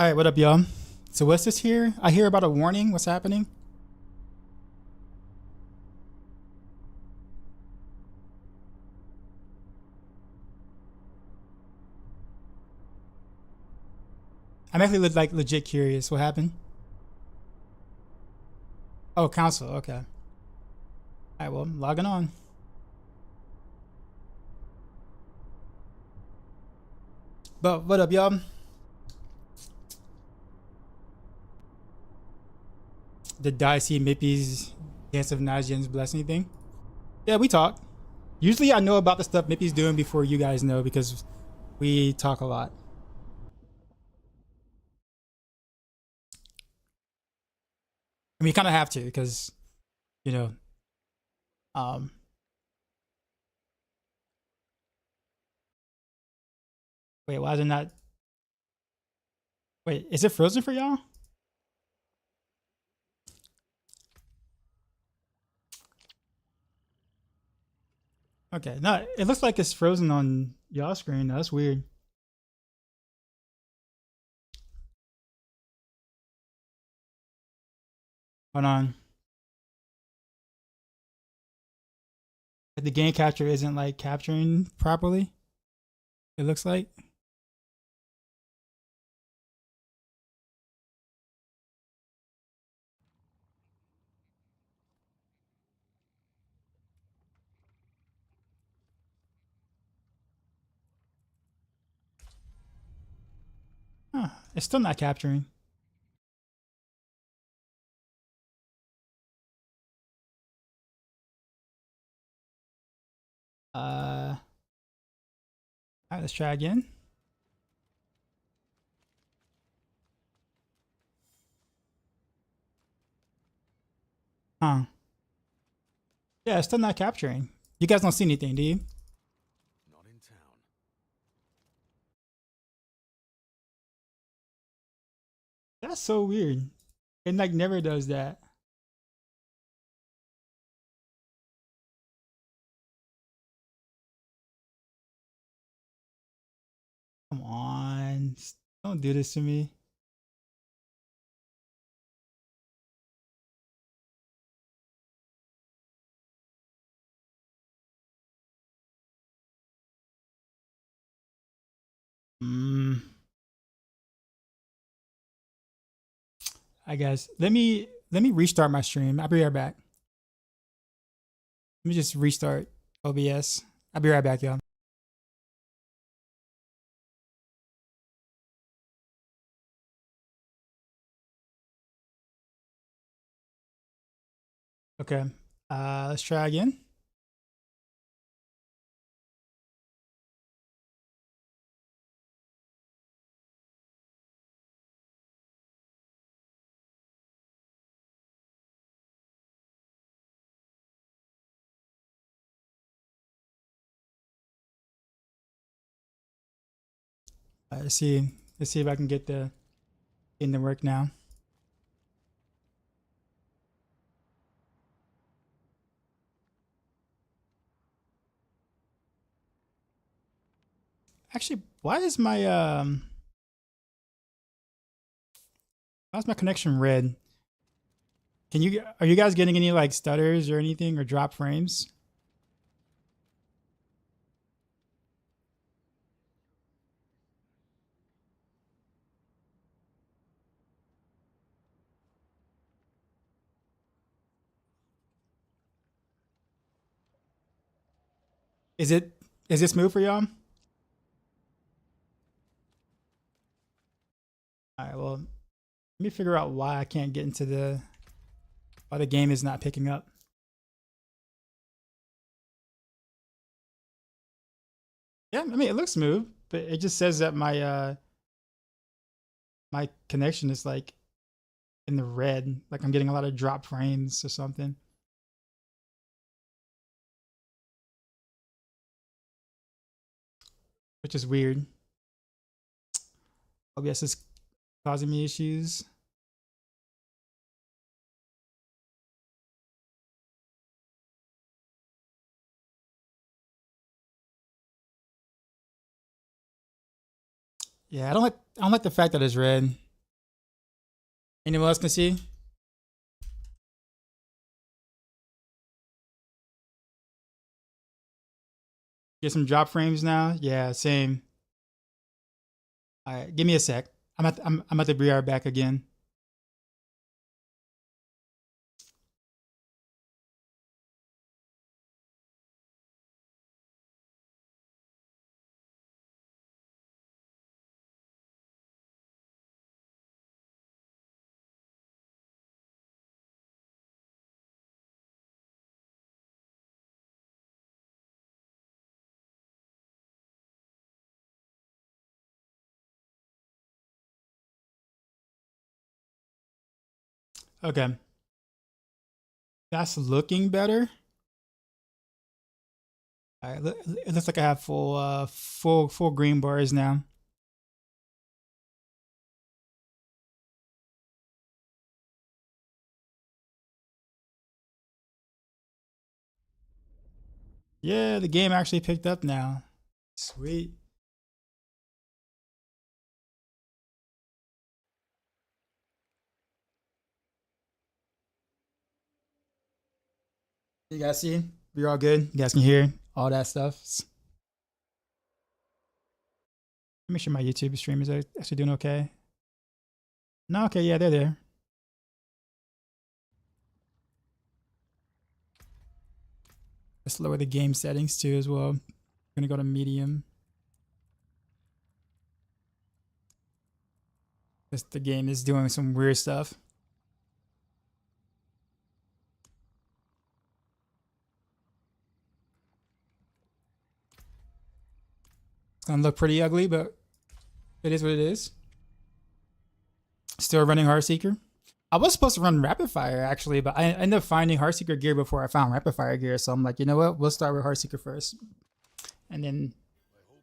All right, what up, y'all? So what's this here? I hear about a warning. What's happening? I'm actually like legit curious. What happened? Oh, council. Okay. All right, well, I'm logging on. But what up, y'all? Did Dicey Mippy's Dance of Najin's bless anything? Yeah, we talk. Usually I know about the stuff Mippy's doing before you guys know because we talk a lot. And we kind of have to because, you know, um, wait, why is it not? Wait, is it frozen for y'all? Okay, no, it looks like it's frozen on y'all screen. That's weird. Hold on. The game capture isn't like capturing properly. It looks like. Huh, it's still not capturing. All right, let's try again. Huh. Yeah, it's still not capturing. You guys don't see anything, do you? Not in town. That's so weird. It like never does that. Come on. Don't do this to me. Hmm. I guess. Let me restart my stream. I'll be right back. Let me just restart OBS. I'll be right back, y'all. Okay. Let's try again. Let's see. Let's see if I can get the in the work now. Actually, why's my connection red? Are you guys getting any like stutters or anything or drop frames? Is it is this smooth for y'all? All right, well, let me figure out why I can't get into why the game is not picking up. Yeah, I mean it looks smooth, but it just says that my connection is like in the red, like I'm getting a lot of drop frames or something. Which is weird. OBS is causing me issues. Yeah, I don't like the fact that it's red. Anyone else can see? Get some drop frames now. Yeah, same. All right, give me a sec. I'm at the BR back again. Okay. That's looking better. All right, it looks like I have full green bars now. Yeah, the game actually picked up now. Sweet. You guys see? We're all good. You guys can hear all that stuff. Make sure my YouTube stream is actually doing okay. No, okay, yeah, they're there. Let's lower the game settings too as well. I'm gonna go to medium. Because the game is doing some weird stuff. It's gonna look pretty ugly, but it is what it is. Still running Heartseeker. I was supposed to run Rapid Fire actually, but I ended up finding Heartseeker gear before I found Rapid Fire gear. So I'm like, you know what? We'll start with Heartseeker first, and then,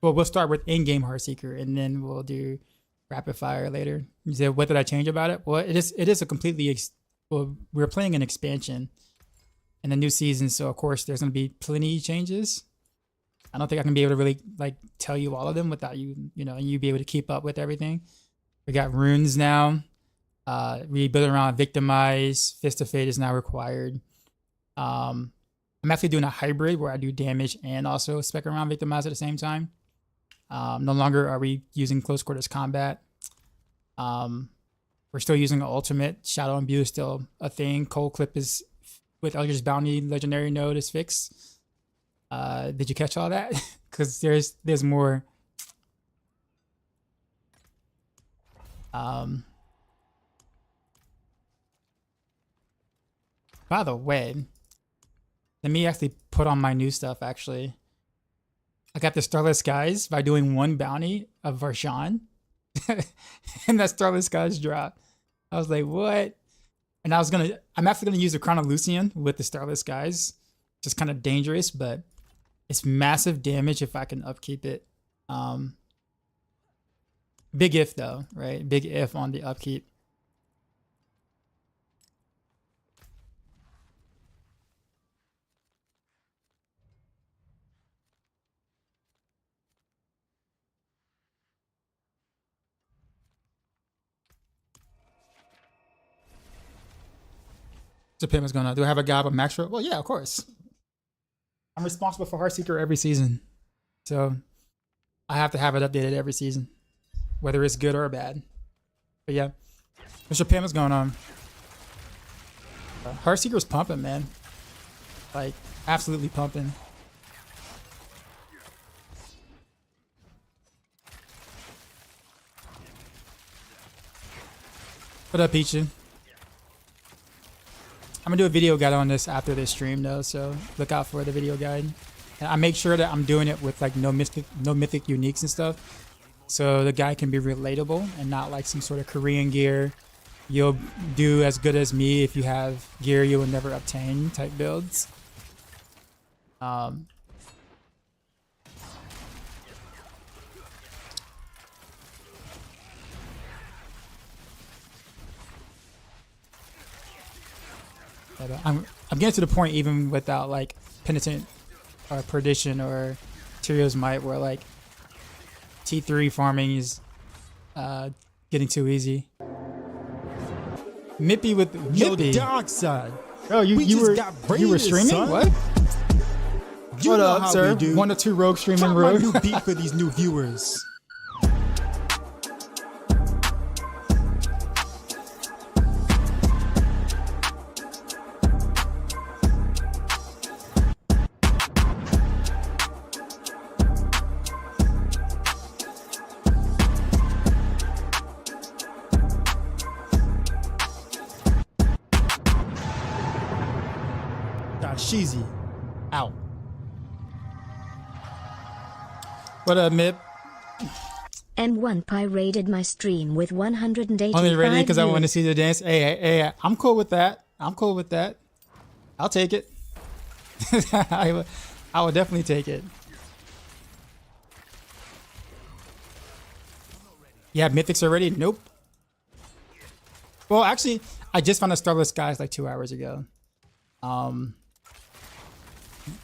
well, we'll start with in-game Heartseeker, and then we'll do Rapid Fire later. You said, what did I change about it? Well, it is a completely well, we're playing an expansion in the new season, so of course there's gonna be plenty of changes. I don't think I can be able to really like tell you all of them without you be able to keep up with everything. We got runes now. Rebuild around victimize. Fist of Fate is now required. I'm actually doing a hybrid where I do damage and also spec around victimize at the same time. No longer are we using close quarters combat. We're still using ultimate. Shadow Imbue is still a thing. Cold Clip is with Eldritch Bounty legendary node is fixed. Did you catch all that? Because there's more. By the way, let me actually put on my new stuff. Actually, I got the Starless Skies by doing one bounty of Varshan, and that Starless Skies drop. I was like, what? And I'm actually gonna use the Crown of Lucian with the Starless Skies, which is kind of dangerous, but it's massive damage if I can upkeep it. Big if though, right? Big if on the upkeep. So Pim is gonna. Do I have a guy with Maxroll? Well, yeah, of course. I'm responsible for Heartseeker every season, so I have to have it updated every season, whether it's good or bad. But yeah, Mr. Pim is going on. Heartseeker's pumping, man. Like absolutely pumping. What up, Peachy? I'm gonna do a video guide on this after this stream though, so look out for the video guide. And I make sure that I'm doing it with like no mythic uniques and stuff, so the guy can be relatable and not like some sort of Korean gear. You'll do as good as me if you have gear you will never obtain type builds. I'm getting to the point even without like Penitent or Perdition or Tyrio's Might where like T3 farming is getting too easy. Mippy with Yo, Mippy. dark side. Oh, We you just were got you were brainless, streaming? son. What? You What know up, how sir? we do. 1 or 2 rogue streaming Drop my rogue. new beat for these new viewers. Sheezy. Out. What up, Mip? N1 Pi raided my stream with 185 Only ready because I want to views. see the dance. Hey, I'm cool with that. I'm cool with that. I'll take it. I will definitely take it. Yeah, mythics already? Nope. Well, actually, I just found a Starless Skies like 2 hours ago.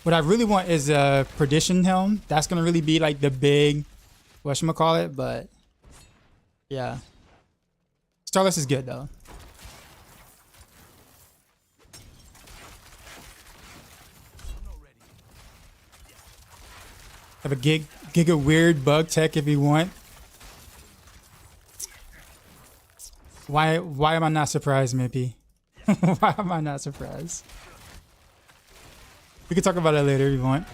What I really want is a Perdition Helm. That's gonna really be like the big whatchamacallit, but yeah. Starless is good though. Have a giga weird bug tech if you want. Why am I not surprised, Mippy? Why am I not surprised? We can talk about it later if you want.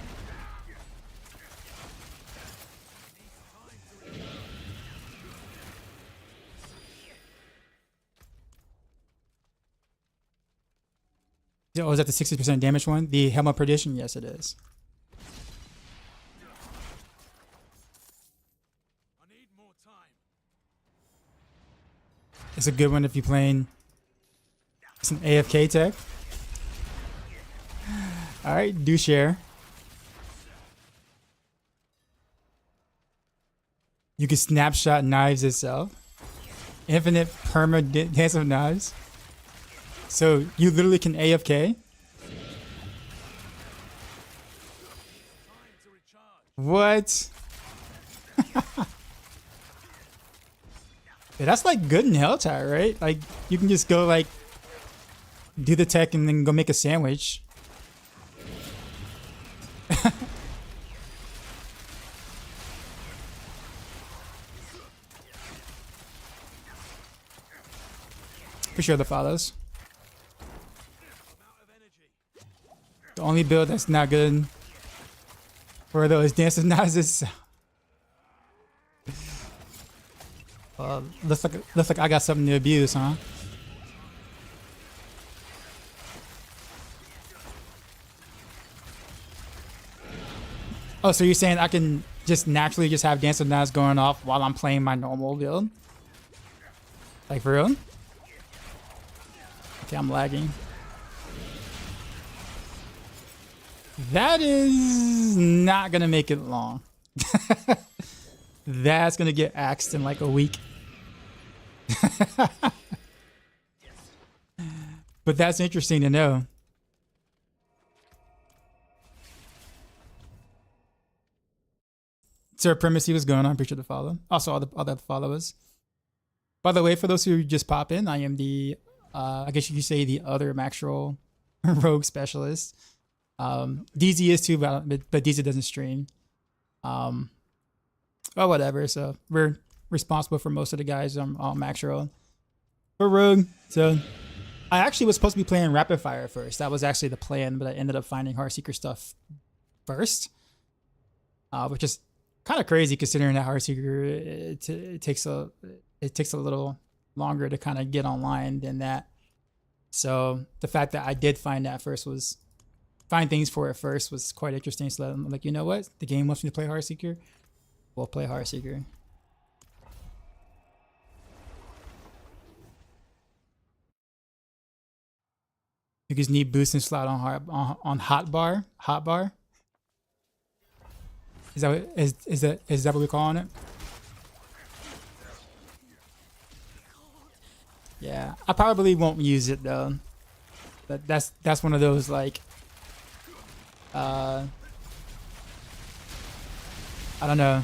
Oh, is that the 60% damage one? The Helm of Perdition? Yes, it is. It's a good one if you're playing. It's an AFK tech. All right, do share. You can snapshot knives itself. Infinite perma dance of knives. So you literally can AFK. What? Yeah, that's like good in Helltire, right? Like you can just go like do the tech and then go make a sandwich. For sure the follows. The only build that's not good for those dances knives is looks like I got something to abuse, huh? Oh, so you're saying I can just naturally just have Dance of Knives going off while I'm playing my normal build? Like for real? Okay, I'm lagging. That is not gonna make it long. That's gonna get axed in like a week. But that's interesting to know. Sir Primacy was going on. Appreciate the follow. Also, all the other followers. By the way, for those who just pop in, I am the, I guess you could say the other Maxroll rogue specialist. DZ is too, but DZ doesn't stream. Oh, whatever. So we're responsible for most of the guys on Maxroll. For rogue, so I actually was supposed to be playing Rapid Fire first. That was actually the plan, but I ended up finding Heartseeker stuff first, which is kind of crazy considering that Heartseeker it takes a little longer to kind of get online than that. So the fact that I did find things for it first was quite interesting. So I'm like, you know what? The game wants me to play Heartseeker. We'll play Heartseeker. You just need boosting slot on hotbar. Hotbar. Is that what we're calling it? Yeah, I probably won't use it though. But that's one of those like I don't know.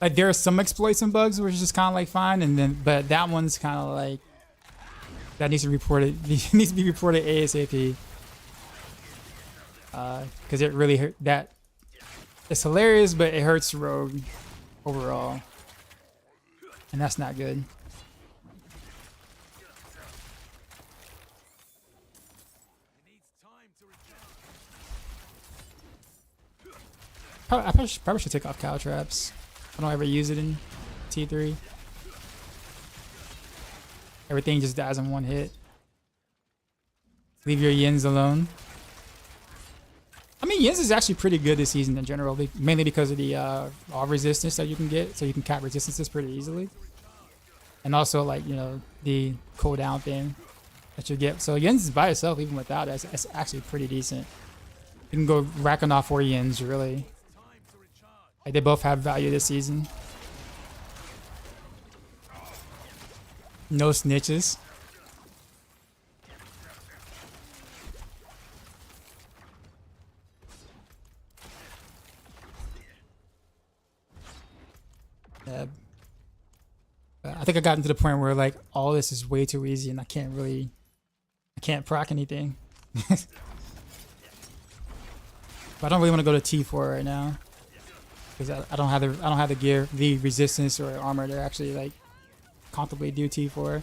Like there are some exploits and bugs which is just kind of like fine, and then but that one's kind of like that needs to be reported. Needs to be reported ASAP. Because it really hurt. That it's hilarious, but it hurts Rogue overall, and that's not good. I probably should take off cow traps. I don't ever use it in T3. Everything just dies in one hit. Leave your Yins alone. I mean, Yins is actually pretty good this season in general, mainly because of the all resistance that you can get, so you can cap resistances pretty easily. And also, like, you know, the cooldown thing that you get. So Yins by itself, even without it, it's actually pretty decent. You can go racking off 4 Yins, really. Like, they both have value this season. No snitches. Yeah. I think I got into the point where like all this is way too easy and I can't proc anything. But I don't really want to go to T4 right now because I don't have the gear, the resistance or armor to actually like comfortably do T4.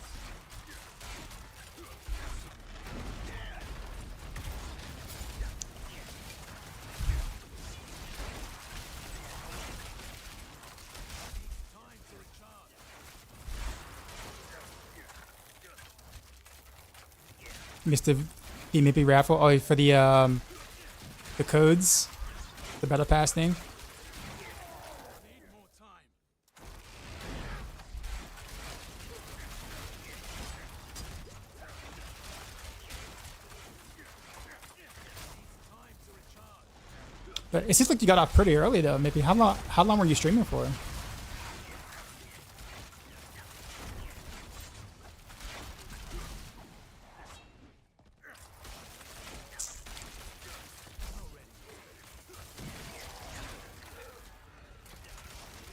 Mr. the Mippy raffle. Oh, for the codes, the battle pass thing. But it seems like you got off pretty early though. Maybe how long were you streaming for?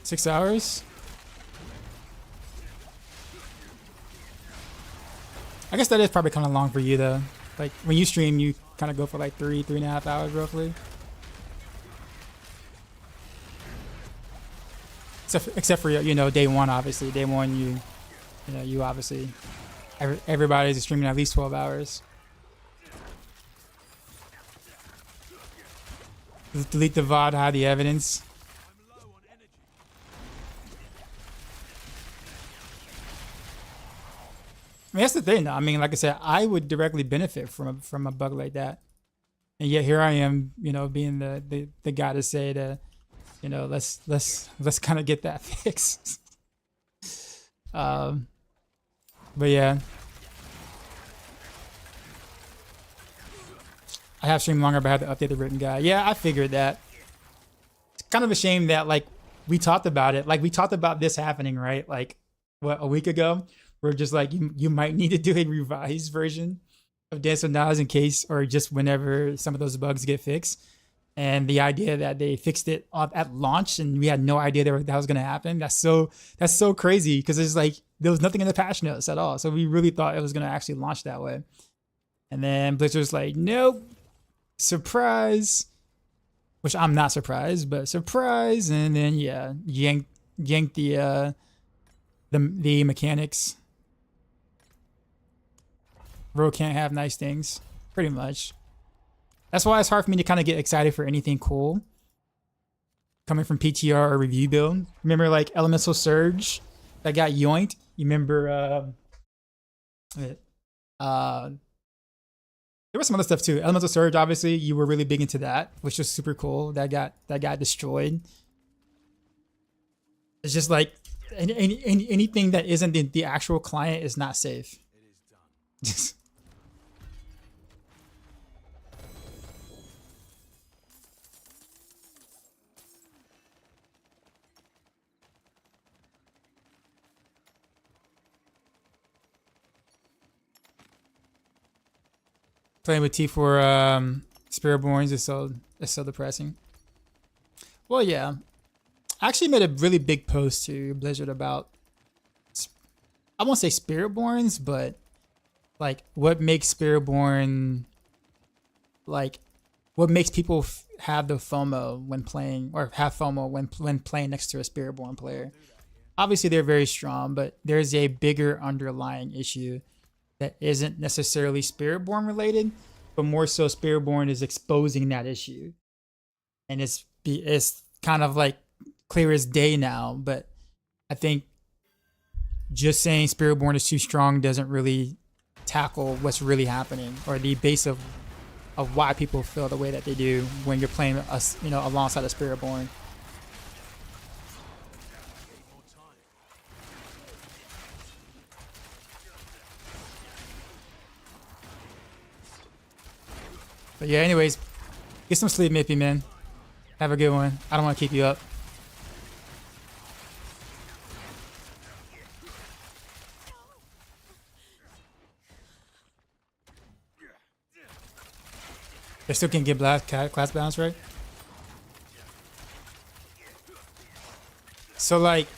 Six hours? I guess that is probably kind of long for you though. Like when you stream, you kind of go for like 3.5 hours roughly. Except for, you know, day one, obviously. Day one, you obviously, everybody's streaming at least 12 hours. Delete the VOD, hide the evidence. I mean, that's the thing though. I mean, like I said, I would directly benefit from a bug like that. And yet here I am, you know, being the guy to say that, you know, let's kind of get that fixed. But yeah, I have streamed longer, but I had to update the written guide. Yeah, I figured that. It's kind of a shame that like we talked about it, like we talked about this happening, right? Like what, a week ago, we're just like you might need to do a revised version of Dance with Nas in case, or just whenever some of those bugs get fixed. And the idea that they fixed it at launch and we had no idea that was going to happen. That's so crazy because it's like there was nothing in the patch notes at all. So we really thought it was going to actually launch that way. And then Blizzard's like, nope, surprise. Which I'm not surprised, but surprise. And then yeah, yanked the mechanics. Rogue can't have nice things, pretty much. That's why it's hard for me to kind of get excited for anything cool coming from PTR or review build. Remember like Elemental Surge that got yoinked? You remember there was some other stuff too. Elemental Surge, obviously, you were really big into that, which was super cool. That got destroyed. It's just like anything that isn't the actual client is not safe. It is done. Playing with T4 Spiritborns is so depressing. Well, yeah. I actually made a really big post to Blizzard about, I won't say Spiritborns, but like what makes Spiritborn, like what makes people have the FOMO when playing, or have FOMO when playing next to a Spiritborn player. Obviously they're very strong, but there's a bigger underlying issue that isn't necessarily Spiritborn related, but more so Spiritborn is exposing that issue. And it's kind of like clear as day now, but I think just saying Spiritborn is too strong doesn't really tackle what's really happening, or the base of why people feel the way that they do when you're playing us, you know, alongside a Spiritborn. But yeah, anyways, get some sleep, Mippy, man. Have a good one. I don't want to keep you up. They still can't get class balance right. So like,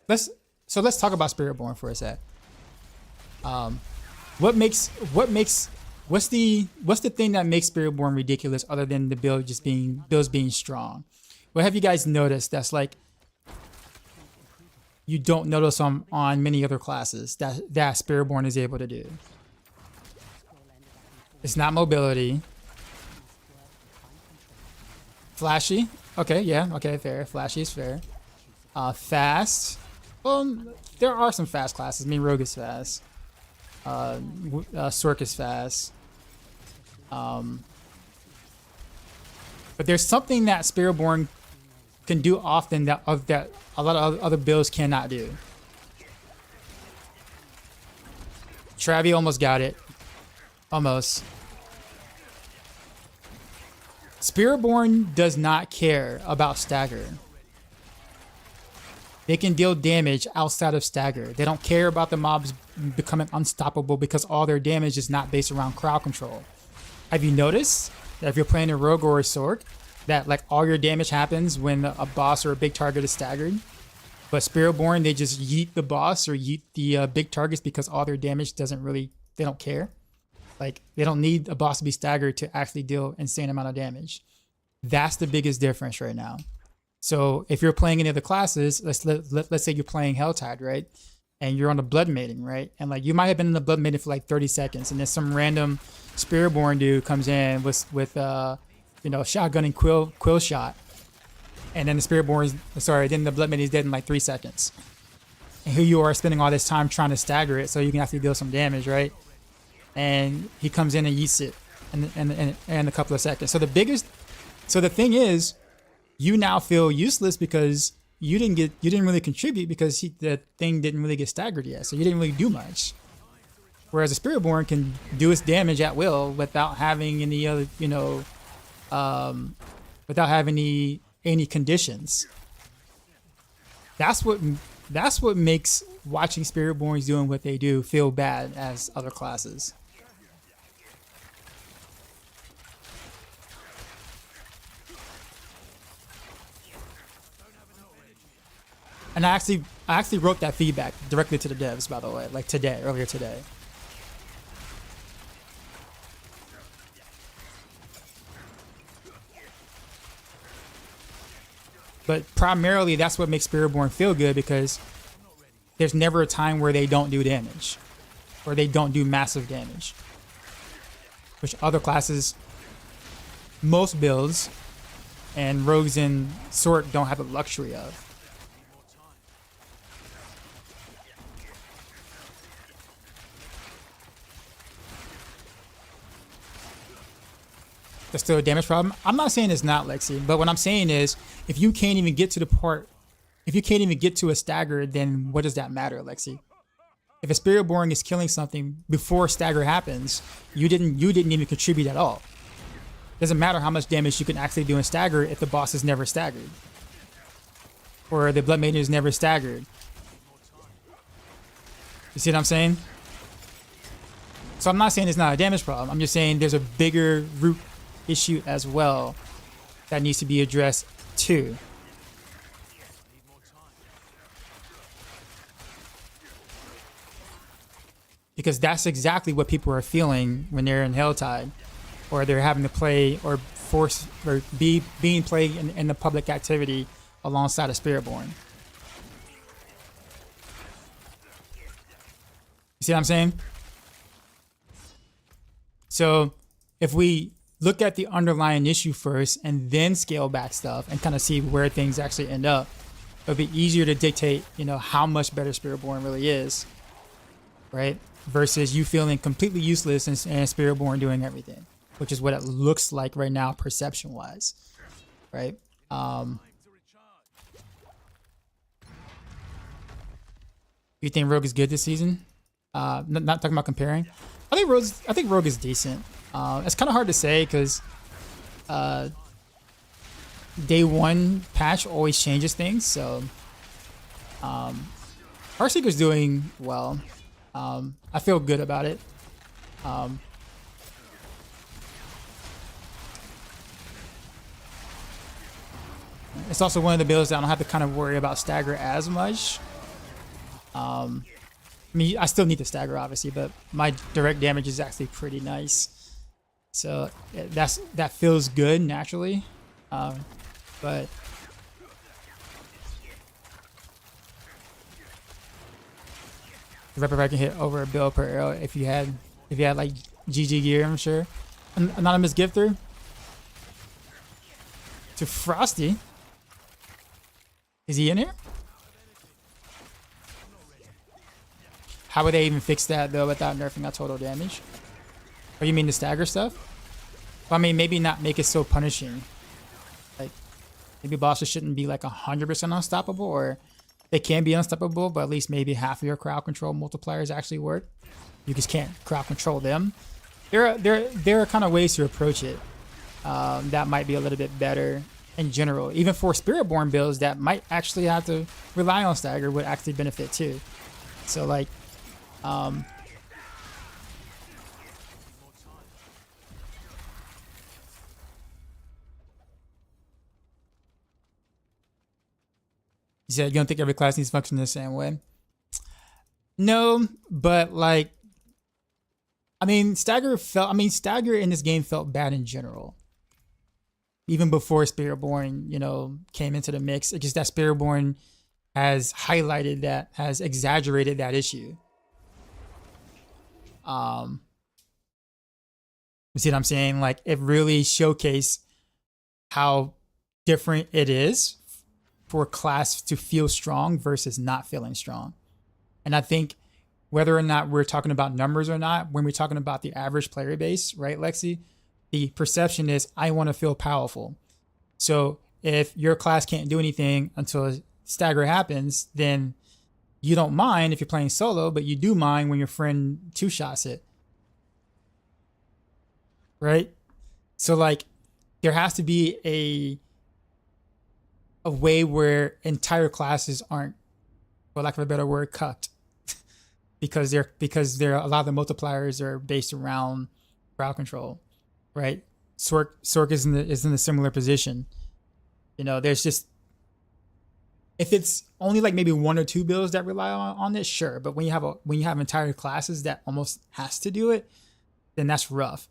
let's talk about Spiritborn for a sec. What's the thing that makes Spiritborn ridiculous other than the bills being strong? What have you guys noticed that's like you don't notice on many other classes that Spiritborn is able to do? It's not mobility. Flashy. Okay, yeah, okay, fair. Flashy is fair. Fast. Well, there are some fast classes. I mean, Rogue is fast. Sork is fast. But there's something that Spiritborn can do often that a lot of other builds cannot do. Travi almost got it. Almost. Spiritborn does not care about Stagger. They can deal damage outside of Stagger. They don't care about the mobs becoming unstoppable because all their damage is not based around crowd control. Have you noticed that if you're playing a Rogue or a Sork, that like all your damage happens when a boss or a big target is staggered? But Spiritborn, they just yeet the boss or yeet the big targets because all their damage they don't care. Like, they don't need a boss to be staggered to actually deal insane amount of damage. That's the biggest difference right now. So if you're playing any of the classes, let's say you're playing Helltide, right? And you're on the Blood Maiden, right? And like you might have been in the Blood Maiden for like 30 seconds, and then some random Spiritborn dude comes in with shotgunning quill shot, and then then the Blood Maiden is dead in like 3 seconds. And here you are spending all this time trying to stagger it so you can actually deal some damage, right? And he comes in and yeets it in a couple of seconds. So the thing is, you now feel useless because you didn't really contribute because the thing didn't really get staggered yet, so you didn't really do much. Whereas a Spiritborn can do its damage at will without having any other, without having any conditions. That's what makes watching Spiritborns doing what they do feel bad as other classes. And I actually wrote that feedback directly to the devs, by the way, like earlier today. But primarily, that's what makes Spiritborn feel good, because there's never a time where they don't do damage, or they don't do massive damage, which other classes, most builds, and Rogues and Sork don't have the luxury of. There's still a damage problem. I'm not saying it's not, Lexi, but what I'm saying is, if you can't even get to a stagger, then what does that matter, Lexi? If a Spiritborn is killing something before stagger happens, you didn't even contribute at all. Doesn't matter how much damage you can actually do in stagger if the boss is never staggered, or the Blood Maiden is never staggered. You see what I'm saying? So I'm not saying it's not a damage problem. I'm just saying there's a bigger root issue as well that needs to be addressed 2. Because that's exactly what people are feeling when they're in Helltide, or they're having to play or force or being played in the public activity alongside of Spiritborn. You see what I'm saying? So if we look at the underlying issue first and then scale back stuff and kind of see where things actually end up, it'll be easier to dictate, you know, how much better Spiritborn really is, right? Versus you feeling completely useless and Spiritborn doing everything, which is what it looks like right now, perception-wise, right? You think Rogue is good this season? Not talking about comparing. I think Rogue is decent. It's kind of hard to say because day one patch always changes things. So Heartseeker's doing well. I feel good about it. It's also one of the builds that I don't have to kind of worry about Stagger as much. I mean, I still need the Stagger, obviously, but my direct damage is actually pretty nice. So that feels good naturally. But the Reprovac can hit over a bill per arrow if you had like GG gear, I'm sure. Anonymous gifter to Frosty. Is he in here? How would they even fix that though without nerfing that total damage? Or you mean the Stagger stuff? Well, I mean, maybe not make it so punishing. Like, maybe bosses shouldn't be like 100% unstoppable, or they can be unstoppable, but at least maybe half of your crowd control multipliers actually work. You just can't crowd control them. There are kind of ways to approach it that might be a little bit better in general. Even for Spiritborn builds that might actually have to rely on Stagger would actually benefit too. So like, you said you don't think every class needs to function the same way? No, but like, I mean, Stagger in this game felt bad in general. Even before Spiritborn, you know, came into the mix. It's just that Spiritborn has highlighted that, has exaggerated that issue. You see what I'm saying? Like, it really showcased how different it is for a class to feel strong versus not feeling strong. And I think whether or not we're talking about numbers or not, when we're talking about the average player base, right, Lexi, the perception is I want to feel powerful. So if your class can't do anything until Stagger happens, then you don't mind if you're playing solo, but you do mind when your friend two-shots it. Right? So like, there has to be a way where entire classes aren't, for lack of a better word, cucked. because they're a lot of the multipliers are based around crowd control, right? Sork is in a similar position. You know, there's just, if it's only like maybe one or two builds that rely on it, sure. But when you have entire classes that almost has to do it, then that's rough.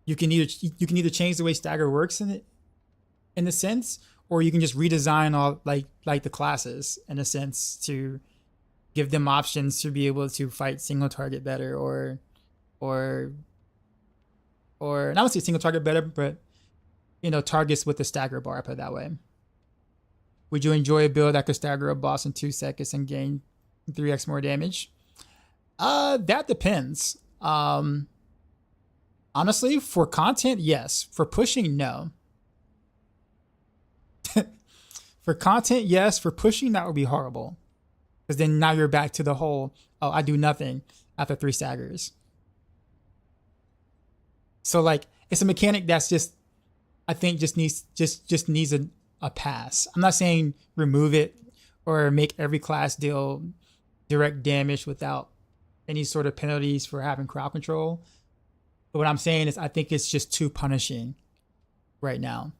You can either change the way Stagger works in a sense, or you can just redesign all like the classes in a sense to give them options to be able to fight single target better, or not to say single target better, but you know, targets with the Stagger bar, put it that way. Would you enjoy a build that could stagger a boss in 2 seconds and gain 3x more damage? That depends. Honestly, for content, yes. For pushing, no. For content, yes. For pushing, that would be horrible. Because then now you're back to the whole, oh, I do nothing after 3 staggers. So like, it's a mechanic that's just, I think just needs a pass. I'm not saying remove it or make every class deal direct damage without any sort of penalties for having crowd control. But what I'm saying is I think it's just too punishing right now.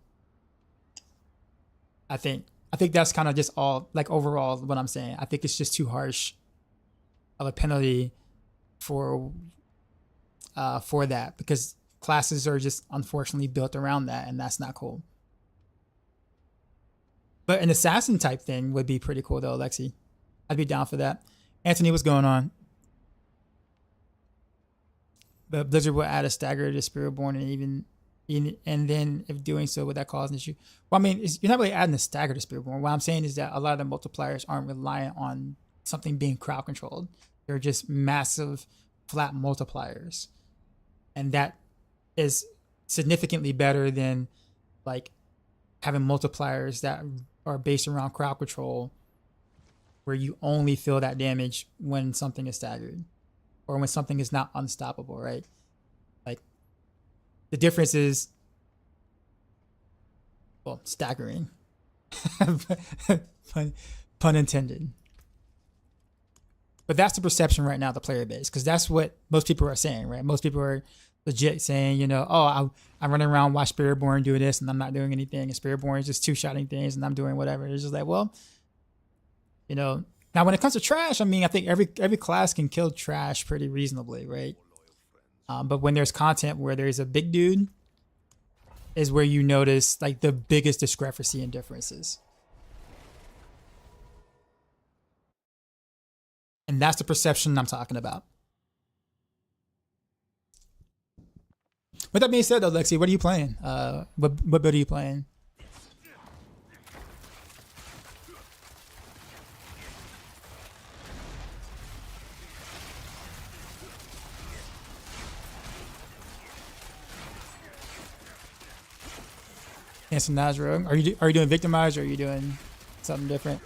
I think that's kind of just all like overall what I'm saying. I think it's just too harsh of a penalty for that, because classes are just unfortunately built around that, and that's not cool. But an assassin type thing would be pretty cool though, Lexi. I'd be down for that. Anthony, what's going on? But Blizzard will add a stagger to Spiritborn, and then if doing so, would that cause an issue? Well, I mean, you're not really adding a stagger to Spiritborn. What I'm saying is that a lot of the multipliers aren't reliant on something being crowd controlled. They're just massive flat multipliers. And that is significantly better than like having multipliers that are based around crowd control, where you only feel that damage when something is staggered or when something is not unstoppable, right? Like the difference is, well, staggering. pun intended. But that's the perception right now, the player base, because that's what most people are saying, right? Most people are legit saying, you know, oh, I'm running around, watch Spiritborn do this, and I'm not doing anything. And Spiritborn is just two-shotting things, and I'm doing whatever. It's just like, well, you know. Now, when it comes to trash, I mean, I think every class can kill trash pretty reasonably, right? But when there's content where there's a big dude, is where you notice like the biggest discrepancy and differences. And that's the perception I'm talking about. With that being said, though, Lexi, what are you playing? What build are you playing? Handsome Nazrogue. Are you doing victimize, or are you doing something different?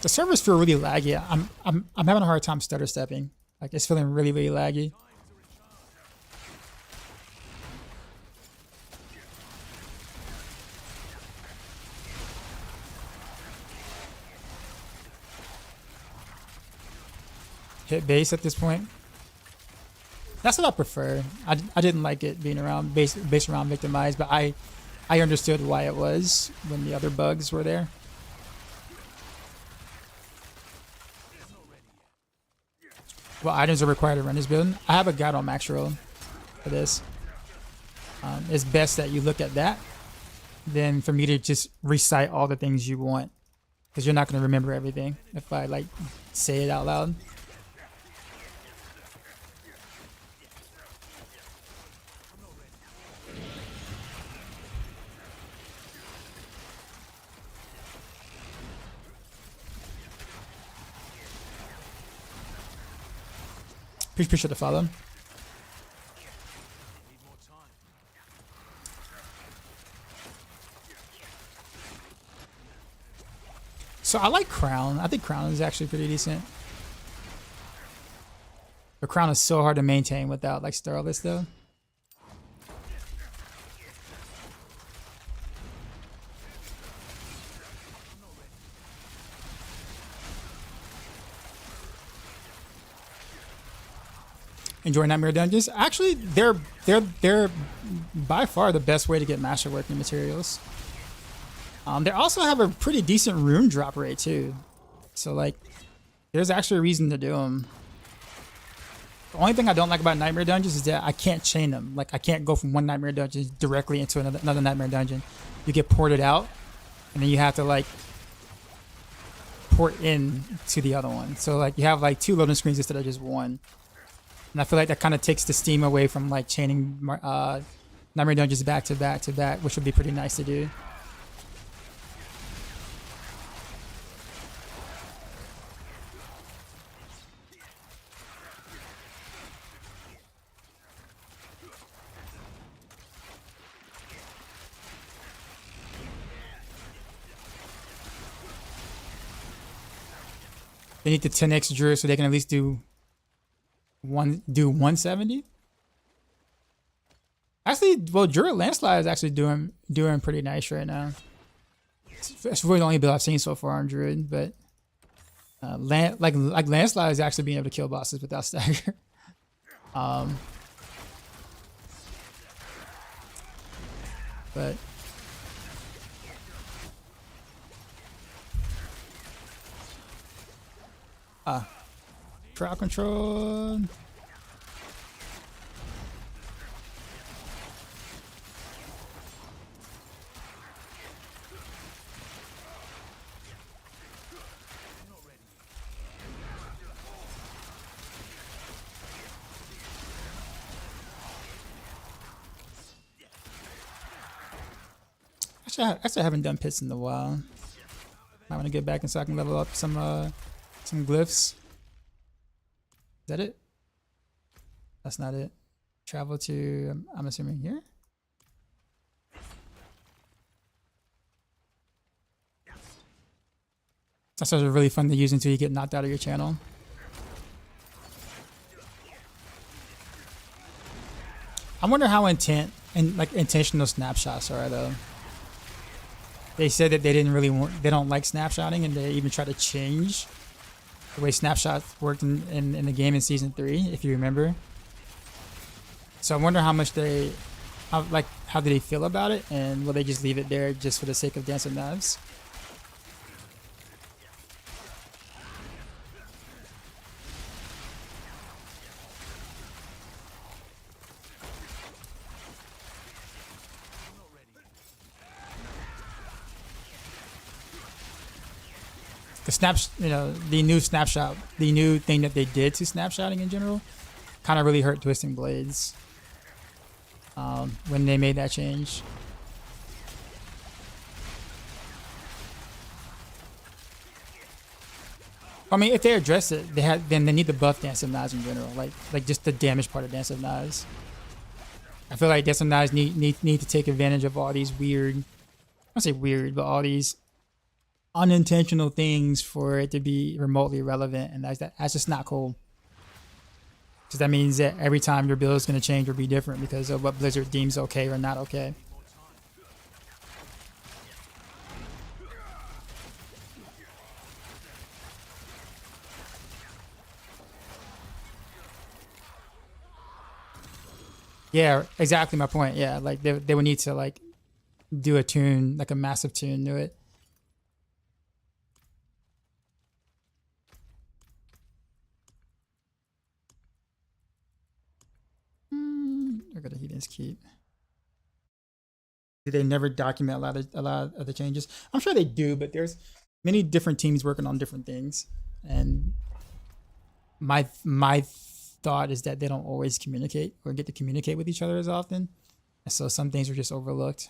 The servers feel really laggy. I'm having a hard time stutter stepping. Like it's feeling really, really laggy. Hit base at this point. That's what I prefer. I didn't like it being around base around victimized, but I understood why it was when the other bugs were there. What items are required to run this build? I have a guide on Maxroll for this. It's best that you look at that than for me to just recite all the things you want, because you're not going to remember everything if I like say it out loud. Appreciate the follow. So I like Crown. I think Crown is actually pretty decent. But Crown is so hard to maintain without like Starless though. Enjoy Nightmare Dungeons. Actually, they're by far the best way to get masterworking materials. They also have a pretty decent rune drop rate too, so like, there's actually a reason to do them. The only thing I don't like about Nightmare Dungeons is that I can't chain them. Like, I can't go from one Nightmare Dungeon directly into another Nightmare Dungeon. You get ported out, and then you have to like port in to the other one. So like, you have like 2 loading screens instead of just one. And I feel like that kind of takes the steam away from like chaining Nightmare Dungeons back to back to back, which would be pretty nice to do. They need the 10x Drew so they can at least do 170. Actually, well, Druid Landslide is actually doing pretty nice right now. It's really the only build I've seen so far on Druid, but like Landslide is actually being able to kill bosses without Stagger. But crowd control. Actually, I haven't done pits in a while. I want to get back and so I can level up some glyphs. Is that it? That's not it. Travel to, I'm assuming here? That's also really fun to use until you get knocked out of your channel. I wonder how intentional snapshots are though. They said that they they don't like snapshotting, and they even try to change the way snapshots worked in the game in season 3, if you remember. So I wonder how much how do they feel about it, and will they just leave it there just for the sake of Dance of Knives? The new snapshot, the new thing that they did to snapshotting in general, kind of really hurt Twisting Blades when they made that change. I mean, if they address it, then they need to buff Dance of Knives in general, like just the damage part of Dance of Knives. I feel like Dance of Knives need to take advantage of all these weird, I don't say weird, but all these unintentional things for it to be remotely relevant, and that's just not cool. Because that means that every time your build is going to change or be different because of what Blizzard deems okay or not okay. Yeah, exactly my point. Yeah, like they would need to like do a tune, like a massive tune to it. I got a Heathen's Keep. Do they never document a lot of the changes? I'm sure they do, but there's many different teams working on different things, and my thought is that they don't always communicate or get to communicate with each other as often, and so some things are just overlooked.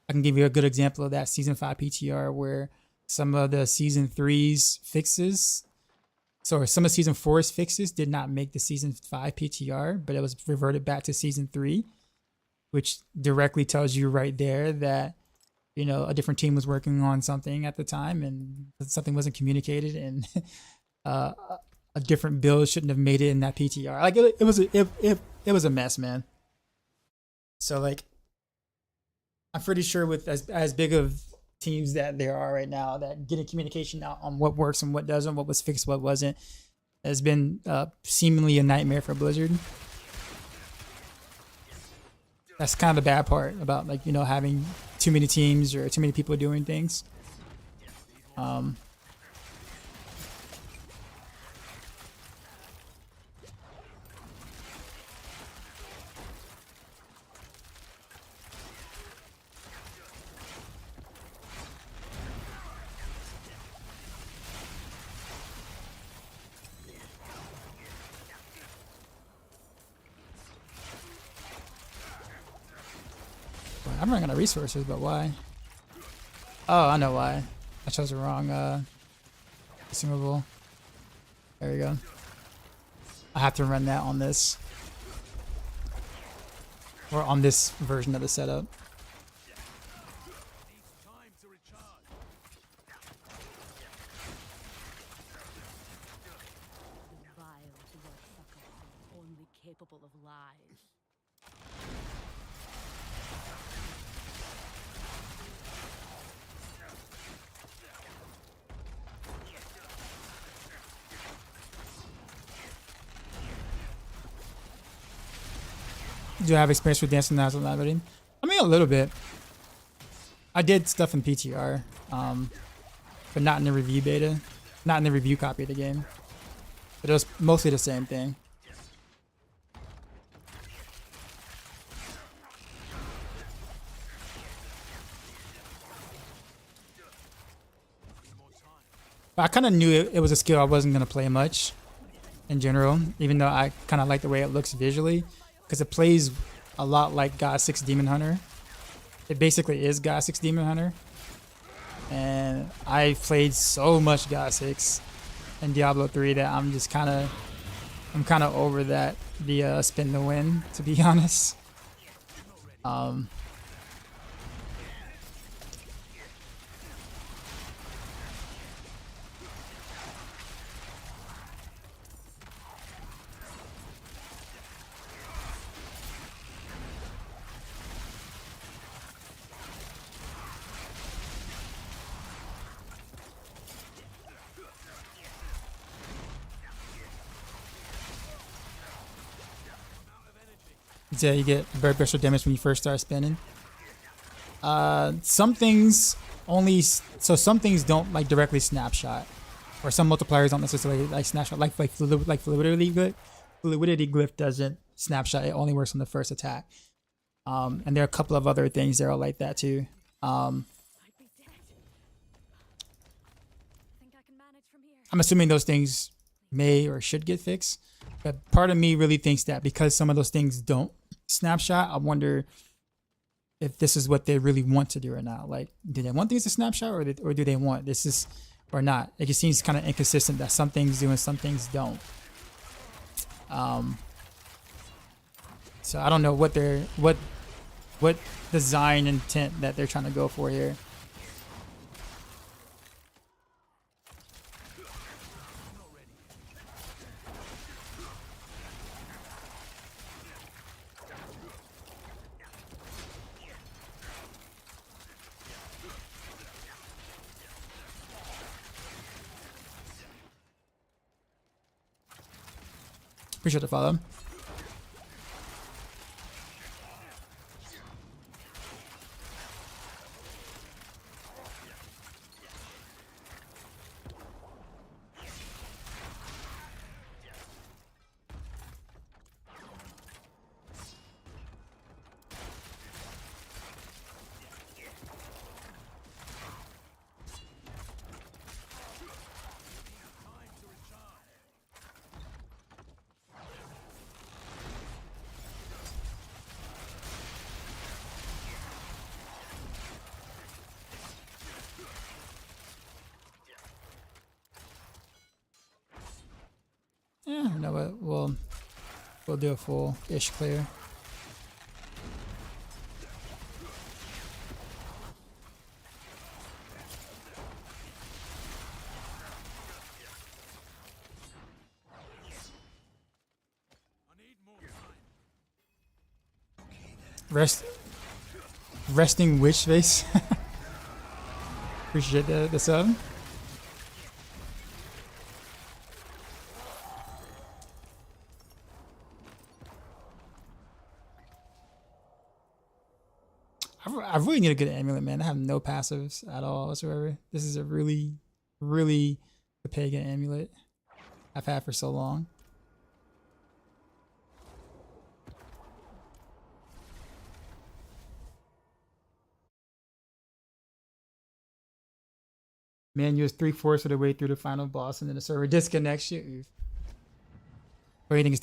I can give you a good example of that season 5 PTR where some of the season 3's fixes. So some of season 4's fixes did not make the season 5 PTR, but it was reverted back to season 3, which directly tells you right there that, you know, a different team was working on something at the time and something wasn't communicated, and a different build shouldn't have made it in that PTR. Like it was a mess, man. So like, I'm pretty sure with as big of teams that there are right now, that getting communication out on what works and what doesn't, what was fixed, what wasn't, has been seemingly a nightmare for Blizzard. That's kind of the bad part about, like, you know, having too many teams or too many people doing things. I'm running out of resources, but why? Oh, I know why. I chose the wrong consumable. There we go. I have to run that on this. Or on this version of the setup. Vile bloodsucker, only capable of lies. Do I have experience with dancing national celebrity? I mean, a little bit. I did stuff in PTR, but not in the review beta, not in the review copy of the game. But it was mostly the same thing. But I kind of knew it was a skill I wasn't going to play much in general, even though I kind of like the way it looks visually, because it plays a lot like God 6 Demon Hunter. It basically is God 6 Demon Hunter. And I played so much God 6 in Diablo 3 that I'm kind of over that, the spin to win, to be honest. Yeah, you get very special damage when you first start spinning. Some things only, so some things don't like directly snapshot, or some multipliers don't necessarily like snapshot. Like fluidity glyph doesn't snapshot. It only works on the first attack. And there are a couple of other things that are like that too. I'm assuming those things may or should get fixed. But part of me really thinks that because some of those things don't snapshot, I wonder if this is what they really want to do or not. Like, do they want things to snapshot, or do they want this is or not? It just seems kind of inconsistent that some things do and some things don't. So I don't know what what design intent that they're trying to go for here. Appreciate the follow. Yeah, you know what? We'll do a full-ish clear. Resting witch face. Appreciate the sub. I really need a good amulet, man. I have no passives at all whatsoever. This is a really, really pagan amulet I've had for so long. Man, you're 3/4 of the way through the final boss and then the server disconnects you. Waiting is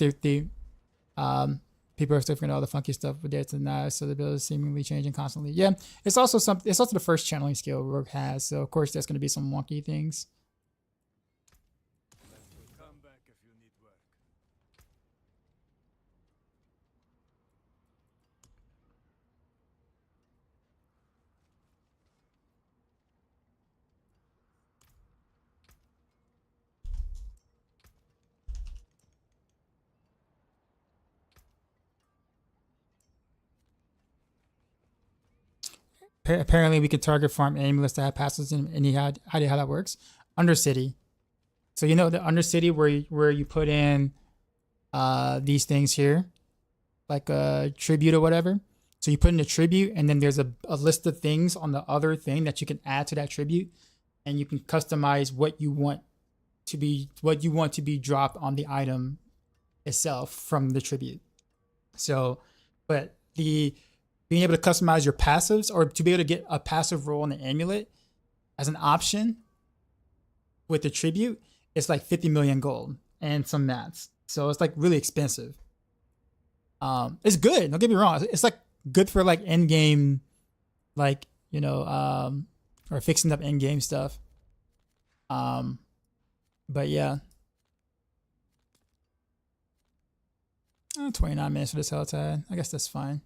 people are still figuring out all the funky stuff with there tonight, so the build is seemingly changing constantly. Yeah, it's also the first channeling skill Rogue has, so of course there's going to be some wonky things. Come back if you need work. Apparently we can target farm amulets that have passives in any how that works. Undercity. So you know the Undercity where you put in these things here. like a tribute or whatever. So you put in a tribute, and then there's a list of things on the other thing that you can add to that tribute, and you can customize what you want to be dropped on the item itself from the tribute. So, but being able to customize your passives, or to be able to get a passive roll on the amulet as an option with the tribute, it's like 50 million gold and some mats. So it's like really expensive. It's good. Don't get me wrong. It's like good for like end game, like, you know, or fixing up end game stuff. But yeah. 29 minutes for this Helltide. I guess that's fine.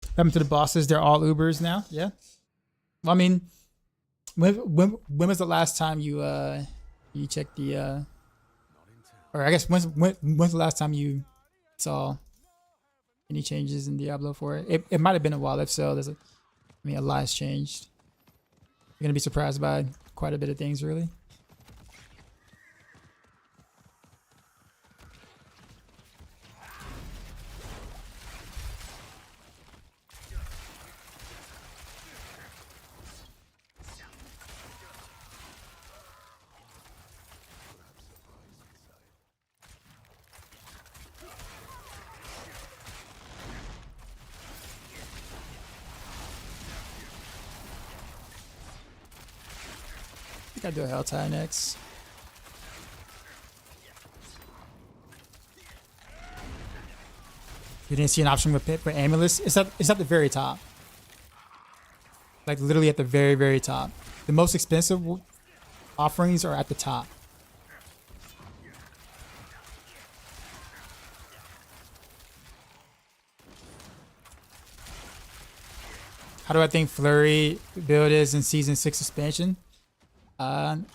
What happened to the bosses? They're all Ubers now. Yeah. Well, I mean, when was the last time you checked the or I guess when's the last time you saw any changes in Diablo 4? It might have been a while. If so, a lot has changed. You're gonna be surprised by quite a bit of things, really. I think I'll do a Helltide next. You didn't see an option for amulets? It's at the very top. Like literally at the very, very top. The most expensive offerings are at the top. How do I think Flurry build is in Season 6 expansion?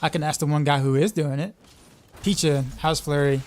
I can ask the one guy who is doing it. Pecha, how's Flurry?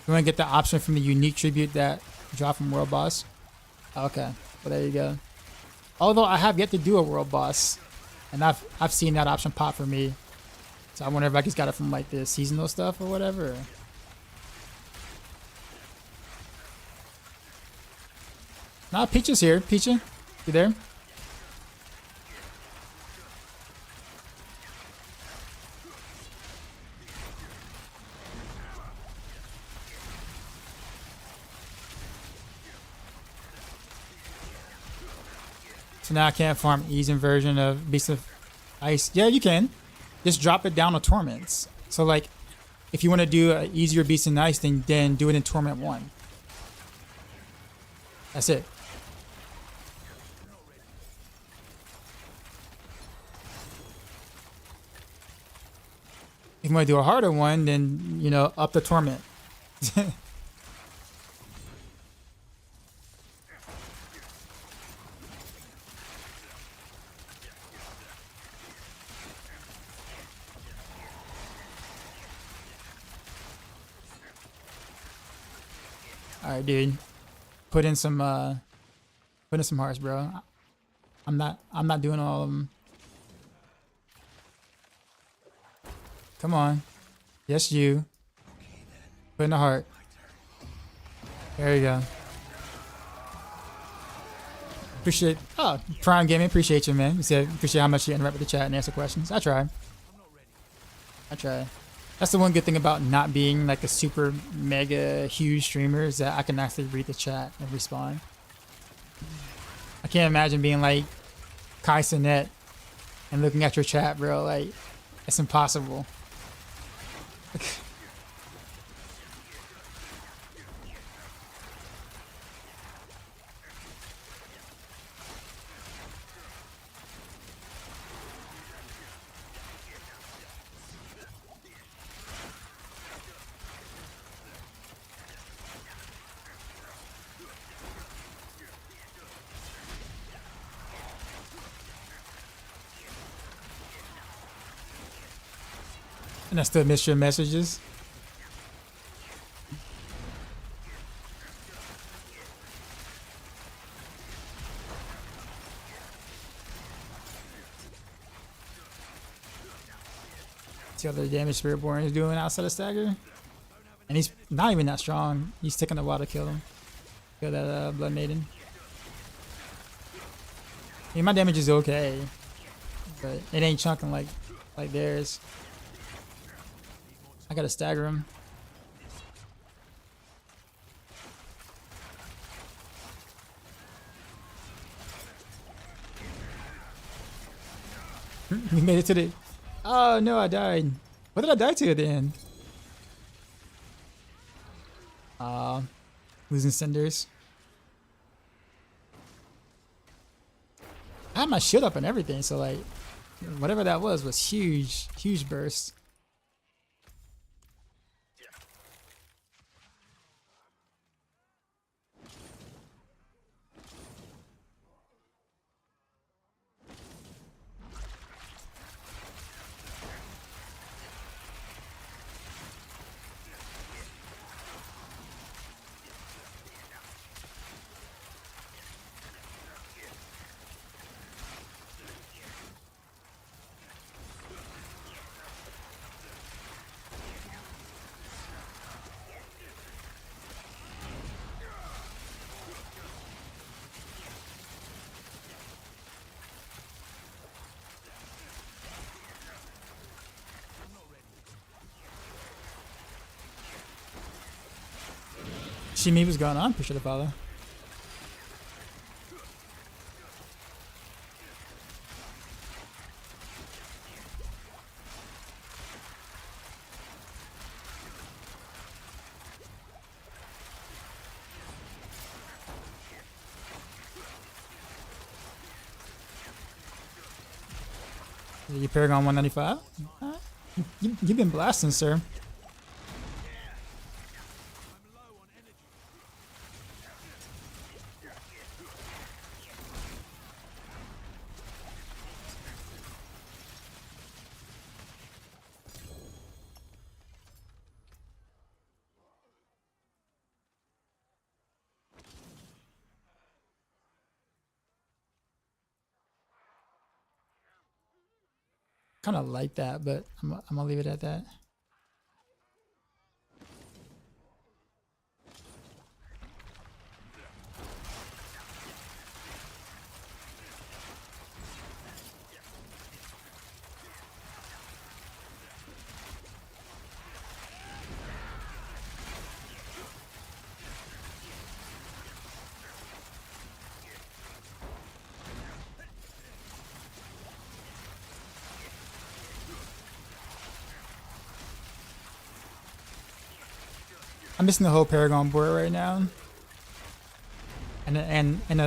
You want to get the option from the unique tribute that dropped from World Boss? Okay, well there you go. Although I have yet to do a World Boss, and I've seen that option pop for me. So I wonder if I just got it from like the seasonal stuff or whatever. Nah, Peacha's here. Peacha, you there? So now I can't farm easy version of Beast of Ice. Yeah, you can. Just drop it down to Torments. So like, if you want to do an easier Beast of Ice, then do it in Torment 1. That's it. If you want to do a harder one, then, you know, up the Torment. Alright, dude. Put in some hearts, bro. I'm not doing all of them. Come on. Yes, you. Put in a heart. There you go. Appreciate Prime Gaming, appreciate you, man. You said appreciate how much you interact with the chat and answer questions. I try. That's the one good thing about not being like a super mega huge streamer, is that I can actually read the chat and respond. I can't imagine being like Kai Sinet and looking at your chat, bro. Like, it's impossible. And I still miss your messages. See what the damage Spiritborn is doing outside of Stagger. And he's not even that strong. He's taking a while to kill him. Kill that Blood Maiden. I mean, my damage is okay. But it ain't chunking like theirs. I gotta stagger him. We made it to the... Oh no, I died. What did I die to then? Losing cinders. I had my shield up and everything, so like, whatever that was huge, huge burst. See me was going on, push the follow. You Paragon 195? You've been blasting, sir. Kind of like that, but I'm gonna leave it at that. I'm missing the whole Paragon board right now, and a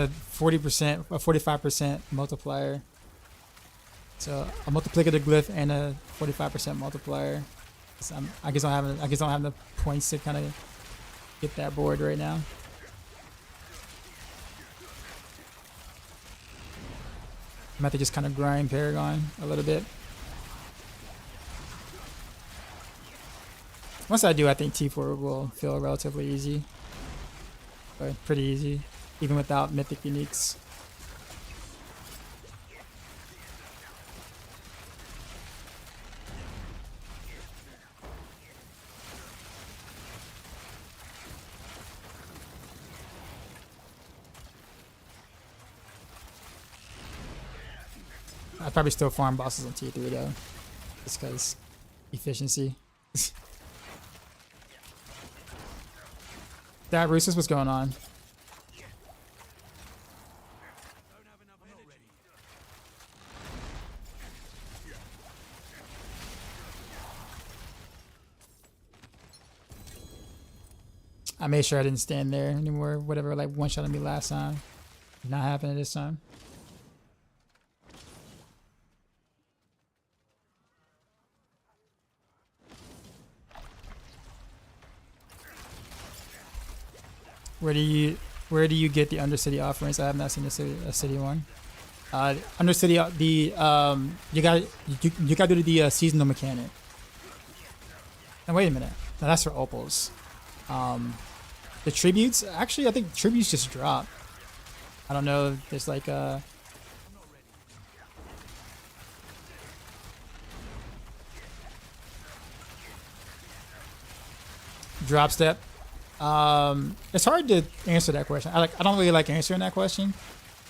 40%, a 45% multiplier. So a multiplicative glyph and a 45% multiplier. So I guess I don't have the points to kind of get that board right now. I'm about to just kind of grind Paragon a little bit. Once I do, I think T4 will feel relatively easy. Or pretty easy, even without mythic uniques. I'd probably still farm bosses on T3 though, just because efficiency. That Roos's, what's going on? I made sure I didn't stand there anymore. Whatever, like one shot at me last time, not happening this time. Where do you get the Undercity offerings? I have not seen a city one. Undercity, you got to do the seasonal mechanic. Now wait a minute. Now that's for opals. The tributes, actually I think tributes just drop. I don't know if there's like a drop step. It's hard to answer that question. I don't really like answering that question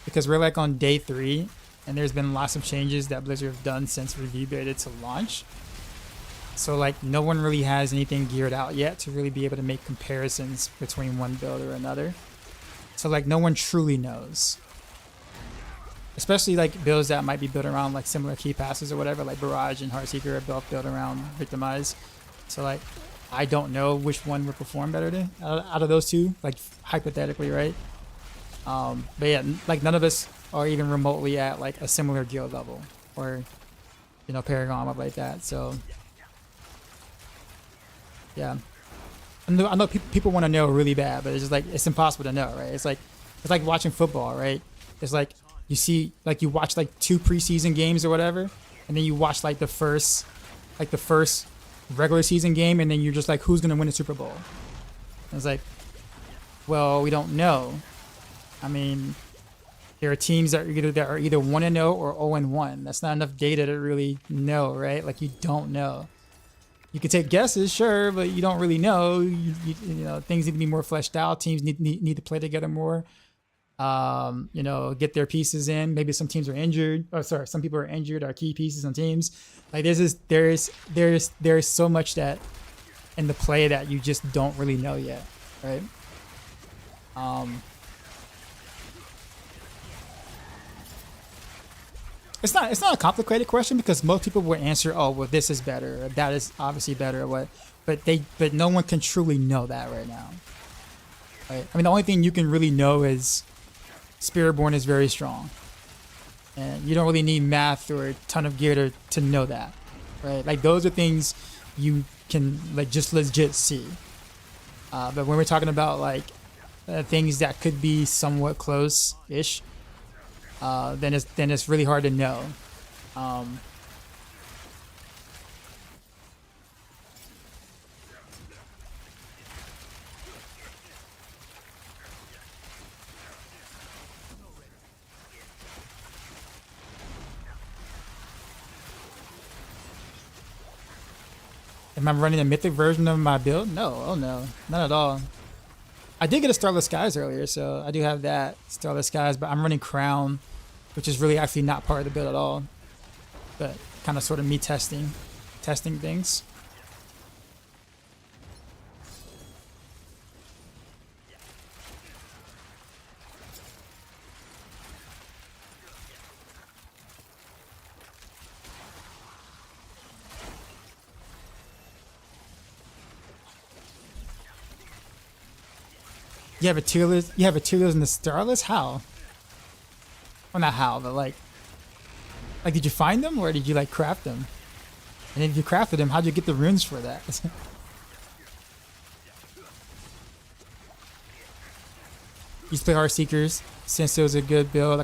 because we're like on day 3 and there's been lots of changes that Blizzard have done since review beta to launch. So like no one really has anything geared out yet to really be able to make comparisons between one build or another. So like no one truly knows. Especially like builds that might be built around like similar key passes or whatever, like Barrage and Heartseeker are both built around Victimize. So like I don't know which one would perform better to, out of those two, like hypothetically, right? But yeah, like none of us are even remotely at like a similar guild level or, you know, Paragon up like that. So yeah, I know people want to know really bad, but it's just like it's impossible to know, right? It's like watching football, right? It's like you see, like you watch like 2 preseason games or whatever, and then you watch like the first regular season game, and then you're just like, who's gonna win the Super Bowl? And it's like, well, we don't know. I mean, there are teams that are either 1-0 or 0-1. That's not enough data to really know, right? Like you don't know. You can take guesses, sure, but you don't really know. You know, things need to be more fleshed out. Teams need to play together more. You know, get their pieces in. Maybe some teams are injured. Oh, sorry, some people are injured. Are key pieces on teams. Like there's so much that in the play that you just don't really know yet, right? It's not a complicated question because most people will answer, oh, well, this is better, or that is obviously better, or what. But no one can truly know that right now. Right? I mean, the only thing you can really know is Spiritborn is very strong, and you don't really need math or a ton of gear to know that, right? Like those are things you can like just legit see. But when we're talking about like things that could be somewhat close-ish, then it's really hard to know. Am I running a mythic version of my build? No, oh no, not at all. I did get a Starless Skies earlier, so I do have that Starless Skies, but I'm running Crown, which is really actually not part of the build at all. But kind of sort of me testing things. You have a tier list. You have a tier list in the Starless? How? Well, not how, but like, did you find them or did you like craft them? And if you crafted them, how'd you get the runes for that? Used to play Heartseekers since it was a good build.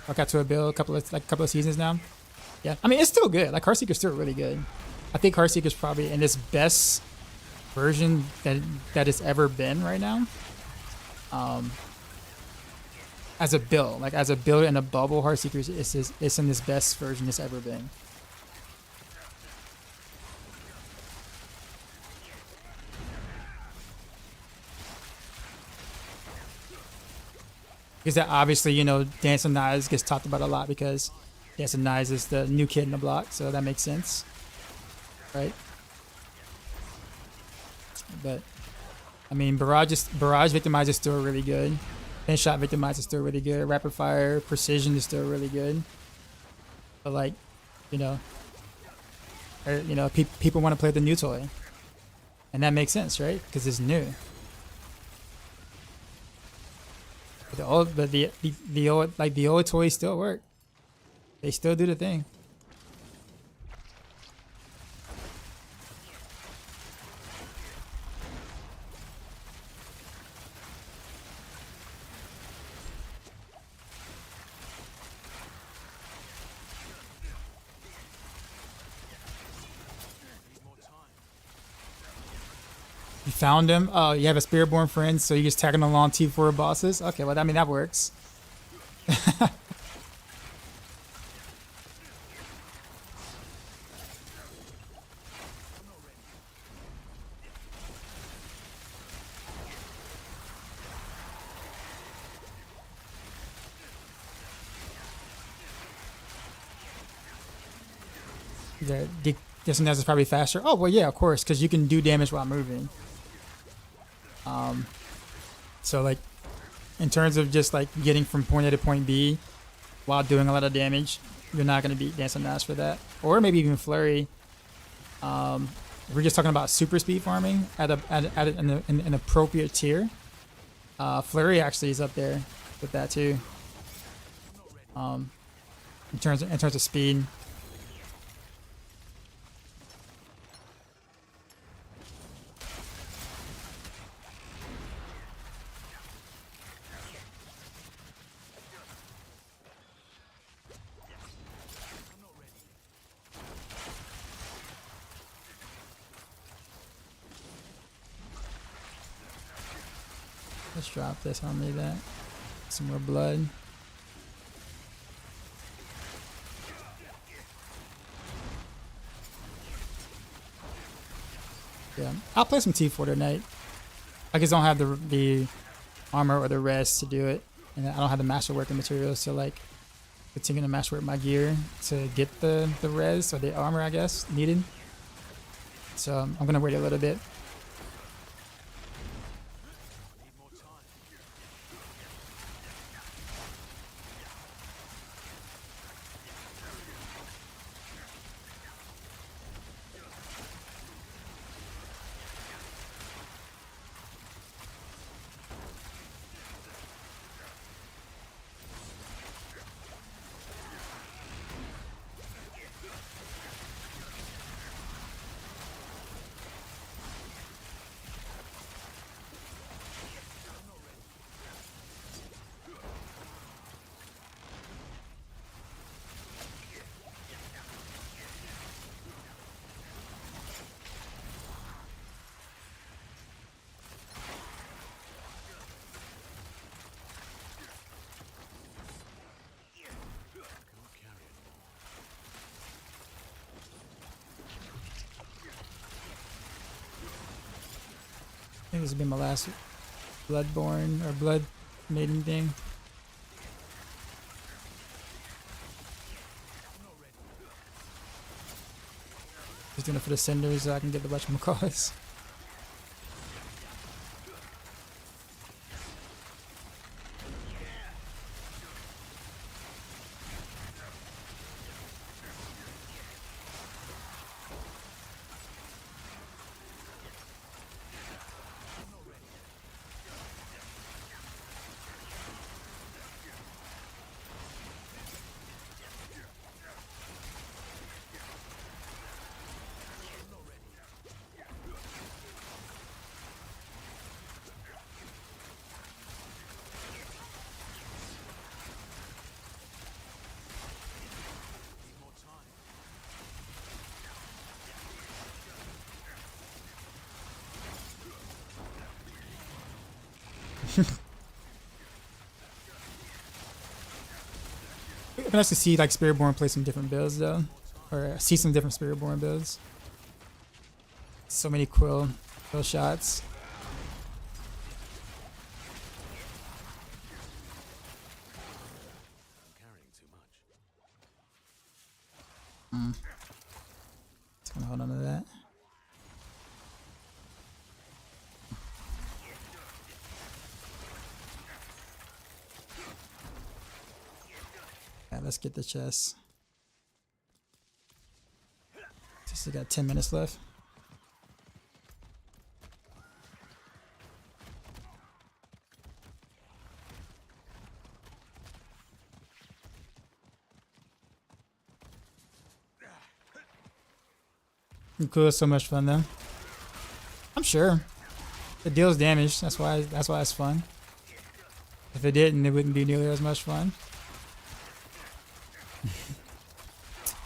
I got to a build a couple of seasons now. Yeah, I mean it's still good. Like Heartseeker's still really good. I think Heartseeker's probably in its best version that it's ever been right now. As a build, like as a build in a bubble, Heartseeker is in this best version it's ever been. Because that obviously, you know, Dance of Knives gets talked about a lot because Dance of Knives is the new kid in the block, so that makes sense, right? But I mean, Barrage Victimize is still really good. Pin Shot Victimize is still really good. Rapid Fire Precision is still really good. But like, you know, people want to play the new toy, and that makes sense, right? Because it's new. But the old toys still work. They still do the thing. You found him? Oh, you have a Spiritborn friend, so you just tagging along T4 bosses? Okay, well, I mean, that works. The distance is probably faster. Oh, well, yeah, of course, because you can do damage while moving. So, like, in terms of just, like, getting from point A to point B while doing a lot of damage, you're not going to beat Dancing Knives for that. Or maybe even Flurry. If we're just talking about super speed farming at an appropriate tier. Flurry actually is up there with that, too. In terms of speed. Let's drop this. I don't need that. Some more blood. Yeah, I'll play some T4 tonight. I just don't have the armor or the rest to do it, and I don't have the masterworking materials to like continue to masterwork my gear to get the res or the armor, I guess, needed. So I'm gonna wait a little bit. I think this will be my last Bloodborne or Blood Maiden thing. Just doing it for the cinders so I can get the whatchamacallit. It'd be nice to see like Spiritborn play some different builds though, or see some different Spiritborn builds. So many quill shots. Just gonna hold on to that. Let's get the chest. Just got 10 minutes left. Cool, so much fun though. I'm sure it deals damage. That's why it's fun. If it didn't, it wouldn't be nearly as much fun.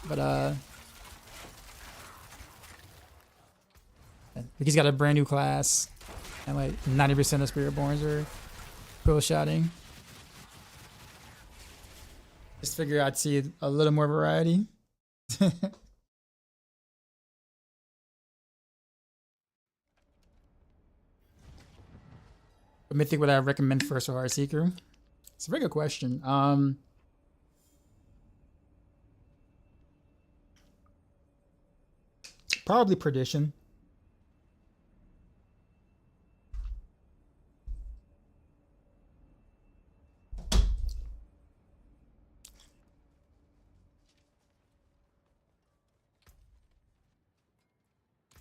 But he's got a brand new class. And like 90% of Spiritborns are pill shotting. Just figure I'd see a little more variety. What mythic would I recommend first for Heartseeker? It's a very good question. Probably Perdition.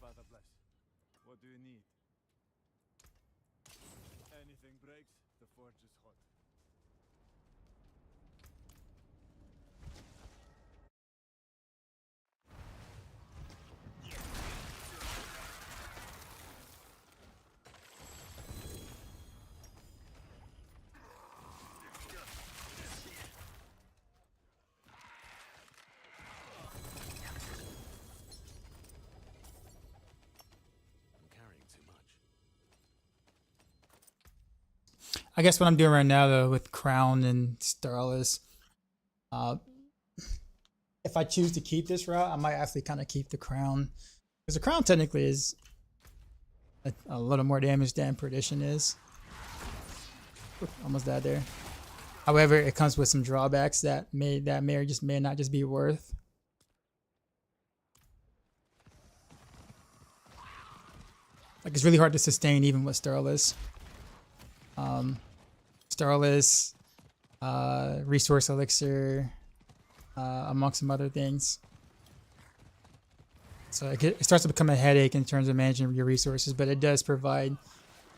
Father bless. What do you need? Anything breaks, the forge is hot. I guess what I'm doing right now though with Crown and Starless, if I choose to keep this route, I might actually kind of keep the Crown, because the Crown technically is a little more damage than Perdition is. Almost died there. However, it comes with some drawbacks that may or just may not just be worth. Like it's really hard to sustain even with Starless. Starless, resource elixir, amongst some other things. So it starts to become a headache in terms of managing your resources, but it does provide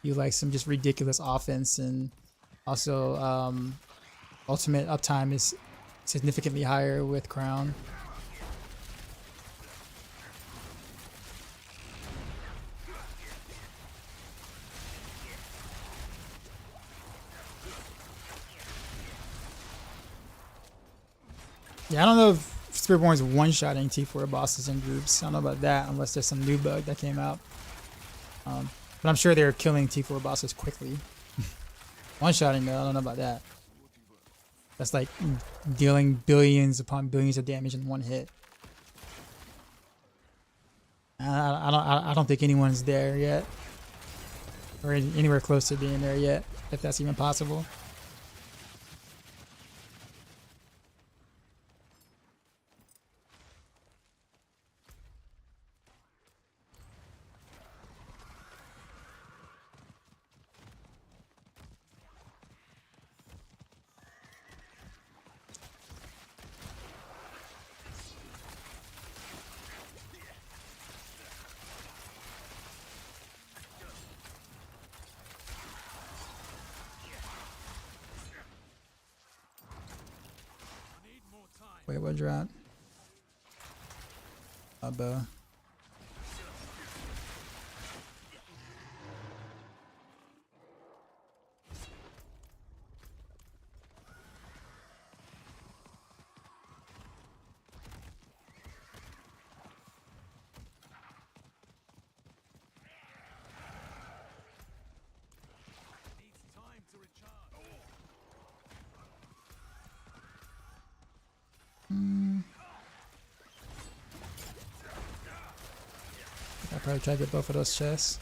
you like some just ridiculous offense, and also ultimate uptime is significantly higher with Crown. Yeah, I don't know if Spiritborn's one-shotting T4 bosses in groups. I don't know about that unless there's some new bug that came out. But I'm sure they're killing T4 bosses quickly. One-shotting though, I don't know about that. That's like dealing billions upon billions of damage in one hit. I don't think anyone's there yet, or anywhere close to being there yet, if that's even possible. Wait, what drop? A bow. I'll probably try to get both of those chests.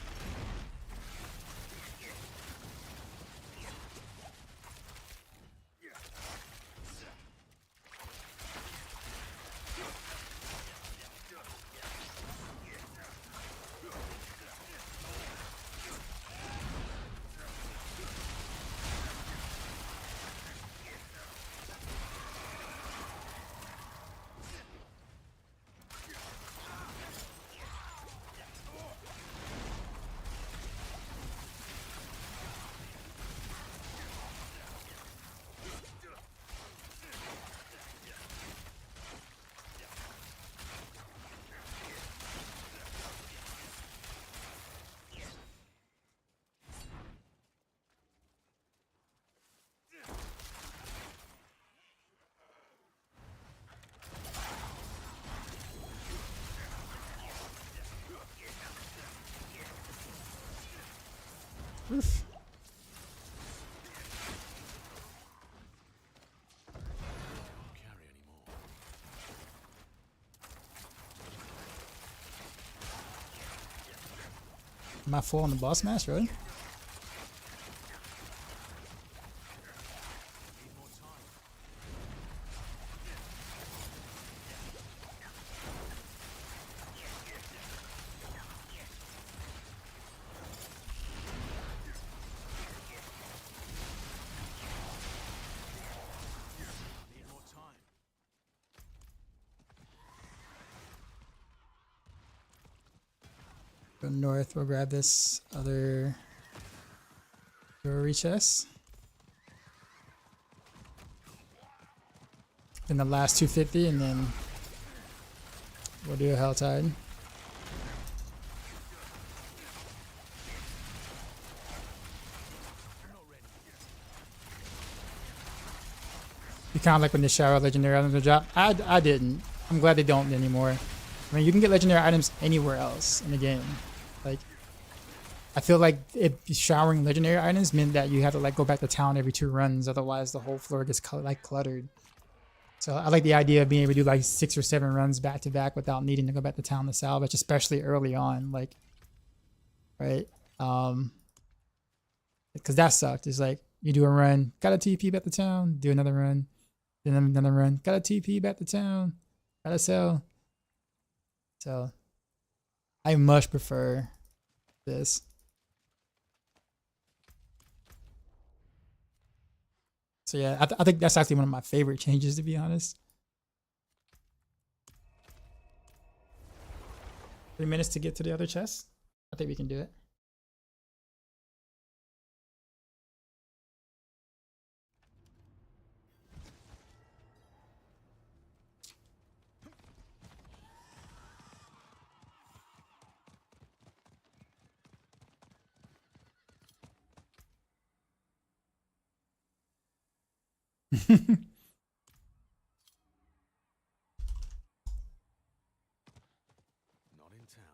Oof. Am I full on the boss mask, really? Go north, we'll grab this other jewelry chest. Then the last 250, and then we'll do a Helltide. You kind of like when the shower legendary items are dropped. I didn't. I'm glad they don't anymore. I mean, you can get legendary items anywhere else in the game. Like, I feel like showering legendary items meant that you have to like go back to town every 2 runs, otherwise the whole floor gets cluttered. So I like the idea of being able to do like 6 or 7 runs back to back without needing to go back to town to salvage, especially early on. Like, right? Because that sucked. It's like you do a run, got a TP back to town, do another run, then another run, got a TP back to town, got to sell. So I much prefer this. So yeah, I think that's actually one of my favorite changes, to be honest. 3 minutes to get to the other chest. I think we can do it. Not in town.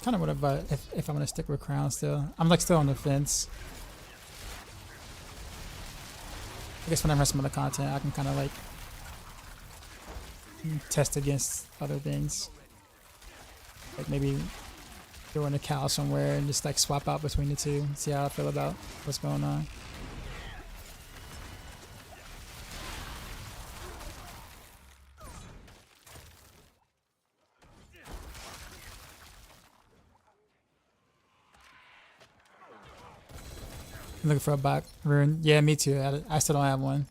Kind of whatever. If I'm gonna stick with Crown still, I'm like still on the fence. I guess when I run some of the content, I can kind of like test against other things. Like maybe throw in a cow somewhere and just like swap out between the two. See how I feel about what's going on. I'm looking for a back rune. Yeah, me too. I still don't have one.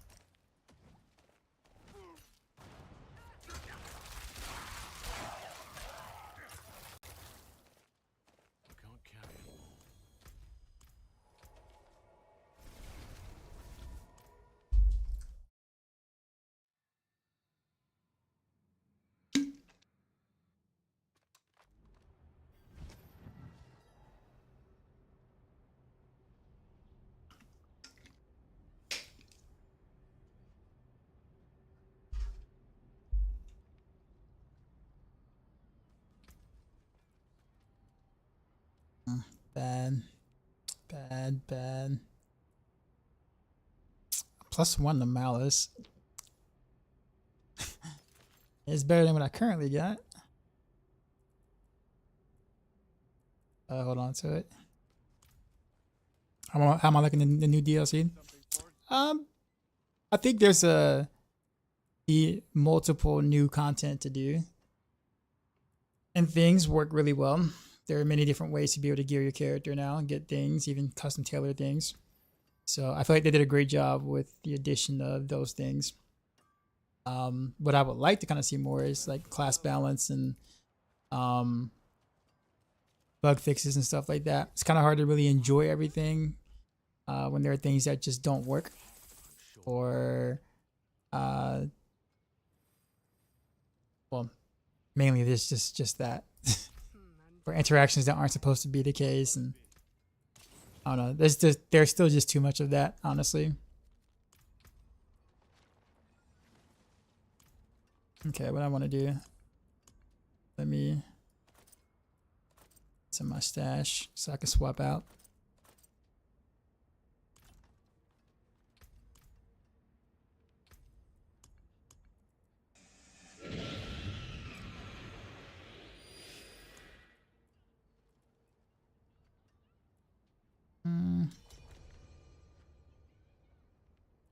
Bad. Bad. +1 to Malice. It's better than what I currently got. Hold on to it. How am I liking the new DLC? I think there's multiple new content to do, and things work really well. there are many different ways to be able to gear your character now and get things, even custom tailored things. So I feel like they did a great job with the addition of those things. What I would like to kind of see more is like class balance and bug fixes and stuff like that. It's kind of hard to really enjoy everything when there are things that just don't work, or well, mainly there's just that or interactions that aren't supposed to be the case, and I don't know. There's still just too much of that, honestly. Okay, what I want to do, let me it's in my stash so I can swap out.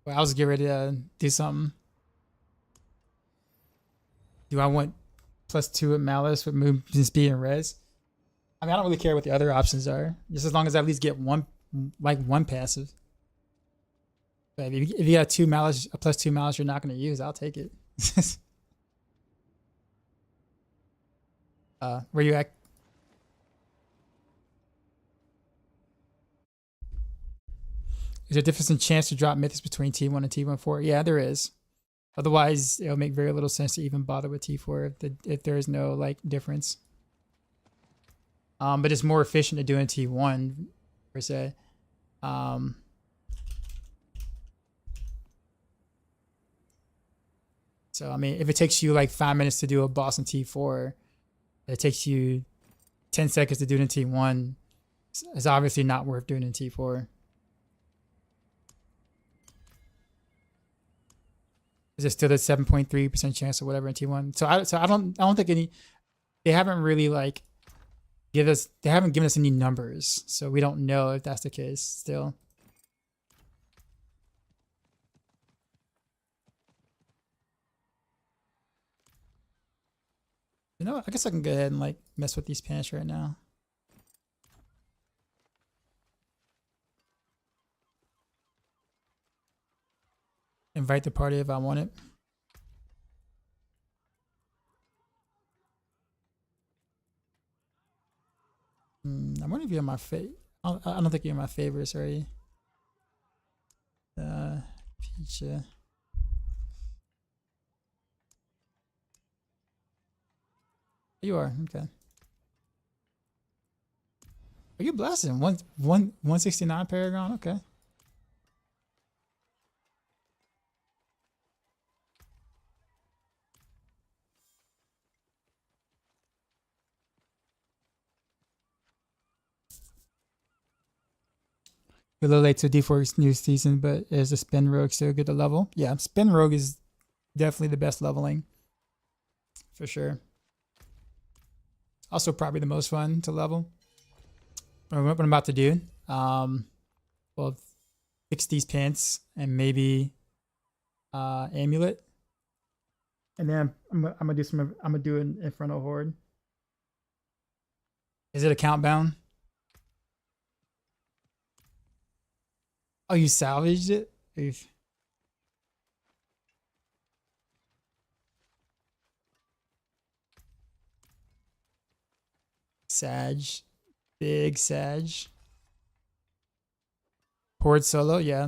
Well, I was getting ready to do something. Do I want +2 at Malice with movement speed and res? I mean, I don't really care what the other options are, just as long as I at least get one passive. But if you got 2 Malice, a +2 Malice you're not going to use, I'll take it. Where you at? Is there a difference in chance to drop mythics between T1 and T1-4? Yeah, there is. Otherwise, it'll make very little sense to even bother with T4 if there is no like difference. But it's more efficient to do in T1 per se. So I mean, if it takes you like 5 minutes to do a boss in T4, it takes you 10 seconds to do it in T1. It's obviously not worth doing in T4. Is it still the 7.3% chance or whatever in T1? So I don't think they haven't really like they haven't given us any numbers, so we don't know if that's the case still. You know what? I guess I can go ahead and like mess with these pants right now. Invite the party if I want it. I wonder if you're my I don't think you're my favorites, are you? Feature. You are, okay. Are you blasting? 169 Paragon? Okay. A little late to D4's new season, but is the Spin Rogue still good to level? Yeah, Spin Rogue is definitely the best leveling. For sure. Also probably the most fun to level. What I'm about to do, well, fix these pants and maybe amulet. And then I'm gonna do an Infernal Horde. Is it account bound? Oh, you salvaged it? Oof. Sag. Big Sag. Horde solo, yeah.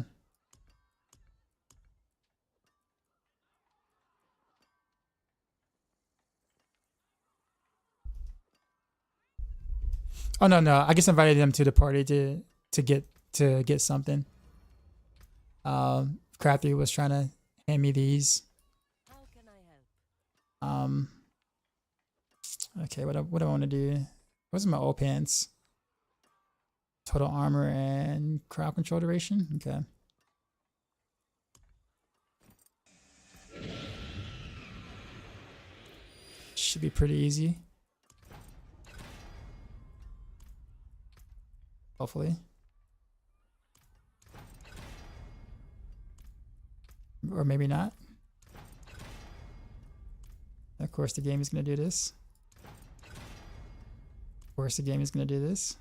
Oh no, I just invited them to the party to get something. Crafty was trying to hand me these. How can I help? Okay, what do I want to do? What's my old pants? Total armor and crowd control duration? Okay. Should be pretty easy. Hopefully. Or maybe not. Of course, the game is going to do this. course the game is going to do this.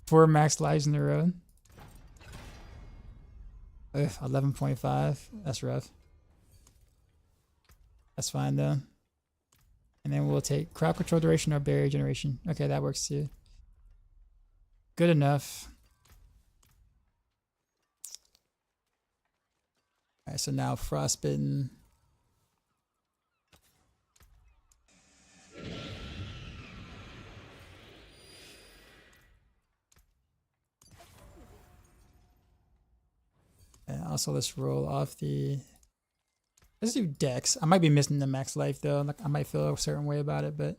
4 max lives in a row. 11.5. That's rough. That's fine though. And then we'll take crowd control duration or barrier generation. Okay, that works too. Good enough. Alright, so now frostbitten. And also let's roll off the... Let's do Dex. I might be missing the max life though. Like I might feel a certain way about it, but...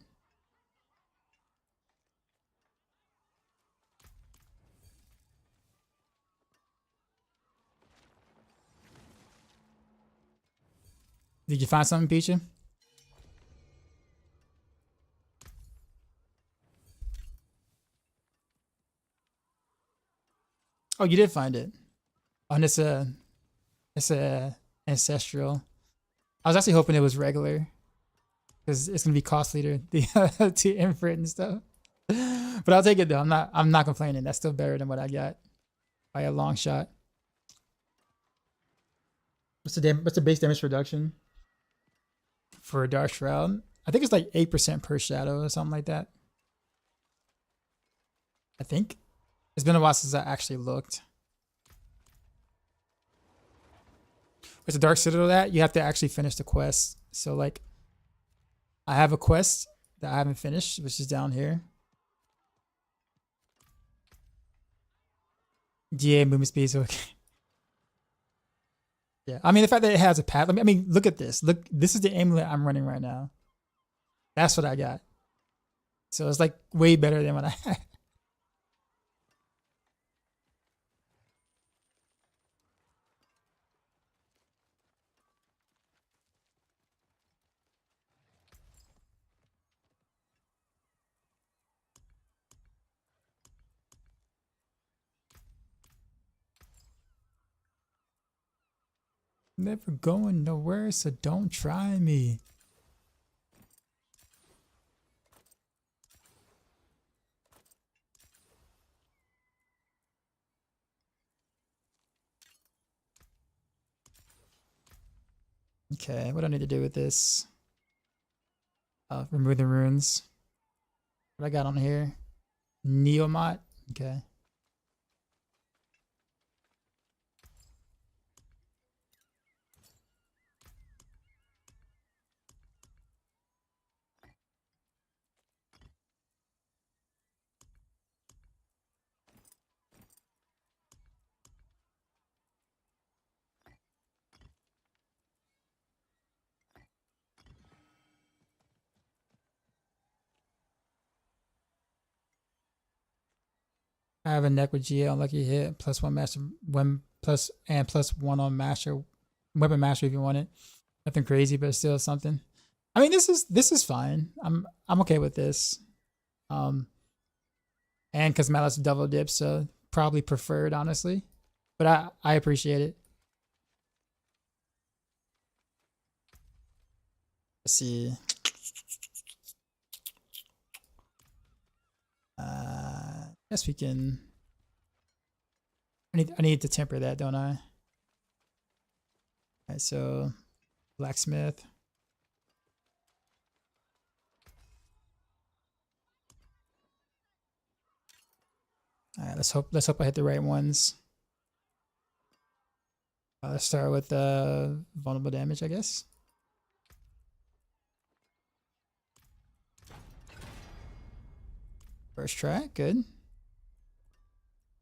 Did you find something, Peachy? Oh, you did find it. Oh, and it's a ancestral. I was actually hoping it was regular, because it's gonna be costly to imprint and stuff. But I'll take it though. I'm not complaining. That's still better than what I got by a long shot. What's the base damage reduction for a Dark Shroud? I think it's like 8% per shadow or something like that. I think. It's been a while since I actually looked. With the Dark Citadel that, you have to actually finish the quest. So like, I have a quest that I haven't finished, which is down here. Yeah, movement speed is okay. Yeah, I mean the fact that it has a path. I mean, look at this. Look, this is the amulet I'm running right now. That's what I got. So it's like way better than what I had. Never going nowhere, so don't try me. Okay, what do I need to do with this? Remove the runes. What I got on here? Neomot. Okay. I have a neck with GA on lucky hit, +1 master, +1 on master, weapon master if you want it. Nothing crazy, but still something. I mean, this is fine. I'm okay with this. And because Mallet's double dip, so probably preferred honestly, but I appreciate it. Let's see. Guess we can. I need to temper that, don't I? Alright, so blacksmith. Alright, let's hope I hit the right ones. Let's start with vulnerable damage, I guess. First try, good.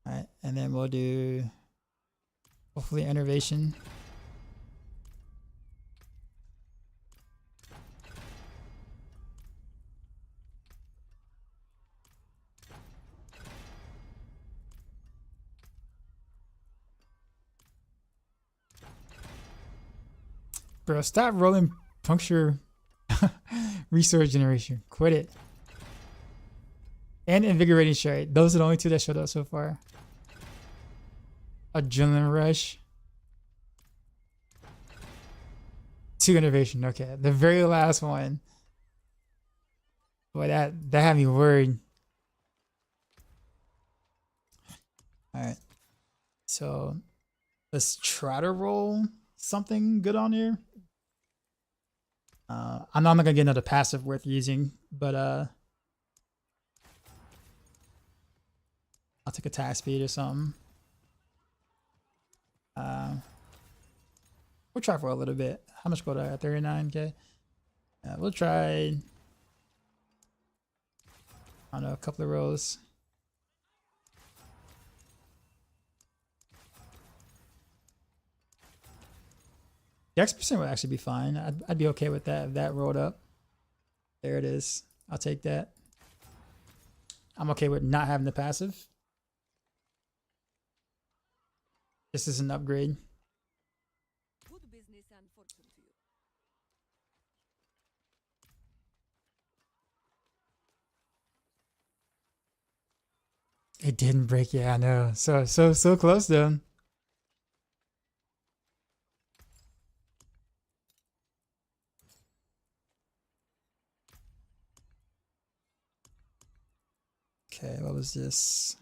Alright, and then we'll do hopefully innervation. Bro, stop rolling puncture resource generation. Quit it. And invigorating strike. Those are the only two that showed up so far. Adrenaline rush. 2 innovation. Okay, the very last one. Boy, that had me worried. All right, so let's try to roll something good on here. I know I'm not gonna get another passive worth using, but I'll take attack speed or something. We'll try for a little bit. How much gold do I have? 39k. We'll try. I don't know, a couple of rolls. The X% would actually be fine. I'd be okay with that if that rolled up. There it is. I'll take that. I'm okay with not having the passive. This is an upgrade. Good business and fortune to you. It didn't break. Yeah, I know. So close though. Okay, what was this?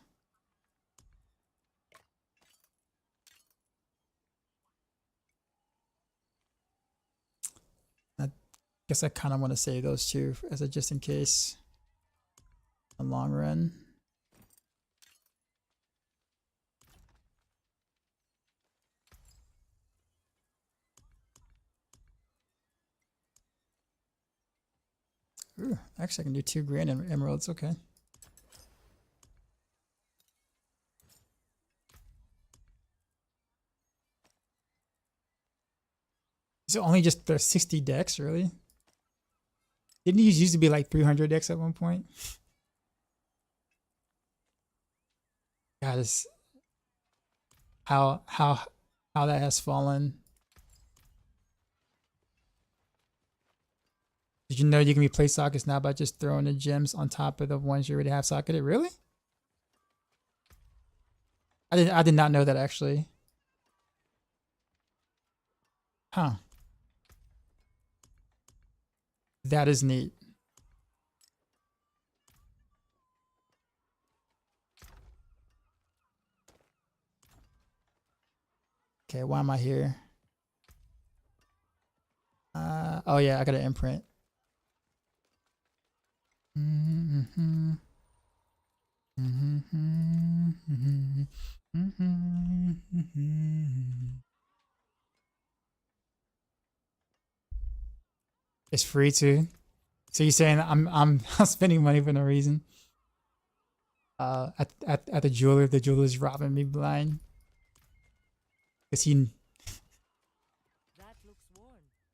I guess I kind of want to save those two as a just in case. A long run. Ooh, actually I can do 2 grand in emeralds, okay. Is it only just the 60 decks, really? Didn't these used to be like 300 decks at one point? God, it's how that has fallen. Did you know you can replace sockets now by just throwing the gems on top of the ones you already have socketed? Really? I did not know that actually. Huh. That is neat. Okay, why am I here? Oh yeah, I got an imprint. It's free too. So you're saying I'm spending money for no reason? At the jeweler's robbing me blind. Cause he. That looks worn.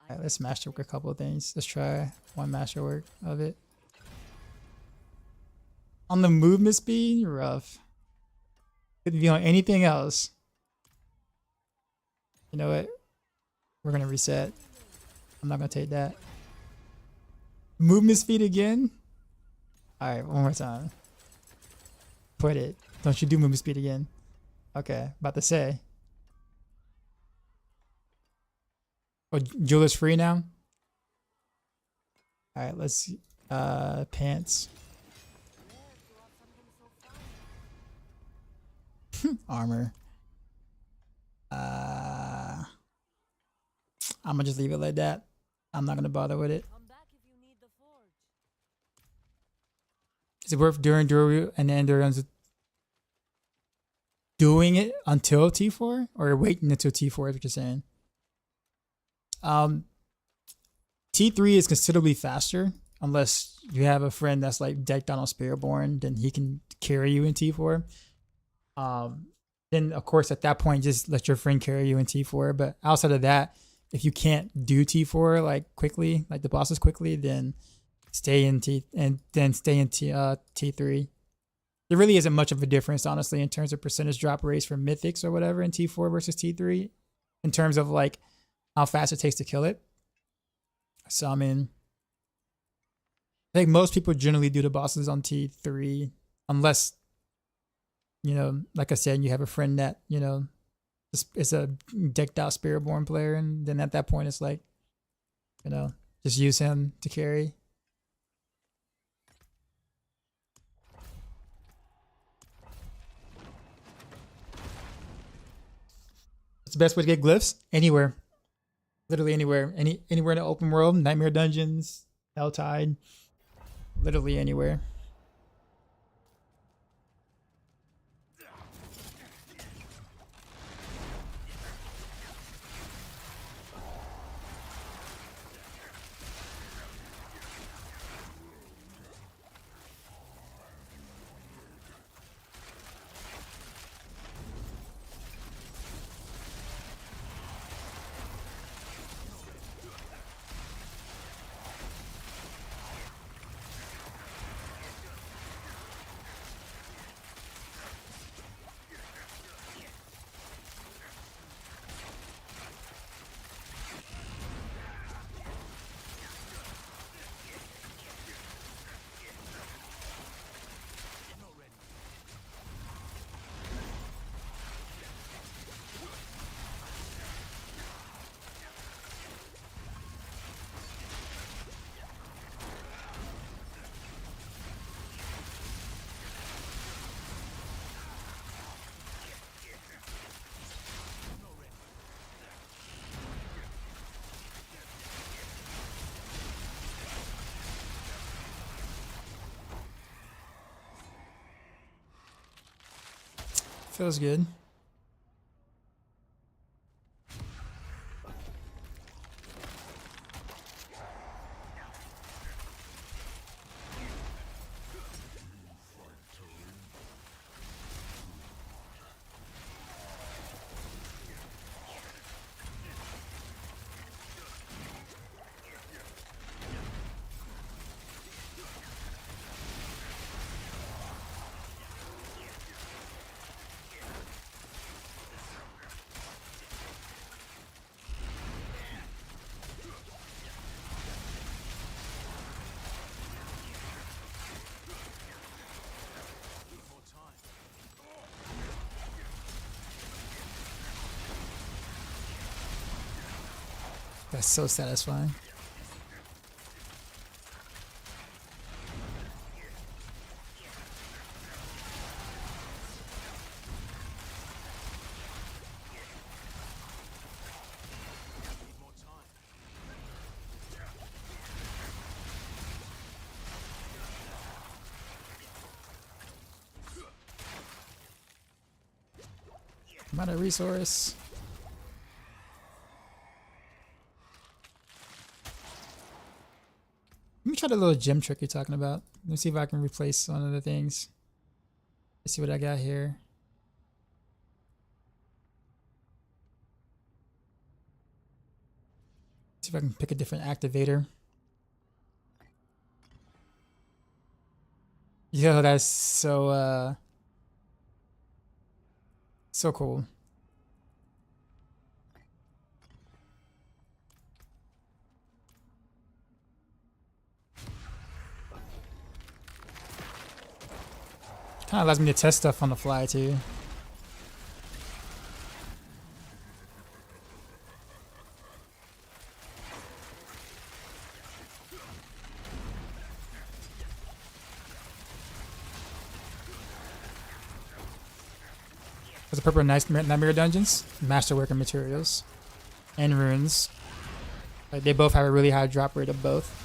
Alright, let's masterwork a couple of things. Let's try one masterwork of it. On the movement speed, rough. Couldn't be on anything else. You know what? We're gonna reset. I'm not gonna take that. Movement speed again? Alright, one more time. Put it. Don't you do movement speed again. Okay, about to say. Oh, jeweler's free now? Alright, let's see. Pants. Armor. I'm gonna just leave it like that. I'm not gonna bother with it. Come back if you need the forge. Is it worth doing and then doing it until T4 or waiting until T4 is what you're saying? T3 is considerably faster unless you have a friend that's like decked out on Spiritborn, then he can carry you in T4. Then of course at that point just let your friend carry you in T4. But outside of that, if you can't do T4 like quickly, like the bosses quickly, then stay in T3. There really isn't much of a difference, honestly, in terms of percentage drop rates for mythics or whatever in T4 versus T3, in terms of like how fast it takes to kill it. So I mean, I think most people generally do the bosses on T3 unless, you know, like I said, you have a friend that, you know, is a decked out Spiritborn player, and then at that point it's like, you know, just use him to carry. the best way to get glyphs? Anywhere. Literally anywhere. Anywhere in the open world, nightmare dungeons, Helltide. Literally anywhere. Feels good. That's so satisfying. Amount of resource. Let me try the little gem trick you're talking about. Let me see if I can replace one of the things. Let's see what I got here. See if I can pick a different activator. Yo, that's so so cool. Kind of allows me to test stuff on the fly too. What's the purple of Nightmare Dungeons? Masterwork and materials. And runes. Like they both have a really high drop rate of both.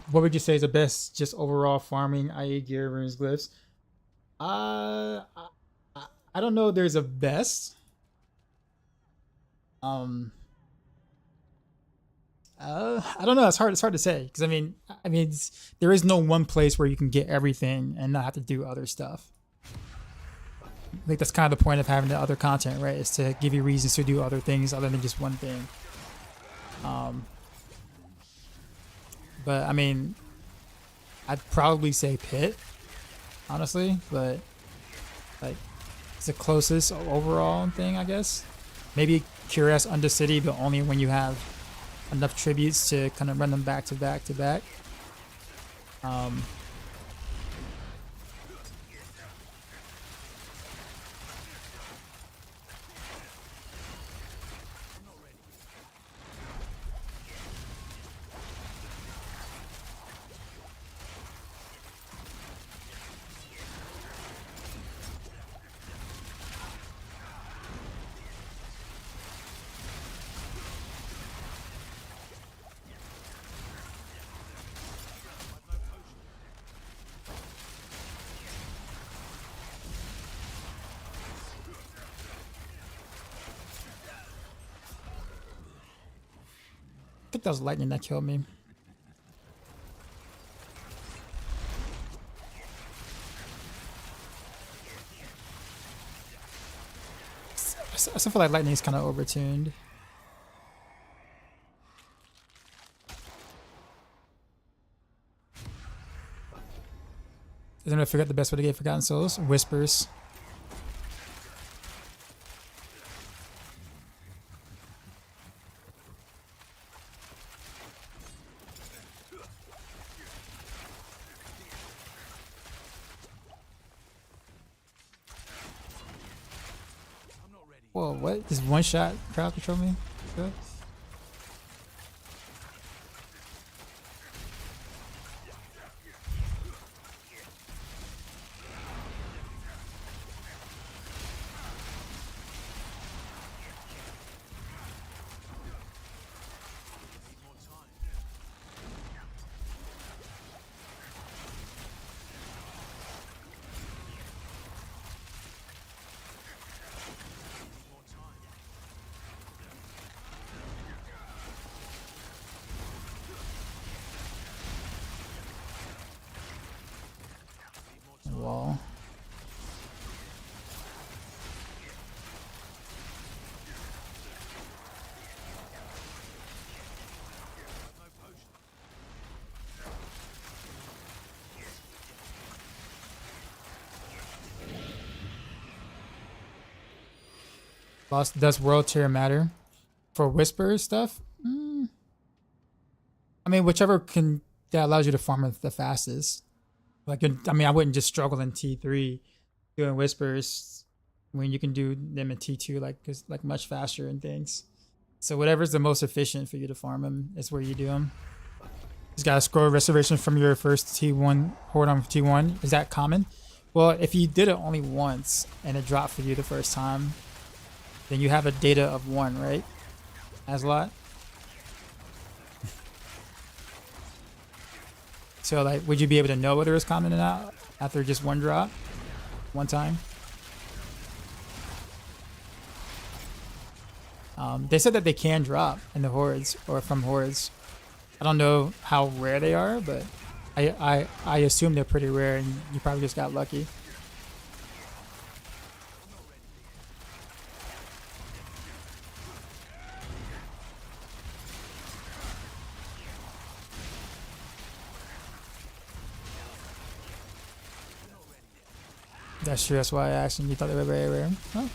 What would you say is the best just overall farming IA gear runes glyphs? I don't know if there's a best. I don't know. It's hard to say because I mean there is no one place where you can get everything and not have to do other stuff. Like that's kind of the point of having the other content, right? Is to give you reasons to do other things other than just one thing. But I mean, I'd probably say Pit, honestly. But like, it's the closest overall thing, I guess. Maybe Curious Undercity, but only when you have enough tributes to kind of run them back to back to back. I think that was lightning that killed me. I still feel like lightning is kind of overtuned. Isn't I forget the best way to get Forgotten Souls? Whispers. Whoa, what? Just one shot crowd control me? Good. Wall. Boss, does world tier matter for whisper stuff? I mean, whichever can that allows you to farm it the fastest. Like, I mean, I wouldn't just struggle in T3 doing whispers when you can do them in T2 like much faster and things. So whatever's the most efficient for you to farm them is where you do them. Just gotta scroll restoration from your first T1 horde on T1. Is that common? Well, if you did it only once and it dropped for you the first time, then you have a data of 1, right? As a lot. So like, would you be able to know whether it's common or not after just one drop, one time? They said that they can drop in the hordes or from hordes. I don't know how rare they are, but I assume they're pretty rare, and you probably just got lucky. That's true. That's why I asked, and you thought they were very rare. Huh?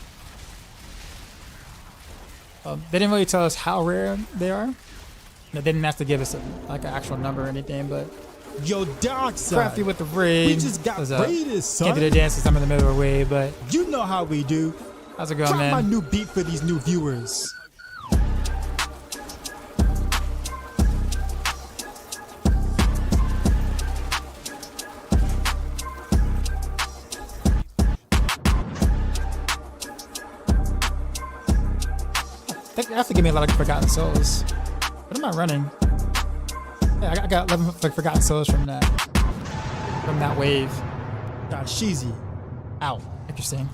They didn't really tell us how rare they are. They didn't have to give us like an actual number or anything, but Yo, Dark Side. crafty with the raid. We just got raided, son. Can't do the dance since I'm in the middle of a wave, but You know how we do. how's it going, Drop man? my new beat for these new viewers. They have to give me a lot of Forgotten Souls. What am I running? Yeah, I got 11 Forgotten Souls from that wave. God, Sheezy. Ow. Interesting.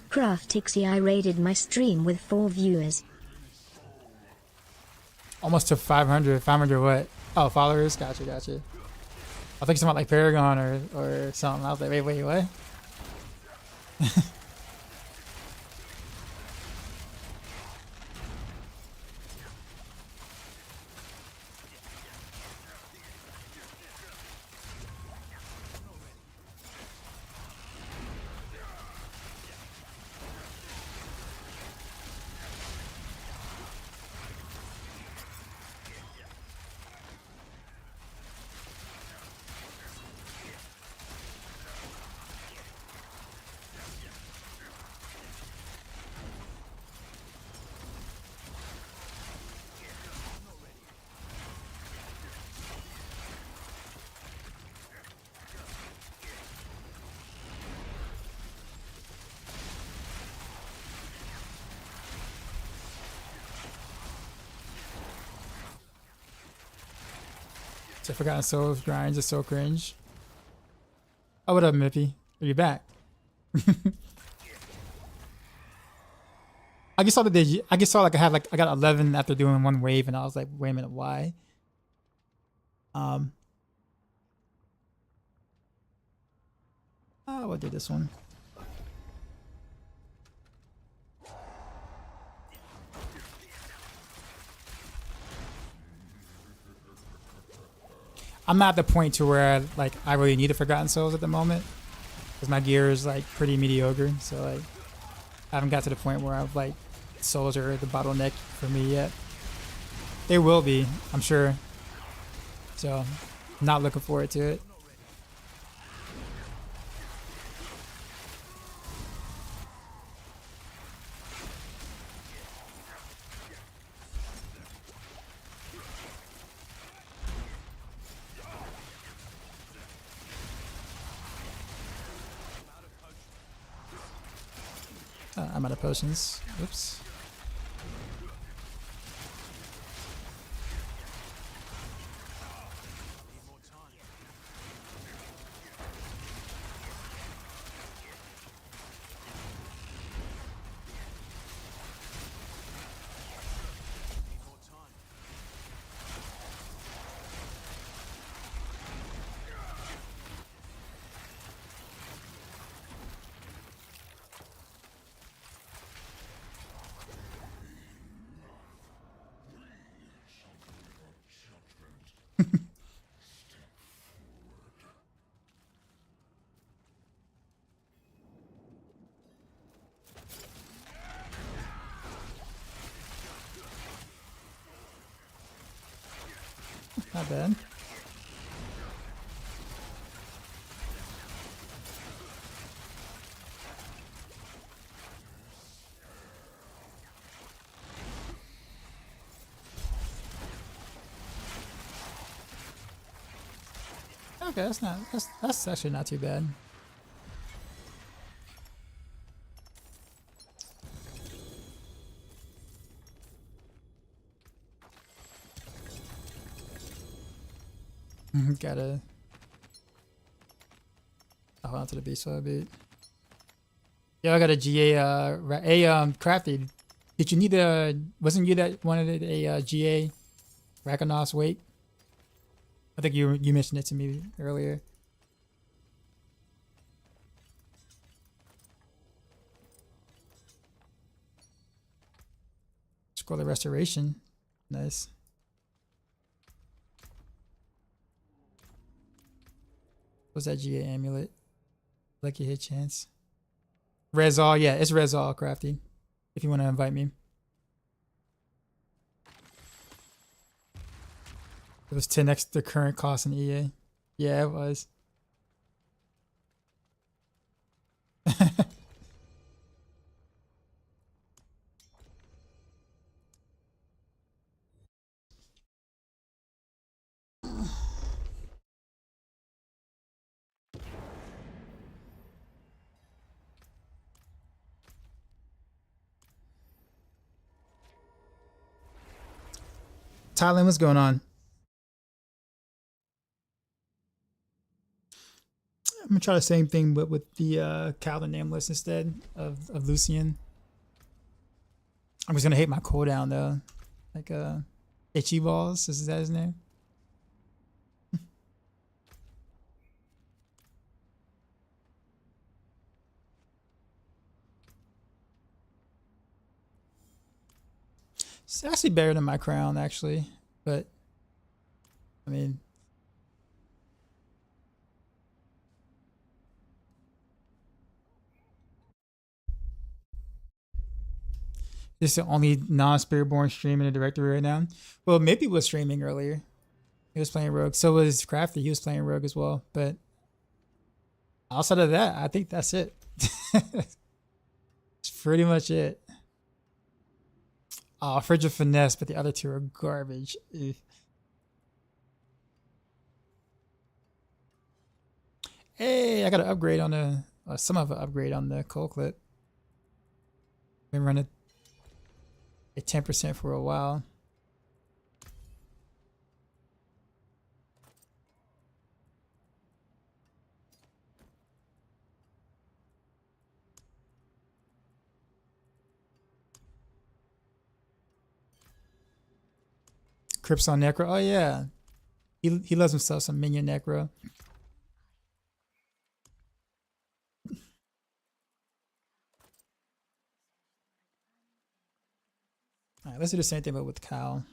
Craftixie, I raided my stream with 4 viewers. Almost to 500. 500 what? Oh, followers? Gotcha, gotcha. I think something like Paragon or something. I was like, wait, what? So Forgotten Souls grinds are so cringe. Oh, what up, Mippy? Are you back? I just saw that I just saw like I got 11 after doing one wave, and I was like, wait a minute, why? We'll do this one. I'm not at the point to where like I really need a Forgotten Souls at the moment, because my gear is like pretty mediocre. So like I haven't got to the point where I've like souls are the bottleneck for me yet. They will be, I'm sure. So not looking forward to it. I'm out of potions. Oops. Not bad. Okay, that's actually not too bad. Gotta hold on to the beast for a bit. Yeah, I got a GA Crafty. Did you need wasn't you that wanted a GA Rakonos weight? I think you mentioned it to me earlier. Scroll the restoration. Nice. What's that GA amulet? Lucky hit chance. Rezal, yeah, it's Rezal Crafty. If you want to invite me. It was 10x the current cost in EA. Yeah, it was. Thailand, what's going on? I'm gonna try the same thing, but with the Calvin name list instead of Lucian. I'm just gonna hate my cooldown though. Like Itchy Balls, is that his name? It's actually better than my crown, actually. But, I mean... This is the only non-Spiritborn stream in the directory right now. Well, maybe was streaming earlier. He was playing Rogue. So was Crafty. He was playing Rogue as well. But outside of that, I think that's it. It's pretty much it. Oh, Fridge of Finesse, but the other two are garbage. Ugh. Hey, I got an upgrade on the... some of an upgrade on the coal clip. Been running at 10% for a while. Crips on Necro. Oh yeah. He loves himself some minion Necro. Alright, let's do the same thing but with Kyle.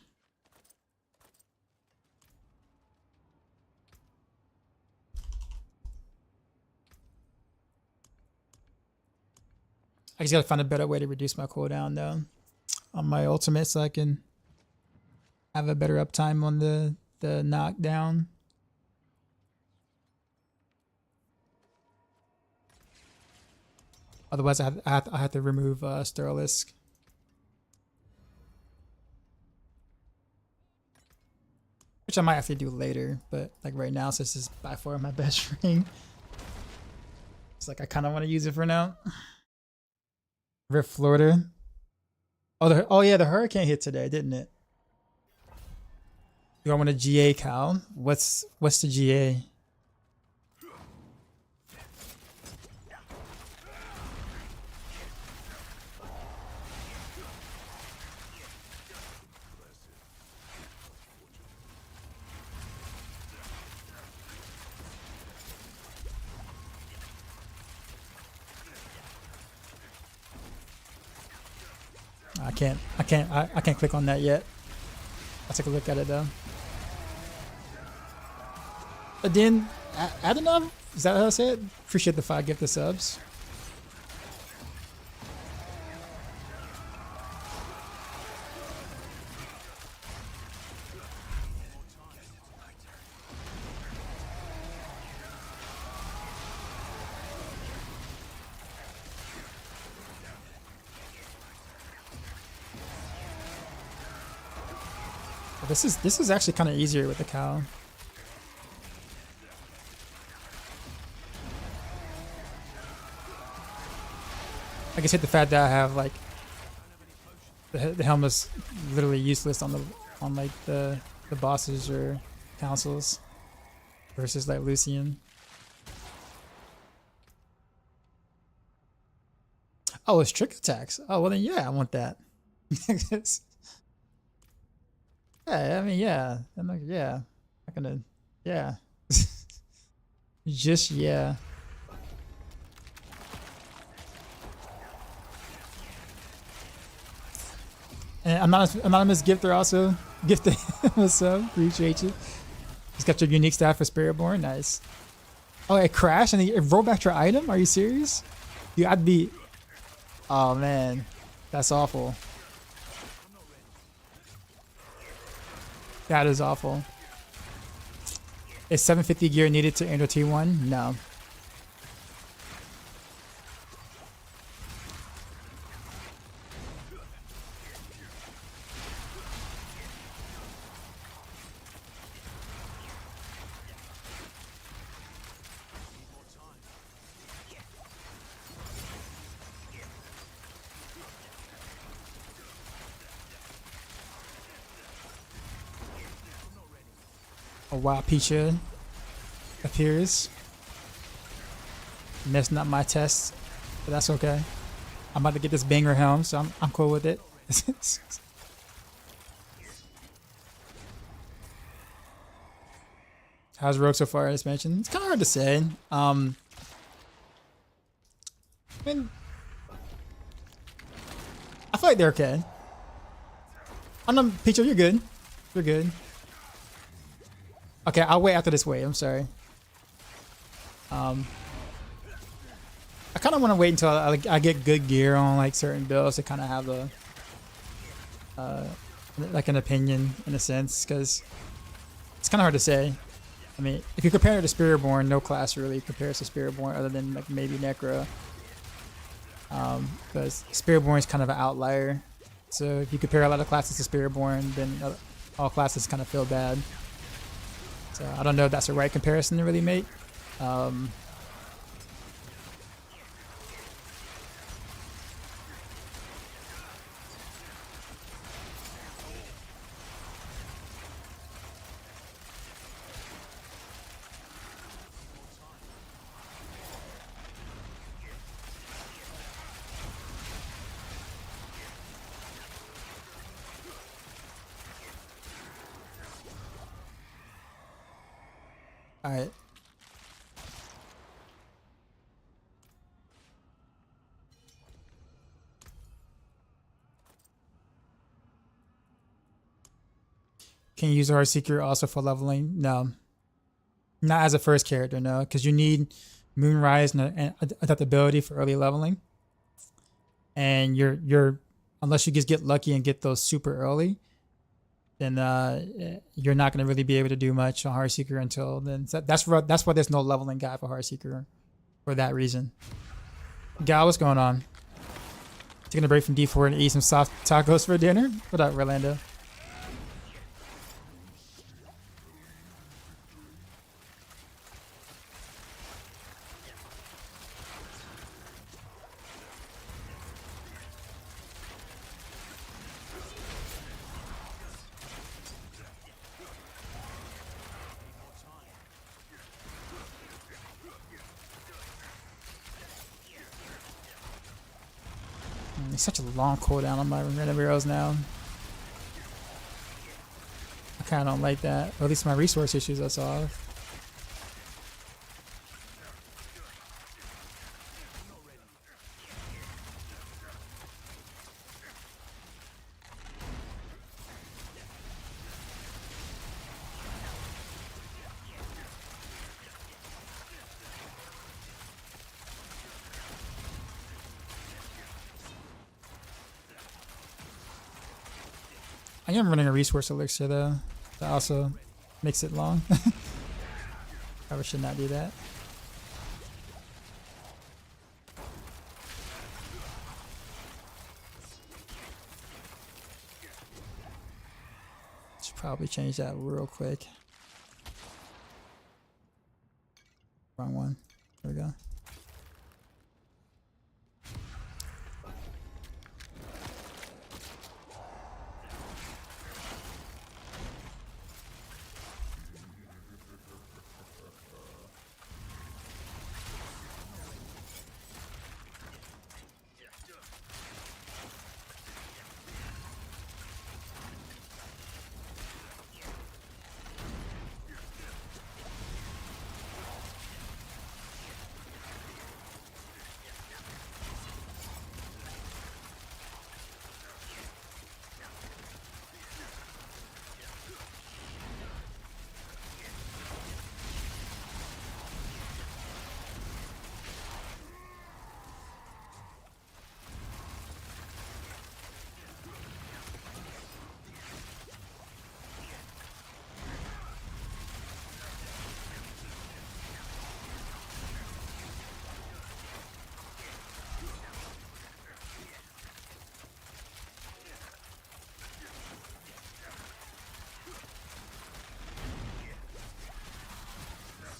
I just gotta find a better way to reduce my cooldown though on my ultimate so I can have a better uptime on the knockdown. Otherwise, I have to remove Sterlisk. Which I might have to do later, but like right now, since this is by far my best ring, it's like I kind of want to use it for now. Rift Florida. Oh yeah, the hurricane hit today, didn't it? Do I want a GA, Cal? What's the GA? I can't click on that yet. I'll take a look at it though. But then Adonov, is that how I say it? Appreciate the 5 gifted subs. This is actually kind of easier with the cow. I guess hit the fact that I have like the helmet's literally useless on like the bosses or councils versus like Lucian. Oh, it's trick attacks. Oh well then yeah, I want that. Yeah, I mean, yeah. I'm like, yeah. I'm gonna, yeah. Just, yeah. And anonymous gifter also gifted what's up? Appreciate you. Just got your unique staff for Spiritborn. Nice. Oh, it crashed and it rolled back your item? Are you serious? Dude, I'd be... Oh, man. That's awful. That is awful. Is 750 gear needed to enter T1? No. A wild Picha appears. And that's not my test, but that's okay. I'm about to get this banger helm, so I'm cool with it. How's Rogue so far in this mention? It's kind of hard to say. I mean, I feel like they're okay. Oh no, Picho, you're good. You're good. Okay, I'll wait after this wave. I'm sorry. I kind of want to wait until I get good gear on like certain builds to kind of have a like an opinion in a sense, because it's kind of hard to say. I mean, if you compare it to Spiritborn, no class really compares to Spiritborn other than like maybe Necro. Because Spiritborn is kind of an outlier. So if you compare a lot of classes to Spiritborn, then all classes kind of feel bad. So I don't know if that's the right comparison to really make. All right. Can you use Heartseeker also for leveling? No. Not as a first character, no. Because you need Moonrise and adaptability for early leveling. And you're unless you just get lucky and get those super early, then you're not going to really be able to do much on Heartseeker until then. So that's why there's no leveling guide for Heartseeker for that reason. Gal, what's going on? Taking a break from D4 and eat some soft tacos for dinner? What up, Rolando? It's such a long cooldown on my random arrows now. I kind of don't like that. Or at least my resource issues I solve. I am running a resource elixir though. That also makes it long. Probably should not do that. Should probably change that real quick. Wrong one. There we go.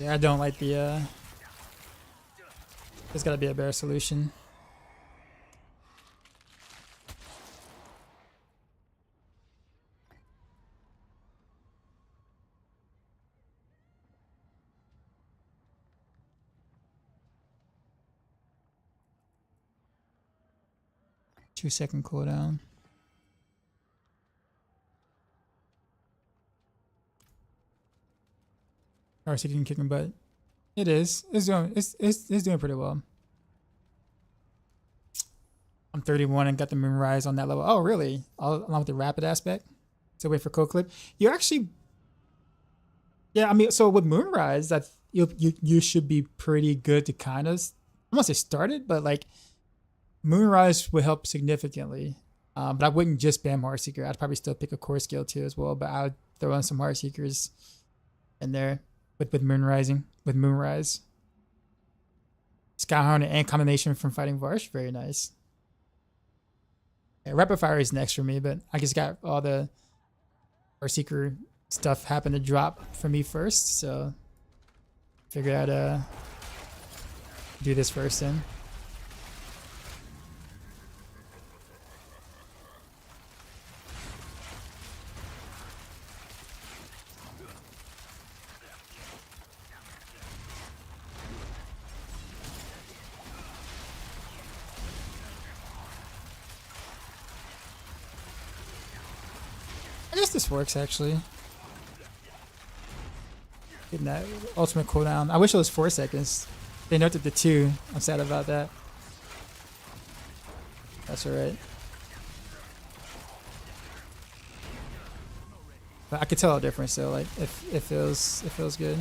Yeah, I don't like the there's gotta be a better solution. Two-second cooldown. RC can kick him butt. It is. It's doing pretty well. I'm 31 and got the Moonrise on that level. Oh, really? Along with the rapid aspect? So wait for cold clip. You're actually, yeah. I mean, so with Moonrise, that you should be pretty good to kind of, I won't say start it, but like Moonrise would help significantly. But I wouldn't just ban Heartseeker. I'd probably still pick a core skill too as well. But I would throw in some Heartseekers in there with Moonrise. Skyhound and combination from fighting Varsh, very nice. Yeah, Rapid Fire is next for me, but I just got all the Heartseeker stuff happen to drop for me first, so figured I'd do this first then. I guess this works actually. Getting that ultimate cooldown. I wish it was 4 seconds. They noted the 2. I'm sad about that. That's alright. But I could tell a difference though. Like it feels good.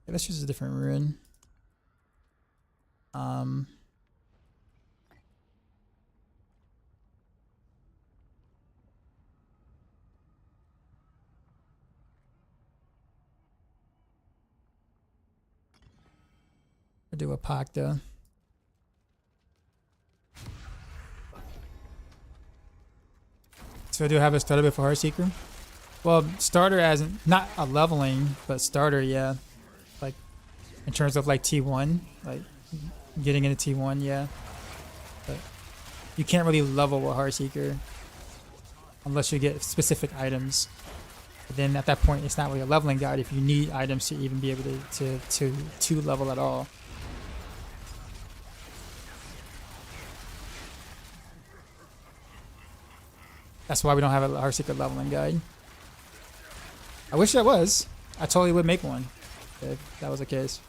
Let's use a different rune. I'll do a pack though. So I do have a starter before Heartseeker. Well, starter as in, not a leveling, but starter, yeah. Like in terms of like T1, like getting into T1, yeah. But you can't really level with Heartseeker unless you get specific items. But then at that point, it's not really a leveling guide if you need items to even be able to level at all. That's why we don't have a Heartseeker leveling guide. I wish there was. I totally would make one if that was the case.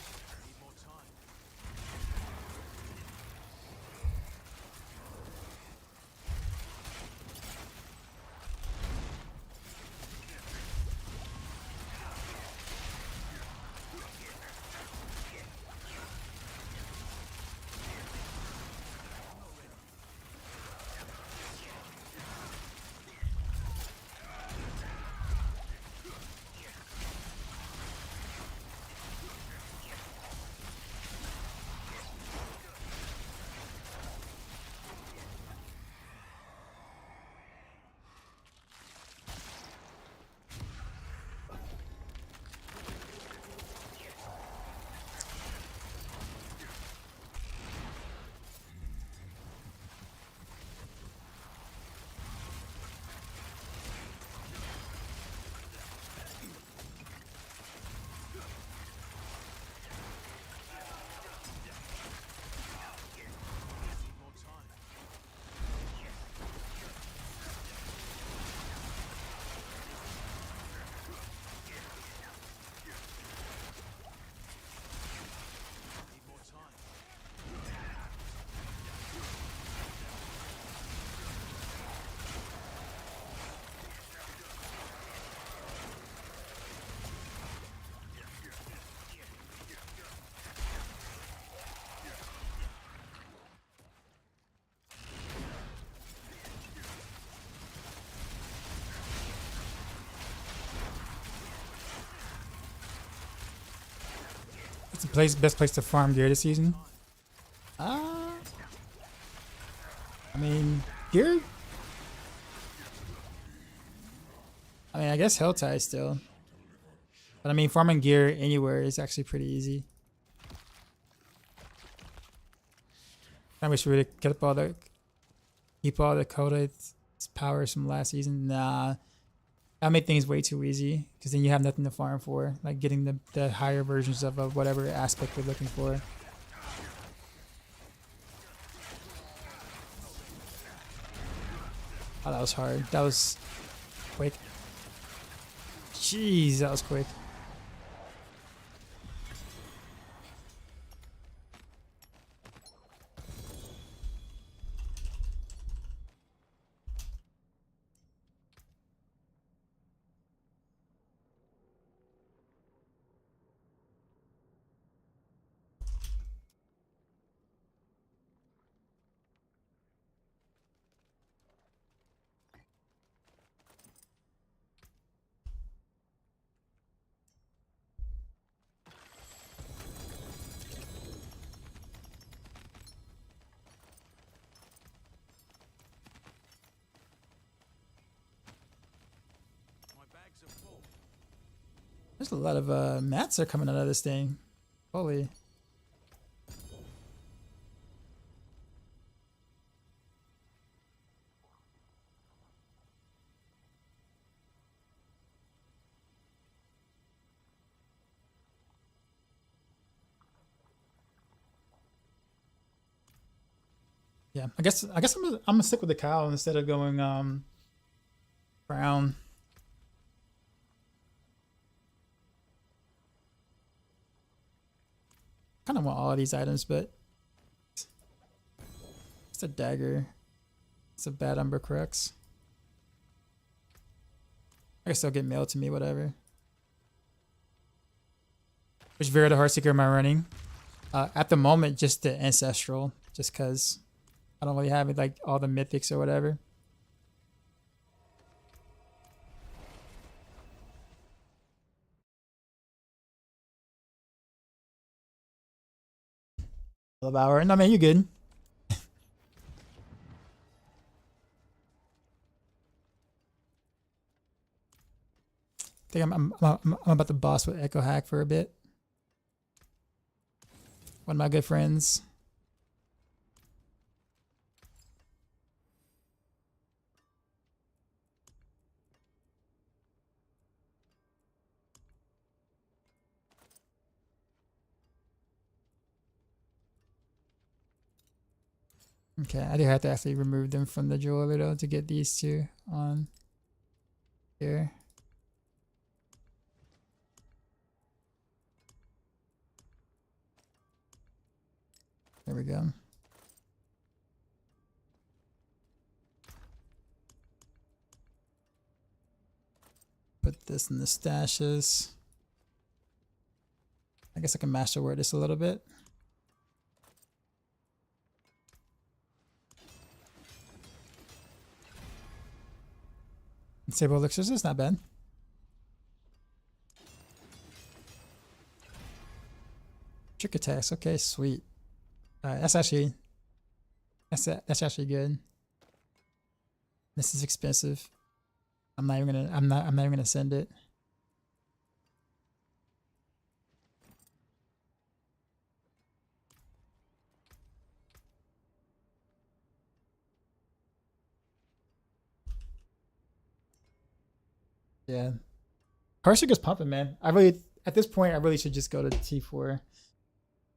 What's the best place to farm gear this season? I mean, gear? I mean, I guess Helltide still. But I mean, farming gear anywhere is actually pretty easy. I wish we would have kept keep all the codex powers from last season. Nah. That made things way too easy because then you have nothing to farm for, like getting the higher versions of whatever aspect you're looking for. Oh, that was hard. That was quick. Jeez, that was quick. My bags are full. There's a lot of mats are coming out of this thing. Holy. Yeah, I guess I'm gonna stick with the cow instead of going brown. Kind of want all of these items, but it's a dagger. It's a bad umber crux. I guess they'll get mailed to me, whatever. Which variant of Heartseeker am I running? At the moment, just the ancestral, just because I don't really have like all the mythics or whatever. Love hour. No man, you good. I think I'm about to boss with Echohack for a bit. One of my good friends. Okay, I do have to actually remove them from the jeweler though to get these two on here. There we go. Put this in the stashes. I guess I can master word this a little bit. Sable elixirs is not bad. Trick attacks. Okay, sweet. That's actually that's actually good. This is expensive. I'm not even gonna send it. Yeah. Heartseeker's pumping, man. I really at this point I really should just go to T4.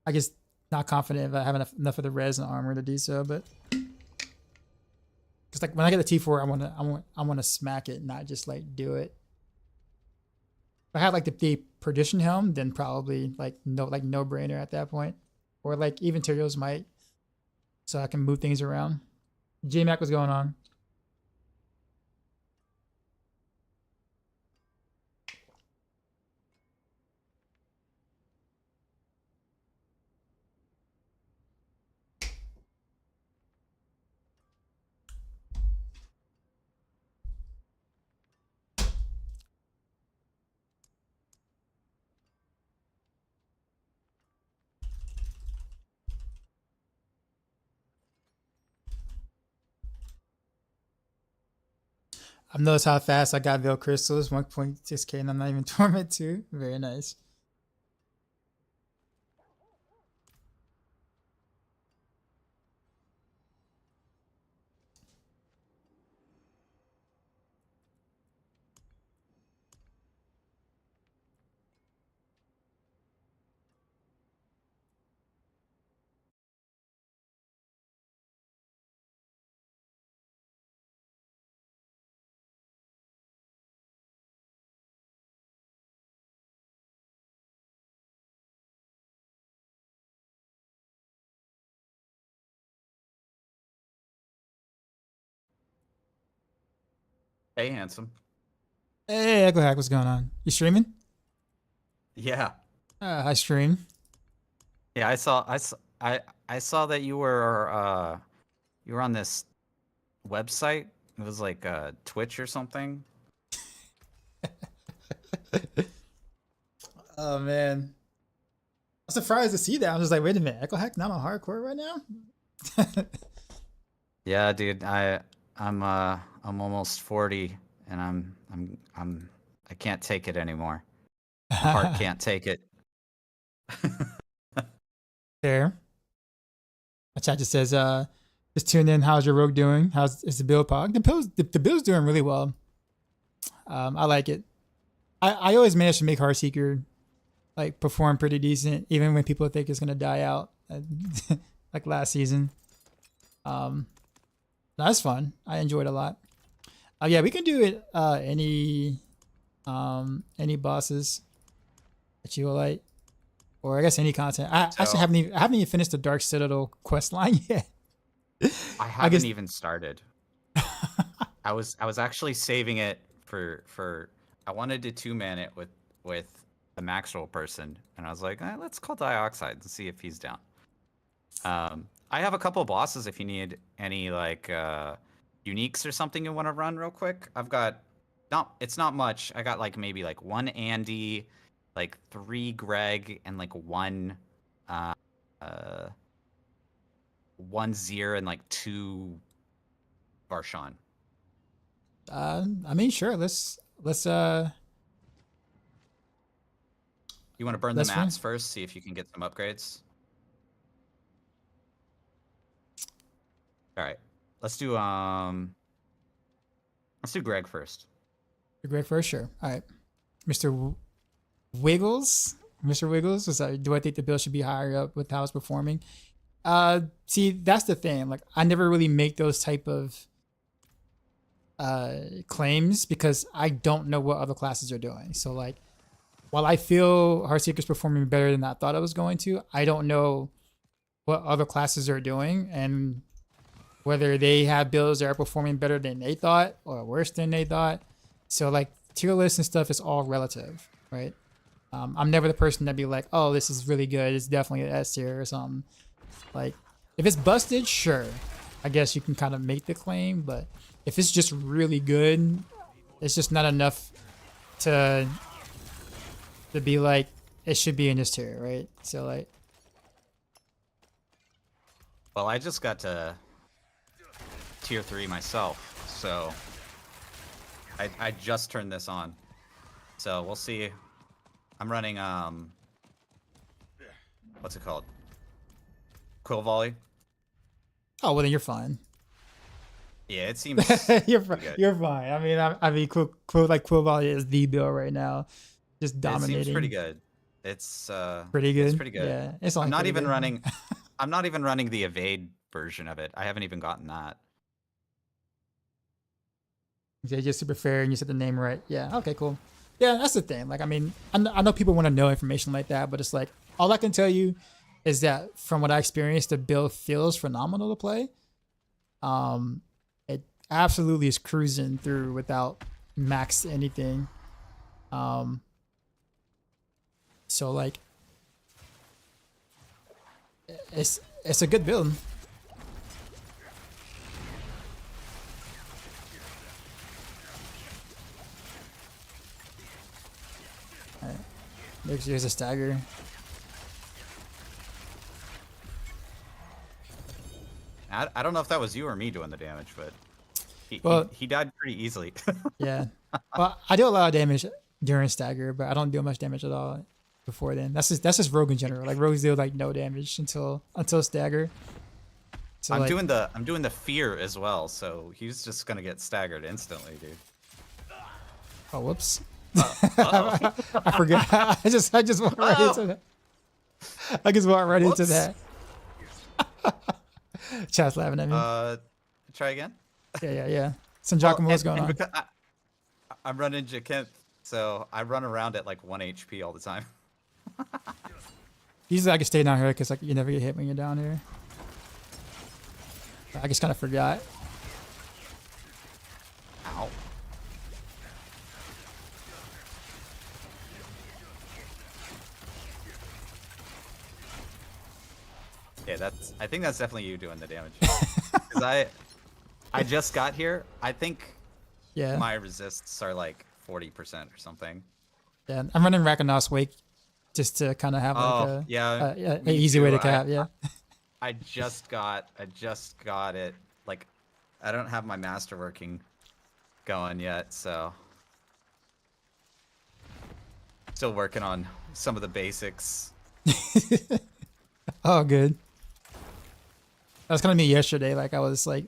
I guess not confident if I have enough of the res and armor to do so, but because like when I get the T4, I wanna smack it, not just like do it. If I had like the perdition helm, then probably like no brainer at that point, or like even Tyrios might, so I can move things around. JMac was going on. I've noticed how fast I got Veil Crystals, 1.6k, and I'm not even Torment 2. Very nice. Hey, handsome. Hey, Echohack, what's going on? You streaming? Yeah. I stream. Yeah, I saw that you were on this website. It was like Twitch or something. Oh man, I'm surprised to see that. I'm just like, wait a minute, Echohack not on hardcore right now? Yeah, dude. I'm almost 40 and I can't take it anymore. My heart can't take it. Fair. My chat just says, just tune in. How's your rogue doing? Is the build pog? The build's doing really well. I like it. I always manage to make Heartseeker like perform pretty decent, even when people think it's gonna die out, like last season. That's fun. I enjoyed it a lot. Yeah, we can do it. Any bosses that you like, or I guess any content. I actually haven't even finished the Dark Citadel quest line yet. I haven't even started. I was actually saving it for I wanted to 2-man it with the Maxroll person, and I was like, let's call Dioxide and see if he's down. I have a couple bosses if you need any like uniques or something you want to run real quick. I've got it's not much. I got like maybe like 1 Andy, like 3 Greg, and like 1 Zir and like 2 Varshan. I mean, sure. Let's You want to burn the That's maps fine. first, see if you can get some upgrades. All right, let's do Greg first. Great first, sure. All right, Mr. Wiggles. Mr. Wiggles, do I think the build should be higher up with how it's performing? See, that's the thing. Like, I never really make those type of claims because I don't know what other classes are doing. So like, while I feel Heartseeker's performing better than I thought I was going to, I don't know what other classes are doing and whether they have builds that are performing better than they thought or worse than they thought. So like, tier lists and stuff is all relative, right? I'm never the person that'd be like, oh, this is really good, it's definitely an S tier or something. Like, if it's busted, sure, I guess you can kind of make the claim, but if it's just really good, it's just not enough to be like, it should be in this tier, right? So like, Well, I just got to tier 3 myself, so I just turned this on. So we'll see. I'm running what's it called? Quill volley. oh well, then you're fine. Yeah, it seems you're pretty good. you're fine. I mean, Quill Volley is the build right now, just dominating. It seems pretty good. It's Pretty good. It's pretty good. Yeah, it's only I'm not pretty even good. running. I'm not even running the evade version of it. I haven't even gotten that. Yeah, just super fair, and you said the name right. Yeah. Okay. Cool. Yeah, that's the thing. Like, I mean, I know people want to know information like that, but it's like, all I can tell you is that from what I experienced, the build feels phenomenal to play. It absolutely is cruising through without max anything. So like, it's a good build. Alright. There's a stagger. I don't know if that was you or me doing the damage, but he died pretty easily. Yeah. Well, I do a lot of damage during stagger, but I don't do much damage at all before then. That's just rogue in general. Like, rogues do like no damage until stagger. So I'm like, doing the fear as well, so he's just gonna get staggered instantly, dude. oh whoops. Uh-oh. I forgot. I just walked right into that. I just walked right into Whoops. that. Chat's laughing at me. Try again. Yeah. Some Giacomo's going on. because I'm running Jacinth, so I run around at like 1 HP all the time. Usually I can stay down here because like you never get hit when you're down here. I just kind of forgot. Ow. Okay, I think that's definitely you doing the damage. Because I just got here. I think Yeah. my resists are like 40% or something. Yeah. I'm running Rakanos Wake just to kind of have like a me easy way to too. cap. Yeah. I just got it. Like, I don't have my masterworking going yet, so still working on some of the basics. Oh, good. That was kind of me yesterday. Like I was like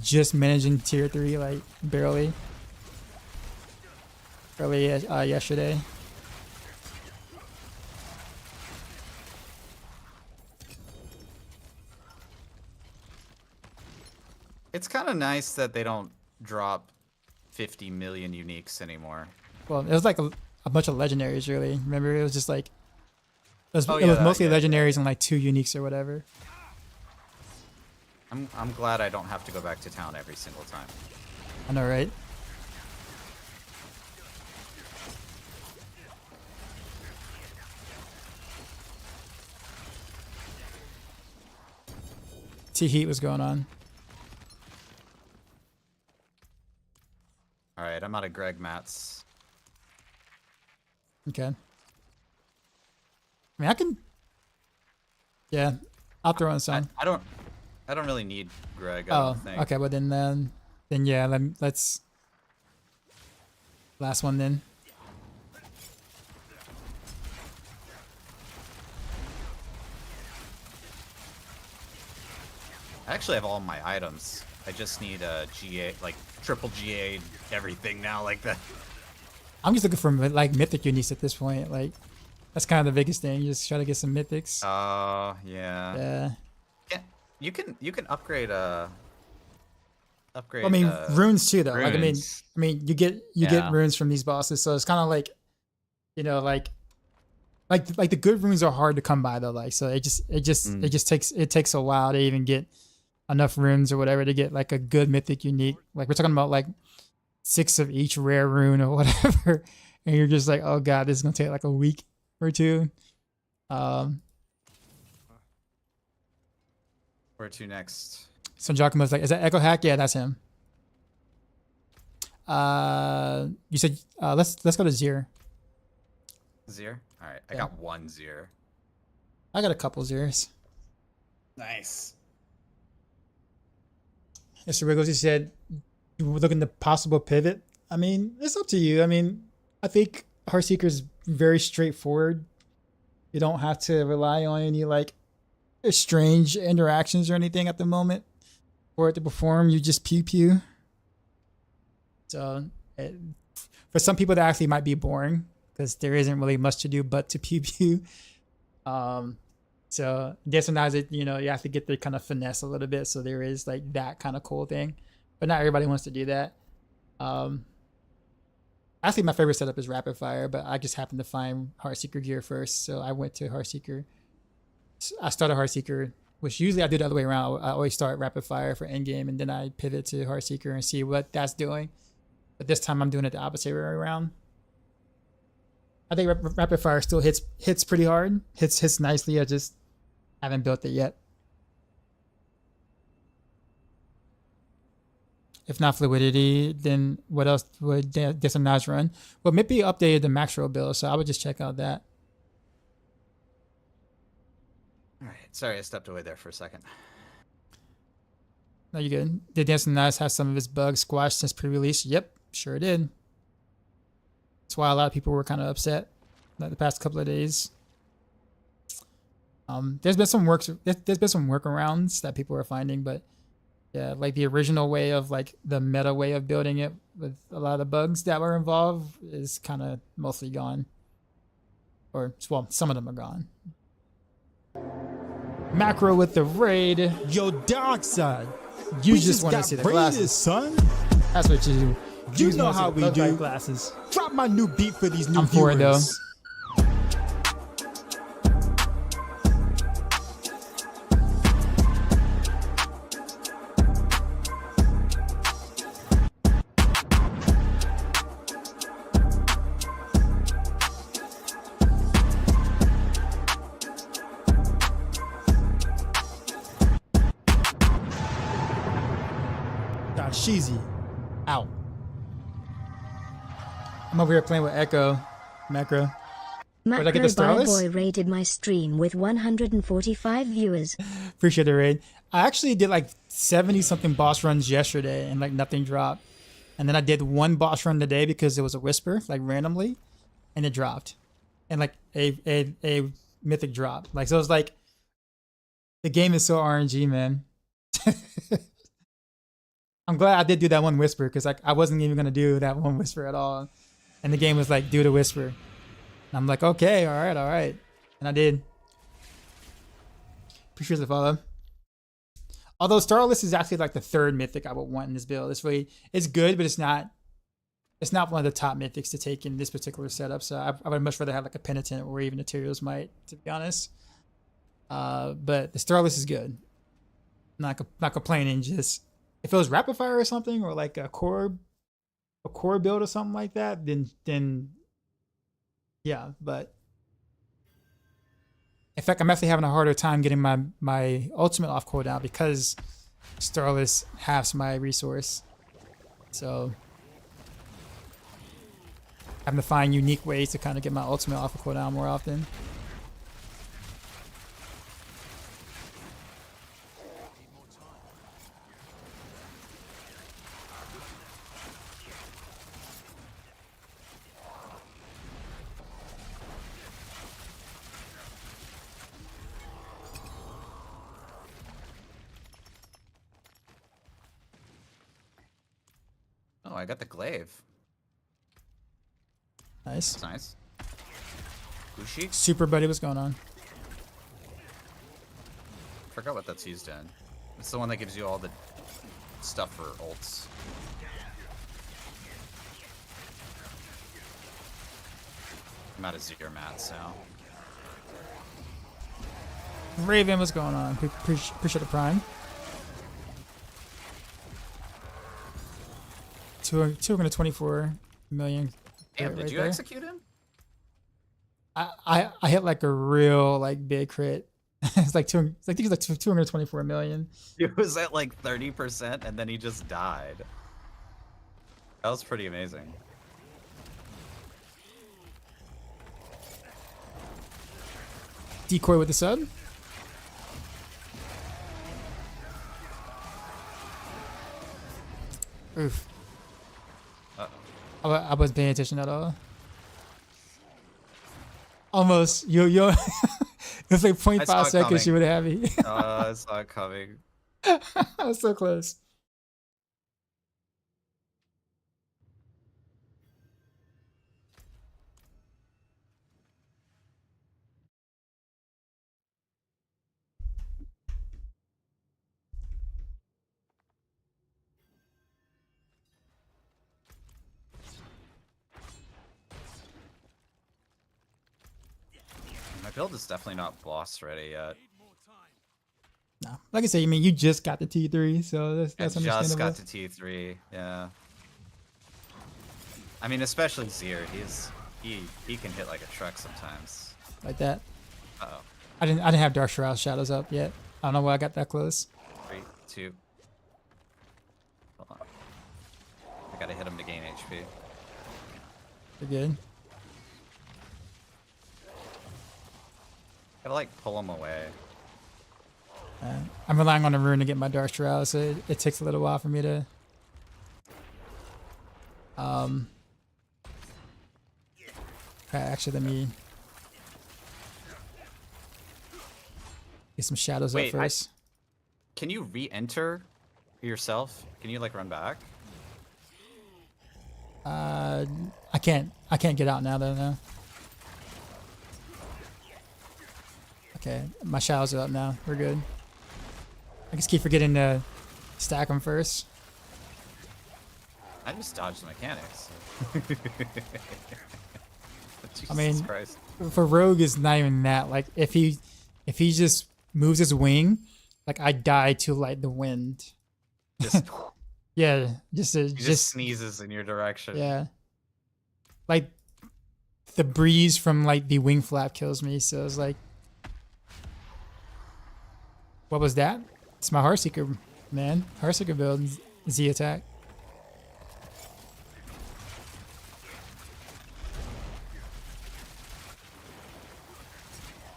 just managing tier 3, like barely. Early yesterday. It's kind of nice that they don't drop 50 million uniques anymore. Well, it was like a bunch of legendaries, really. Remember, it was just like it was Yeah, mostly yeah. legendaries and like 2 uniques or whatever. I'm glad I don't have to go back to town every single time. I know, right? T-Heat was going on. All right, I'm out of Greg mats. Okay. I mean, I can. Yeah, I'll throw in some. I don't really need Greg. I Oh, don't think. okay. Well, then yeah. Let's. Last one then. I actually have all my items. I just need a GA, like triple GA everything now, like that. I'm just looking for like mythic uniques at this point. Like, that's kind of the biggest thing. You just try to get some mythics. Oh yeah. Yeah. You can upgrade upgrade. I mean, runes too, though. runes. Like, I mean, you get Yeah. runes from these bosses, so it's kind of like, you know, like the good runes are hard to come by though. Like, so it just takes a while to even get enough runes or whatever to get like a good mythic unique. Like we're talking about like 6 of each rare rune or whatever, and you're just like, oh god, this is gonna take like a week or two. Where to next? So Giacomo's like, is that Echohack? Yeah, that's him. You said let's go to Zir. Zir. All right, I Yeah. got 1 Zir. I got a couple Zirs. Nice. Mr. Wiggles, you said you were looking to possible pivot. I mean, it's up to you. I mean, I think Heartseeker is very straightforward. You don't have to rely on any like strange interactions or anything at the moment for it to perform. You just pew pew. So for some people, that actually might be boring because there isn't really much to do but to pew pew. So sometimes it, you know, you have to get the kind of finesse a little bit. So there is like that kind of cool thing, but not everybody wants to do that. Actually, my favorite setup is rapid fire, but I just happened to find Heartseeker gear first, so I went to Heartseeker. I started Heartseeker, which usually I do the other way around. I always start rapid fire for endgame, and then I pivot to Heartseeker and see what that's doing. But this time I'm doing it the opposite way around. I think rapid fire still hits pretty hard, hits nicely. I just haven't built it yet. If not fluidity, then what else would Diagnostics run? Well, maybe updated the Maxroll build, so I would just check out that. All right. Sorry, I stepped away there for a second. No, you good. Did Diagnostics have some of its bugs squashed since pre-release? Yep, sure did. That's why a lot of people were kind of upset like the past couple of days. There's been some workarounds that people are finding, but yeah, like the original way of like the meta way of building it with a lot of the bugs that were involved is kind of mostly gone. Or, well, some of them are gone. Macro with the raid. Yo, dark side. You We just want to got see the raided, glasses. son. That's what you do. You just know wanna see how the we low light do. Glasses. Drop my new beat for these new I'm for viewers. it, though. Got Sheezy. Out. I'm over here playing with Echo. Macro. Where'd I get the Macro Starless? Boy raided my stream with 145 viewers. Appreciate the raid. I actually did like 70 something boss runs yesterday and like nothing dropped. And then I did one boss run today because it was a whisper, like randomly, and it dropped. And like a mythic drop. Like so it's like the game is so RNG, man. I'm glad I did do that one whisper because like I wasn't even gonna do that one whisper at all. And the game was like, do the whisper. And I'm like, okay, all right. And I did. Appreciate the follow. Although Starless is actually like the third mythic I would want in this build. It's good, but it's not one of the top mythics to take in this particular setup. So I would much rather have like a Penitent or even Materials Might, to be honest. But the Starless is good. Not complaining. Just if it was Rapid Fire or something, or like a core build or something like that, then yeah. But in fact, I'm actually having a harder time getting my ultimate off cooldown because Starless halves my resource. So having to find unique ways to kind of get my ultimate off of cooldown more often. Oh, I got the glaive. Nice. That's nice. Gushi? Super buddy, what's going on? Forgot what that's used in. It's the one that gives you all the stuff for ults. I'm out of Zero mats now. Raven, what's going on? Appreciate the prime. 224 million. Damn, did you execute him? I hit like a real like big crit. It's like I think it's like 224 million. It was at like 30% and then he just died. That was pretty amazing. Decoy with the sub. Oof. Uh-oh. I wasn't paying attention at all. Almost. It was like 0.5 seconds you would have me. I saw it coming. I was so close. My build is definitely not boss ready yet. No, like I said, you just got the T3, so that's I understandable. just got to T3, yeah. I mean, especially Zir, he can hit like a truck sometimes. Like that. Uh-oh. I didn't have Dark Shroud Shadows up yet. I don't know why I got that close. 3, 2. Hold on. I gotta hit him to gain HP. You're good. Gotta like pull him away. I'm relying on the rune to get my Dark Shroud, so it takes a little while for me to actually let me get some shadows up first. Can you re-enter yourself? Can you like run back? I can't get out now though. No. Okay, my shadows are up now. We're good. I just keep forgetting to stack them first. I just dodged the mechanics. Jesus I mean, Christ. for Rogue is not even that. Like if he just moves his wing, like I die to like the wind. Just, Yeah, he just sneezes in your direction. Yeah. Like the breeze from like the wing flap kills me, so it's like, what was that? It's my Heartseeker, man. Heartseeker build. Z attack.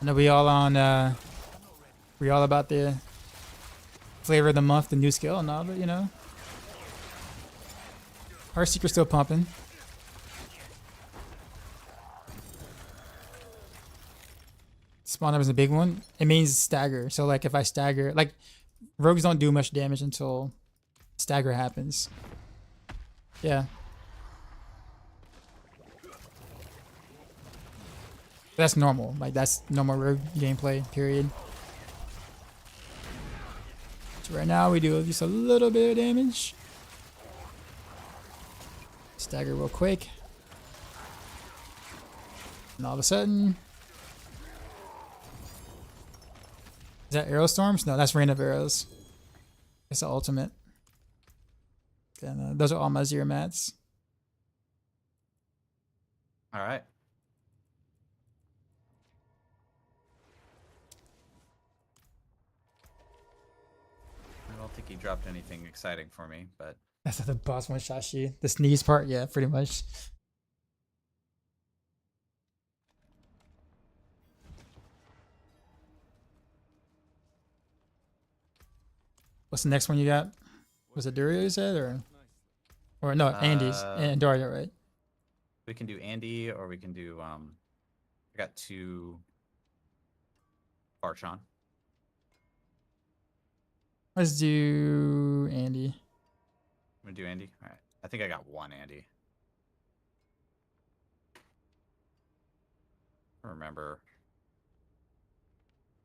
I know we all on we all about the flavor of the month, the new skill and all, but you know. Heartseeker still pumping. Spawner was a big one. It means stagger. So like if I stagger, like rogues don't do much damage until stagger happens. Yeah. That's normal. Like that's normal rogue gameplay, period. So right now we do just a little bit of damage. Stagger real quick. And all of a sudden... Is that arrow storms? No, that's rain of arrows. It's the ultimate. And, those are all my 0 mats. All right. I don't think he dropped anything exciting for me, but That's not the boss one shot she. The sneeze part, yeah, pretty much. What's the next one you got? Was it Dario you said, or no, Andy's and Dario, right? we can do Andy or we can do I got 2 Barchon. Let's do Andy. I'm gonna do Andy. All right. I think I got 1 Andy. I don't remember.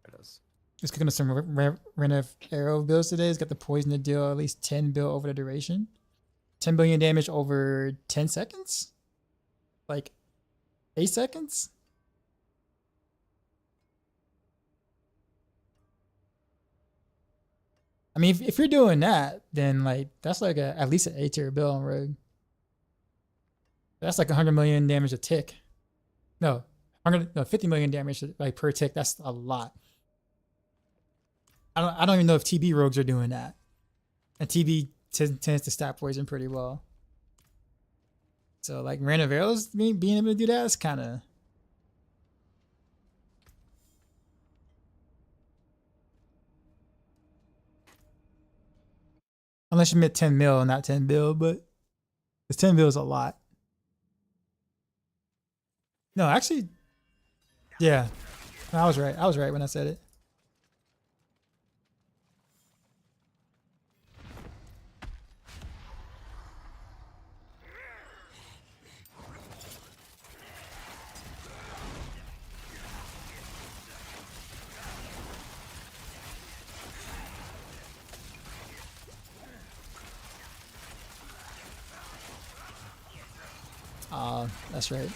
There it is. Just cooking up some Ren of Arrow builds today. It's got the poison to deal at least 10 bill over the duration. 10 billion damage over 10 seconds? Like 8 seconds? I mean, if you're doing that, then like that's like at least an A tier bill on Rogue. That's like 100 million damage a tick. No, 50 million damage like per tick. That's a lot. I don't even know if TB rogues are doing that, and TB tends to stat poison pretty well. So like random arrows being able to do that is kind of. Unless you meant 10 mil, not 10 bill, but it's 10 bill is a lot. No, actually, yeah, I was right. I was right when I said it. That's right.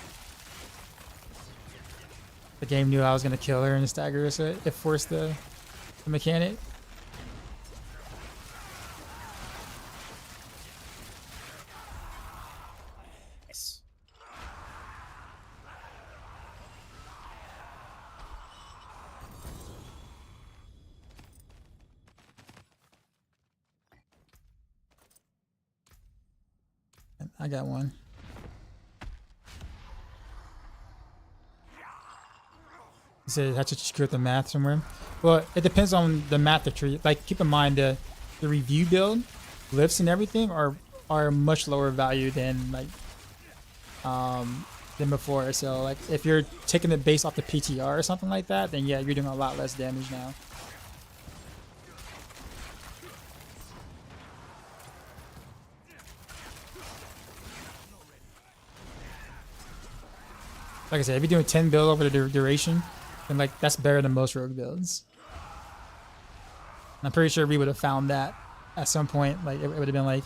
The game knew I was gonna kill her in the stagger, so it forced the mechanic. Nice. I got one. You said have to screw with the math somewhere. Well, it depends on the math that you're like. Keep in mind the review build, lifts and everything are much lower value than like than before. So like if you're taking it based off the PTR or something like that, then yeah, you're doing a lot less damage now. Like I said, if you're doing 10 build over the duration, then like that's better than most rogue builds. And I'm pretty sure we would have found that at some point. Like it would have been like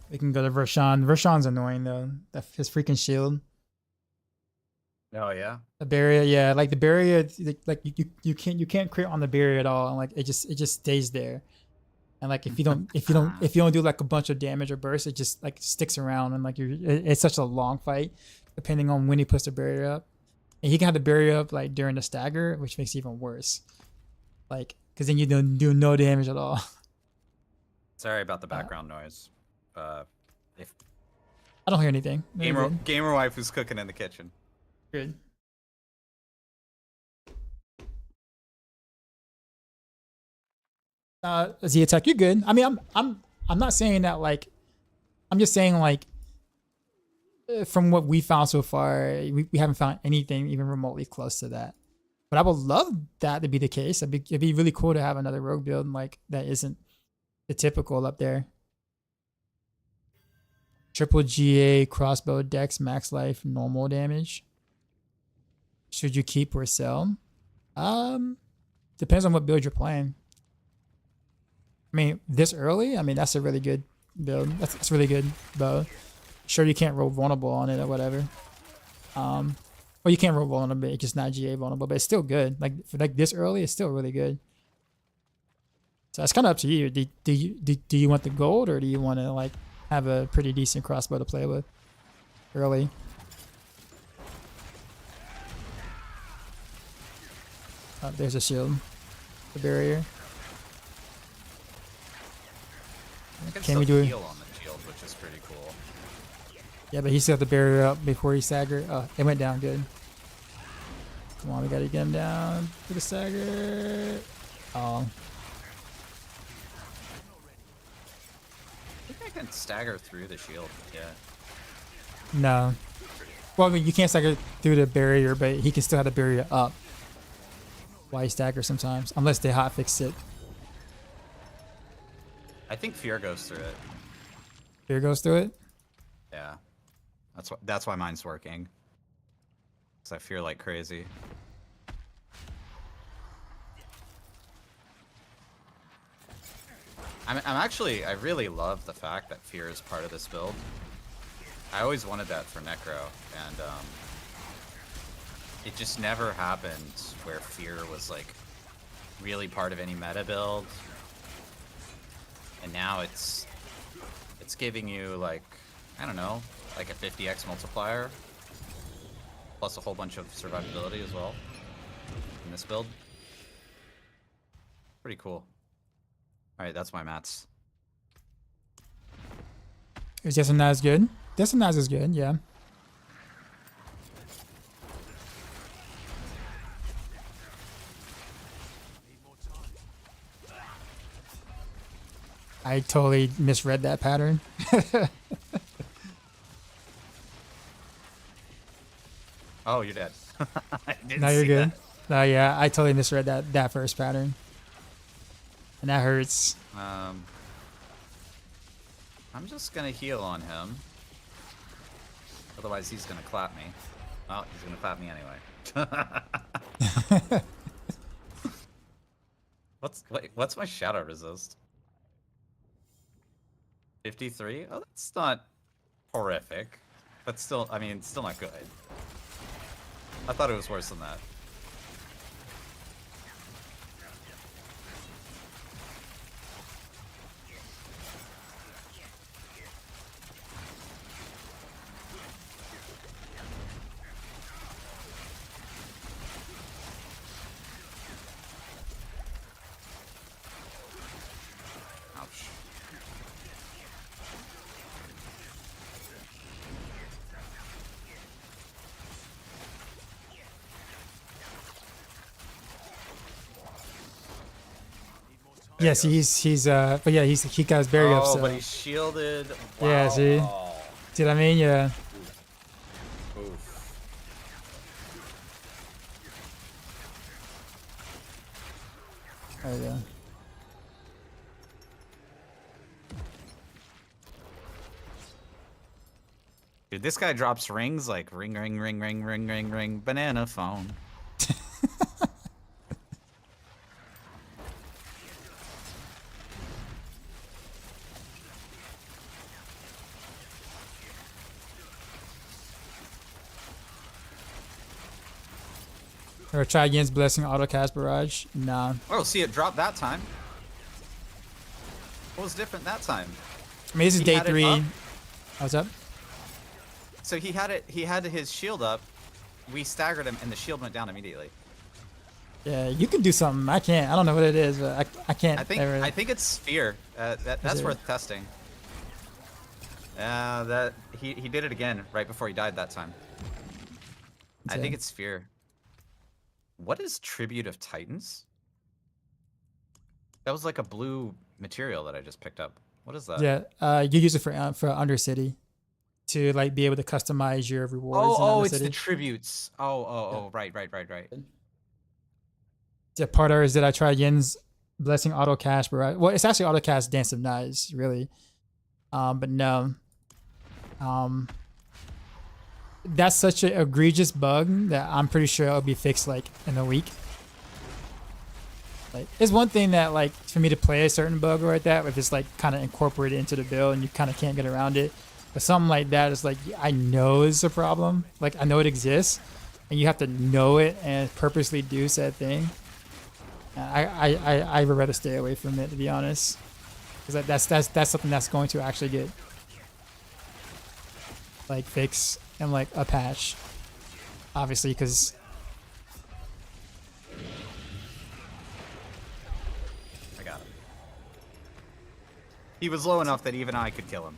we can go to Vershawn. Vershawn's annoying though. His freaking shield. Oh yeah. The barrier, yeah, like the barrier, like you can't crit on the barrier at all, and like it just stays there. And like if you don't do like a bunch of damage or burst, it just like sticks around and like it's such a long fight, depending on when he puts the barrier up. And he can have the barrier up like during the stagger, which makes it even worse. Like, because then you don't do no damage at all. Sorry about the background noise. If I don't hear anything. No, you're gamer wife who's cooking in the kitchen. good. Z attack, you're good. I mean, I'm not saying that like, I'm just saying like, from what we found so far, we haven't found anything even remotely close to that. But I would love that to be the case. It'd be really cool to have another rogue build like that isn't the typical up there. Triple GA, crossbow, dex, max life, normal damage. Should you keep or sell? Depends on what build you're playing. I mean, this early, I mean, that's a really good build. That's really good bow. Sure, you can't roll vulnerable on it or whatever. Well, you can't roll vulnerable, it's just not GA vulnerable, but it's still good. Like for like this early, it's still really good. So it's kind of up to you. Do you want the gold, or do you want to like have a pretty decent crossbow to play with early? There's a shield, the barrier. Can we do heal on the shield, which is pretty cool. Yeah, but he still had the barrier up before he staggered. Oh, it went down good. Come on, we gotta get him down for the stagger. Oh. I think I can stagger through the shield. Yeah. No. Well, I mean, you can't stagger through the barrier, but he can still have the barrier up while he staggers sometimes, unless they hotfix it. I think fear goes through it. Fear goes through it? Yeah. That's why mine's working. Because I fear like crazy. I really love the fact that fear is part of this build. I always wanted that for Necro, and it just never happened where fear was like really part of any meta build. And now it's giving you like, I don't know, like a 50x multiplier, plus a whole bunch of survivability as well in this build. Pretty cool. All right, that's my mats. Is Yes and Naz good? Yes and Naz is good, yeah. I totally misread that pattern. Oh, you're dead. I didn't No, you're see good. that. No, yeah, I totally misread that first pattern. And that hurts. I'm just gonna heal on him. Otherwise, he's gonna clap me. Oh, he's gonna clap me anyway. What's my shadow resist? 53? Oh, that's not horrific. But still, I mean, still not good. I thought it was worse than that. Ouch. Yes, he's but yeah, he got his barrier up. Oh, So but he's shielded. Wow. yeah, see, Oh. see what I mean? Yeah. Oof. There you go. Dude, this guy drops rings like ring, ring, ring, ring, ring, ring, ring, banana phone. Or try against Blessing autocast Barrage. Nah. Oh, see it drop that time. What was different that time? I mean, this is He day had it 3. up. What's up? So he had it. He had his shield up. We staggered him, and the shield went down immediately. Yeah, you can do something. I can't. I don't know what it is, but I can't. I think it's Sphere. That's it? worth testing. That he did it again right before he died that time. I think it's Sphere. What is Tribute of Titans? That was like a blue material that I just picked up. What is that? Yeah, you use it for Undercity to like be able to customize your rewards. Oh, in it's the Undercity. tributes. Oh, right. The part is that I tried Yin's Blessing auto cast, but well, it's actually auto cast Dance of Knives, really. But no. That's such an egregious bug that I'm pretty sure it'll be fixed like in a week. Like, it's one thing that like for me to play a certain bug like that, if it's like kind of incorporated into the build and you kind of can't get around it. But something like that is like I know is a problem. Like I know it exists, and you have to know it and purposely do said thing. I would rather stay away from it, to be honest, because that's something that's going to actually get like fixed and like a patch, obviously, because I got him. He was low enough that even I could kill him.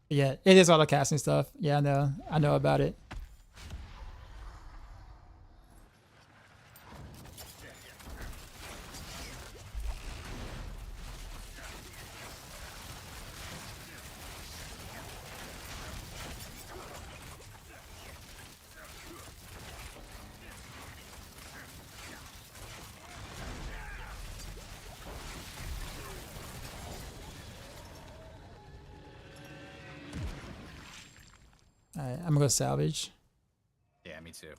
yeah, it is auto casting stuff. Yeah, I know about it. Alright, I'm gonna go salvage. Yeah, me too.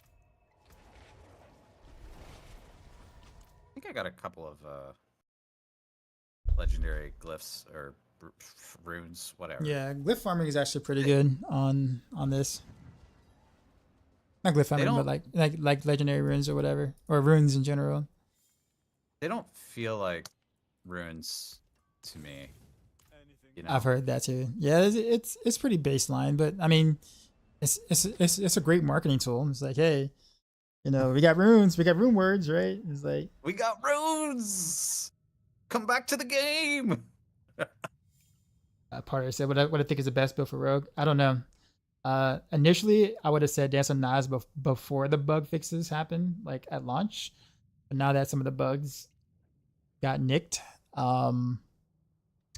I think I got a couple of legendary glyphs or runes, whatever. Yeah, glyph farming is actually pretty good on this. Not glyph farming, but like legendary runes or whatever, or runes in general. They don't feel like runes to me. You know? I've heard that too. Yeah, it's pretty baseline, but I mean, it's a great marketing tool. It's like, hey, you know, we got runes, we got rune words, right? It's like we got runes. Come back to the game. Potter said, what I think is the best build for Rogue. I don't know. Initially, I would have said Dance of Knives before the bug fixes happened, like at launch. But now that some of the bugs got nicked, it's kind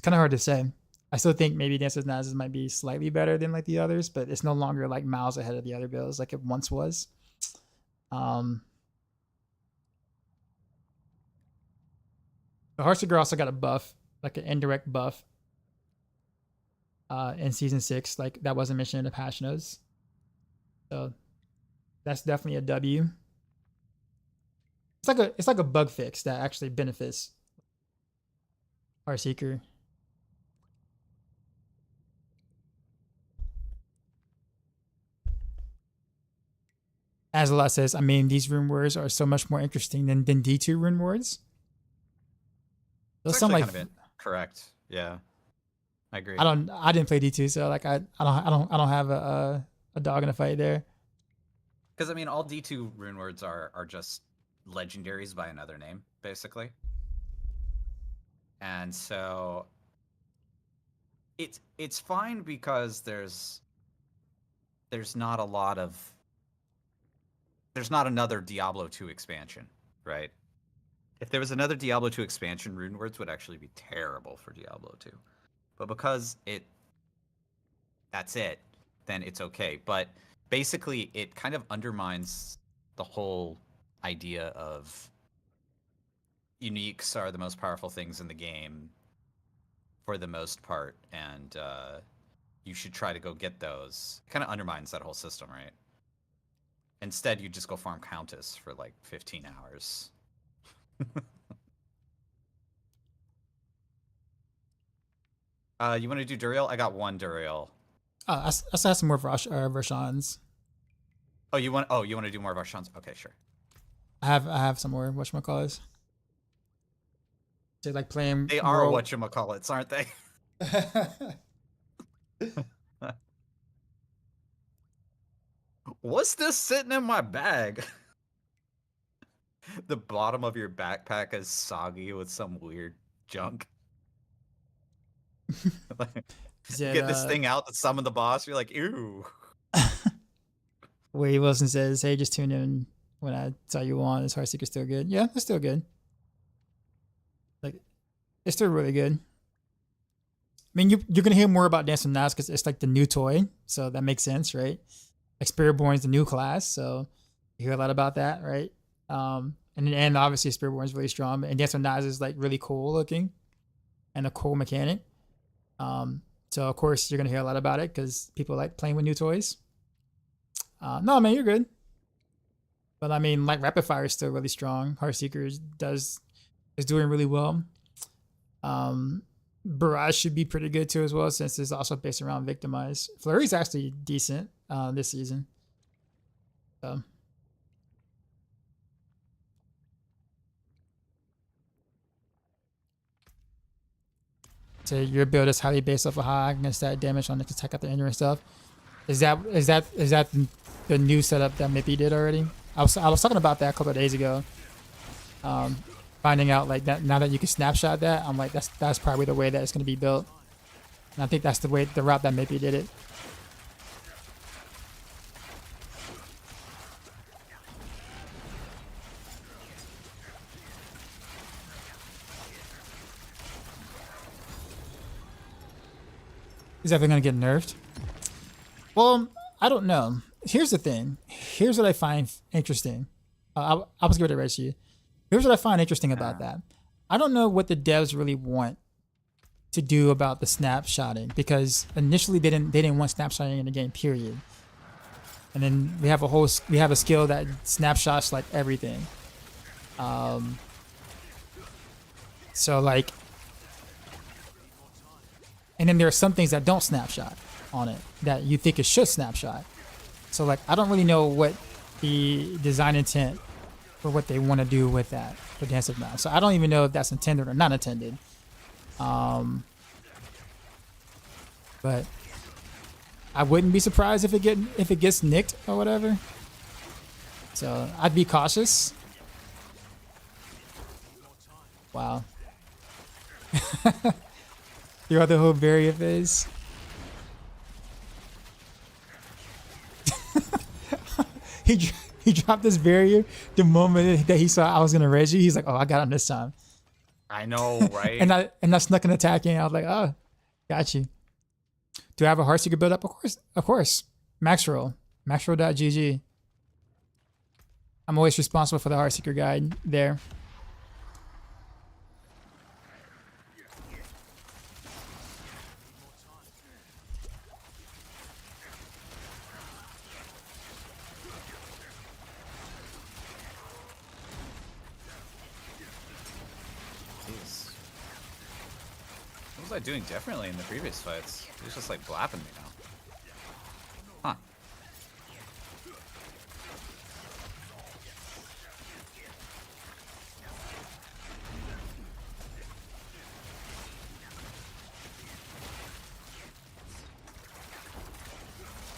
of hard to say. I still think maybe Dance of Knives might be slightly better than like the others, but it's no longer like miles ahead of the other builds like it once was. The Heartseeker also got a buff, like an indirect buff, in season 6, like that wasn't mentioned in the patch notes. So that's definitely a W. It's like a bug fix that actually benefits Heartseeker. As a lot says, I mean, these rune words are so much more interesting than D2 rune words. It's Some actually like kind of correct. Yeah, I agree. I didn't play D2, so like I don't have a dog in a fight there. Because I mean, all D2 rune words are just legendaries by another name, basically. And so it's fine because there's not a lot of there's not another Diablo 2 expansion, right? If there was another Diablo 2 expansion, rune words would actually be terrible for Diablo 2. But because that's it, then it's okay. But basically, it kind of undermines the whole idea of uniques are the most powerful things in the game for the most part, and you should try to go get those. It kind of undermines that whole system, right? Instead, you just go farm Countess for like 15 hours. You want to do Duriel? I got one Duriel. I still have some more Vershans. Oh, you want to do more Varshans? Okay, sure. I have some more whatchamacallits. So like playing. They are more- whatchamacallits, aren't they? What's this sitting in my bag? The bottom of your backpack is soggy with some weird junk. Like, Is you it, get this thing out to summon the boss, you're like, ew. Wade Wilson says, "Hey, just tune in when I tell you on. Is Heartseeker still good? Yeah, it's still good. Like, it's still really good. I mean, you're gonna hear more about Dance with Knives because it's like the new toy, so that makes sense, right? Like Spiritborn is the new class, so you hear a lot about that, right? And obviously Spiritborn is really strong, and Dance with Knives is like really cool looking, and a cool mechanic. So of course you're gonna hear a lot about it because people like playing with new toys. No, man, you're good. But I mean, like Rapid Fire is still really strong. Heartseeker is doing really well. Barrage should be pretty good too as well, since it's also based around Victimize. Flurry's actually decent this season. So your build is highly based off of how I can stat damage on the attack at the end and stuff. Is that the new setup that Mippy did already? I was talking about that a couple of days ago. Finding out like that now that you can snapshot that, I'm like that's probably the way that it's gonna be built. And I think that's the route that Mippy did it. Is that gonna get nerfed? Well, I don't know. Here's the thing. Here's what I find interesting. I was giving it right to you. Here's what I find interesting about that. I don't know what the devs really want to do about the snapshotting, because initially they didn't want snapshotting in the game, period. And then we have a skill that snapshots like everything. So like, and then there are some things that don't snapshot on it that you think it should snapshot. So like, I don't really know what the design intent for what they want to do with that for Dance of Knives. So I don't even know if that's intended or not intended. But I wouldn't be surprised if it gets nicked or whatever. So I'd be cautious. Wow. Throughout the whole barrier phase. He dropped this barrier the moment that he saw I was gonna raise you. He's like, "Oh, I got him this time." I know, right? and I snuck an attack in. I was like, "Oh, got you." Do I have a Heartseeker build up? Of course. Maxroll. Maxroll.gg. I'm always responsible for the Heartseeker guide there. What was I doing differently in the previous fights? He was just like blapping me now. Huh.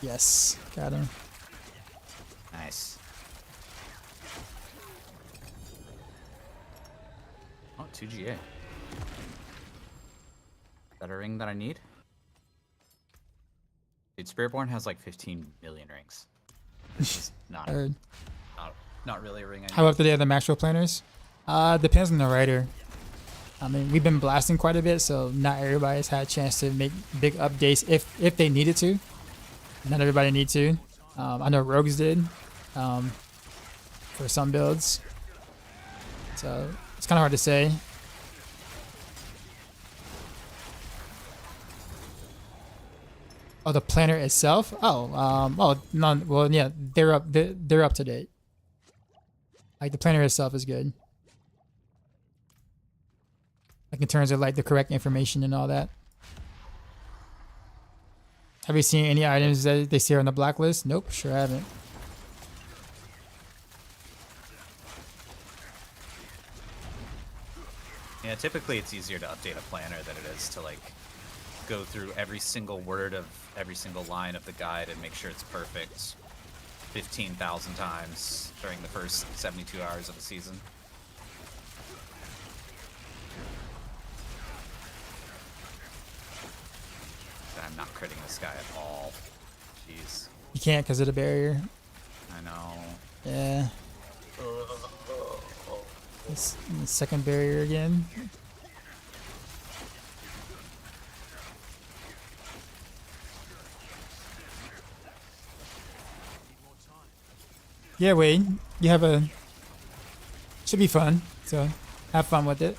Yes, got him. Nice. Oh, 2GA. That a ring that I need? Dude, Spiritborn has like 15 million rings. This is not really a ring I need. How up to date are the Maxroll planners? Depends on the writer. I mean, we've been blasting quite a bit, so not everybody has had a chance to make big updates if they needed to. Not everybody needs to. I know Rogues did for some builds. So it's kind of hard to say. Oh, the planner itself? Oh, no. Well, yeah, they're up to date. Like the planner itself is good. Like in terms of like the correct information and all that. Have you seen any items that they say are on the blacklist? Nope, sure haven't. Yeah, Yeah, typically it's easier to update a planner than it is to like go through every single word of every single line of the guide and make sure it's perfect 15,000 times during the first 72 hours of a season. I'm not critting this guy at all. Jeez. You can't because of the barrier. I know. Yeah. This the second barrier again. Yeah, Wade. You have a. Should be fun. So, have fun with it.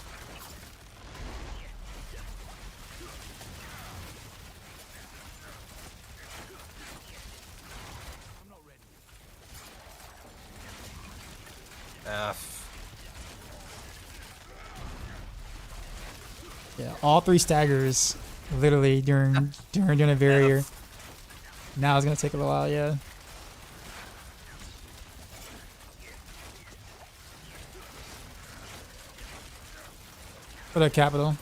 Yeah, all 3 staggers, literally during a barrier. Now it's gonna take a little while. Yeah. What up, Capital?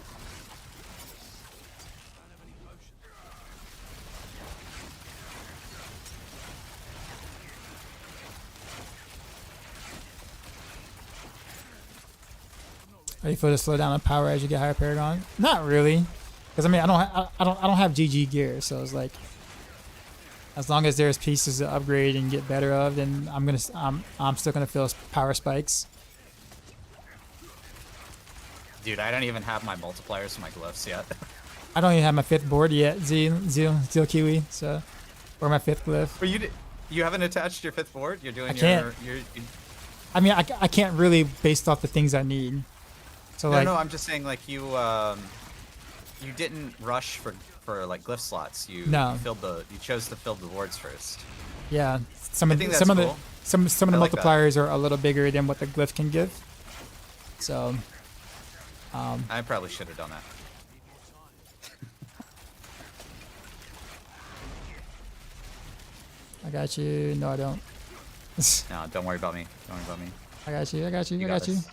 Are you feel to slow down the power as you get higher Paragon? Not really, because I mean I don't have GG gear, so it's like as long as there's pieces to upgrade and get better of, then I'm still gonna feel power spikes. Dude, I don't even have my multipliers for my glyphs yet. I don't even have my 5th board yet, Zeal Kiwi, so or my 5th glyph. But you haven't attached your 5th board? You're doing I can't. your I mean I can't really based off the things I need. So no, like no, I'm just saying like you didn't rush for like glyph slots. You chose to fill the boards first. Yeah, some of I think the that's cool. some of the I like that. multipliers are a little bigger than what the glyph can give. So I probably should have done that. I got you. No, I don't. No, don't worry about me. Don't worry about me. I got you. I got you. I You got you. this.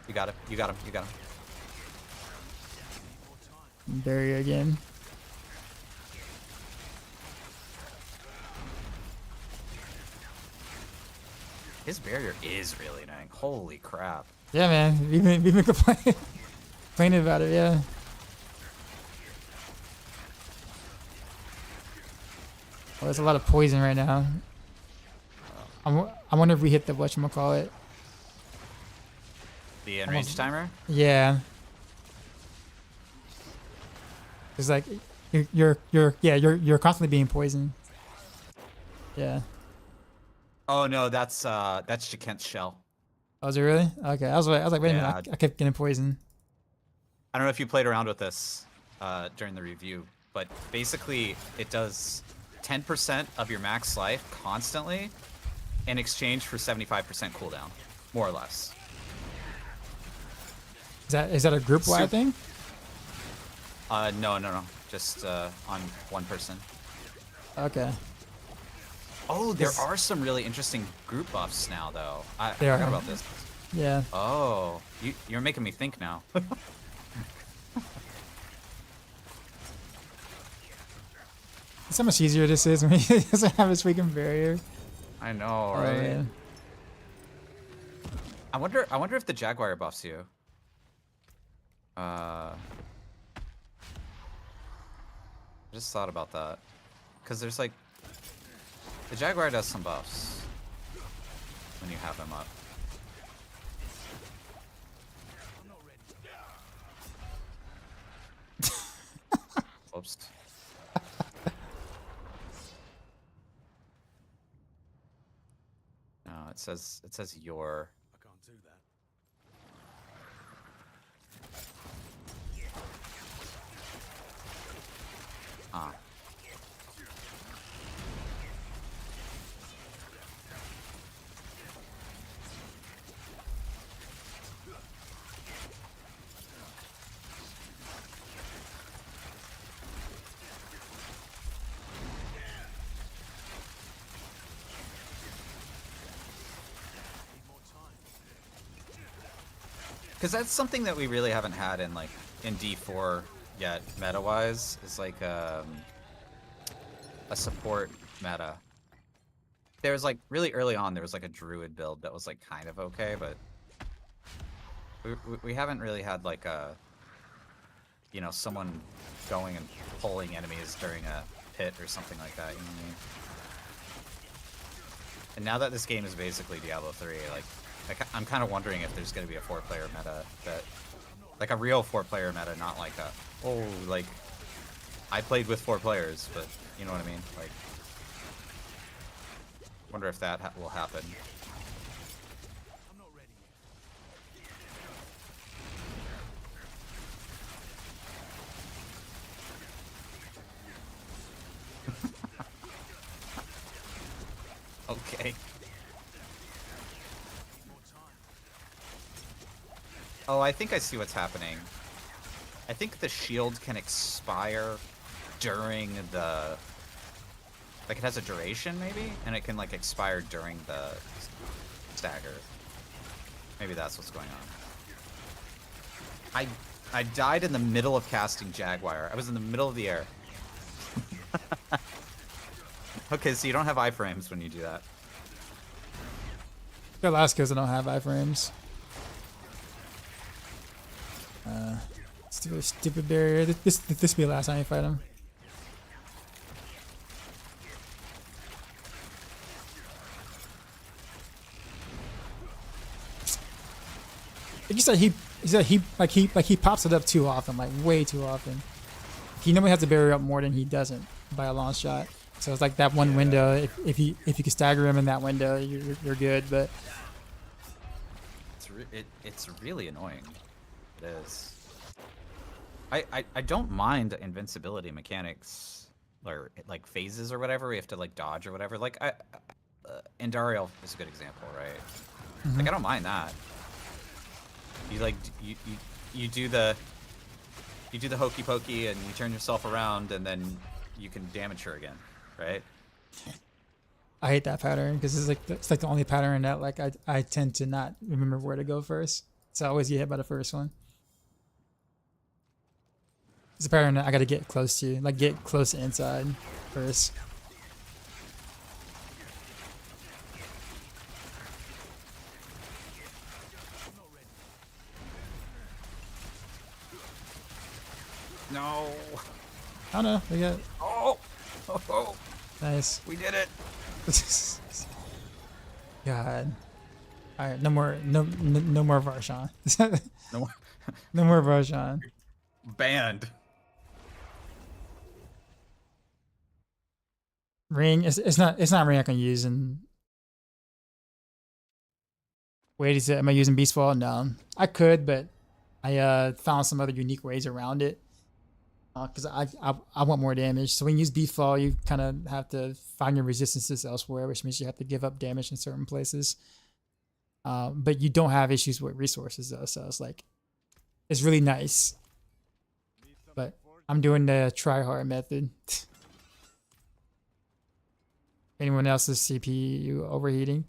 You got it. You got him. You got him. Barrier again. His barrier is really annoying. Holy crap. Yeah, man. We've been complaining about it. Yeah. Oh, there's a lot of poison right now. I wonder if we hit the whatchamacallit. The enraged timer? Yeah. It's like you're constantly being poisoned. Yeah. Oh no, that's Shakent's shell. Oh, is it really? Okay. I was like, wait a minute. I kept getting poisoned. I don't know if you played around with this during the review, but basically it does 10% of your max life constantly in exchange for 75% cooldown, more or less. Is that a group wide thing? No. Just on one person. Okay. Oh, there are some really interesting group buffs now, though. I There forgot are. about this. Yeah. Oh, you're making me think now. That's how much easier this is when he doesn't have his freaking barrier. I know, Oh, right? man. I wonder if the Jaguar buffs you. I just thought about that. Because there's like... The Jaguar does some buffs. When you have him up. Whoops. No, it says your... I can't do that. Ah. Because that's something that we really haven't had in like in D4 yet, meta-wise, is like a support meta. There was like really early on, there was like a druid build that was like kind of okay, but we haven't really had like a, you know, someone going and pulling enemies during a pit or something like that. You know what I mean? And now that this game is basically Diablo 3, like I'm kind of wondering if there's going to be a 4-player meta that, like a real 4-player meta, not like a, oh, like I played with 4 players, but you know what I mean? Like, wonder if that will happen. I'm not ready yet. Okay. Oh, I think I see what's happening. I think the shield can expire during the... Like, it has a duration, maybe? And it can, like, expire during the stagger. Maybe that's what's going on. I died in the middle of casting Jaguar. I was in the middle of the air. Okay, so you don't have iframes when you do that. The last kills I don't have iframes. Stupid barrier. This will be the last time you fight him. Like you said, he pops it up too often, like way too often. He normally has the barrier up more than he doesn't by a long shot. So it's like that one window. If you can stagger him in that window, you're good. But it's really annoying. It is. I don't mind invincibility mechanics or like phases or whatever. We have to like dodge or whatever. Like Endariel is a good example, right? Mm-hmm. Like I don't mind that. You like you do the hokey pokey and you turn yourself around and then you can damage her again, right? I hate that pattern because it's like the only pattern that like I tend to not remember where to go first. So I always get hit by the first one. It's a pattern that I gotta get close to, like get close to inside first. No. I don't know. We got. Oh. Nice. We did it. God. All right. No more Varshan. No more. No more Varshan. Banned. Ring. It's not ring I can use. And wait, is it? Am I using Beast Ball? No. I could, but I found some other unique ways around it. Because I want more damage. So when you use Beast Fall, you kind of have to find your resistances elsewhere, which means you have to give up damage in certain places. But you don't have issues with resources though, so it's like it's really nice. But I'm doing the try hard method. Anyone else's CPU overheating?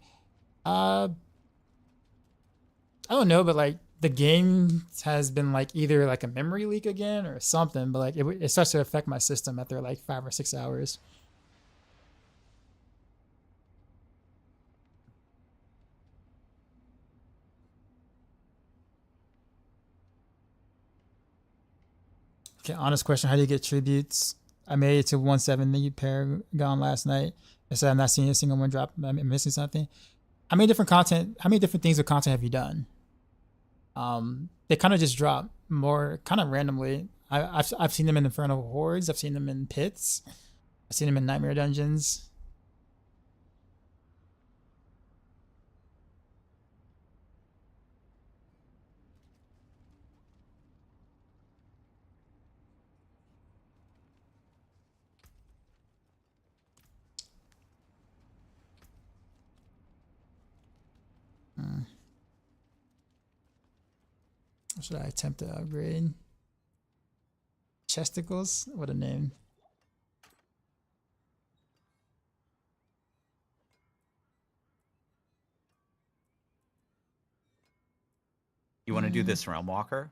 I don't know, but like the game has been like either like a memory leak again or something, but like it starts to affect my system after like 5 or 6 hours. Okay, honest question: how do you get tributes? I made it to 170 Paragon last night. I said I'm not seeing a single one drop. I'm missing something. How many different things of content have you done? They kind of just drop more kind of randomly. I've seen them in Infernal Hordes. I've seen them in pits. I've seen them in Nightmare Dungeons. Should I attempt to upgrade? Chesticles? What a name. You want to do this Realm Walker?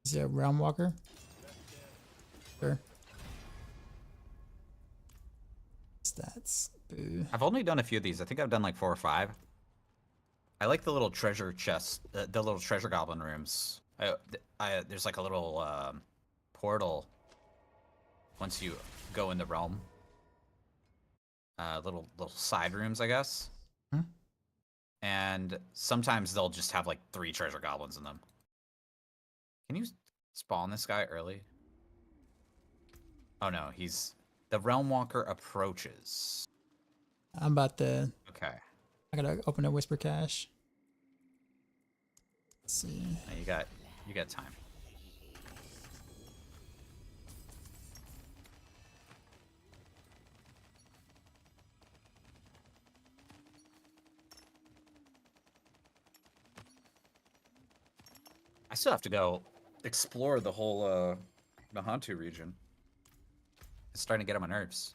Is it a Realm Walker? Sure. Stats. Boo. I've only done a few of these. I think I've done like 4 or 5. I like the little treasure chest, the little treasure goblin rooms. There's like a little portal once you go in the realm. Little side rooms, I guess. Hmm? And sometimes they'll just have like 3 treasure goblins in them. Can you spawn this guy early? Oh no, the Realm Walker approaches. I'm about to. Okay. I gotta open a Whisper Cache. Let's see. Now you got time. I still have to go explore the whole Nahantu region. It's starting to get on my nerves.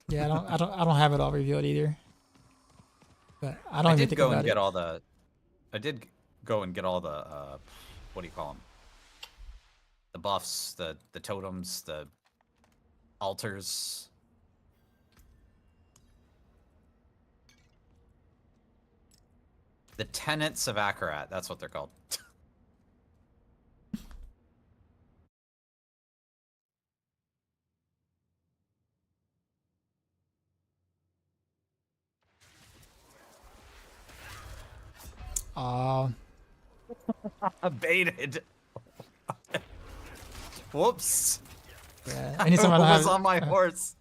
Yeah, I don't have it all revealed either. But I don't even did think go about and it. get all the. I did go and get all the. What do you call them? The buffs, the totems, the altars. The tenets of Akarat. That's what they're called. Baited. Whoops. Yeah. Anytime I don't was have, on my horse.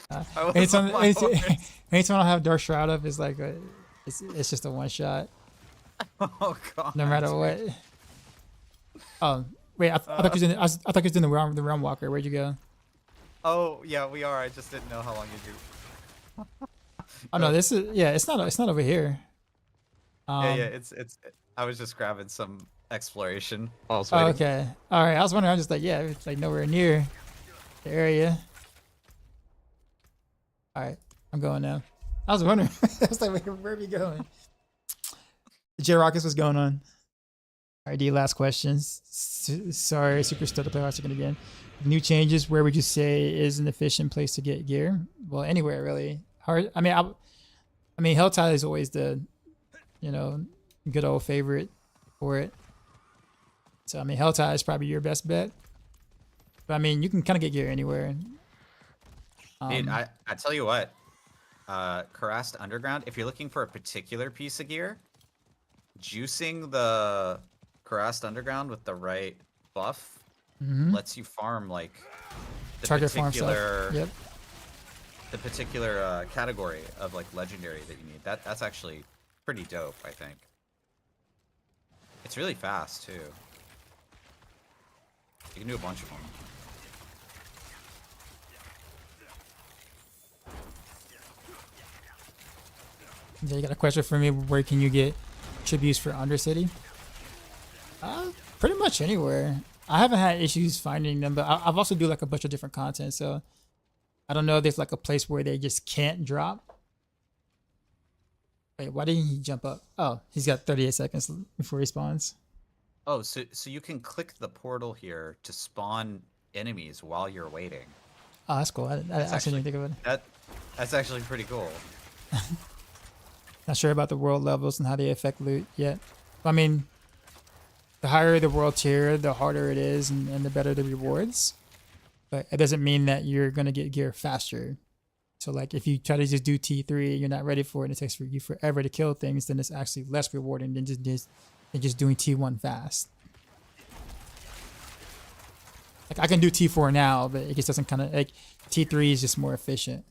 I was anytime, on my horse. anytime I have Dark Shroud up, it's like it's just a one shot, Oh god. no matter what. Oh wait, I thought you was in. I thought you was in the Realm Walker. Where'd you go? Oh yeah, we are. I just didn't know how long you do. Oh no, this is It's not over here. Yeah, it's. I was just grabbing some exploration. Oh, okay. All right. I was wondering. I was just like, yeah, it's like nowhere near the area. All right, I'm going now. I was wondering. I was like, where are we going? J Rockets, what's going on? All right, D. Last questions. Sorry, super stoked to play Heartseeker again. New changes. Where would you say is an efficient place to get gear? Well, anywhere really. Hard. I mean, Helltide is always the, good old favorite for it. So I mean, Helltide is probably your best bet. But I mean, you can kind of get gear anywhere. Dude, I tell you what, Karast Underground, if you're looking for a particular piece of gear, juicing the Karast Underground with the right buff lets you farm like the Target farm stuff. particular Yep. the particular category of like legendary that you need. That's actually pretty dope, I think. It's really fast too. You can do a bunch of them. Yeah, you got a question for me? Where can you get tributes for Undercity? Pretty much anywhere. I haven't had issues finding them, but I've also do like a bunch of different content, so I don't know if there's like a place where they just can't drop. Wait, why didn't he jump up? Oh, he's got 38 seconds before he spawns. Oh, so you can click the portal here to spawn enemies while you're waiting. Oh, that's cool. I actually didn't think of it. That's actually pretty cool. Not sure about the world levels and how they affect loot yet. I mean, the higher the world tier, the harder it is and the better the rewards. But it doesn't mean that you're going to get gear faster. So like if you try to just do T3, you're not ready for it, and it takes you forever to kill things, then it's actually less rewarding than just doing T1 fast. Like I can do T4 now, but it just doesn't kind of like T3 is just more efficient.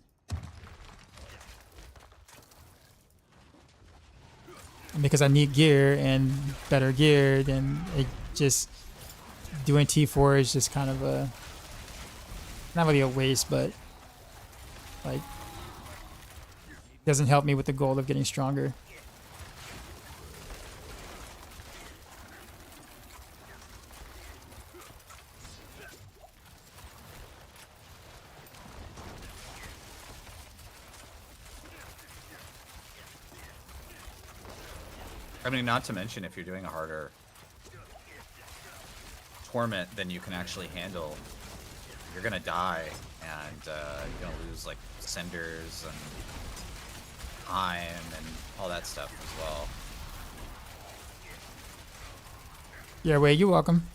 And because I need gear and better gear, then it just doing T4 is just kind of a not really a waste, but like doesn't help me with the goal of getting stronger. I mean, not to mention if you're doing a harder torment, then you can actually handle. You're gonna die, and you're gonna lose like cinders and time and all that stuff as well. Yeah, wait, you're welcome.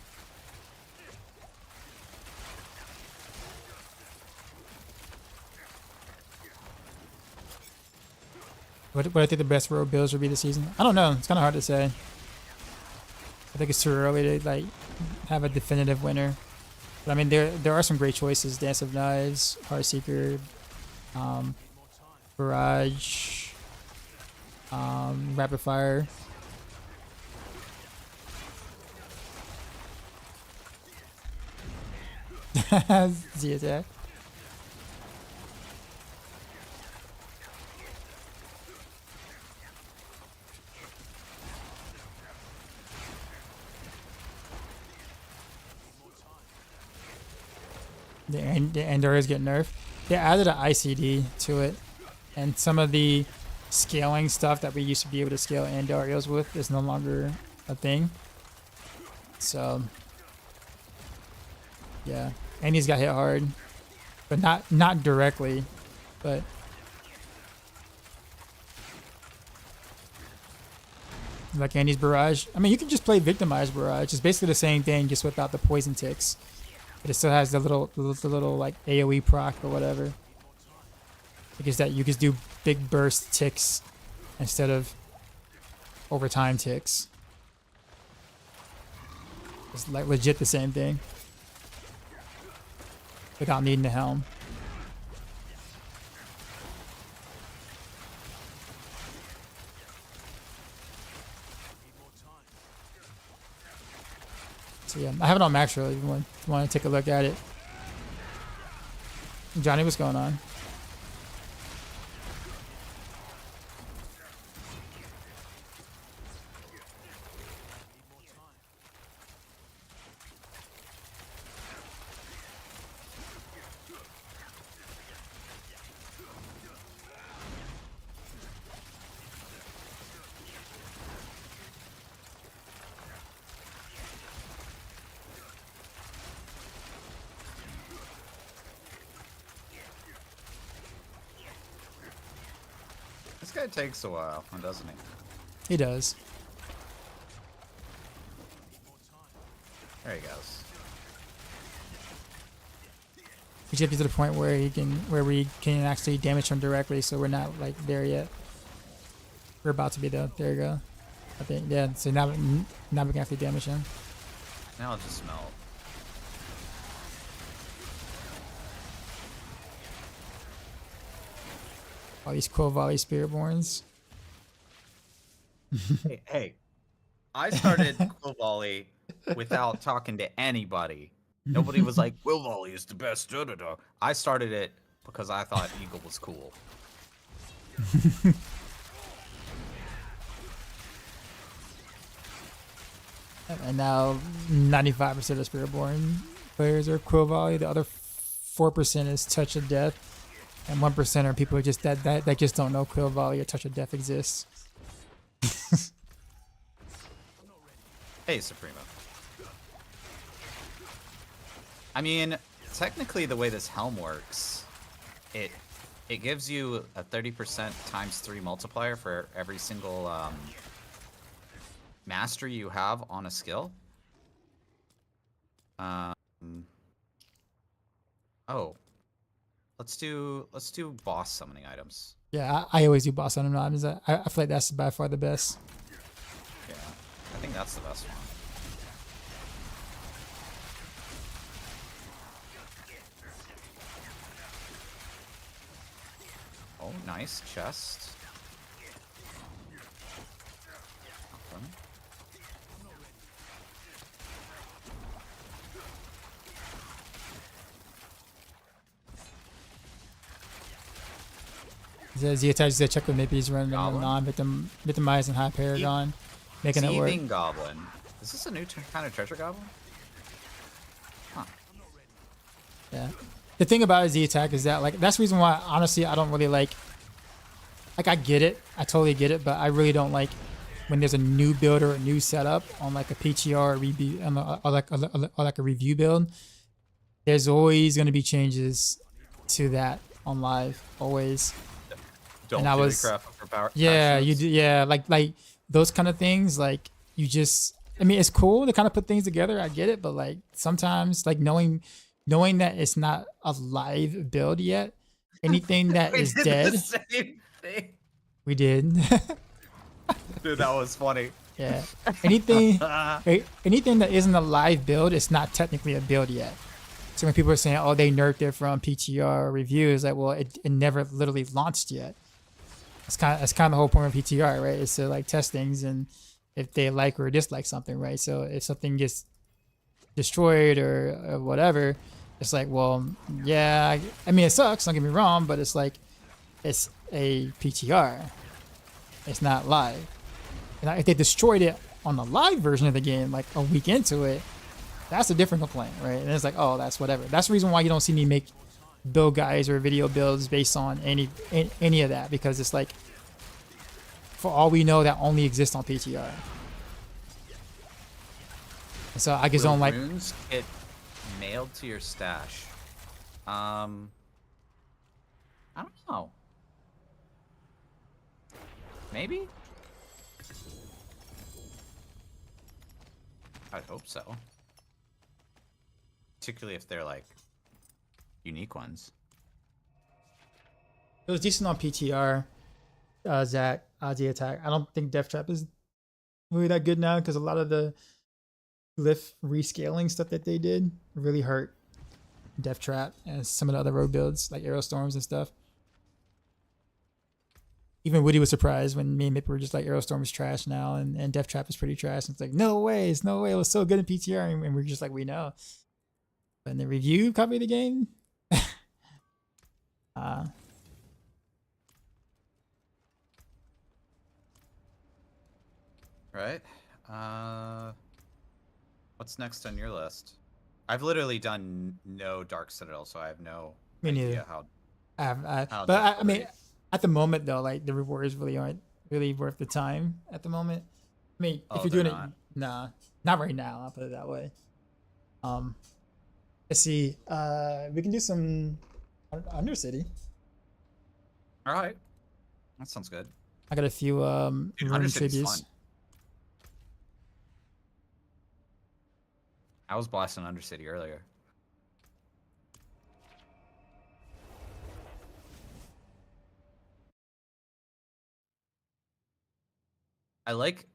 What I think the best road builds would be this season? I don't know. It's kind of hard to say. I think it's too early to like have a definitive winner. But I mean, there are some great choices: Dance of Knives, Heartseeker, Barrage, Rapid Fire. Z attack. The Endor is getting nerfed. They added an ICD to it, and some of the scaling stuff that we used to be able to scale Endorios with is no longer a thing. So, yeah, and he's got hit hard, but not directly, but. Like Andy's Barrage. I mean, you can just play Victimized Barrage. It's basically the same thing, just without the poison ticks. But it still has the little like AoE proc or whatever. Because that you just do big burst ticks instead of overtime ticks. It's like legit the same thing. Without needing the helm. So yeah, I have it on Maxroll if you want to take a look at it. Johnny, what's going on? This guy takes a while, doesn't he? He does. There he goes. We should get to the point where we can actually damage him directly, so we're not like there yet. We're about to be though. There you go. I think yeah. So now we can actually damage him. Now I'll just melt. All these Quill Volley Spiritborns. Hey, I started Quill Volley without talking to anybody. Nobody was like, Quill Volley is the best. Da, da, da. I started it because I thought Eagle was cool. And now 95% of Spiritborn players are Quill Volley. The other 4% is Touch of Death. And 1% are people who just that just don't know Quill Volley or Touch of Death exists. Hey, Supremo. I mean, technically the way this helm works, it gives you a 30% times 3 multiplier for every single mastery you have on a skill. Oh. Let's do boss summoning items. Yeah, I always do boss summoning items. I feel like that's by far the best. Yeah, I think that's the best one. Oh, nice chest. Awesome. Z attaches the check with maybe he's running non-victimized and high paragon, making it work. Thieving Goblin. Is this a new kind of treasure goblin? Huh. Yeah. The thing about Z attack is that like that's the reason why honestly I don't really like I get it. I totally get it, but I really don't like when there's a new build or a new setup on like a PTR review or like a review build, there's always going to be changes to that on live, always. Don't And I do was- the craft for power. Yeah, you passions. do. Yeah, like those kind of things. Like you just, I mean, it's cool to kind of put things together. I get it, but like sometimes, like knowing that it's not a live build yet, anything that We is did dead, the same thing. we did. Dude, that was funny. Yeah, anything that isn't a live build, it's not technically a build yet. So when people are saying, "Oh, they nerfed it from PTR reviews," like, well, it never literally launched yet. That's kind of the whole point of PTR, right? Is to like test things and if they like or dislike something, right? So if something gets destroyed or whatever, it's like, well, yeah, I mean, it sucks. Don't get me wrong, but it's like it's a PTR. It's not live. And if they destroyed it on the live version of the game, like a week into it, that's a different complaint, right? And it's like, oh, that's whatever. That's the reason why you don't see me make build guides or video builds based on any of that, because it's like, for all we know, that only exists on PTR. And so I just don't like. Runes get mailed to your stash. I don't know. Maybe. I'd hope so. Particularly if they're like unique ones. It was decent on PTR. Zach, Ozzy Attack. I don't think Death Trap is really that good now because a lot of the glyph rescaling stuff that they did really hurt Death Trap and some of the other rogue builds like Arrow Storms and stuff. Even Woody was surprised when me and Mip were just like, Arrow Storm is trash now and Death Trap is pretty trash. And it's like, no way, it was so good in PTR. And we're just like, we know. But in the review copy of the game, Right. What's next on your list? I've literally done no Dark Citadel, so I have no Me neither. idea how. How but I difficult mean, it is. at the moment though, like the rewards really aren't really worth the time at the moment. I mean, Oh, if you're they're doing not? it, nah, not right now. I'll put it that way. Let's see. We can do some Undercity. All right. That sounds good. I got a few Dude, rune Undercity's tributes. fun. I was blasting Undercity earlier. I like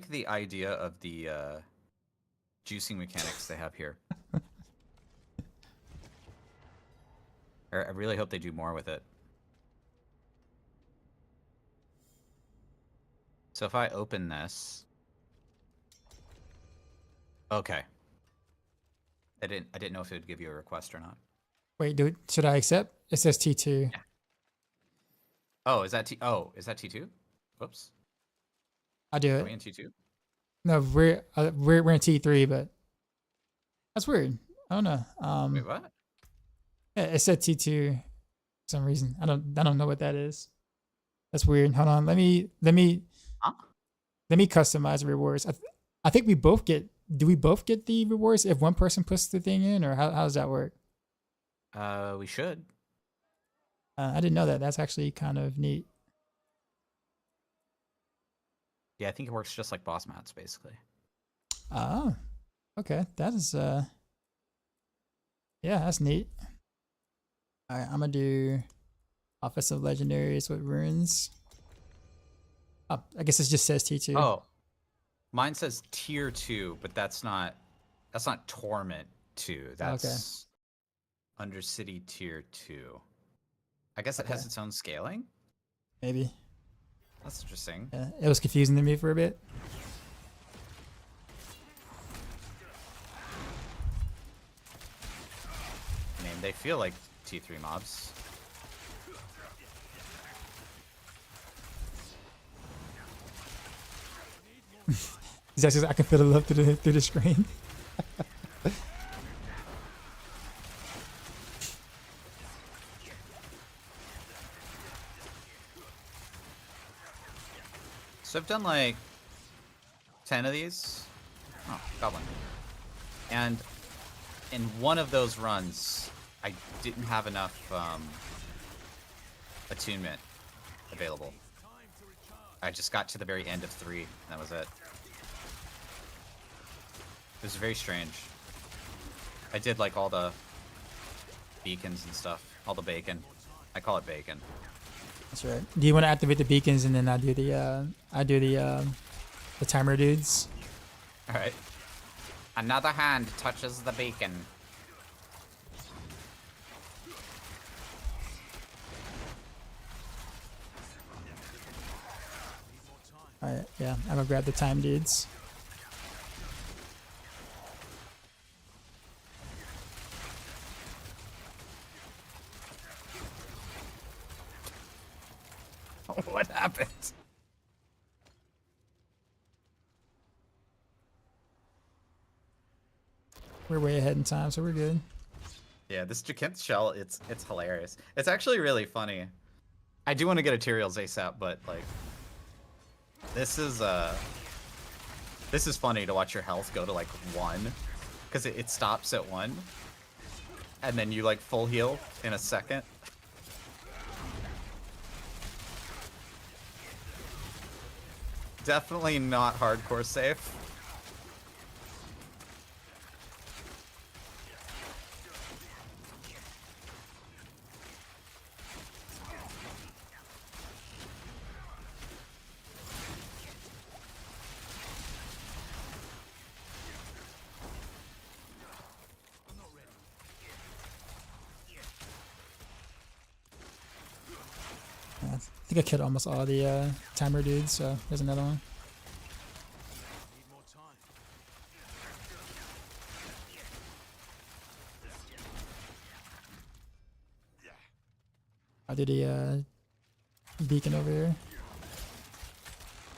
the idea of the juicing mechanics they have here. I really hope they do more with it. So if I open this, okay. I didn't know if it would give you a request or not. Wait, dude, should I accept? It says T2. Yeah. Oh, is that T2? Whoops. I'll do Are we it. in T2? No, we're in T3, but that's weird. I don't know. Wait, what? Yeah, it said T2 for some reason. I don't know what that is. That's weird. Hold on. Let me Huh? customize the rewards. I think we both get. Do we both get the rewards if one person puts the thing in, or how does that work? We should. I didn't know that. That's actually kind of neat. Yeah, I think it works just like boss mats, basically. Oh, okay. That is yeah, that's neat. All right, I'm gonna do offensive legendaries with runes. Oh, I guess it just says T2. Oh, mine says tier 2, but that's not Torment 2. That's Undercity tier 2. I guess it has Okay. its own scaling. Maybe. That's interesting. Yeah, it was confusing to me for a bit. I mean, they feel like T3 mobs. Zach says I can feel the love through the screen. So I've done like 10 of these. Oh, got one. And in one of those runs, I didn't have enough attunement available. I just got to the very end of 3, and that was it. It was very strange. I did like all the beacons and stuff, all the bacon. I call it bacon. That's right. Do you want to activate the beacons and then I do the timer dudes? All right. Another hand touches the beacon. All right. Yeah, I'm gonna grab the time dudes. What happened? We're way ahead in time, so we're good. Yeah, this Jakent shell, it's hilarious. It's actually really funny. I do want to get a Tyrael's ASAP, but like this is funny to watch your health go to like 1 because it stops at 1 and then you like full heal in a second. Definitely not hardcore safe. I think I killed almost all the timer dudes, so there's another one. Need more time. I'll do the beacon over here.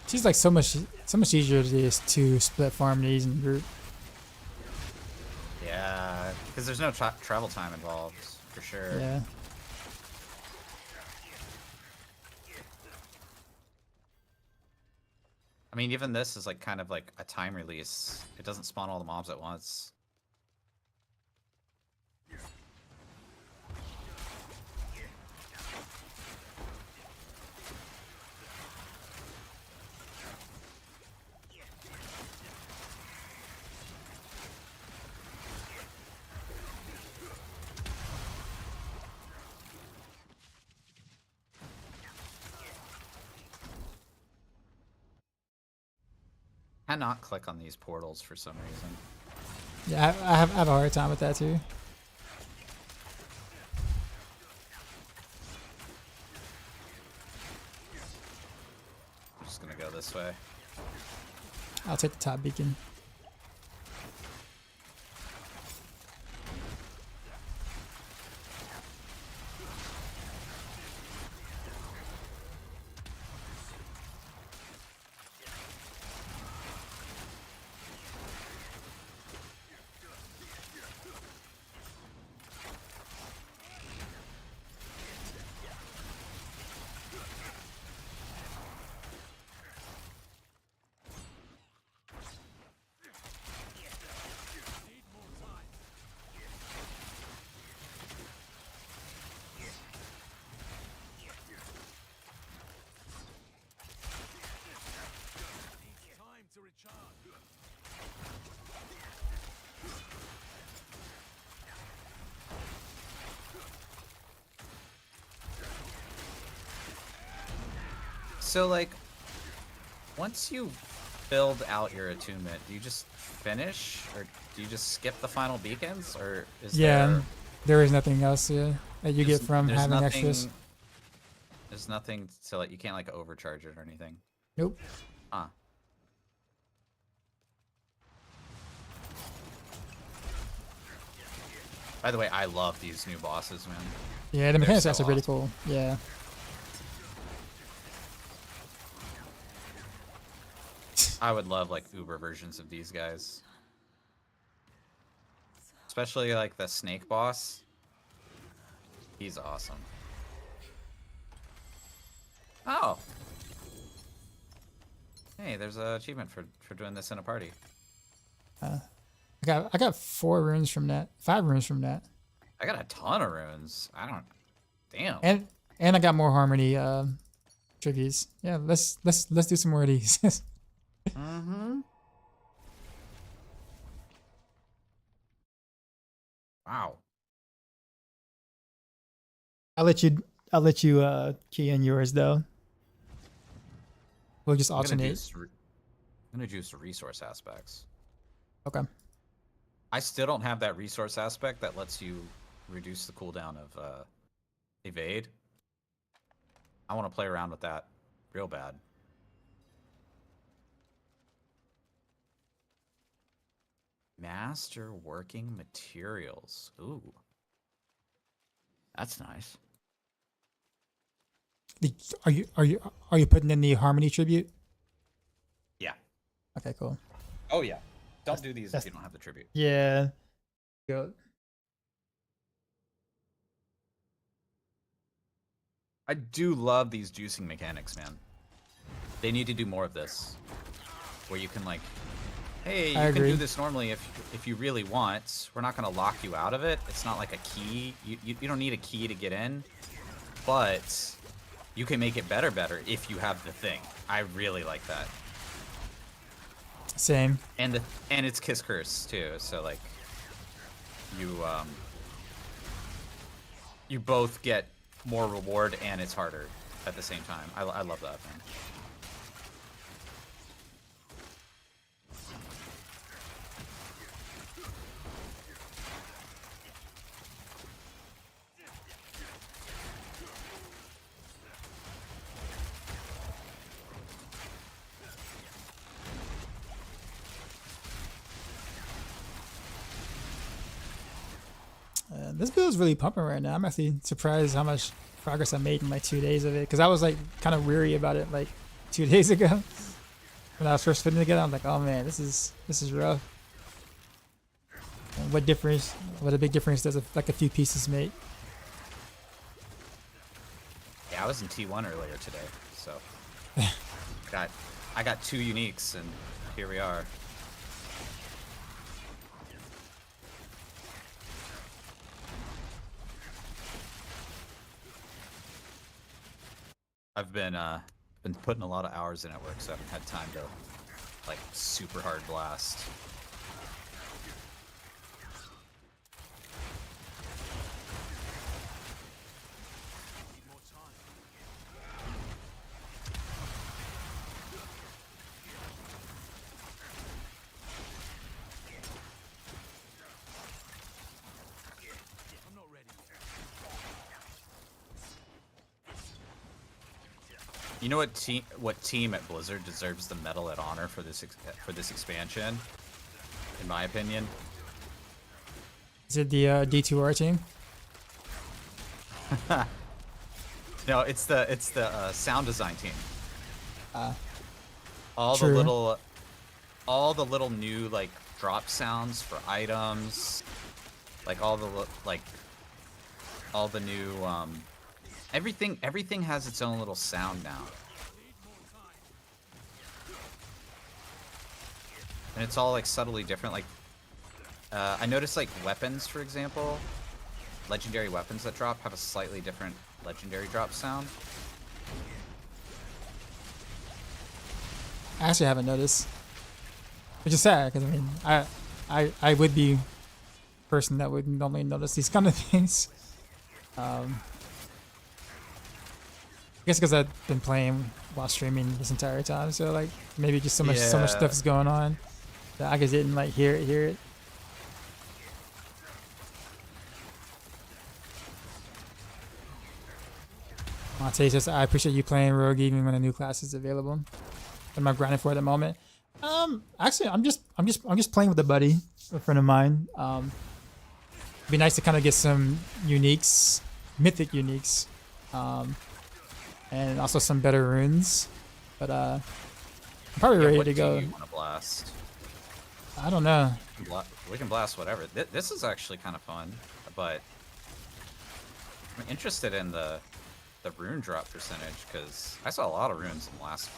She's like so much easier to split farm these in group. Yeah, because there's no travel time involved, for sure. Yeah. I mean, even this is like kind of like a time release. It doesn't spawn all the mobs at once. Cannot click on these portals for some reason. Yeah, I have a hard time with that too. I'm just gonna go this way. I'll take the top beacon. Time to recharge. So like, once you build out your attunement, do you just finish, or do you just skip the final beacons, or is there is nothing else that you get from there's having nothing, extras. There's nothing to like, you can't like overcharge it or anything. Nope. Huh. By the way, I love these new bosses, man. Yeah, the They're mechanics so are pretty awesome. cool. Yeah. I would love like Uber versions of these guys. Especially like the snake boss. He's awesome. Oh. Hey, there's a achievement for doing this in a party. I got 4 runes from that. 5 runes from that. I got a ton of runes. I don't. Damn. And I got more harmony tributes. Yeah, let's do some more of these. Mm-hmm. Wow. I'll let you key in yours though. We'll just alternate. I'm gonna do some resource aspects. Okay. I still don't have that resource aspect that lets you reduce the cooldown of evade. I want to play around with that real bad. Master working materials. Ooh. That's nice. Are you putting in the harmony tribute? Yeah. Okay, cool. Oh yeah. Don't do these if you don't have the tribute. Yeah. Good. I do love these juicing mechanics, man. They need to do more of this. Where you can like, hey, you can do this normally if you really want. We're not gonna lock you out of it. It's not like a key. You don't need a key to get in. But you can make it better if you have the thing. I really like that. Same. And it's Kiss Curse too, so like you both get more reward and it's harder at the same time. I love that, man. This build is really pumping right now. I'm actually surprised how much progress I made in like 2 days of it. Because I was like kind of weary about it like 2 days ago when I was first putting it together. I'm like, oh man, this is rough. And what a big difference does like a few pieces make? Yeah, I was in T1 earlier today, so I got 2 uniques and here we are. I've been putting a lot of hours in at work, so I haven't had time to like super hard blast. I'm not ready. You know what team at Blizzard deserves the Medal at Honor for this expansion? In my opinion, Is it the D2R team? no, it's the sound design team. All True. the little new like drop sounds for items, like all the new everything has its own little sound now. And it's all like subtly different. Like I noticed like weapons, for example, legendary weapons that drop have a slightly different legendary drop sound. I actually haven't noticed, which is sad because I mean I would be a person that would normally notice these kind of things. I guess because I've been playing while streaming this entire time, so like maybe just so much stuff is going on that I just didn't like hear it. Monte says, I appreciate you playing Rogue even when a new class is available. What am I grinding for at the moment? Actually, I'm just playing with a buddy, a friend of mine. It'd be nice to kind of get some uniques, mythic uniques, and also some better runes. But I'm probably ready to go. What do you want to blast? I don't know. We can blast whatever. This is actually kind of fun, but I'm interested in the rune drop percentage because I saw a lot of runes in the last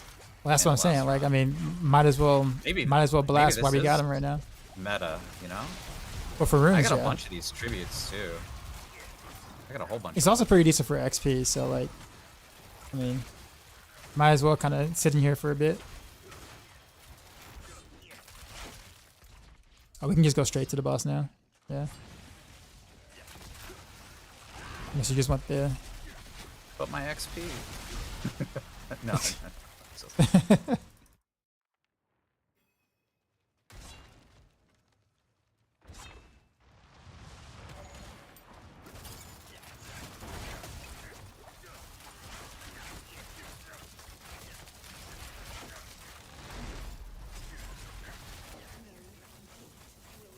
Well, that's in what I'm the saying. last Like, I round. mean, might as well Maybe blast this while we got is him right now. Meta, you know. But for I runes, got a yeah. bunch of these tributes too. I got a whole bunch. It's of also pretty decent for XP, so like, I mean, might as well kind of sit in here for a bit. Oh, we can just go straight to the boss now. Yeah. Unless you just want the. But my XP. No.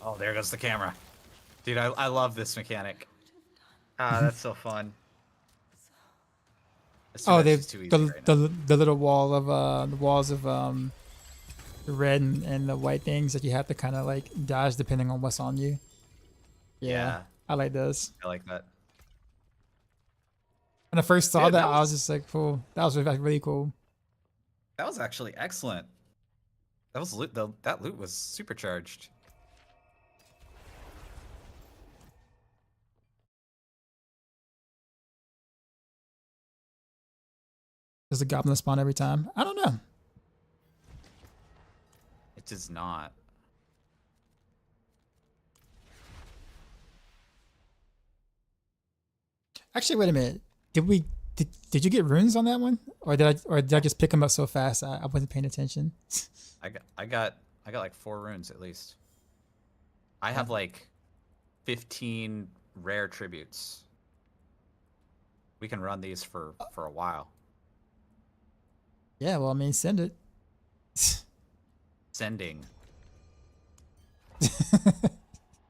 Oh, there goes the camera. Dude, I love this mechanic. Ah, that's so fun. It's too Oh, much- they it's too easy the right now. the little wall of the walls of the red and the white things that you have to kind of like dodge depending on what's on you. Yeah, I like those. I like that. When I first saw Dude, that, that I was was- just like, cool. That was like really cool. That was actually excellent. That was loot. That loot was supercharged. Does the goblin spawn every time? I don't know. It does not. Actually, wait a minute. Did you get runes on that one, or did I just pick them up so fast I wasn't paying attention? I got like 4 runes at least. I have like 15 rare tributes. We can run these for a while. Yeah, well, I mean, send it. Sending.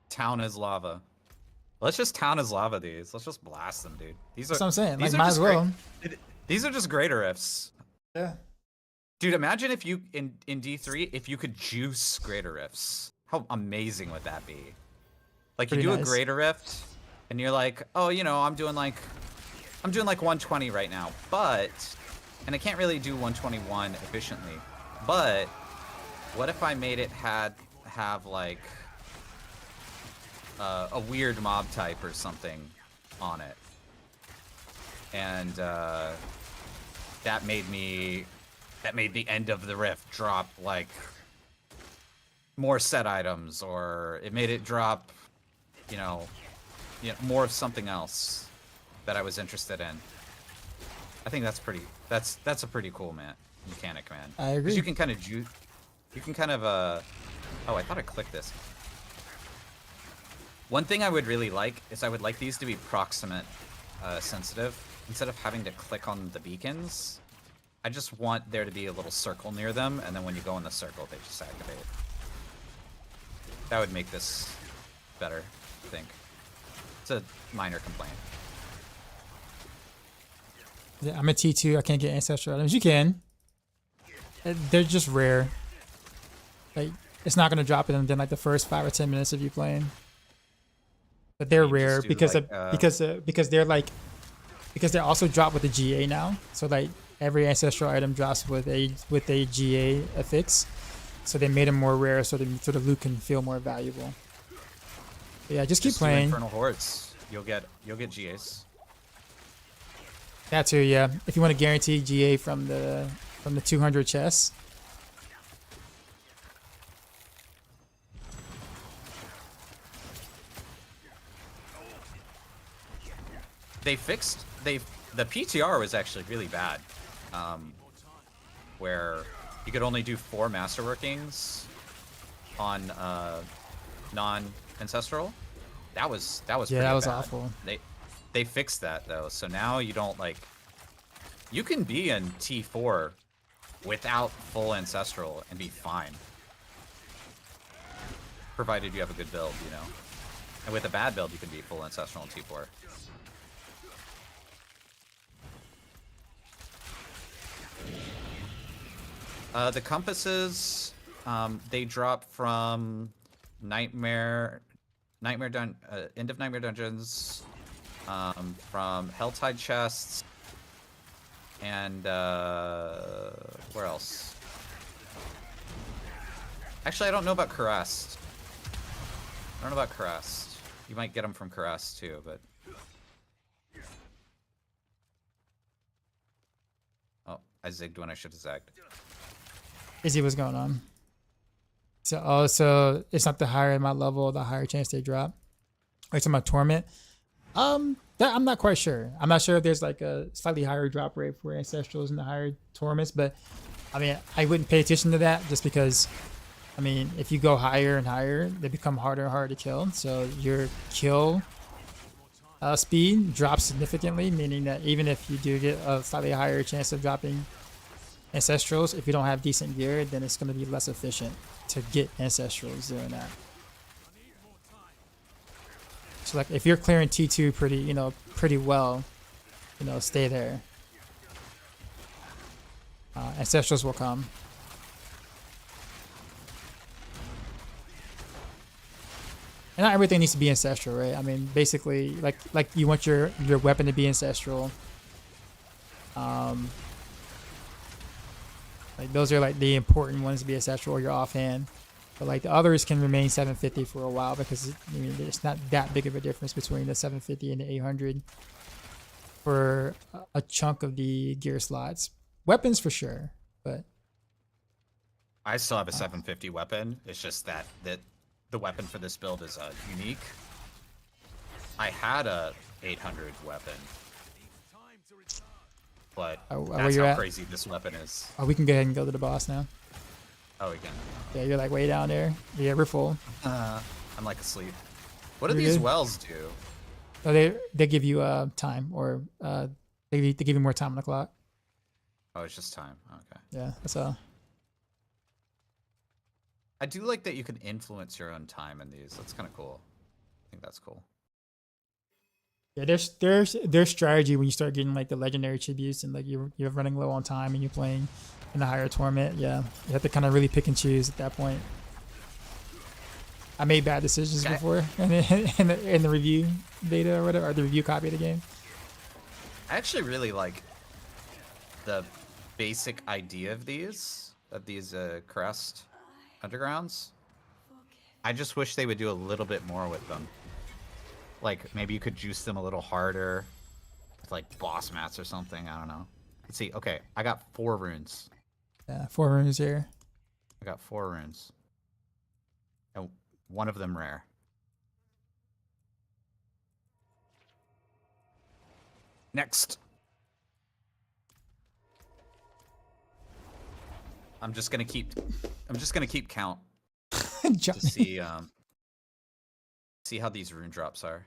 Town is lava. Let's just town is lava these. Let's just blast them, dude. These That's are what I'm saying. Like, these are might just as well. These are just greater ifs. Yeah. Dude, imagine if you in D3 if you could juice greater ifs. How amazing would that be? Like you Pretty do a nice. greater rift and you're like, "Oh, you know, I'm doing like 120 right now, but and I can't really do 121 efficiently. But what if I made it have like a weird mob type or something on it, and that made the end of the rift drop like more set items, or it made it drop, you know, more of something else that I was interested in. I think that's a pretty cool mechanic, man. I agree. Because you can kind of oh, I thought I clicked this. One thing I would really like is I would like these to be proximate sensitive. Instead of having to click on the beacons, I just want there to be a little circle near them, and then when you go in the circle, they just activate. That would make this better, I think. It's a minor complaint. Yeah, I'm a T2. I can't get ancestral items. You can. They're just rare. Like, it's not gonna drop it in like the first 5 or 10 minutes of you playing. But they're You just rare do, because like, because they're also dropped with the GA now. So like every ancestral item drops with a GA affix. So they made them more rare so the loot can feel more valuable. But yeah, just keep do playing. Infernal Hordes. You'll get GAs. That too, yeah. If you want to guarantee GA from the 200 chests. The PTR was actually really bad, where you could only do 4 masterworkings on non-ancestral. That was Yeah, pretty that was bad. awful. They fixed that though, so now you don't like. You can be in T4 without full ancestral and be fine, provided you have a good build, you know. And with a bad build, you can be full ancestral in T4. The compasses, they drop from end of Nightmare Dungeons, from Helltide chests, And where else? Actually, I don't know about Caressed. I don't know about Caressed. You might get them from Caressed too, but. Oh, I zigged when I should have zagged. Izzy, what's going on? So, oh, so it's not the higher my level, the higher chance they drop. Are you talking about Torment? That I'm not quite sure. I'm not sure if there's like a slightly higher drop rate for Ancestrals and the higher Torments, but I mean, I wouldn't pay attention to that just because, I mean, if you go higher and higher, they become harder and harder to kill. So your kill speed drops significantly, meaning that even if you do get a slightly higher chance of dropping Ancestrals, if you don't have decent gear, then it's going to be less efficient to get Ancestrals doing that. So like if you're clearing T2 pretty well, stay there. Ancestrals will come. And not everything needs to be ancestral, right? I mean, basically, like you want your weapon to be ancestral. Like those are like the important ones to be ancestral or your offhand. But like the others can remain 750 for a while because I mean, it's not that big of a difference between the 750 and the 800 for a chunk of the gear slots. Weapons for sure, but I still have a 750 weapon. It's just that the weapon for this build is unique. I had a 800 weapon, but that's how crazy this weapon is. Oh, we can go ahead and go to the boss now. Oh, we can. Yeah, you're like way down there. Yeah, we're full. I'm like asleep. What do these wells do? Oh, they give you time, or they give you more time on the clock. Oh, it's just time. Okay. Yeah, that's all. I do like that you can influence your own time in these. That's kind of cool. I think that's cool. Yeah, there's strategy when you start getting like the legendary tributes and like you're running low on time and you're playing in the higher torment. Yeah, you have to kind of really pick and choose at that point. I made bad decisions before in the review data or whatever, or the review copy of the game. I actually really like the basic idea of these crest undergrounds. I just wish they would do a little bit more with them. Like maybe you could juice them a little harder with like boss mats or something. I don't know. Let's see. Okay, I got 4 runes. Yeah, 4 runes here. I got 4 runes. And one of them rare. Next. I'm just gonna keep count to see how these rune drops are.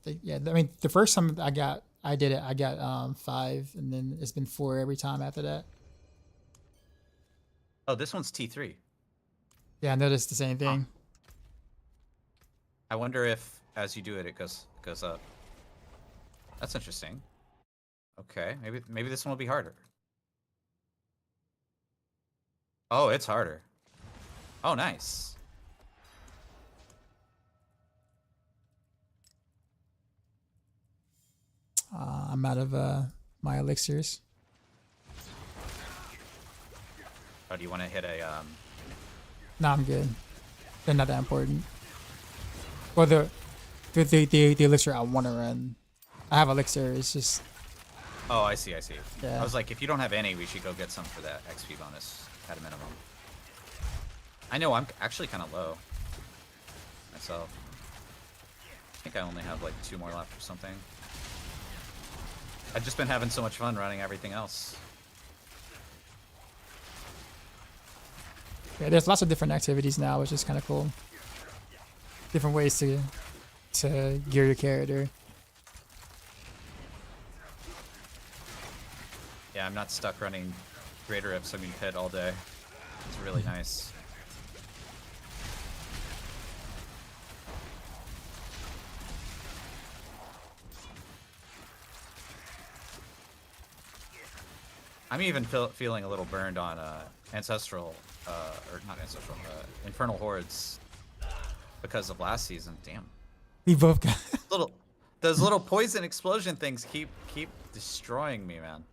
Yeah, I mean the first time I got 5, and then it's been 4 every time after that. Oh, this one's T3. Yeah, I noticed the same thing. I wonder if as you do it, it goes up. That's interesting. Okay, maybe this one will be harder. Oh, it's harder. Oh, nice. I'm out of my elixirs. Oh, do you want to hit a No, I'm good. They're not that important. Well, the elixir I want to run. I have elixir. It's just. Oh, I see. Yeah. I was like, if you don't have any, we should go get some for that XP bonus at a minimum. I know I'm actually kind of low myself. I think I only have like 2 more left or something. I've just been having so much fun running everything else. Yeah, there's lots of different activities now, which is kind of cool. Different ways to gear your character. Yeah, I'm not stuck running Greater Ipsum Pit all day. It's really nice. I'm even feeling a little burned on Ancestral, or not Ancestral, Infernal Hordes because of last season. Damn. We both got. those little poison explosion things keep destroying me, man.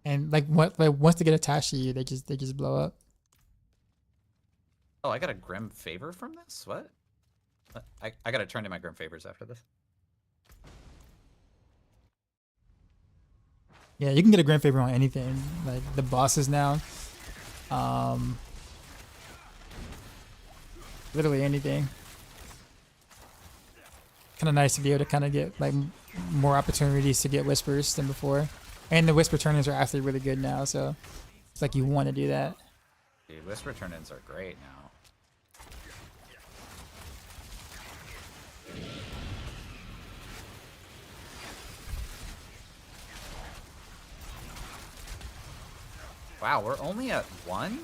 And like once they get attached to you, they just blow up. Oh, I got a Grim Favor from this? What? I gotta turn in my Grim Favors after this. Yeah, you can get a grand favor on anything, like the bosses now. Literally anything. Kind of nice to be able to kind of get like more opportunities to get whispers than before, and the whisper turn-ins are actually really good now. So it's like you want to do that. Dude, Whisper turn-ins are great now. Wow, we're only at 1?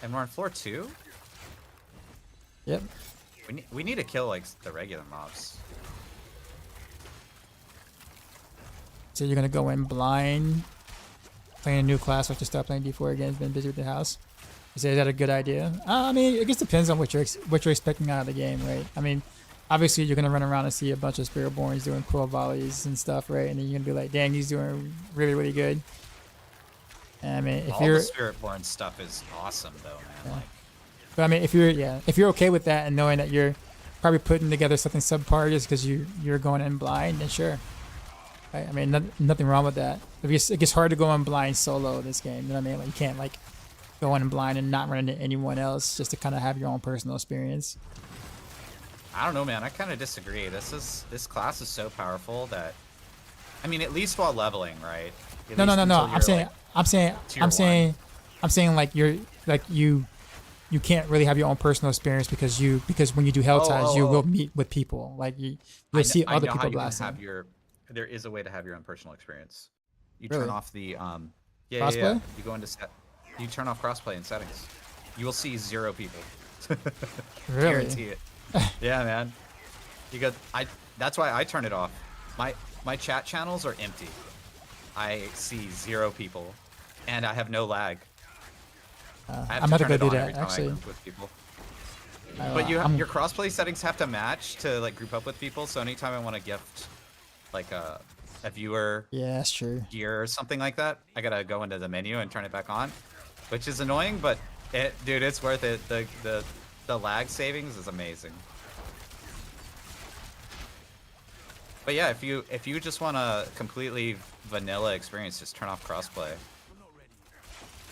And we're on floor 2? Yep. We need to kill like the regular mobs. So you're gonna go in blind, playing a new class, which to start playing D4 again. Has been busy with the house. Is that a good idea? I mean, it just depends on what you're expecting out of the game, right? I mean, obviously you're gonna run around and see a bunch of Spiritborns doing quill volleys and stuff, right? And then you're gonna be like, dang, he's doing really, really good. And I mean, if All you're the Spiritborn stuff is awesome though, man. Yeah. Like, but I mean, if you're okay with that and knowing that you're probably putting together something subpar just because you're going in blind, then sure. Right? I mean, nothing wrong with that. It gets hard to go in blind solo this game. You know what I mean? Like you can't like go in blind and not run into anyone else just to kind of have your own personal experience. I don't know, man. I kind of disagree. This class is so powerful that, I mean, at least while leveling, right? At No. least until I'm you're, saying, like, I'm saying like you can't really have your own personal experience because when you do hell ties, you will meet with people. Like you'll see other people blasting. There is a way to have your own personal experience. You Really? turn off the Crossplay? You go into you turn off crossplay in settings. You will see 0 people. Really? Guarantee it. Yeah, man. That's why I turn it off. My chat channels are empty. I see 0 people, and I have no lag. I have I'm to about to turn go it do on that every time I actually. group with people. But your crossplay settings have to match to like group up with people. So anytime I want to gift like a viewer Yeah, that's true. gear or something like that, I gotta go into the menu and turn it back on, which is annoying, but dude, it's worth it. The lag savings is amazing. But yeah, if you just want a completely vanilla experience, just turn off crossplay.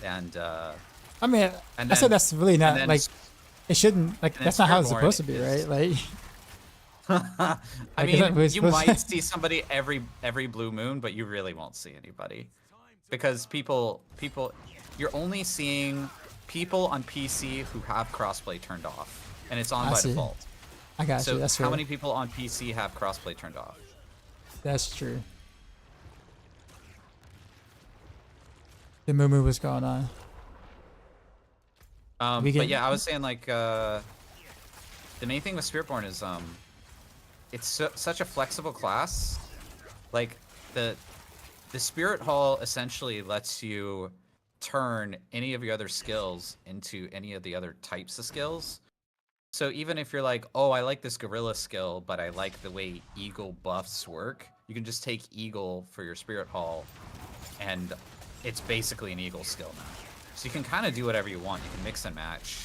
And I mean, and I said then- that's really not then like it shouldn't like then that's not how it's Spiritborn supposed to be, is- right? Like I Like, is that mean, really you supposed to- might see somebody every blue moon, but you really won't see anybody because people you're only seeing people on PC who have crossplay turned off, and it's on I by see. default. I got So you. That's how fair. many people on PC have crossplay turned off? That's true. The moo was going on. We But can- yeah, I was saying like the main thing with Spiritborn is it's such a flexible class. Like the Spirit Hall essentially lets you turn any of your other skills into any of the other types of skills. So even if you're like, oh, I like this gorilla skill, but I like the way eagle buffs work, you can just take eagle for your Spirit Hall, and it's basically an eagle skill now. So you can kind of do whatever you want. You can mix and match.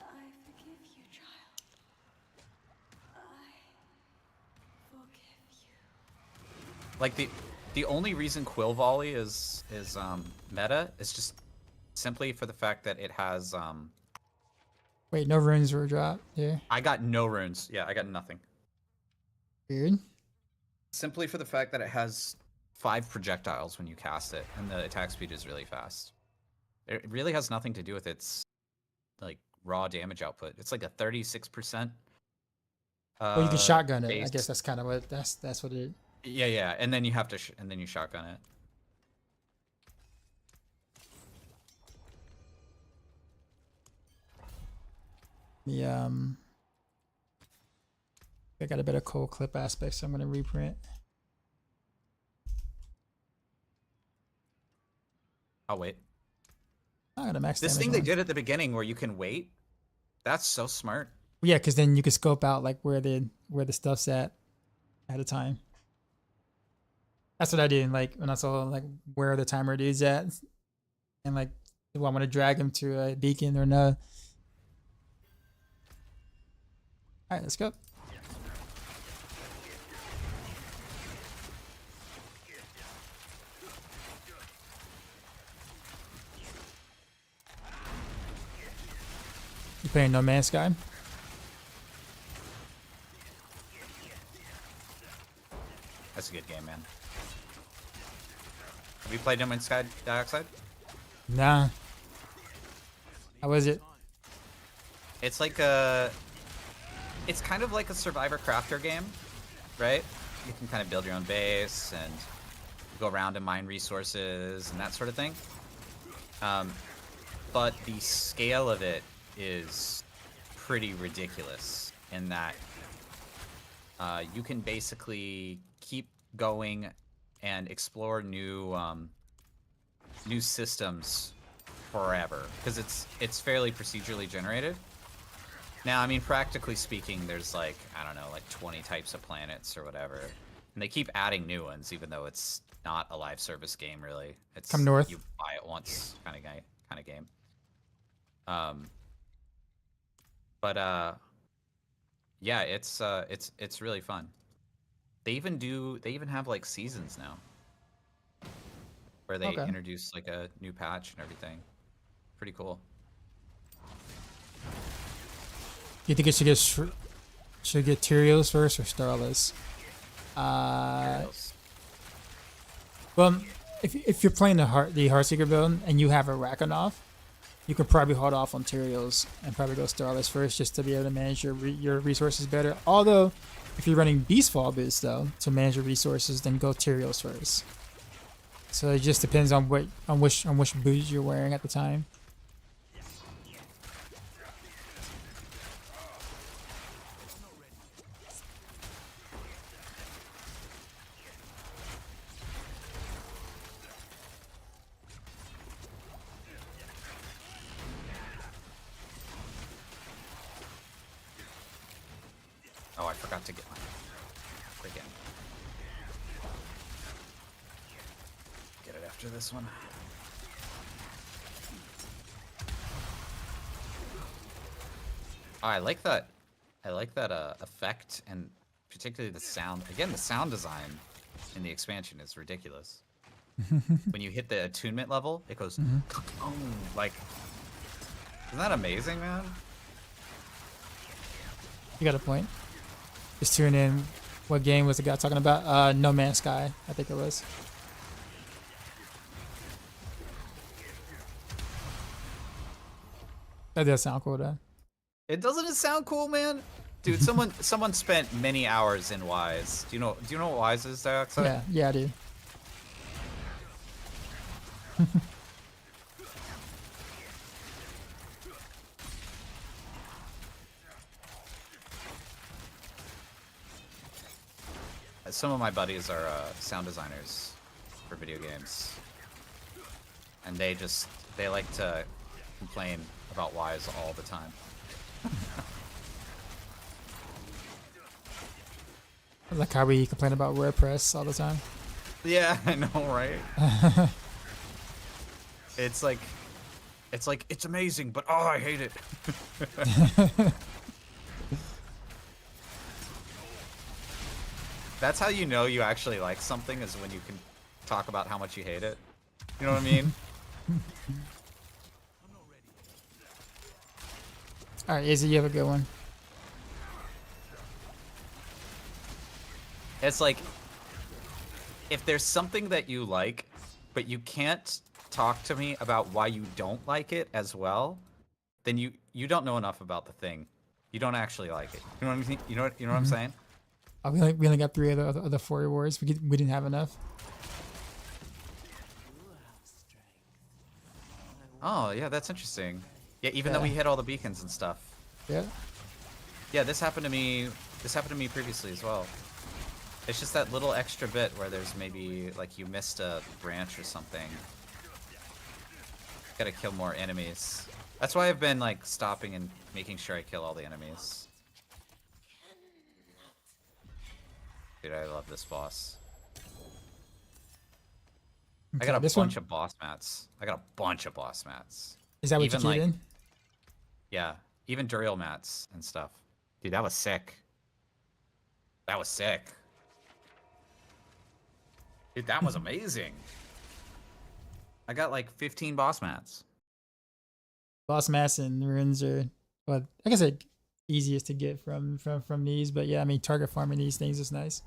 I forgive you, child. I forgive you. Like the only reason Quill Volley is meta is just simply for the fact that it has Wait, no runes were dropped here. I got no runes. Yeah, I got nothing. Weird. Simply for the fact that it has 5 projectiles when you cast it, and the attack speed is really fast. It really has nothing to do with its like raw damage output. It's like a 36%. Well, you can shotgun it. I base. guess that's kind of what that's what it. Yeah, and then you have to and then you shotgun it. The I got a bit of cold clip aspect, so I'm gonna reprint. I'll wait. I got a max This damage thing they on. did at the beginning where you can wait, that's so smart. Yeah, because then you can scope out like where the stuff's at a time. That's what I did. Like when I saw like where the timer dude's at, and like do I want to drag him to a beacon or no? All right, let's go. You playing No Man's Sky? That's a good game, man. Have you played No Man's Sky Dioxide? Nah. How was it? It's like it's kind of like a survivor crafter game, right? You can kind of build your own base and go around and mine resources and that sort of thing. But the scale of it is pretty ridiculous in that you can basically keep going and explore new systems forever because it's fairly procedurally generated. Now, I mean, practically speaking, there's like, I don't know, like 20 types of planets or whatever, and they keep adding new ones, even though it's not a live service game really. It's Come north. You buy it once kind of game. Yeah, it's really fun. They even have like seasons now, where they introduce like a new patch and everything. Pretty cool. You think it should get Tyrios first or Starless? Well, if you're playing the Heartseeker build and you have a Rakanov, you could probably hold off on Tyrios and probably go Starless first just to be able to manage your resources better. Although, if you're running Beastfall boots though to manage your resources, then go Tyrios first. So it just depends on which boots you're wearing at the time. Oh, I forgot to get my freaking. Get it after this one. Oh, I like that. I like that effect and particularly the sound. Again, the sound design in the expansion is ridiculous. When you hit the attunement level, it goes like. Isn't that amazing, man? You got a point. Just tune in. What game was the guy talking about? No Man's Sky, I think it was. That does sound cool though. Doesn't it sound cool, man? Dude, someone spent many hours in Wise. Do you know what Wise is, Dioxide? Yeah, I do. Some of my buddies are sound designers for video games, and they like to complain about Wise all the time. Like how we complain about WordPress all the time. Yeah, I know, right? It's amazing, but oh, I hate it. That's how you know you actually like something, is when you can talk about how much you hate it. You know what I mean? All right, Izzy, you have a good one. It's like, if there's something that you like, but you can't talk to me about why you don't like it as well, then you don't know enough about the thing. You don't actually like it. You know what I mean? You know what I'm saying? Oh, we only got 3 of the 4 rewards. We didn't have enough. Oh yeah, that's interesting. Yeah, even though we hit all the beacons and stuff. Yeah. Yeah, this happened to me. This happened to me previously as well. It's just that little extra bit where there's maybe like you missed a branch or something. Gotta kill more enemies. That's why I've been like stopping and making sure I kill all the enemies. Dude, I love this boss. I got a this bunch one of boss mats. I got a bunch of boss mats. is that what Even you like, keyed in? yeah, even drill mats and stuff. Dude, that was sick. That was sick. Dude, that was amazing. I got like 15 boss mats. Boss mass and runes are, well, like I said, easiest to get from these. But yeah, I mean, target farming these things is nice.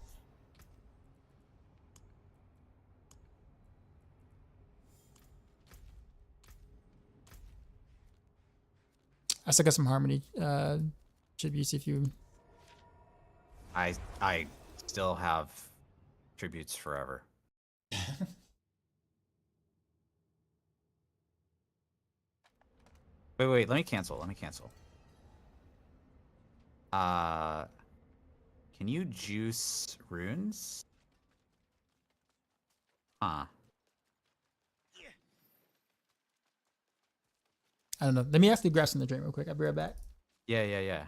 I still got some harmony tributes if you. I still have tributes forever. Wait, let me cancel. Let me cancel. Can you juice runes? Huh. I don't know. Let me actually grab some of the drink real quick. I'll be right back. Yeah.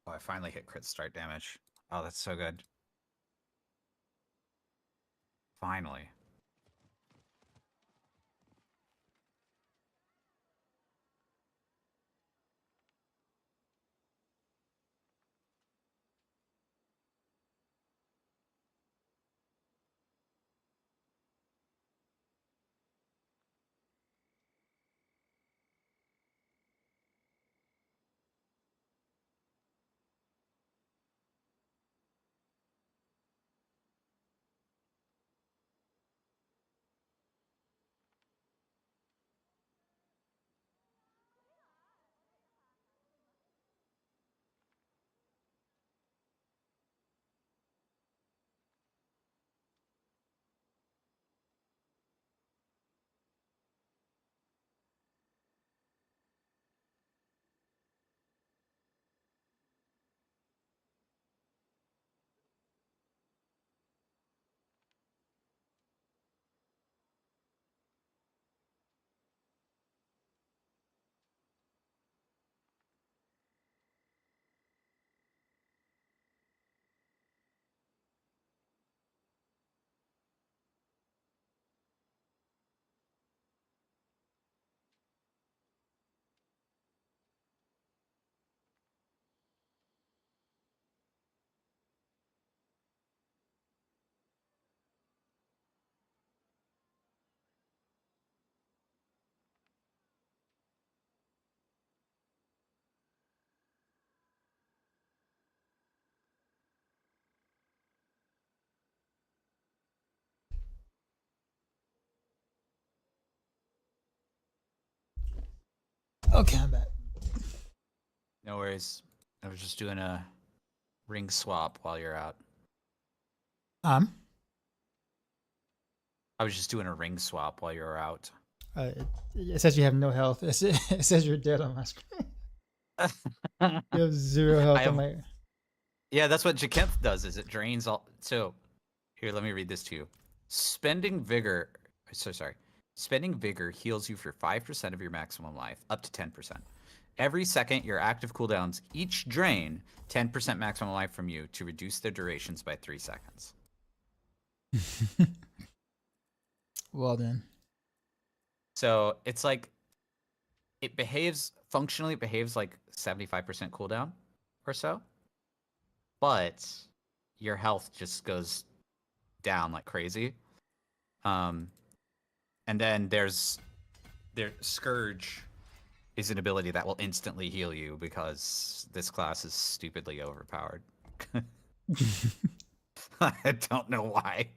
Oh, I finally hit crit strike damage. Oh, that's so good. Finally. Okay, I'm back. No worries. I was just doing a ring swap while you're out. I was just doing a ring swap while you're out. It says you have no health. It says you're dead on my screen. You have 0 health on my. Yeah, that's what Jakenth does. Is it drains all? So, here, let me read this to you. Spending vigor. So sorry. Spending vigor heals you for 5% of your maximum life, up to 10%. Every second, your active cooldowns each drain 10% maximum life from you to reduce their durations by 3 seconds. Well then. So it's like it behaves functionally. It behaves like 75% cooldown or so, but your health just goes down like crazy. And then there's Scourge is an ability that will instantly heal you because this class is stupidly overpowered. I don't know why.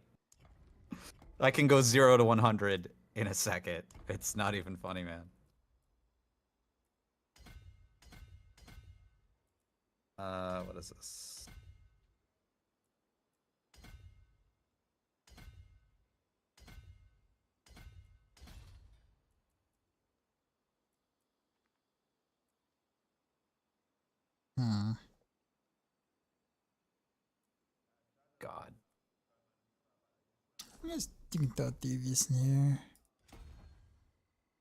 I can go 0 to 100 in a second. It's not even funny, man. What is this? God. I'm just thinking about Devious in here.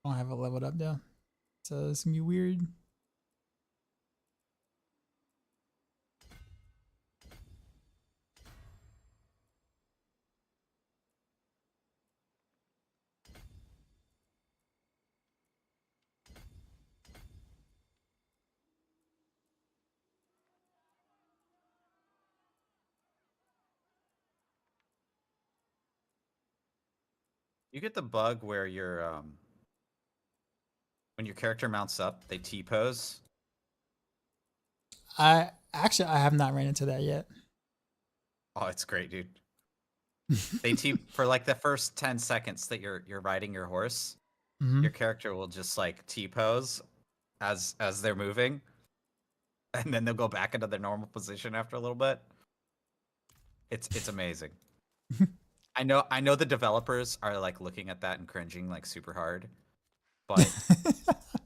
I don't have it leveled up though. So it's gonna be weird. You get the bug where when your character mounts up, they T-pose. I have not ran into that yet. Oh, it's great, dude. They for like the first 10 seconds that you're riding your horse, your character will just like T-pose as they're moving, and then they'll go back into their normal position after a little bit. It's amazing. I know the developers are like looking at that and cringing like super hard, but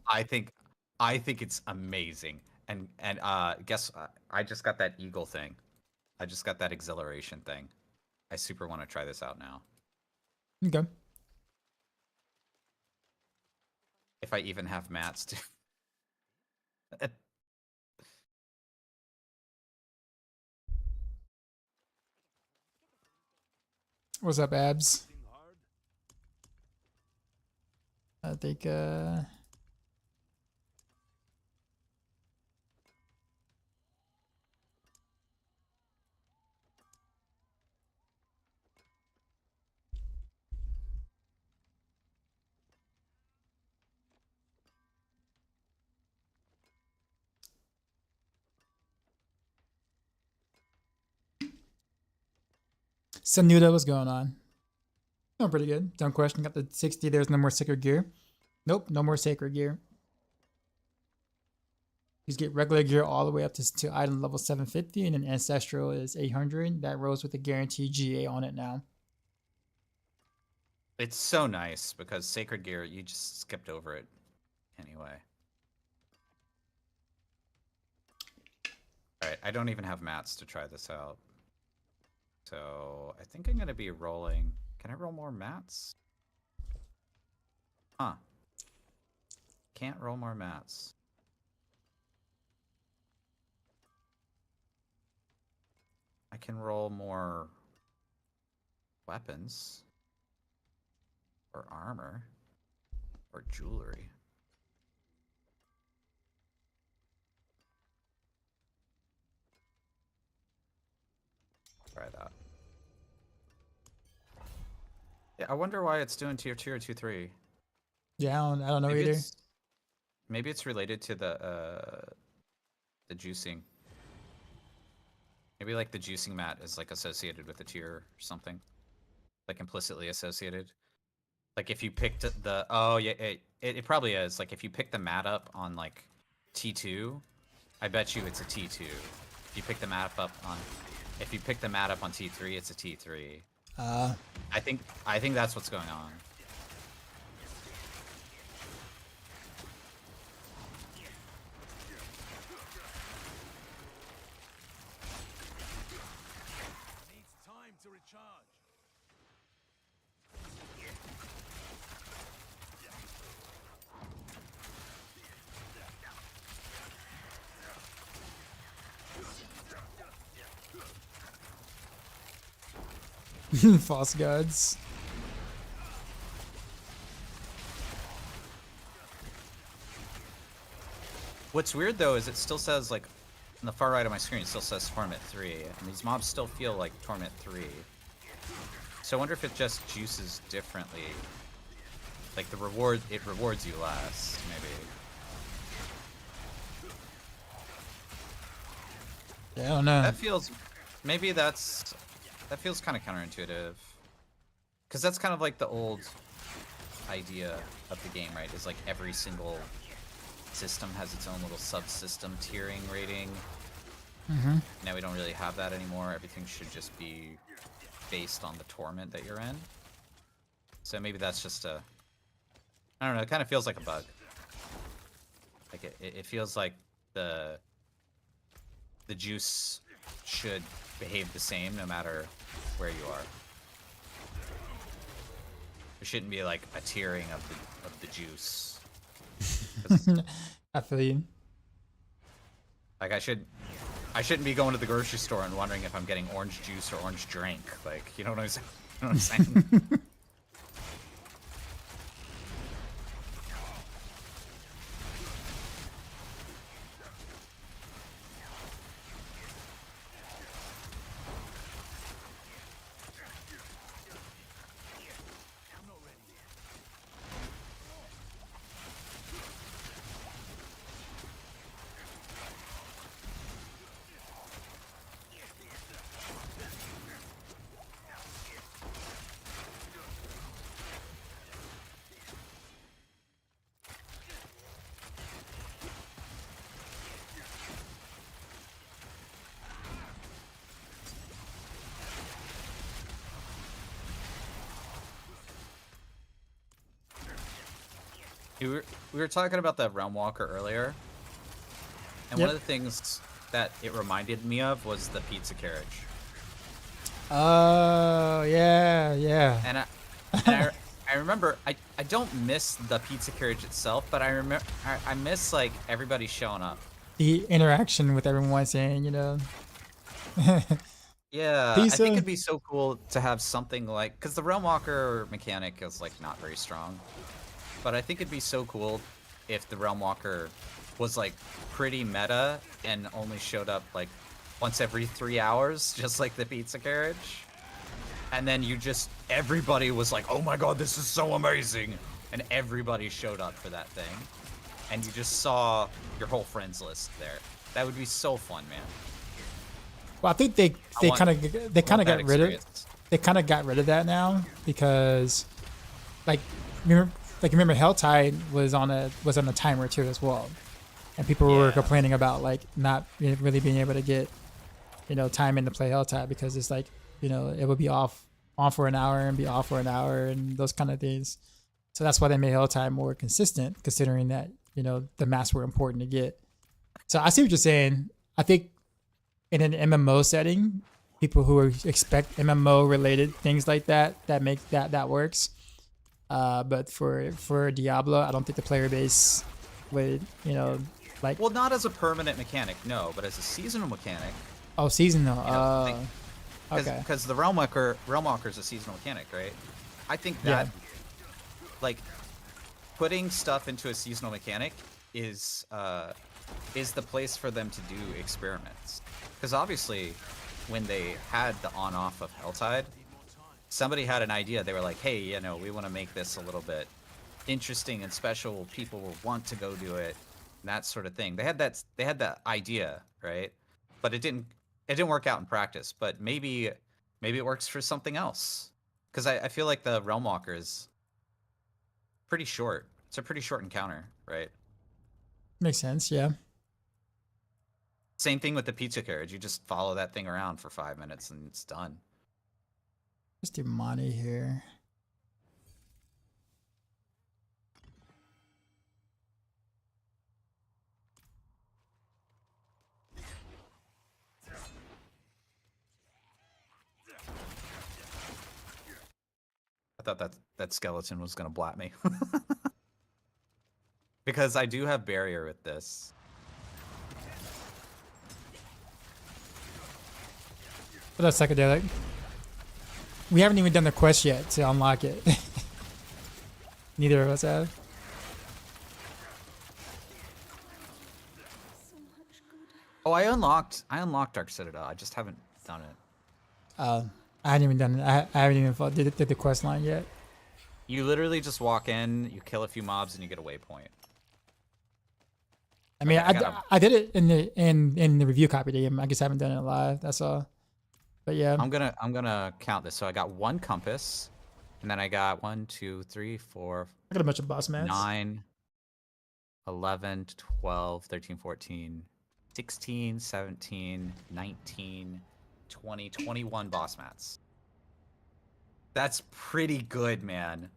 I think it's amazing. And guess I just got that eagle thing. I just got that exhilaration thing. I super want to try this out now. Okay. If I even have mats to. What's up, Abs? I think Sanuda, what's going on? Doing pretty good. Done question. Got the 60. There's no more sacred gear. Nope, no more sacred gear. You get regular gear all the way up to item level 750, and then ancestral is 800. That rolls with a guaranteed GA on it now. It's so nice because sacred gear, you just skipped over it anyway. All right, I don't even have mats to try this out. So I think I'm going to be rolling. Can I roll more mats? Huh. Can't roll more mats. I can roll more weapons or armor or jewelry. Try that. Yeah, I wonder why it's doing tier 2 or tier 3. Yeah, I don't know either. Maybe it's related to the juicing. Maybe like the juicing mat is like associated with the tier or something. Like implicitly associated. Like if you picked the oh yeah, it probably is. Like if you pick the mat up on like T2, I bet you it's a T2. If you pick the mat up on T3, it's a T3. I think that's what's going on. Needs time to recharge. False gods. What's weird though is it still says like on the far right of my screen, it still says Torment 3, and these mobs still feel like Torment 3. So I wonder if it just juices differently. Like it rewards you less, maybe. Yeah, I don't know. That feels that feels kind of counterintuitive. Because that's kind of like the old idea of the game, right? Is like every single system has its own little subsystem tiering rating. Now we don't really have that anymore. Everything should just be based on the torment that you're in. So maybe that's just a... I don't know, it kind of feels like a bug. Like it feels like the juice should behave the same no matter where you are. There shouldn't be like a tiering of the juice. I feel you. Like I shouldn't be going to the grocery store and wondering if I'm getting orange juice or orange drink. Like, you know what I'm saying? You know what I'm saying? We were talking about the Realm Walker earlier, and one of the things that it reminded me of was the pizza carriage. Oh, yeah, yeah. And I remember I don't miss the pizza carriage itself, but I miss like everybody showing up. The interaction with everyone saying, you know. Yeah, Pizza. I think it'd be so cool to have something like, because the Realm Walker mechanic is like not very strong, but I think it'd be so cool if the Realm Walker was like pretty meta and only showed up like once every 3 hours, just like the pizza carriage. And then everybody was like, oh my god, this is so amazing. And everybody showed up for that thing. And you just saw your whole friends list there. That would be so fun, man. Well, I think they kind of got rid of that now, because like remember Helltide was on a timer too as well, and people were complaining about like not really being able to get time in to play Helltide, because it's like it would be on for an hour and be off for an hour and those kind of things. So that's why they made Helltide more consistent, considering that the maps were important to get. So I see what you're saying. I think in an MMO setting, people who expect MMO related things like that make that works. But for Diablo, I don't think the player base would like. Well, not as a permanent mechanic, no, but as a seasonal mechanic. Oh, seasonal. Okay. Because the Realm Walker is a seasonal mechanic, right? I think that like putting stuff into a seasonal mechanic is the place for them to do experiments. Because obviously, when they had the on-off of Helltide, somebody had an idea. They were like, hey, we want to make this a little bit interesting and special. People will want to go do it, that sort of thing. They had that idea, right? But it didn't work out in practice. But maybe it works for something else. Because I feel like the Realm Walkers, pretty short. It's a pretty short encounter, right? Makes sense. Yeah. Same thing with the pizza carriage. You just follow that thing around for 5 minutes and it's done. Let's do money here. I thought that skeleton was gonna blat me. Because I do have barrier with this. But that's psychedelic. We haven't even done the quest yet to unlock it. Neither of us have. Oh, I unlocked Dark Citadel. I just haven't done it. I haven't even done it. I haven't even did the quest line yet. You literally just walk in, you kill a few mobs, and you get a waypoint. I mean, I gotta- I did it in the review copy game. I just haven't done it live. That's all. But yeah, I'm gonna count this. So I got 1 compass, and then I got 1, 2, 3, 4, I got a bunch of boss mats. 9, 11, 12, 13, 14, 16, 17, 19, 20, 21 boss mats. That's pretty good, man.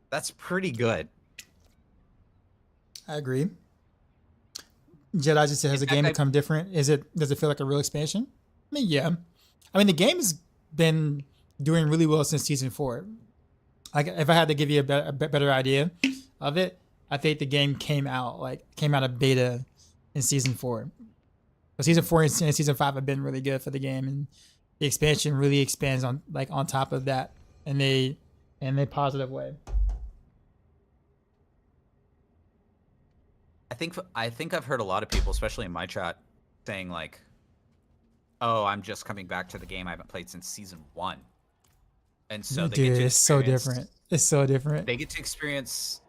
That's pretty good. I agree. Jedi just said, has the In fact, game I- become different? Does it feel like a real expansion? I mean, yeah. I mean, the game's been doing really well since season 4. Like, if I had to give you a better idea of it, I think the game came out of beta in season 4. But season 4 and season 5 have been really good for the game, and the expansion really expands on top of that in a positive way. I think I've heard a lot of people, especially in my chat, saying like, "Oh, I'm just coming back to the game I haven't played since season 1," and so they get to it's so experience- different. It's so different. They get to experience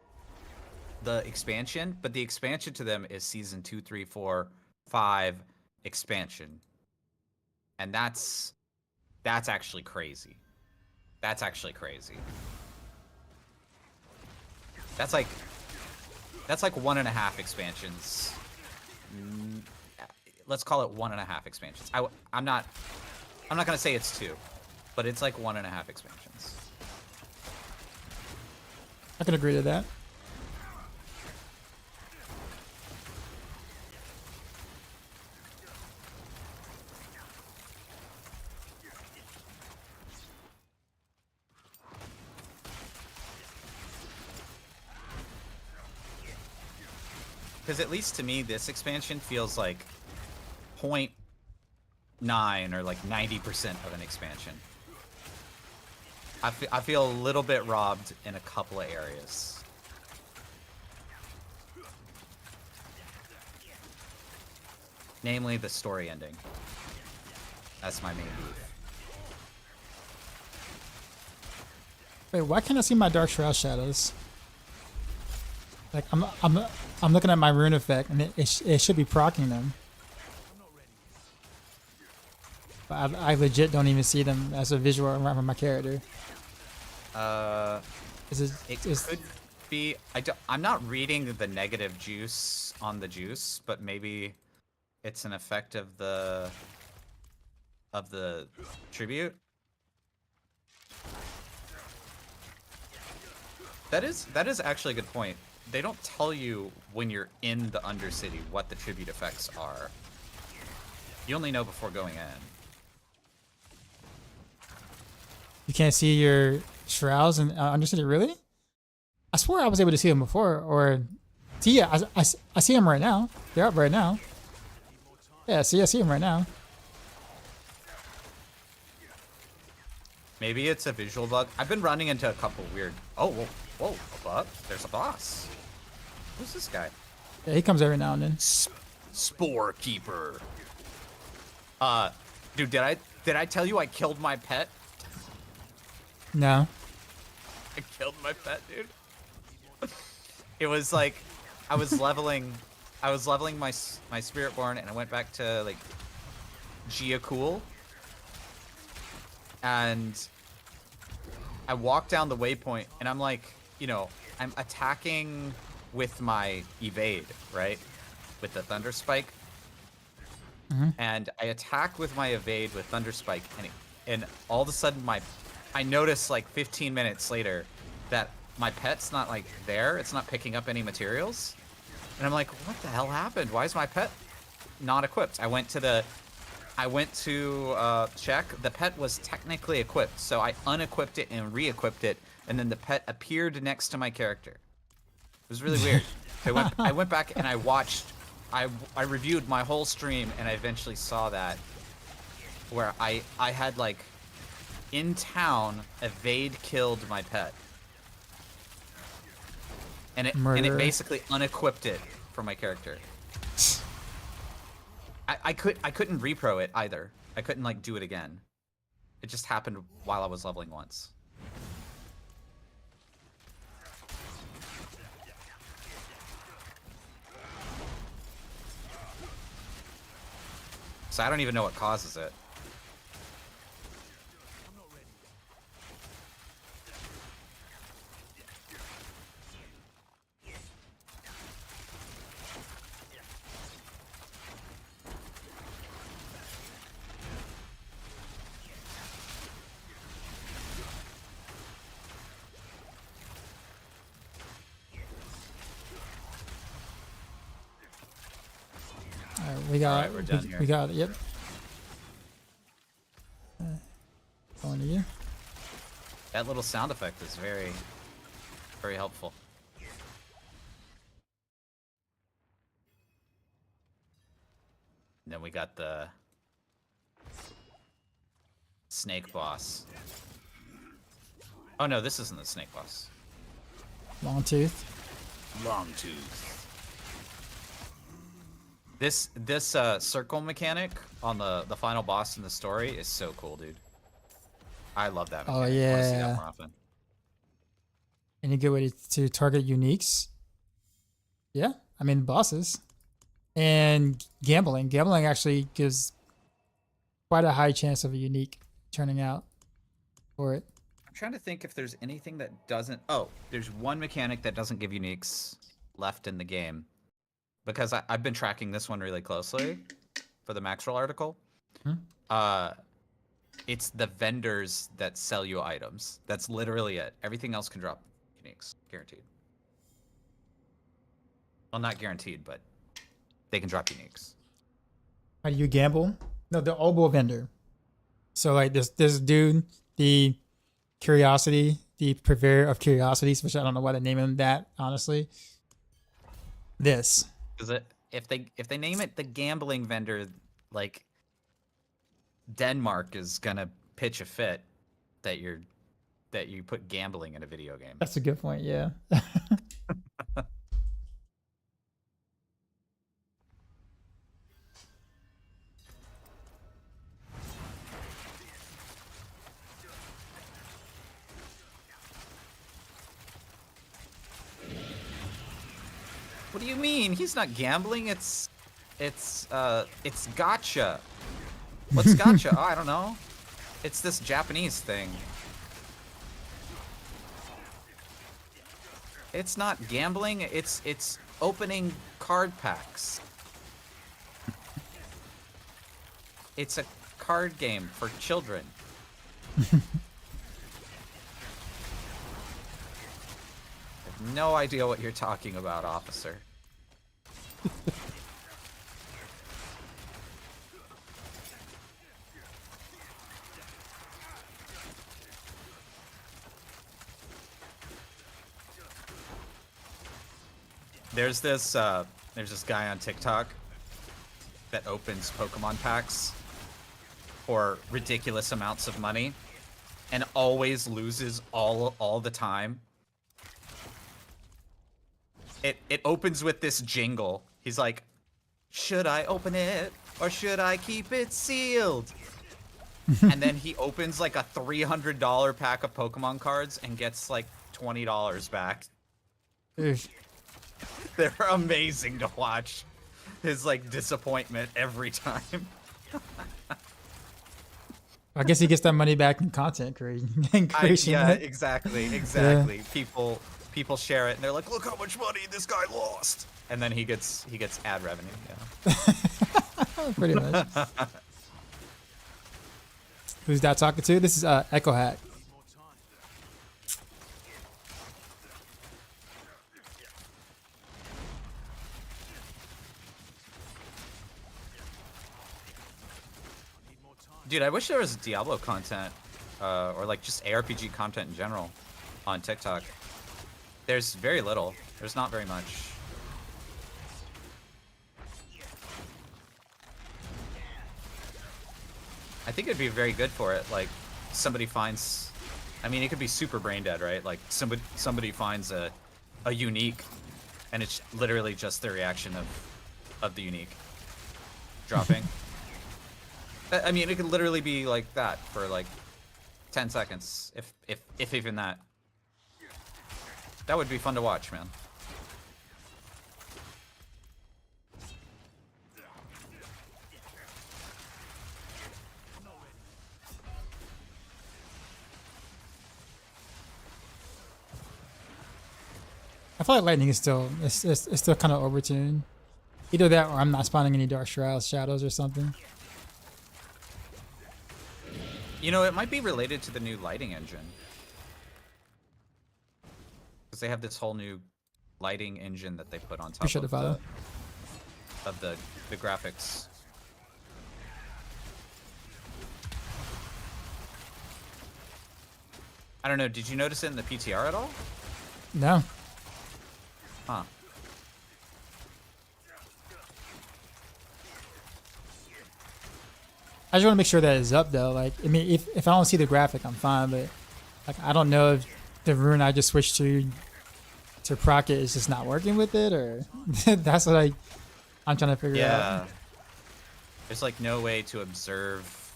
the expansion, but the expansion to them is season 2, 3, 4, 5 expansion, and that's actually crazy. That's actually crazy. That's like 1.5 expansions. Let's call it 1.5 expansions. I'm not gonna say it's 2, but it's like 1.5 expansions. I can agree to that. Because at least to me, this expansion feels like 0.9 or like 90% of an expansion. I feel a little bit robbed in a couple of areas. Namely, the story ending. That's my main beef. Wait, why can't I see my Dark Shroud shadows? Like I'm looking at my rune effect, and it should be proccing them. But I legit don't even see them as a visual around from my character. It could be. I'm not reading the negative juice on the juice, but maybe it's an effect of the tribute. That is actually a good point. They don't tell you when you're in the Undercity what the tribute effects are. You only know before going in. You can't see your shrouds in Undercity, really? I swear I was able to see them before, or see, yeah, I see them right now. They're up right now. Yeah, see, I see them right now. Maybe it's a visual bug. I've been running into a couple weird. Oh, whoa, a bug? There's a boss. Who's this guy? Yeah, he comes every now and then. Spore Keeper. Dude, did I tell you I killed my pet? No. I killed my pet, dude. It was like I was leveling my Spiritborn, and I went back to like Gia Cool, and I walk down the waypoint, and I'm like, you know, I'm attacking with my evade, right? With the Thunder Spike. And I attack with my evade with Thunder Spike, and all of a sudden I notice like 15 minutes later that my pet's not like there. It's not picking up any materials. And I'm like, what the hell happened? Why is my pet not equipped? I went to check. The pet was technically equipped, so I unequipped it and re-equipped it, and then the pet appeared next to my character. It was really weird. I went back and I watched. I reviewed my whole stream, and I eventually saw that where I had like in town evade killed my pet, and it basically unequipped it for my character. I couldn't repro it either. I couldn't like do it again. It just happened while I was leveling once. So I don't even know what causes it. We got. Alright, we're done here. We got it. Yep. Going to you. That little sound effect is very, very helpful. And then we got the snake boss. Oh no, this isn't the snake boss. Long tooth. Longtooth. This circle mechanic on the final boss in the story is so cool, dude. I love that mechanic. Oh I want to see that yeah. more often. Any good way to target uniques? Yeah, I mean bosses. And gambling. Gambling actually gives quite a high chance of a unique turning out for it. I'm trying to think if there's anything that doesn't... Oh, there's one mechanic that doesn't give uniques left in the game. Because I've been tracking this one really closely for the Maxroll article. It's the vendors that sell you items. That's literally it. Everything else can drop uniques. Guaranteed. Well, not guaranteed, but they can drop uniques. How do you gamble? No, the oboe vendor. So like this dude, the curiosity, the purveyor of curiosities, which I don't know why they name him that, honestly. This. Because if they name it the gambling vendor, like Denmark is gonna pitch a fit that you put gambling in a video game. That's a good point, yeah. What do you mean? He's not gambling. It's gotcha. What's gotcha? Oh, I don't know. It's this Japanese thing. It's not gambling. It's opening card packs. It's a card game for children. I have no idea what you're talking about, officer. There's this guy on TikTok that opens Pokemon packs for ridiculous amounts of money and always loses all the time. It opens with this jingle. He's like, should I open it or should I keep it sealed? And then he opens like a $300 pack of Pokemon cards and gets like $20 back. Oof. They're amazing to watch. His like disappointment every time. I guess he gets that money back in content creation. Yeah, right? exactly. People share it and they're like, look how much money this guy lost. And then he gets ad revenue. Yeah. Pretty much. Who's that talking to? This is Echohack. Dude, I wish there was Diablo content, or like just ARPG content in general on TikTok. There's very little. There's not very much. I think it'd be very good for it. Like, somebody finds, I mean, it could be super brain dead, right? Like somebody finds a unique, and it's literally just the reaction of the unique dropping. I mean, it could literally be like that for like 10 seconds, if even that. That would be fun to watch, man. I feel like lightning is still it's still kind of overtuned. Either that or I'm not spawning any dark shrouds, shadows or something. You know, it might be related to the new lighting engine. Because they have this whole new lighting engine that they put on top Appreciate of the follow. the graphics. I don't know, did you notice it in the PTR at all? No. Huh. I just want to make sure that it's up though. Like, I mean, if I don't see the graphic, I'm fine. But like, I don't know if the rune I just switched to proc it is just not working with it, or that's what I'm trying to figure out. Yeah. There's like no way to observe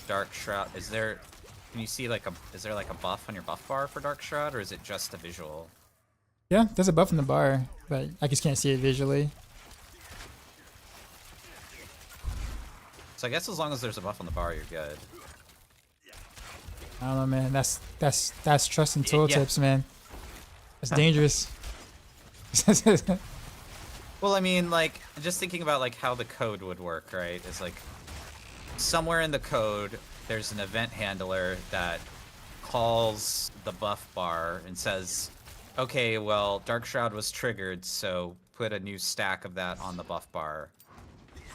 Dark Shroud. Can you see like is there like a buff on your buff bar for Dark Shroud, or is it just a visual? Yeah, there's a buff in the bar, but I just can't see it visually. So I guess as long as there's a buff on the bar, you're good. I don't know, man. That's trust and tooltips, Yeah. man. That's dangerous. Well, I mean, like, just thinking about like how the code would work, right? Is like somewhere in the code there's an event handler that calls the buff bar and says, okay, well, Dark Shroud was triggered, so put a new stack of that on the buff bar.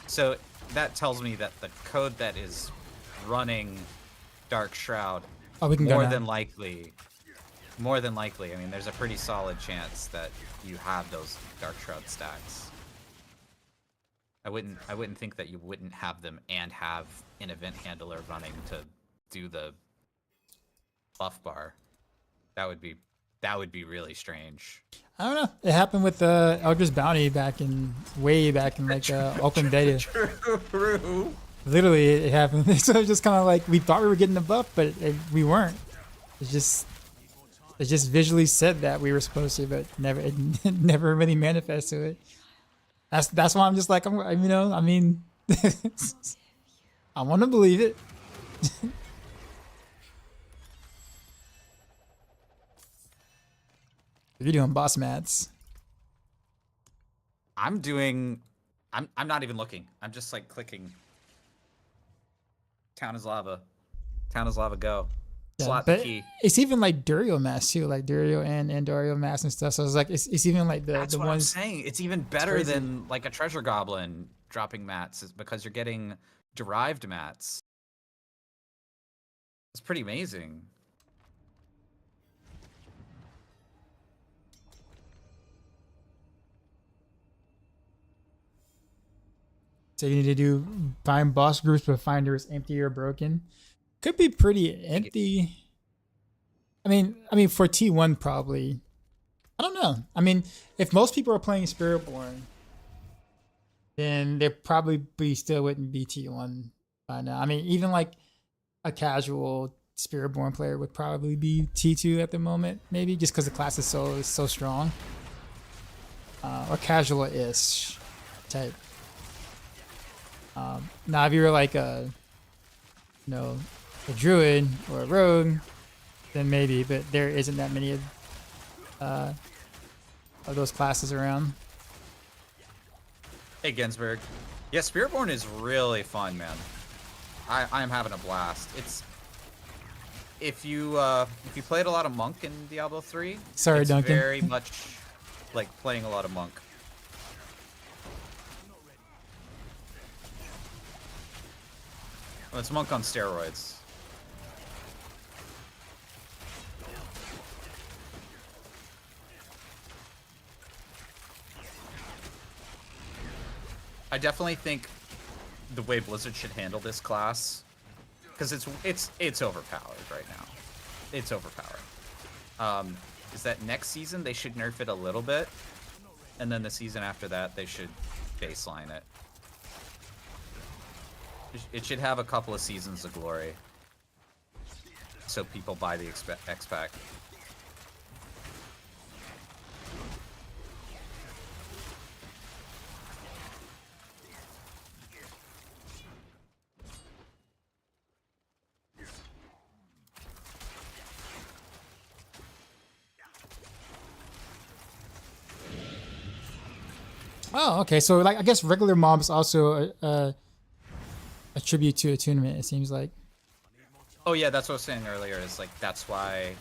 So that tells me that the code that is running Dark Shroud Oh, we can go more now. than likely, I mean, there's a pretty solid chance that you have those Dark Shroud stacks. I wouldn't think that you wouldn't have them and have an event handler running to do the buff bar. That would be really strange. I don't know. It happened with Elder's Bounty way back in like open beta. True. Literally, it happened. So it's just kind of like we thought we were getting the buff, but we weren't. It just visually said that we were supposed to, but it never really manifested it. That's why I'm just like I mean, I want to believe it. You're doing boss mats. I'm not even looking. I'm just like clicking. Town is lava. Town is lava, go. Yeah, Slot the but key. it's even like Durio masks too, like Durio and Dario masks and stuff. So it's like it's even like That's the what ones. I'm saying. It's even better crazy. than like a treasure goblin dropping mats, is because you're getting derived mats. It's pretty amazing. So you need to do find boss groups, but finder is empty or broken. Could be pretty empty. I mean for T1 probably. I don't know. I mean, if most people are playing Spiritborn, then they probably still wouldn't be T1 by now. I mean, even like a casual Spiritborn player would probably be T2 at the moment, maybe just because the class is so strong. Or casual-ish type. Now, if you were like a you know, a druid or a rogue, then maybe. But there isn't that many of those classes around. Hey Ginsburg. Yeah, Spiritborn is really fun, man. I'm having a blast. It's if you played a lot of Monk in Diablo 3, Sorry, it's Duncan. very much like playing a lot of Monk. Well, it's Monk on steroids. I definitely think the way Blizzard should handle this class, because it's overpowered right now. It's overpowered. Is that next season they should nerf it a little bit, and then the season after that they should baseline it. It should have a couple of seasons of glory, so people buy the X-Pack. Oh, okay. So like I guess regular mobs also attribute to attunement. It seems like. Oh yeah, that's what I was saying earlier. Is like that's why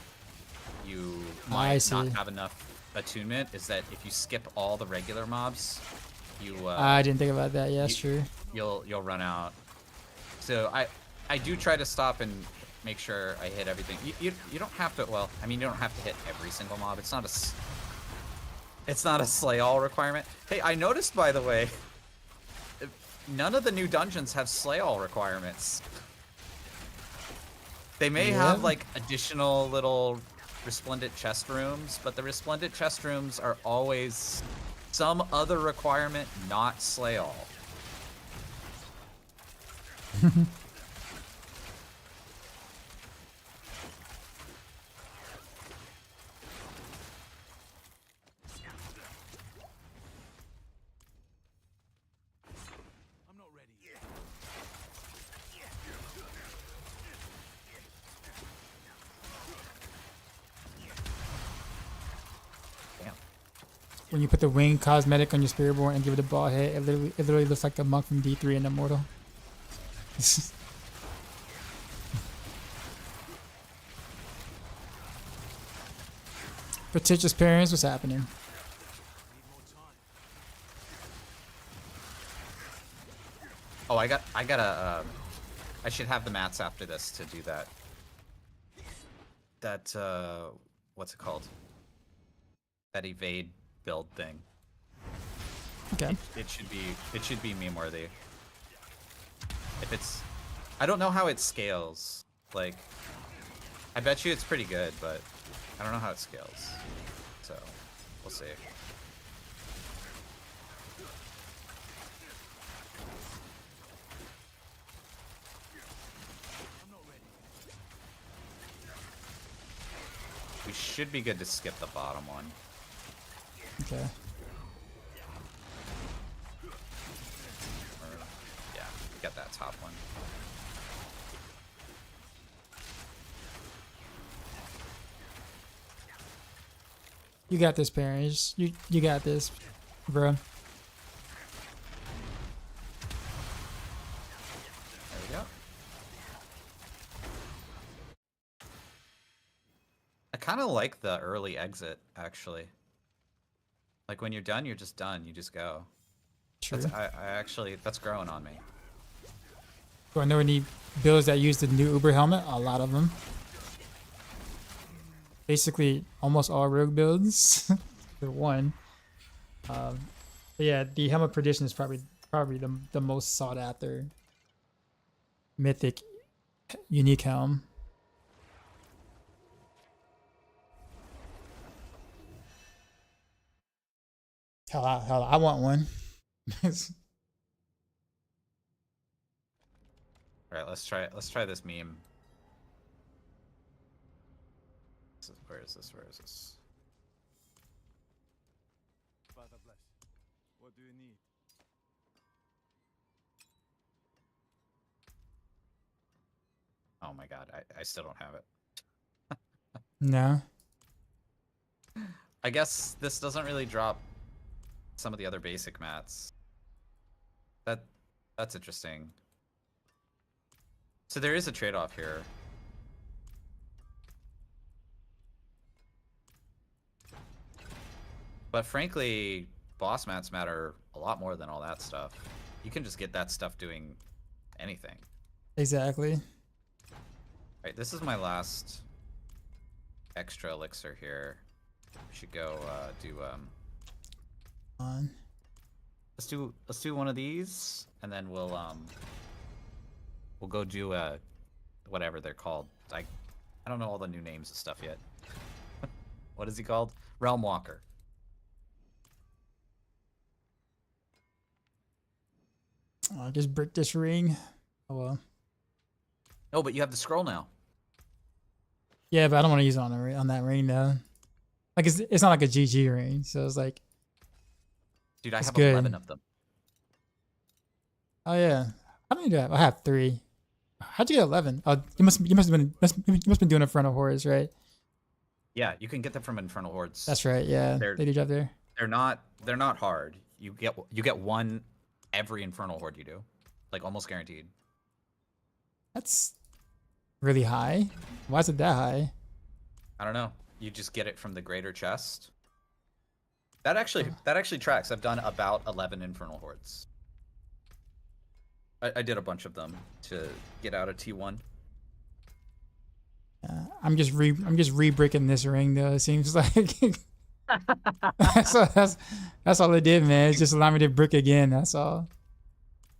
you might not have enough attunement. Is that if you skip all the regular mobs, you I didn't think about that. Yeah, that's true. You'll run out. So I do try to stop and make sure I hit everything. You don't have to. Well, I mean you don't have to hit every single mob. It's not a slay all requirement. Hey, I noticed by the way, none of the new dungeons have slay all requirements. They may have like additional little resplendent chest rooms, but the resplendent chest rooms are always some other requirement, not slay all. I'm not ready. Damn. When you put the wing cosmetic on your Spiritborn and give it a ball hit, it literally looks like the monk from D3 in Immortal. Pretentious parents, what's happening? Oh, I gotta. I should have the mats after this to do that. What's it called? That evade build thing. Okay. It should be meme worthy. If it's, I don't know how it scales. Like, I bet you it's pretty good, but I don't know how it scales. So, we'll see. We should be good to skip the bottom one. Okay. Or, yeah, get that top one. You got this, parents. You got this, bro. There we go. I kind of like the early exit, actually. Like when you're done, you're just done. You just go. True. I actually, that's growing on me. Do I know any builds that use the new Uber helmet? A lot of them. Basically, almost all rogue builds. For one. But yeah, the helmet perdition is probably the most sought after mythic unique helm. Hell, I want one. All right, let's try this meme. Where is this? Where is this? Father bless. What do you need? Oh my god, I still don't have it. No. I guess this doesn't really drop some of the other basic mats. That's interesting. So there is a trade-off here. But frankly, boss mats matter a lot more than all that stuff. You can just get that stuff doing anything. Exactly. Right, this is my last extra elixir here. We should go do On. let's do one of these, and then we'll go do whatever they're called. I don't know all the new names and stuff yet. What is he called? Realm Walker. I'll just brick this ring. Oh well. Oh, but you have the scroll now. Yeah, but I don't want to use it on that ring though. Like it's not like a GG ring, so it's like. Dude, I It's have good. 11 of them. Oh yeah. How many do I have? I have 3. How'd you get 11? Oh, you must have been doing Infernal Hordes, right? Yeah, you can get them from Infernal Hordes. That's right. Yeah, They're- they do drop there. They're not hard. You get one every Infernal Horde you do. Like almost guaranteed. That's really high. Why is it that high? I don't know. You just get it from the greater chest. That actually tracks. I've done about 11 Infernal Hordes. I did a bunch of them to get out of T1. I'm just re-bricking this ring though. It seems like that's all it did, man. It's just allow me to brick again. That's all.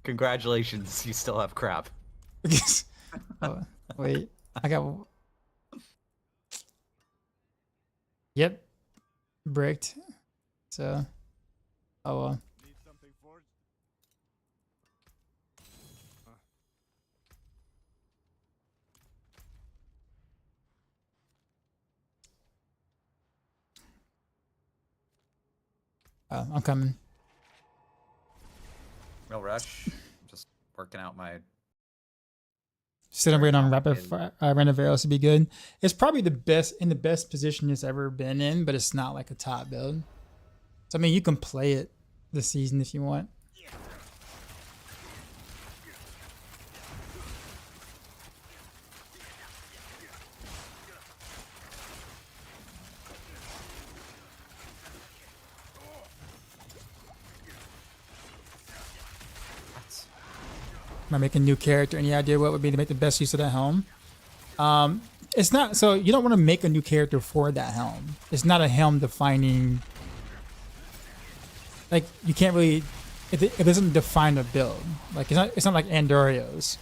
Congratulations, you still have crap. Oh, wait, I got. Yep, bricked. So, oh well. Need something forged? I'm coming. No rush. Just working out my. Sitting waiting on rapid Renovaros to be good. It's probably the best position it's ever been in, but it's not like a top build. So I mean, you can play it this season if you want. Am I making a new character? Any idea what would be to make the best use of that helm? It's not, so you don't want to make a new character for that helm. It's not a helm defining, like you can't really, it doesn't define a build. Like it's not like Andorio's,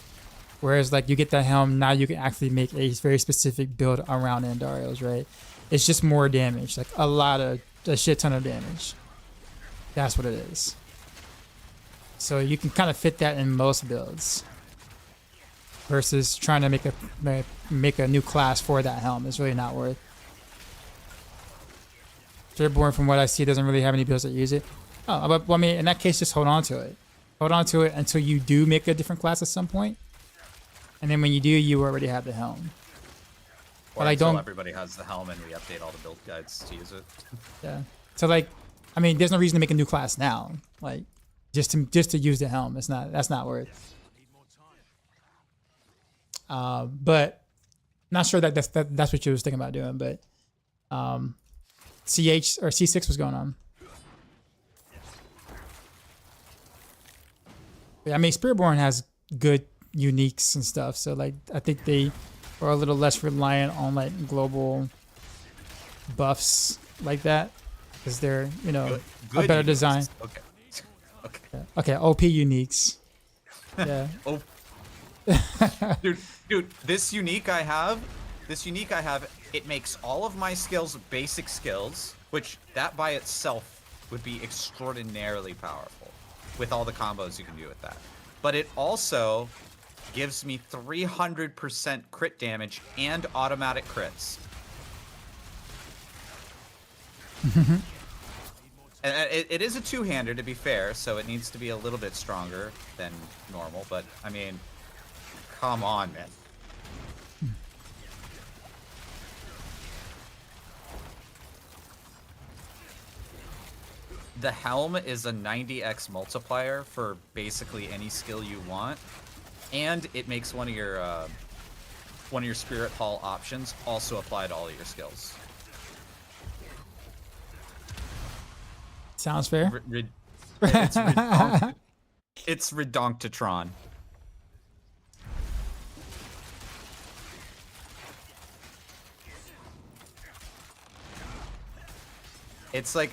whereas like you get that helm, now you can actually make a very specific build around Andorio's, right? It's just more damage, like a shit ton of damage. That's what it is. So you can kind of fit that in most builds. Versus trying to make a new class for that helm is really not worth. Spiritborn, from what I see, doesn't really have any builds that use it. Oh, but well, I mean, in that case, just hold on to it. Hold on to it until you do make a different class at some point. And then when you do, you already have the helm. Or But I until don't. everybody has the helm and we update all the build guides to use it. Yeah. So like, I mean, there's no reason to make a new class now. Like, just to use the helm, that's not worth. But not sure that's what you was thinking about doing. But CH or C6 was going on. Yeah, I mean, Spiritborn has good uniques and stuff. So like, I think they are a little less reliant on like global buffs like that, because they're a Good better uniques. design. Okay. Okay. Yeah. Okay, OP uniques. Yeah. Oh. Dude, this unique I have, it makes all of my skills basic skills, which that by itself would be extraordinarily powerful with all the combos you can do with that. But it also gives me 300% crit damage and automatic crits. And it is a two-hander, to be fair, so it needs to be a little bit stronger than normal. But I mean, come on, man. the helm is a 90x multiplier for basically any skill you want, and it makes one of your spirit hall options also apply to all of your skills. Sounds fair. It's Redonctatron. It's like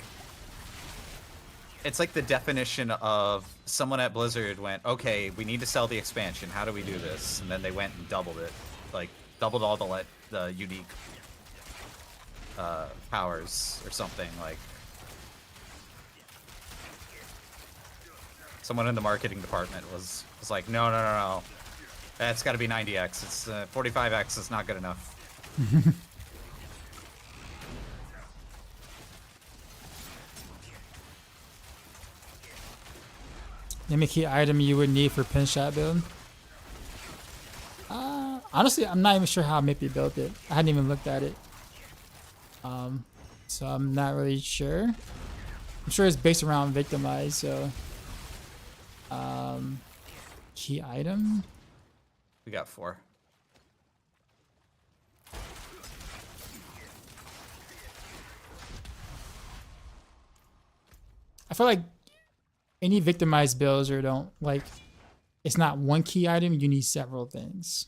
the definition of someone at Blizzard went, okay, we need to sell the expansion. How do we do this? And then they went and doubled it, like doubled all the unique powers or something. Like someone in the marketing department was like, no, that's got to be 90x. It's 45x is not good enough. Name a key item you would need for pin shot build. Honestly, I'm not even sure how Mippy built it. I hadn't even looked at it. So I'm not really sure. I'm sure it's based around victimize. So, key item. We got 4. I feel like any victimized builds or don't like. It's not one key item. You need several things.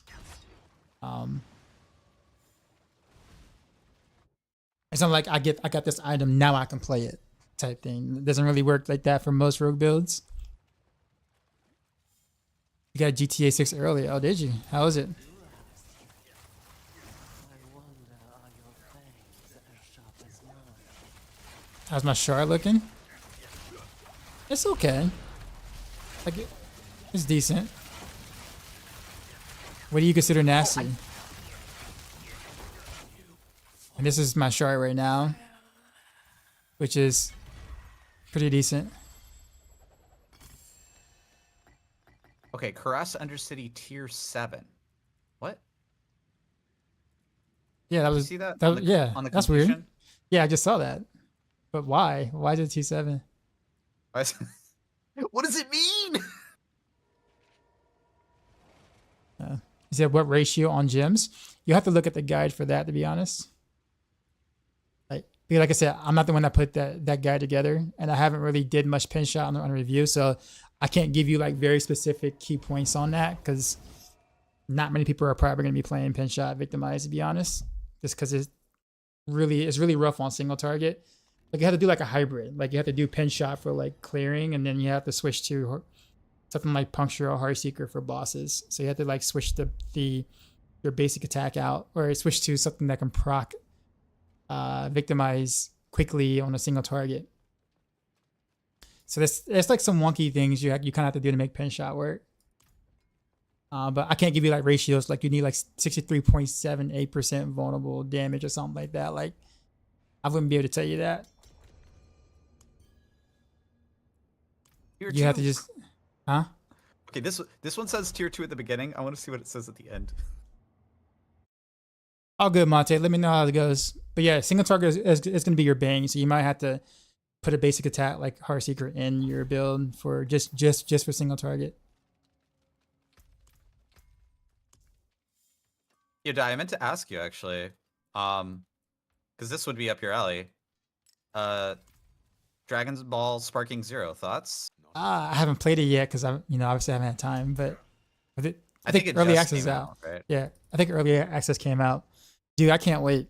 It's not like I got this item, now I can play it type thing. It doesn't really work like that for most rogue builds. You got GTA 6 early. Oh, did you? How was it? How's my shard looking? It's okay. Like it's decent. What do you consider nasty? And this is my shard right now, which is pretty decent. Okay, Karasa Undercity tier 7. What? Yeah, that You was see that? that on was- the, yeah. on the That's weird. completion? Yeah, I just saw that. But why? Why is it T7? What does it mean? He said, what ratio on gems? You have to look at the guide for that, to be honest. Like I said, I'm not the one that put that guide together, and I haven't really did much pin shot on review, so I can't give you like very specific key points on that because not many people are probably going to be playing pin shot victimized, to be honest, just because it's really rough on single target. Like you have to do like a hybrid. Like you have to do pin shot for like clearing, and then you have to switch to something like puncture or Heartseeker for bosses. So you have to like switch your basic attack out, or switch to something that can proc victimize quickly on a single target. So there's like some wonky things you kind of have to do to make pin shot work. But I can't give you like ratios. Like you need like 63.78% vulnerable damage or something like that. Like I wouldn't be able to tell you that. You have to just, huh? Okay, this one says tier 2 at the beginning. I want to see what it says at the end. All good, Monte. Let me know how it goes. But yeah, single target is going to be your bang. So you might have to put a basic attack like Heartseeker in your build for just for single target. Yeah, Di, I meant to ask you actually, because this would be up your alley. Dragon's Ball Sparking Zero, thoughts? I haven't played it yet because obviously I haven't had time. But I think it early just access is came out. Right? Yeah, I think early access came out. Dude, I can't wait.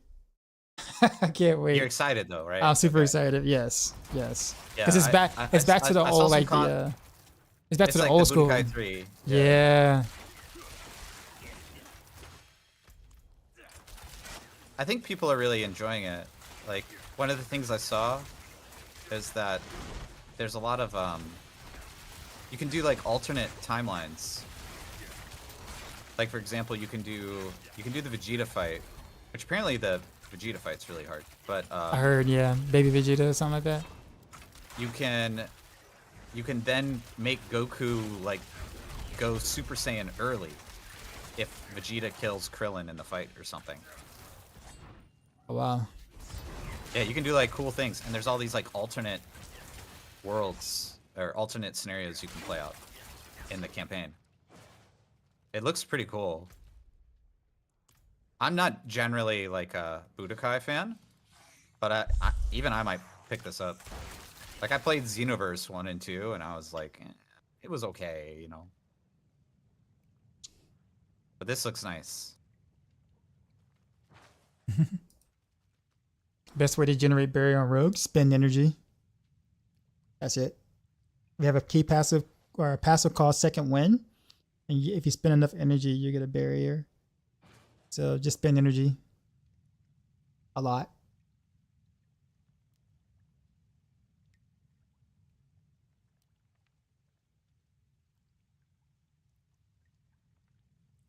I can't wait. You're excited though, right? I'm super Okay. excited. Yes. Yeah, Because it's back. It's back to the I saw old some like it's back It's to the like old the school. Budokai 3. Yeah. I think people are really enjoying it. Like one of the things I saw is that there's a lot of you can do like alternate timelines. Like for example, you can do the Vegeta fight, which apparently the Vegeta fight's really hard. But I heard, yeah, Baby Vegeta or something like that. you can then make Goku like go Super Saiyan early if Vegeta kills Krillin in the fight or something. Oh, wow. Yeah, you can do like cool things, and there's all these like alternate worlds or alternate scenarios you can play out in the campaign. It looks pretty cool. I'm not generally like a Budokai fan, but even I might pick this up. Like I played Xenoverse 1 and 2 and I was like, it was okay, you know. But this looks nice. Best way to generate barrier on Rogue, spend energy. That's it. We have a key passive or a passive called Second Wind. And if you spend enough energy, you get a barrier. So just spend energy. A lot.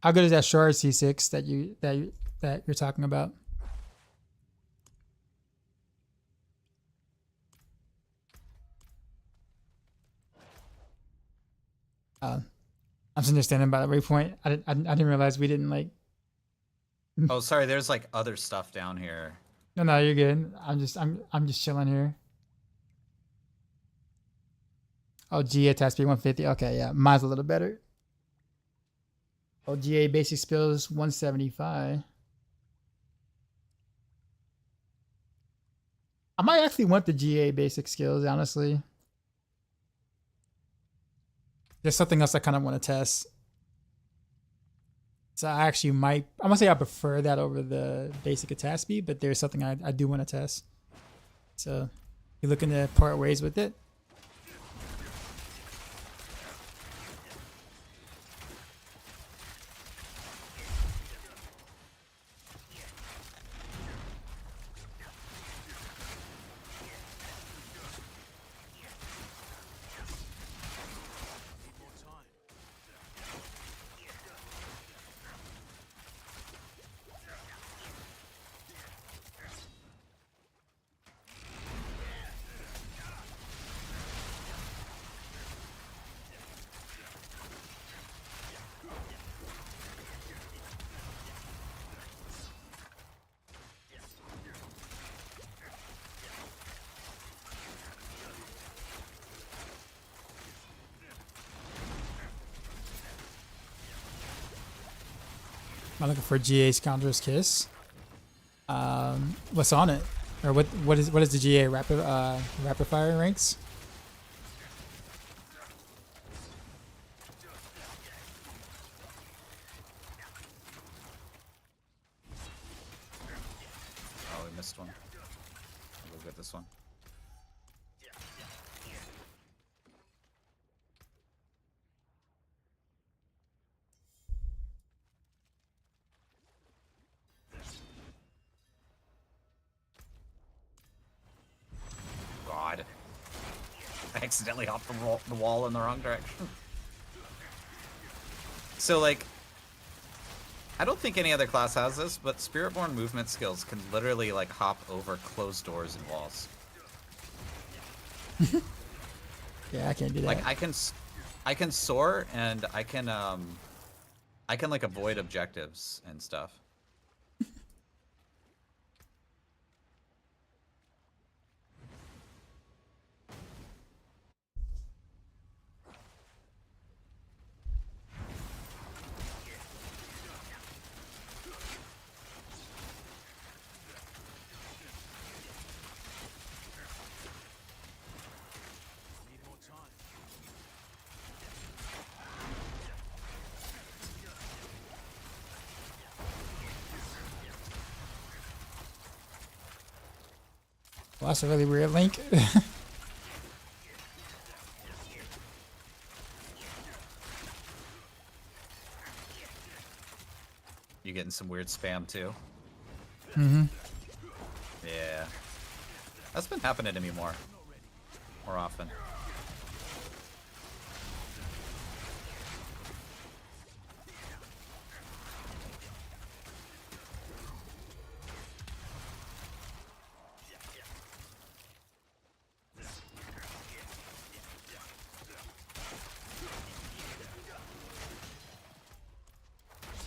How good is that shard C6 that you're talking about? I'm just understanding by the waypoint. I didn't realize we didn't like. Oh, sorry. There's like other stuff down here. No, you're good. I'm just chilling here. Oh, GA task speed 150. Okay, yeah, mine's a little better. Oh, GA basic skills 175. I might actually want the GA basic skills, honestly. There's something else I kind of want to test. So I actually might, I'm gonna say I prefer that over the basic attack speed, but there's something I do want to test. So you're looking to part ways with it. I'm looking for GA Scoundrel's Kiss. What's on it? Or what is the GA rapid fire ranks? Oh, we missed one. I'll go get this one. God. I accidentally hopped the wall in the wrong direction. So, like, I don't think any other class has this, but Spiritborn movement skills can literally, like, hop over closed doors and walls. Yeah, I can't do that. Like, I can soar, and I can like, avoid objectives and stuff. Need more time. Well, that's a really weird link. You getting some weird spam too? Mm-hmm. Yeah. That's been happening to me more often.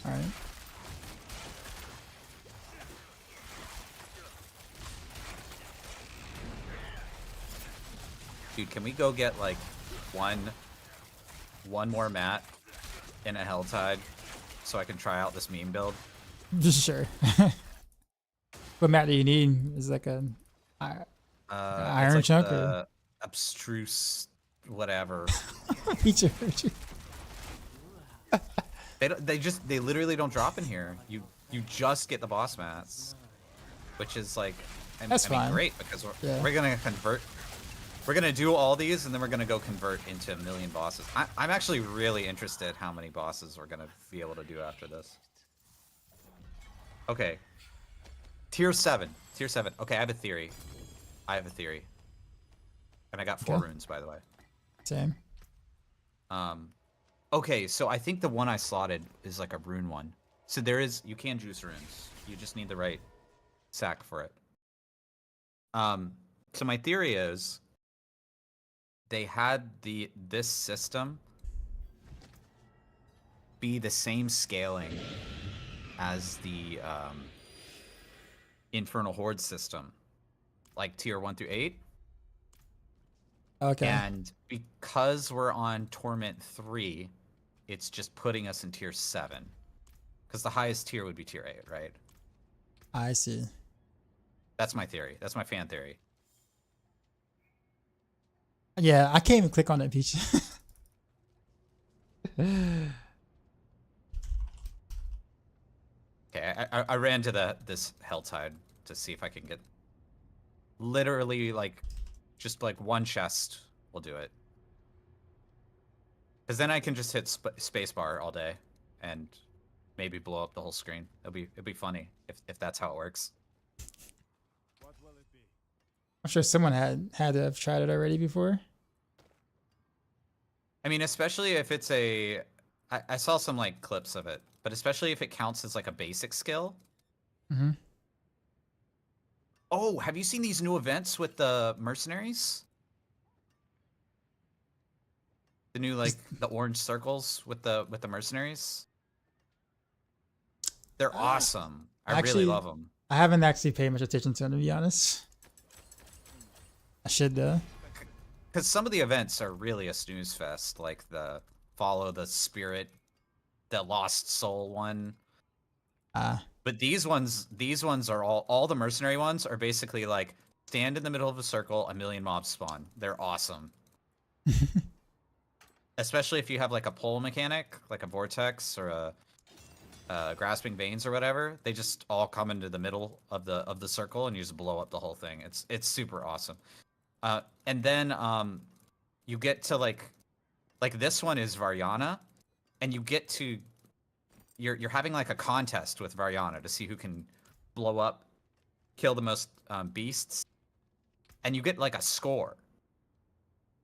All right. Dude, can we go get like one more mat in a Helltide so I can try out this meme build? Just sure. What mat do you need? Is like a iron it's like chunk the or abstruse whatever. feature? They literally don't drop in here. You just get the boss mats, which is like That's fine. great because Yeah. we're gonna convert. We're gonna do all these and then we're gonna go convert into 1 million bosses. I'm actually really interested how many bosses we're gonna be able to do after this. Okay. Tier 7. Tier 7. Okay, I have a theory. And I got 4 Okay. runes, by the way. Same. Okay, so I think the one I slotted is like a rune one. So you can juice runes. You just need the right sack for it. So my theory is they had this system be the same scaling as the Infernal Horde system, like tier 1 through 8. Okay. And because we're on Torment 3, it's just putting us in tier 7. Because the highest tier would be tier 8, right? I see. That's my theory. That's my fan theory. Yeah, I can't even click on that feature. Okay, I ran to this Helltide to see if I can get literally just one chest will do it. Because then I can just hit spacebar all day and maybe blow up the whole screen. It'll be funny if that's how it works. What will it be? I'm sure someone had to have tried it already before. I mean, especially if it's I saw some clips of it, but especially if it counts as like a basic skill. Mm-hmm. Oh, have you seen these new events with the mercenaries? The new the orange circles with the mercenaries. They're awesome. I really love them. I haven't actually paid much attention to them, to be honest. I should though. Because some of the events are really a snooze fest, like the follow the spirit, the lost soul one. But these ones are all the mercenary ones are basically like stand in the middle of a circle, 1 million mobs spawn. They're awesome. Especially if you have like a pole mechanic, like a vortex or a grasping veins or whatever. They just all come into the middle of the circle and you just blow up the whole thing. It's super awesome. And then you get to like this one is Varyana, and you get to you're having like a contest with Varyana to see who can blow up, kill the most beasts, and you get like a score.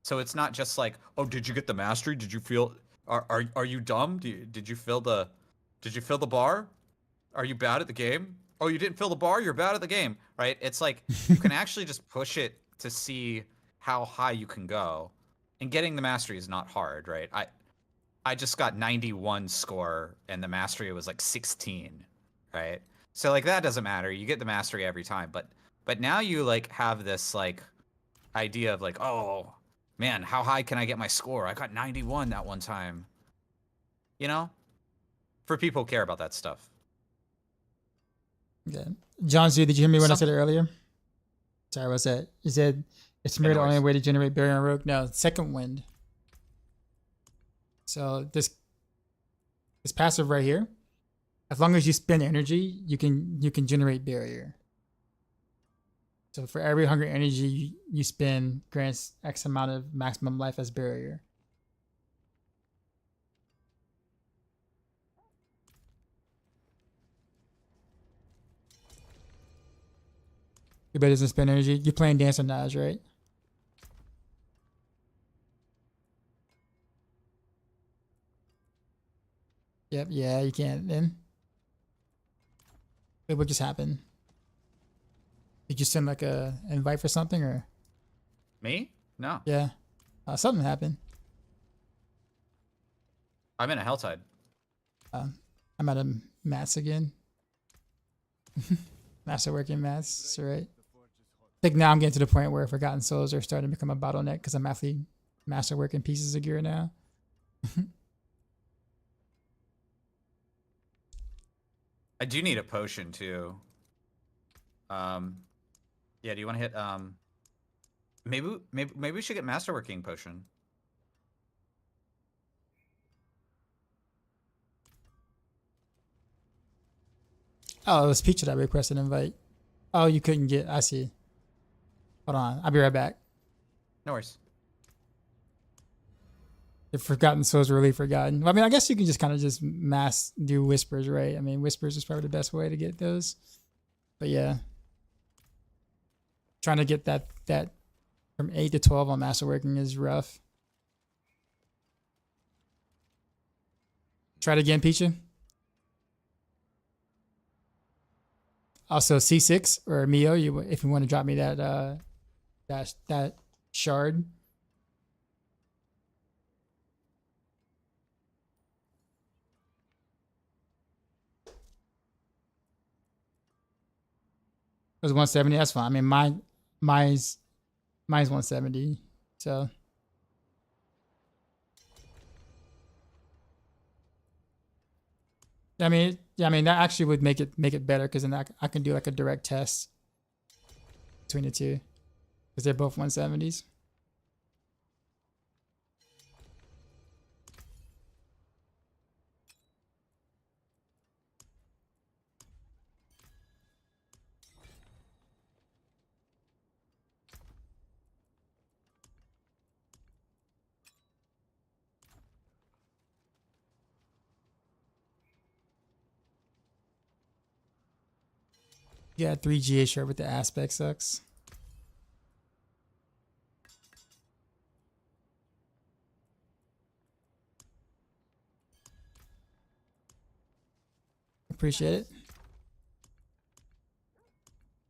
So it's not just like, oh, did you get the mastery? Did you feel are you dumb? Did you fill the bar? Are you bad at the game? Oh, you didn't fill the bar? You're bad at the game, right? It's like you can actually just push it to see how high you can go, and getting the mastery is not hard, right? I just got 91 score and the mastery was like 16, right? So like that doesn't matter. You get the mastery every time, but now you like have this like idea of like, oh man, how high can I get my score? I got 91 that one time. You know? For people who care about that stuff. Yeah. John Z, did you hear me when I said it earlier? Sorry, what's that? You said it's the only way to generate Barrier and Rogue. No, second wind. So this passive right here, as long as you spend energy, you can generate barrier. So for every 100 energy you spend, grants X amount of maximum life as barrier. You better doesn't spend energy. You're playing Dance or Naj, right? Yep, yeah, you can't then. Wait, what just happened? Did you send like a invite for something or? Me? No. Yeah. Something happened. I'm in a Helltide. I'm at a mats again. Masterworking mats, right? The forge is hot. think now I'm getting to the point where Forgotten Souls are starting to become a bottleneck because I'm actually masterworking pieces of gear now. I do need a potion too. Yeah, do you want to hit maybe we should get masterworking potion. Oh, it was Peach that I requested invite. Oh, you couldn't get. I see. Hold on, I'll be right back. No worries. If Forgotten Souls really forgotten. Well, I mean, I guess you can just kind of just mass do whispers, right? I mean, whispers is probably the best way to get those. But yeah, trying to get that from 8 to 12 on masterworking is rough. Try it again, Pichu. Also, C6 or Mio, if you want to drop me that that shard. It was 170. That's fine. I mean, mine's 170. So. I mean, yeah, I mean that actually would make it better because then I can do like a direct test between the two because they're both 170s. Yeah, 3 GA shirt with the aspect sucks. Appreciate it.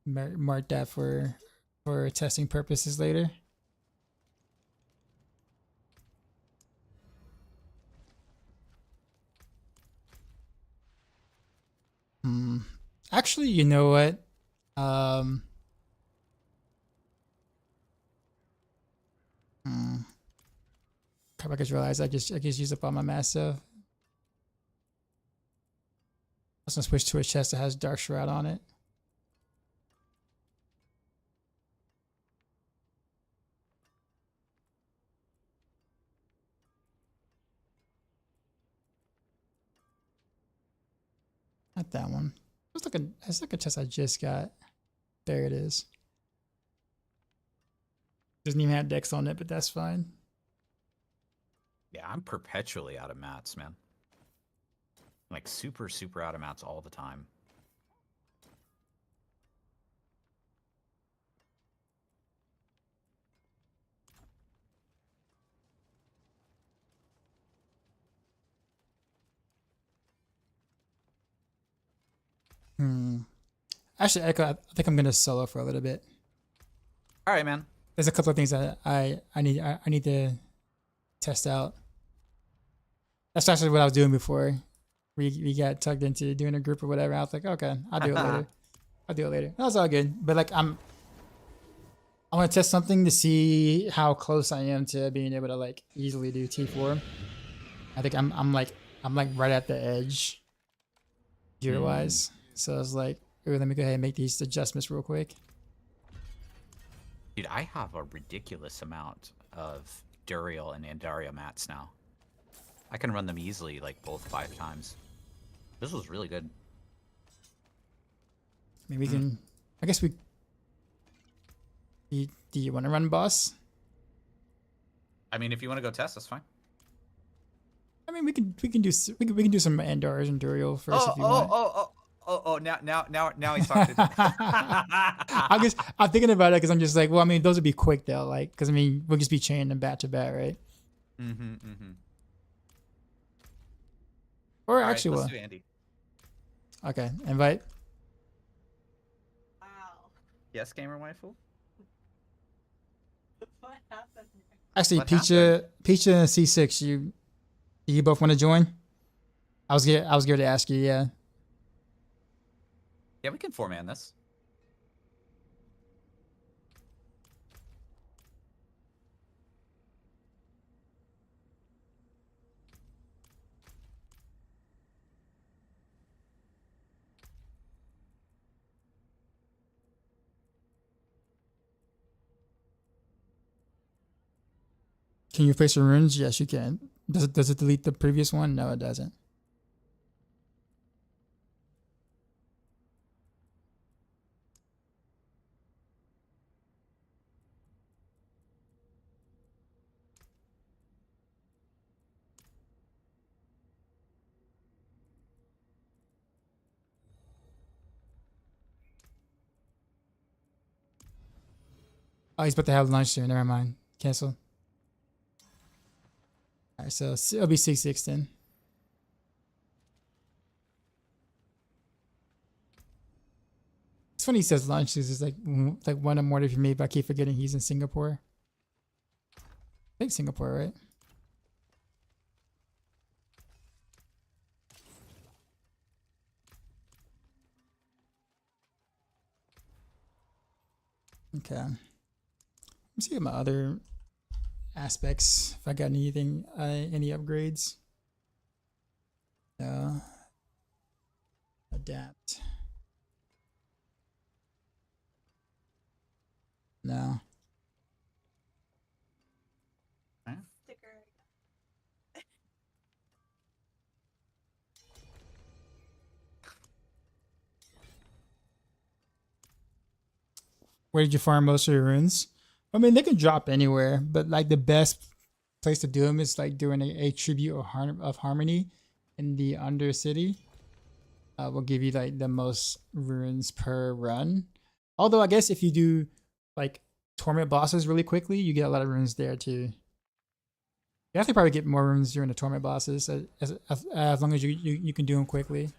Mark that for testing purposes later. Actually, you know what? Crap, I just realized I just used up all my mass stuff. I was gonna switch to a chest that has Dark Shroud on it. Not that one. It's like a chest I just got. There it is. Doesn't even have Dex on it, but that's fine. Yeah, I'm perpetually out of mats, man. Like super out of mats all the time. Actually, Echo, I think I'm gonna solo for a little bit. All right, man. There's a couple of things that I need to test out. That's actually what I was doing before we got tugged into doing a group or whatever. I was like, okay, I'll do it later. I'll do it later. That was all good. But like I want to test something to see how close I am to being able to like easily do T4. I think I'm like right at the edge gear wise. So I was like, ooh, let me go ahead and make these adjustments real quick. Dude, I have a ridiculous amount of Duriel and Andaria mats now. I can run them easily, like both 5 times. This was really good. I mean, we can. I guess we. Do you want to run boss? I mean, if you want to go test, that's fine. I mean, we can do some Andars and Duriel first if you want. Now he's talking. I'm thinking about it because I'm just like, well, I mean, those would be quick though, like, because I mean, we'll just be chaining them back to back, right? Or All actually, right, well, let's do Andy. okay, invite. Wow. Yes, gamer waifu. What happened? Actually, What Peach and C6, you both want to join? I was going to ask you, yeah. Yeah, we can 4-man this. Can you replace the runes? Yes, you can. Does it delete the previous one? No, it doesn't. Oh, he's about to have lunch soon. Never mind. Cancel. All right, so it'll be 6-6 then. It's funny he says lunch. This is like one or more if you made, but I keep forgetting he's in Singapore. I think Singapore, right? Okay. Let me see my other aspects. If I got anything, any upgrades. No. Adapt. No. Sticker. Where did you farm most of your runes? I mean, they can drop anywhere, but like the best place to do them is like doing a tribute of harmony in the Undercity. Will give you like the most runes per run. Although I guess if you do like torment bosses really quickly, you get a lot of runes there too. You have to probably get more runes during the torment bosses as long as you can do them quickly.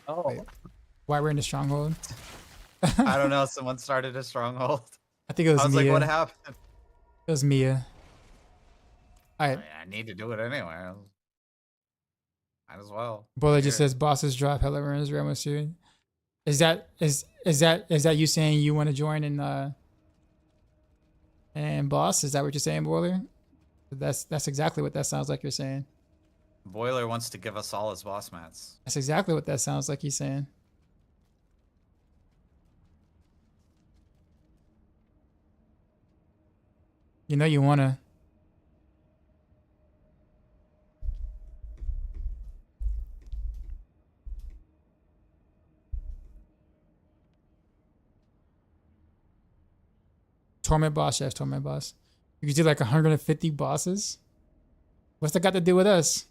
Oh, Wait, why we're in the stronghold? I don't know. Someone started a stronghold. I think it was I was Mia. like, what happened? It was Mia. All I, right. mean, I need to do it anyway. Might as well. Boiler just Here. says bosses drop hella runes real soon. Is that you saying you want to join in boss? Is that what you're saying, Boiler? That's exactly what that sounds like you're saying. Boiler wants to give us all his boss mats. That's exactly what that sounds like he's saying. You know you wanna. Torment boss, yes, torment boss. You could do like 150 bosses. What's that got to do with us?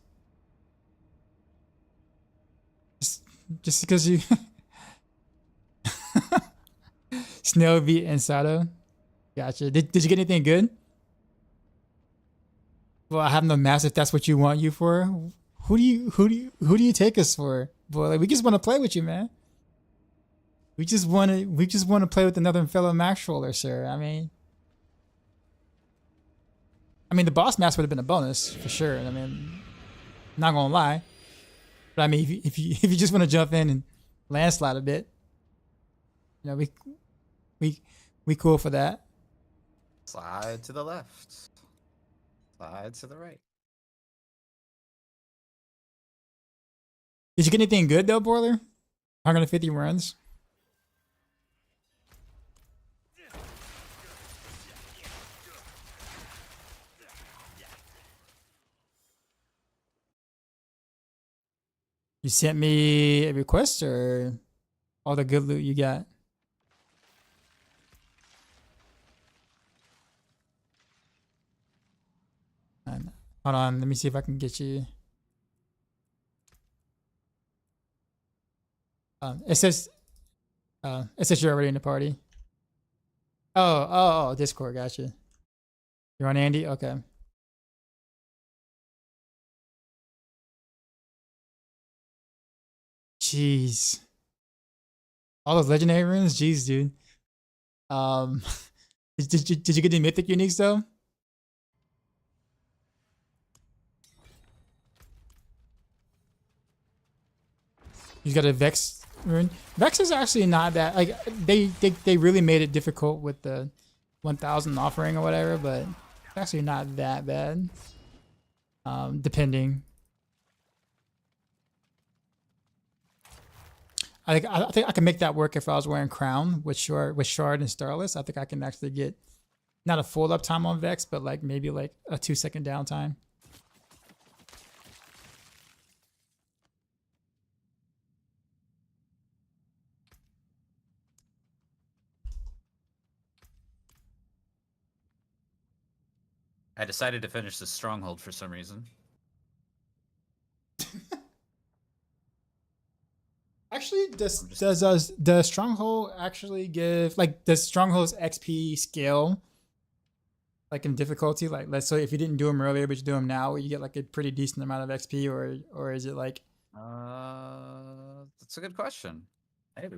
Just because you Snail beat and Sato. Gotcha. Did you get anything good? Well, I have no mass if that's what you want you for. Who do you take us for? Boy, like, we just want to play with you, man. We just want to play with another fellow Maxroller, sir. I mean, the boss mass would have been a bonus for sure. I mean, not gonna lie, but I mean, if you just want to jump in and landslide a bit, you know, we cool for that. Slide to the left. Slide to the right. Did you get anything good though, Boiler? 150 runs. You sent me a request or all the good loot you got? Hold on, let me see if I can get you. It says you're already in the party. Oh, Discord, gotcha. You're on Andy? Okay. Jeez. All those legendary runes? Jeez, dude. Did you get the mythic uniques though? You got a Vex rune. Vex is actually not that like they really made it difficult with the 1000 offering or whatever, but it's actually not that bad. Depending. I think I can make that work if I was wearing Crown with Shard and Starless. I think I can actually get not a full uptime on Vex, but like maybe like a 2-second downtime. I decided to finish the stronghold for some reason. Actually, does stronghold actually give like does stronghold's XP scale like in difficulty? Like let's say if you didn't do them earlier but you do them now, you get like a pretty decent amount of XP, or is it like? That's a good question. Maybe.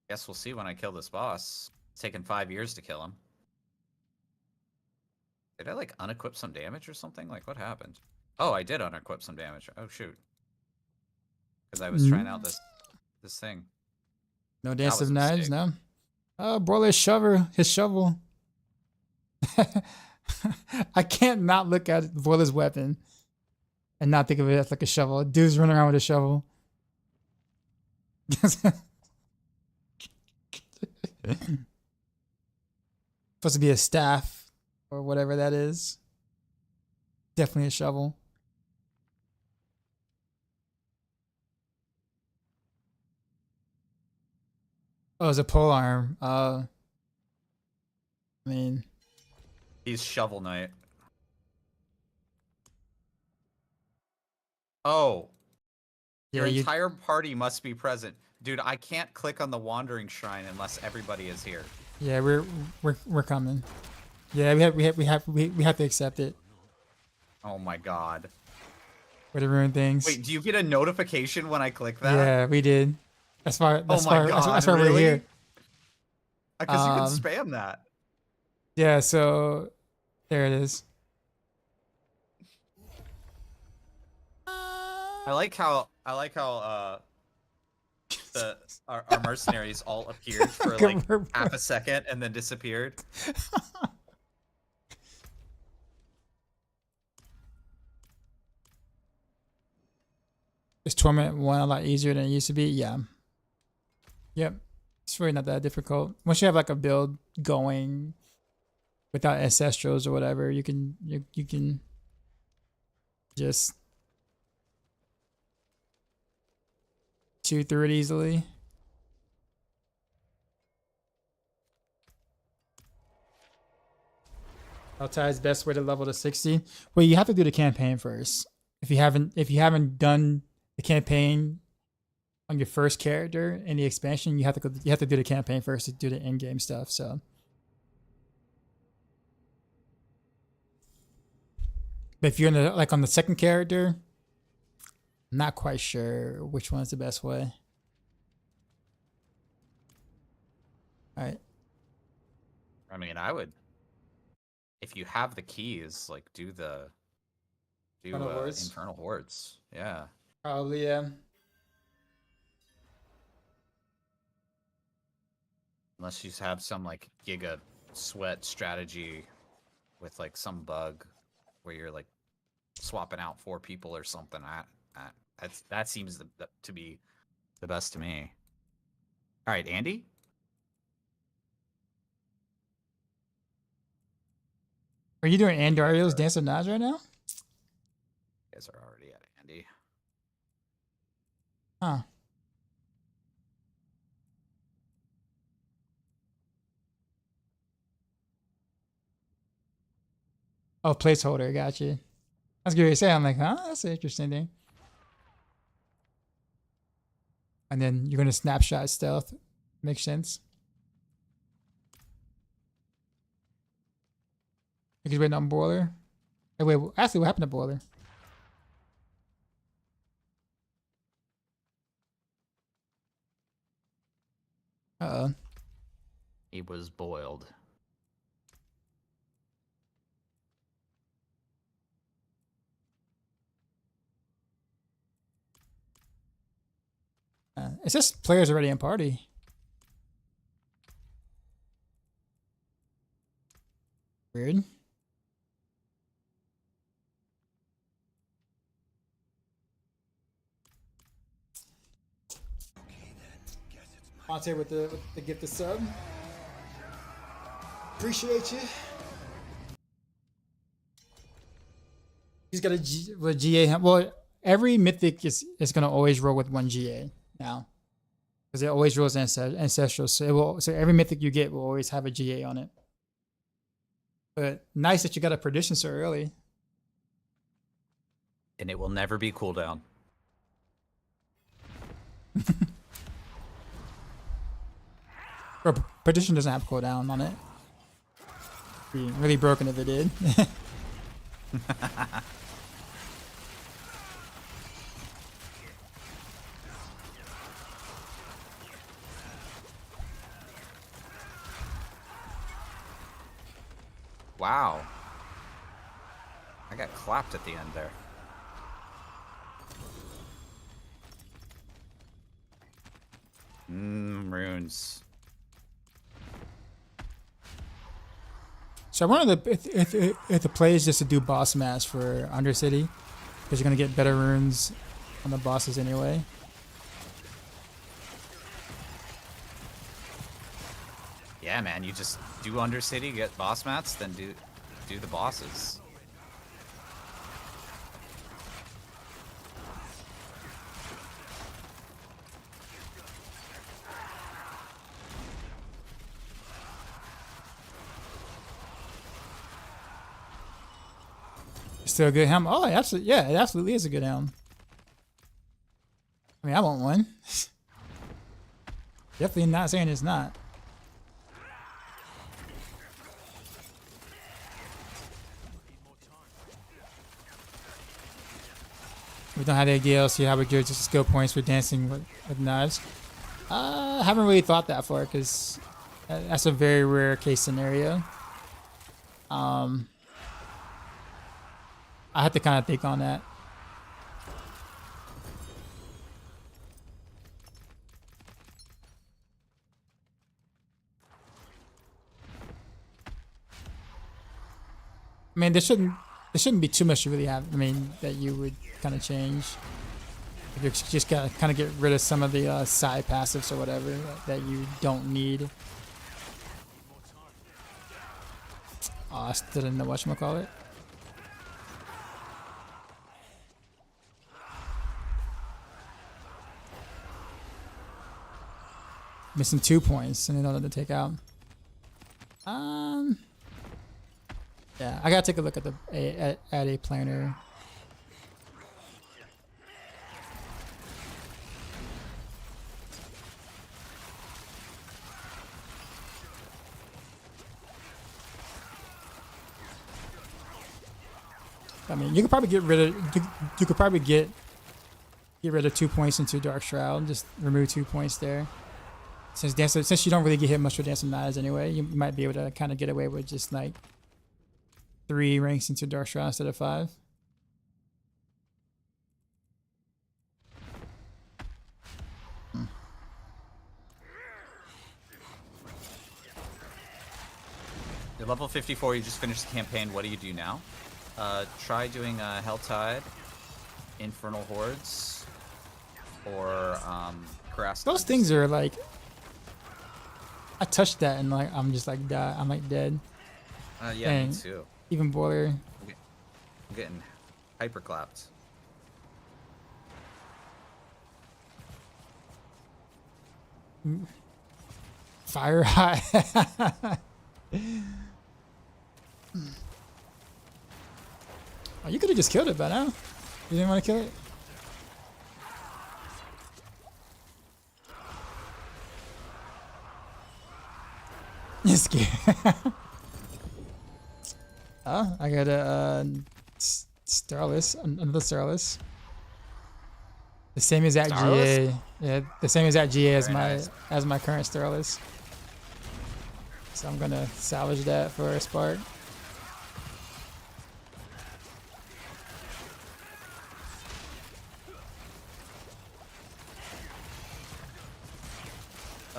Guess we'll see when I kill this boss. It's taken 5 years to kill him. Did I like unequip some damage or something? Like what happened? Oh, I did unequip some damage. Oh shoot. Because I was trying out this thing. No dance of knives, no. Oh, Broiler's his shovel. I can't not look at Broiler's weapon and not think of it as like a shovel. Dude's running around with a shovel. Supposed to be a staff or whatever that is. Definitely a shovel. Oh, it's a pole arm. I mean, He's Shovel Knight. Oh. yeah, Your entire party must be present. Dude, I can't click on the Wandering Shrine unless everybody is here. yeah, we're coming. Yeah, we have to accept it. Oh my god. For the ruin things. Wait, do you get a notification when I click that? Yeah, we did. That's why. That's oh my why. god, That's why really? we're here. Because you can spam that. Yeah. So there it is. I like how our mercenaries all appeared for like half a second and then disappeared. Is Torment 1 a lot easier than it used to be? Yeah. Yep. It's really not that difficult. Once you have like a build going without ancestrals or whatever, you can just chew through it easily. Outside's best way to level to 60. Well, you have to do the campaign first. If you haven't done the campaign on your first character in the expansion, you have to do the campaign first to do the in-game stuff. So, but if you're in the, like on the second character, I'm not quite sure which one's the best way. All right. I mean, I would, if you have the keys, like do Infernal Hordes. Yeah. Probably, yeah. Unless you have some like giga sweat strategy with like some bug where you're like swapping out 4 people or something. That seems to be the best to me. All right, Andy. Are you doing Andario's Dance of Naj right now? You guys are already at Andy. Huh. Oh, placeholder, got you. I was going to say, I'm like, huh? That's an interesting thing. And then you're going to snapshot stealth. Makes sense. Because waiting on Boiler. Hey, wait, actually, what happened to Boiler? Uh-oh. He was boiled. It says players already in party. Weird. Monte with the gift of sub. Appreciate you. He's got a GA. Well, every mythic is gonna always roll with one GA now, because it always rolls ancestral. So every mythic you get will always have a GA on it. But nice that you got a perdition so early. And it will never be cooldown. Or perdition doesn't have cooldown on it. Be really broken if it did. Wow. I got clapped at the end there. Runes. So I wanted to, if the play is just to do boss mass for Undercity, because you're gonna get better runes on the bosses anyway. Yeah, man, you just do Undercity, get boss mats, then do the bosses. Still a good helm. Oh, absolutely, yeah, it absolutely is a good helm. I mean, I want one. Definitely not saying it's not. We don't have the DLC. How we give just skill points for dancing with knives. I haven't really thought that far because that's a very rare case scenario. I have to kind of think on that. I mean, there shouldn't be too much you really have. I mean, that you would kind of change. If you just gotta kind of get rid of some of the side passives or whatever that you don't need. Oh, I still didn't know whatchamacallit. Missing 2 points and another to take out. Yeah, I gotta take a look at the at a planner. I mean, you could probably get rid of you could probably get rid of 2 points into Dark Shroud. Just remove 2 points there. Since you don't really get hit much with Dancing Knives anyway, you might be able to kind of get away with just like 3 ranks into Dark Shroud instead of 5. You're level 54, you just finished the campaign. What do you do now? Try doing Helltide, Infernal Hordes, or Grass. Those things are like, I touched that and like I'm just like I'm like dead. Yeah, and me too. Even Boiler. I'm getting hyper clapped. Fire high. Oh, you could have just killed it by now. You didn't want to kill it? You're scared. Oh, I got a Starless, another Starless. The same as that GA. Yeah, the same as that GA as my current Starless. So I'm gonna salvage that for a spark.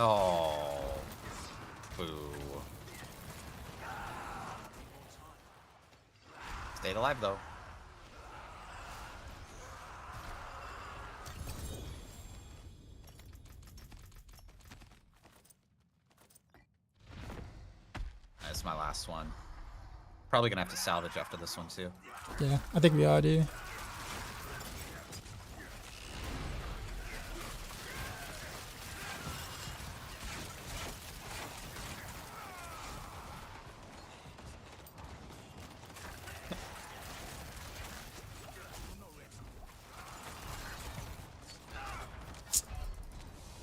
Oh, boo. Stayed alive though. That's my last one. Probably gonna have to salvage after this one too. Yeah, I think we all do.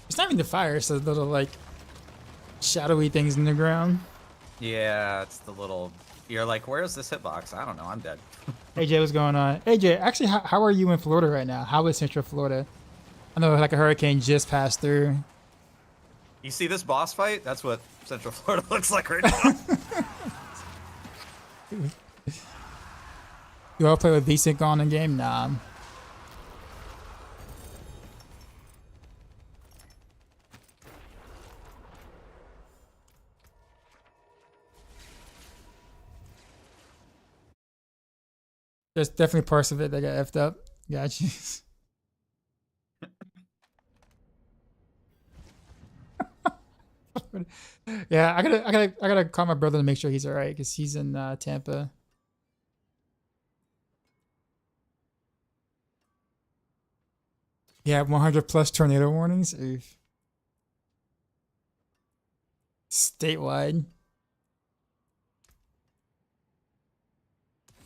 It's not even the fire, it's the little like shadowy things in the ground. Yeah, it's the little. You're like, where's this hitbox? I don't know. I'm dead. AJ, what's going on? AJ, actually, how are you in Florida right now? How is Central Florida? I know like a hurricane just passed through. You see this boss fight? That's what Central Florida looks like right now. You all play with VSync on in game? Nah. There's definitely parts of it that got effed up. Got you. Yeah, I gotta call my brother to make sure he's all right because he's in Tampa. Yeah, 100 plus tornado warnings. Oof. Statewide.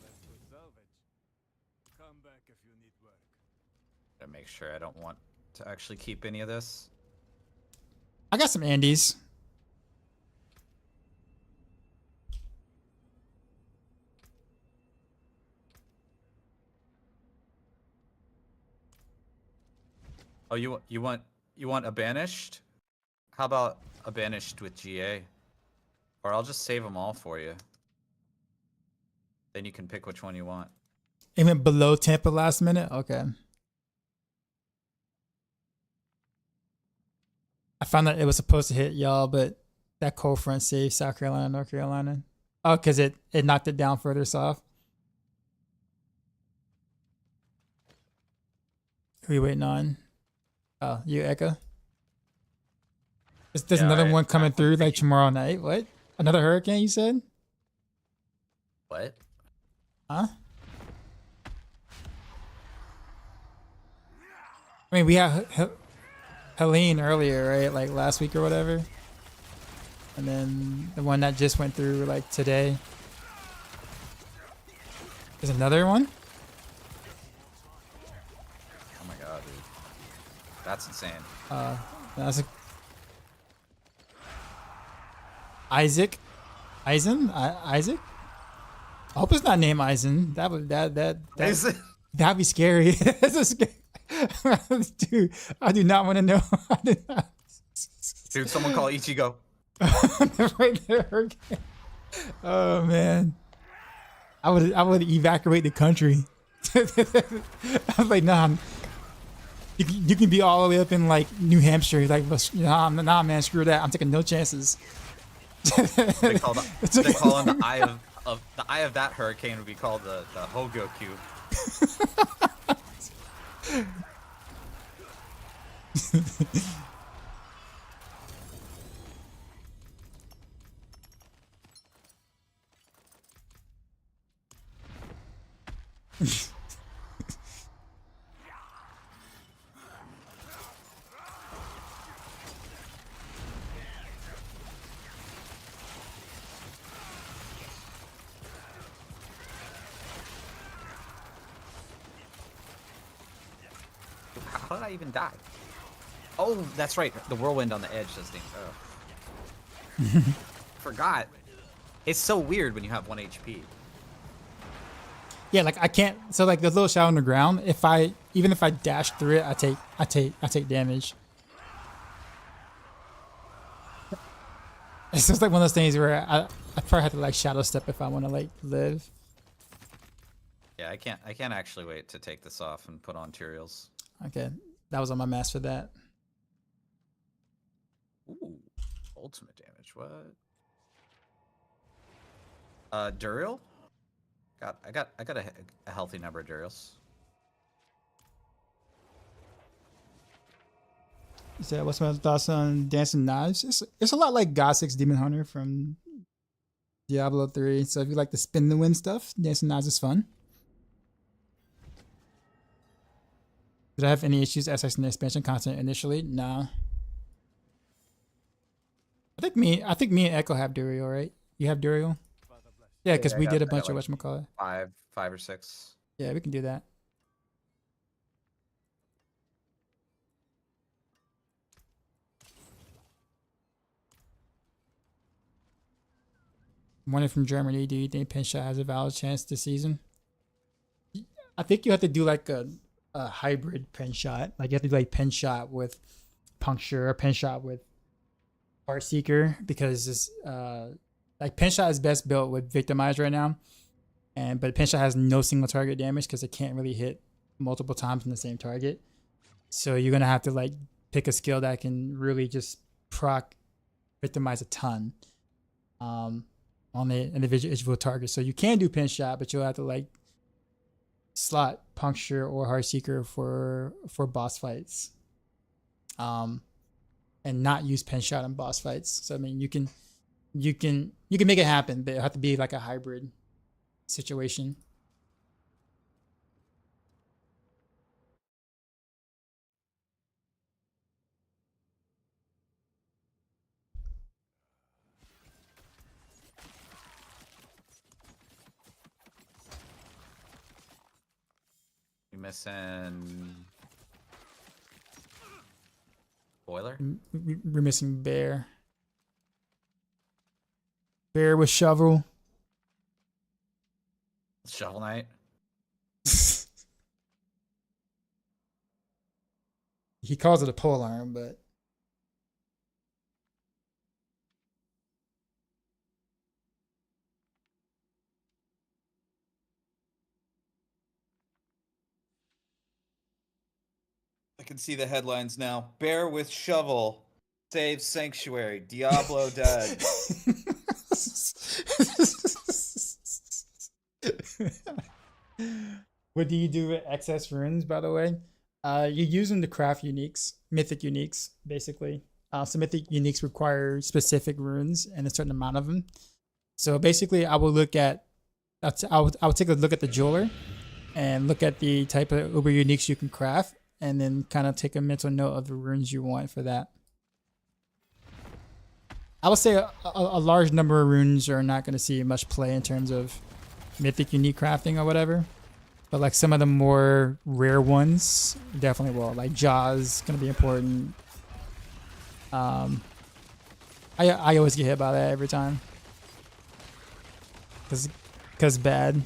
Let's go salvage. Come back if you need work. Gotta make sure I don't want to actually keep any of this. I got some Andes. Oh, you want a banished? How about a banished with GA? Or I'll just save them all for you. Then you can pick which one you want. It went below Tampa last minute? Okay. I found that it was supposed to hit y'all, but that cold front saved South Carolina, North Carolina. Oh, because it knocked it down further south. Who are you waiting on? Oh, you, Echo? There's Yeah, another I- one coming through like tomorrow night. What? Another hurricane, you said? What? Huh? I mean, we had Helene earlier, right? Like last week or whatever. And then the one that just went through like today. There's another one? Oh my god, dude. That's insane. That's a Isaac? Eisen? Isaac? I hope it's not named Eisen. That'd be scary. That's a scary. Dude, I do not want to know. I do not. Dude, someone call Ichigo. Right there. Oh man. I would evacuate the country. I was like, nah. You can be all the way up in like New Hampshire. Like, nah, man, screw that. I'm taking no chances. They call the eye of the eye of that hurricane would be called the Hogo Cube. How did I even die? Oh, that's right. The whirlwind on the edge does things. Oh. Forgot. It's so weird when you have 1 HP. Yeah, like I can't. So like the little shadow on the ground. Even if I dash through it, I take damage. It's just like one of those things where I probably have to like shadow step if I want to like live. Yeah, I can't actually wait to take this off and put on Tyraels. Okay, that was on my mask for that. Ooh, ultimate damage. What? Duriel? I got a healthy number of Duriels. So what's my thoughts on Dancing Knives? It's a lot like God 6 Demon Hunter from Diablo 3. So if you like to spin the win stuff, Dancing Knives is fun. Did I have any issues accessing the expansion content initially? No. I think me and Echo have Duriel, right? You have Duriel? Yeah, because we did a bunch of whatchamacallit. Five or six. Yeah, we can do that. One from Germany. Do you think Pinshot has a valid chance this season? I think you have to do like a hybrid Pinshot. Like you have to do like Pinshot with Puncture or Pinshot with Heartseeker, because it's like Pinshot is best built with Victimize right now, but Pinshot has no single target damage because it can't really hit multiple times on the same target. So you're gonna have to like pick a skill that can really just proc Victimize a ton on the individual target. So you can do Pinshot, but you'll have to like slot Puncture or Heartseeker for boss fights, and not use Pinshot in boss fights. So I mean, you can make it happen, but it'll have to be like a hybrid situation. You missing Boiler? We're missing Bear. Bear with Shovel. Shovel Knight. He calls it a pole arm, but I can see the headlines now. Bear with shovel saves sanctuary. Diablo dead. What do you do with excess runes, by the way? You're using the craft uniques, mythic uniques, basically. So mythic uniques require specific runes and a certain amount of them. So basically, I will take a look at the jeweler and look at the type of uber uniques you can craft, and then kind of take a mental note of the runes you want for that. I would say a large number of runes are not going to see much play in terms of mythic unique crafting or whatever. But like some of the more rare ones definitely will. Like Jaws going to be important. I always get hit by that every time. Cause bad.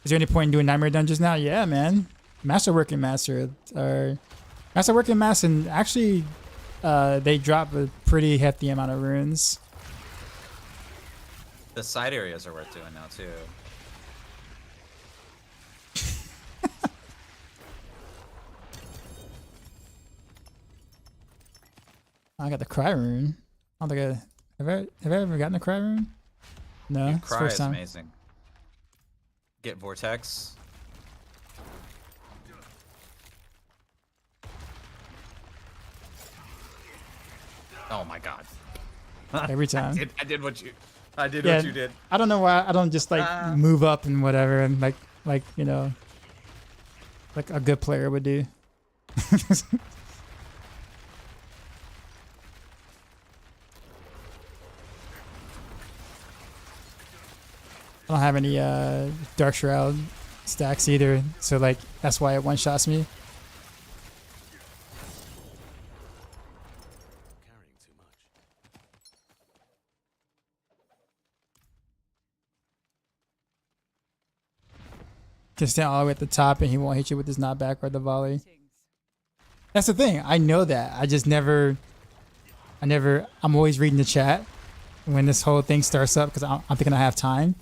Is there any point in doing Nightmare Dungeons now? Yeah, man. Masterworking Master or Masterworking Master, and actually they drop a pretty hefty amount of runes. The side areas are worth doing now too. I got the Cry rune. I don't think have I ever gotten a Cry rune? No, it's Cry first is time. amazing. Get Vortex. Oh my god. Every time. I did what you did. I don't know why I don't just like move up and whatever, and like you know, like a good player would do. I don't have any Dark Shroud stacks either, so like that's why it one shots me. Can stand all the way at the top and he won't hit you with his knockback or the volley. That's the thing. I know that. I'm always reading the chat when this whole thing starts up because I'm thinking I have time,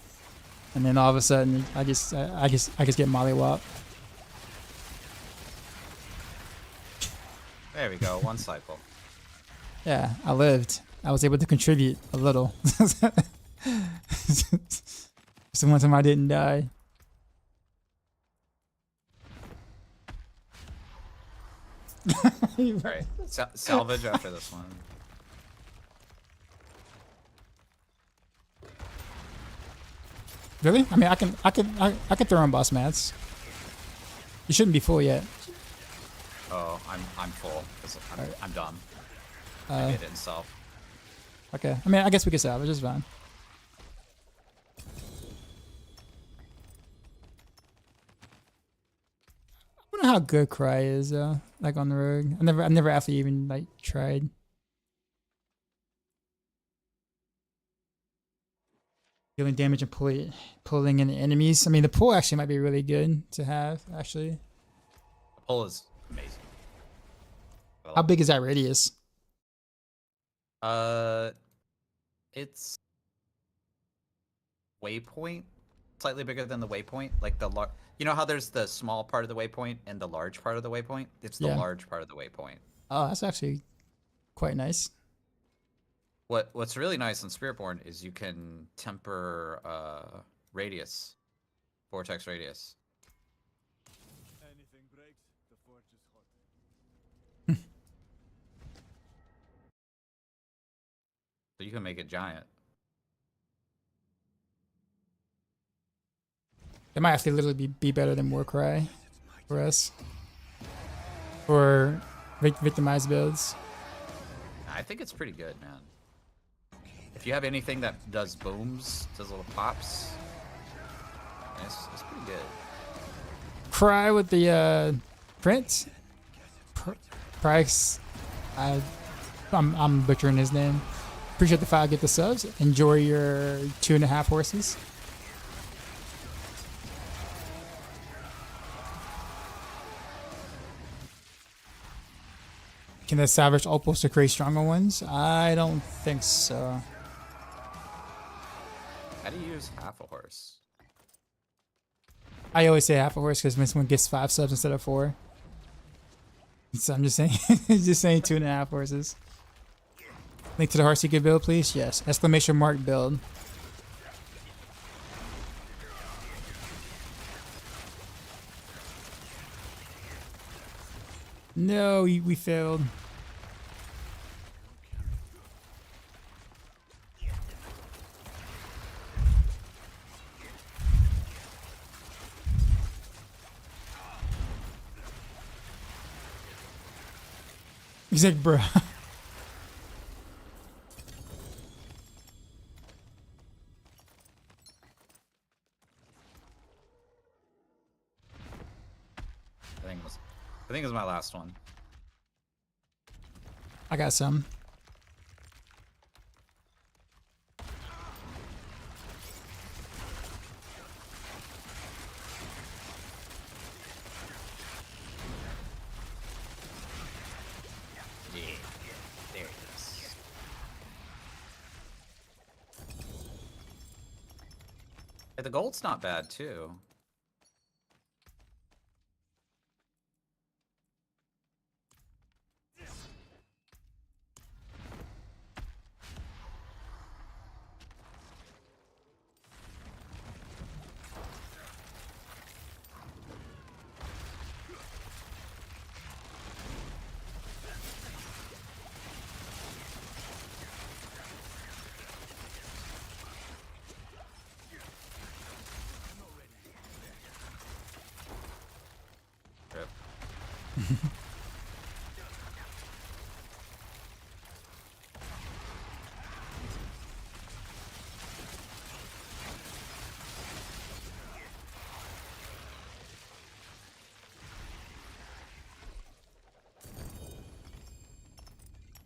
and then all of a sudden I just get mollywopped. There we go. One cycle. Yeah, I lived. I was able to contribute a little. It's the one time I didn't die. Right. Salvage after this one. Really? I mean, I can throw on boss mats. You shouldn't be full yet. Oh, I'm full because I'm dumb. I Uh, made it himself. okay. I mean, I guess we can salvage. It's fine. I wonder how good Cry is, like on the rogue. I never actually even like tried. Dealing damage and pulling in enemies. I mean, the pull actually might be really good to have. Actually, The pull is amazing. how big is that radius? It's waypoint, slightly bigger than the waypoint. Like you know how there's the small part of the waypoint and the large part of the waypoint? It's the Yeah. large part of the waypoint. Oh, that's actually quite nice. What's really nice in Spiritborn is you can temper radius, vortex radius. Anything breaks, the forge is hot. So you can make it giant. It might actually literally be better than Warcry for us. For victimized builds. I think it's pretty good, man. If you have anything that does booms, does little pops, it's pretty good. Cry with the print. Price. I'm butchering his name. Appreciate the 5 get the subs. Enjoy your 2.5 horses. Can the salvage opals to create stronger ones? I don't think so. How do you use half a horse? I always say half a horse because when someone gets 5 subs instead of 4. So I'm just saying, just saying 2.5 horses. Link to the Heartseeker build, please. Yes. Exclamation mark build. No, we failed. He's like, bruh. I think it was my last one. I got some. Yeah, there it is. Yeah, the gold's not bad too.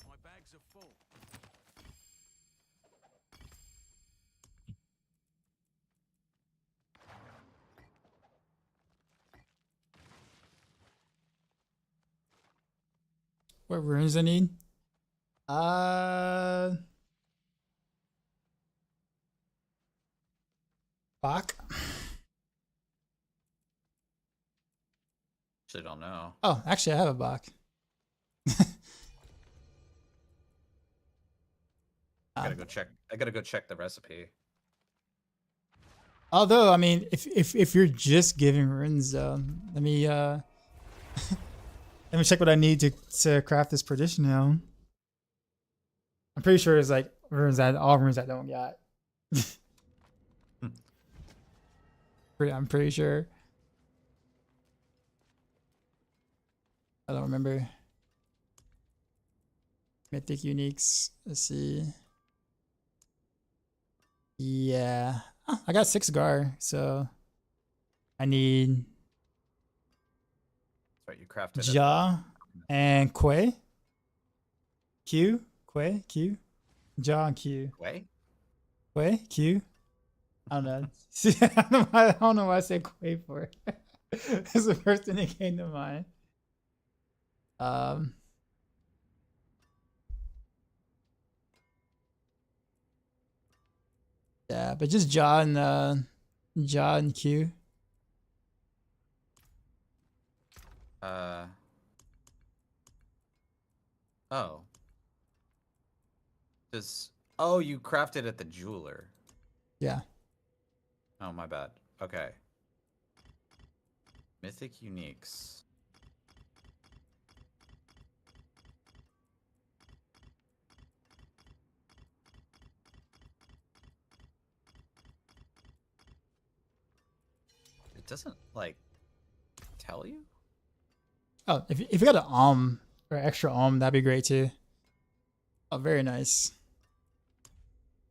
My bags are full. What runes I need? Bach? Actually, don't know. Oh, actually, I have a Bach. I gotta go check. I gotta go check the recipe. Although, I mean, if you're just giving runes, let me let me check what I need to craft this perdition now. I'm pretty sure it's like runes that all runes I don't got. I'm pretty sure. I don't remember. Mythic uniques. Let's see. Yeah. Oh, I got 6 Gar, so I need Right, you crafted it. Ja and Quay. Q. Quay. Q. Ja and Q. Way? Quay. Q. I don't know. See, I don't know why I said Quay for. That's the first thing that came to mind. Yeah, but just Ja and Q. Oh. Oh, you crafted at the jeweler. Yeah. Oh, my bad. Okay. Mythic uniques. It doesn't like tell you? Oh, if you got an or extra that'd be great too. Oh, very nice.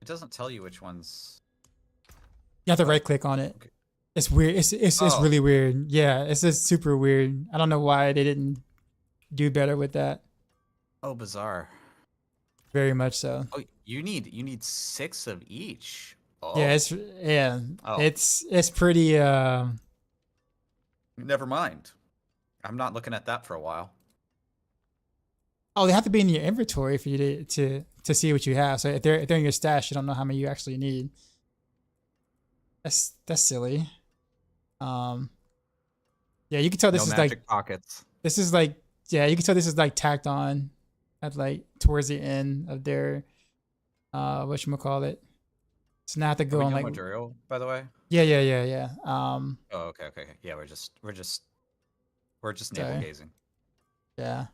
It doesn't tell you which ones. You have to right click on it. Okay. It's weird. It's Oh. really weird. Yeah, it's just super weird. I don't know why they didn't do better with that. Oh, bizarre. Very much so. Oh, you need 6 of each. Oh. Yeah, Oh. it's pretty Never mind. I'm not looking at that for a while. Oh, they have to be in your inventory for you to see what you have. So if they're in your stash, you don't know how many you actually need. That's silly. Yeah, you can tell this No is magic like pockets. this is like yeah, you can tell this is like tacked on at like towards the end of their whatchamacallit. So now I have to Are go we on doing like Maduro, by the way? yeah. Oh, okay. Yeah, we're just navel Sorry. gazing. Yeah.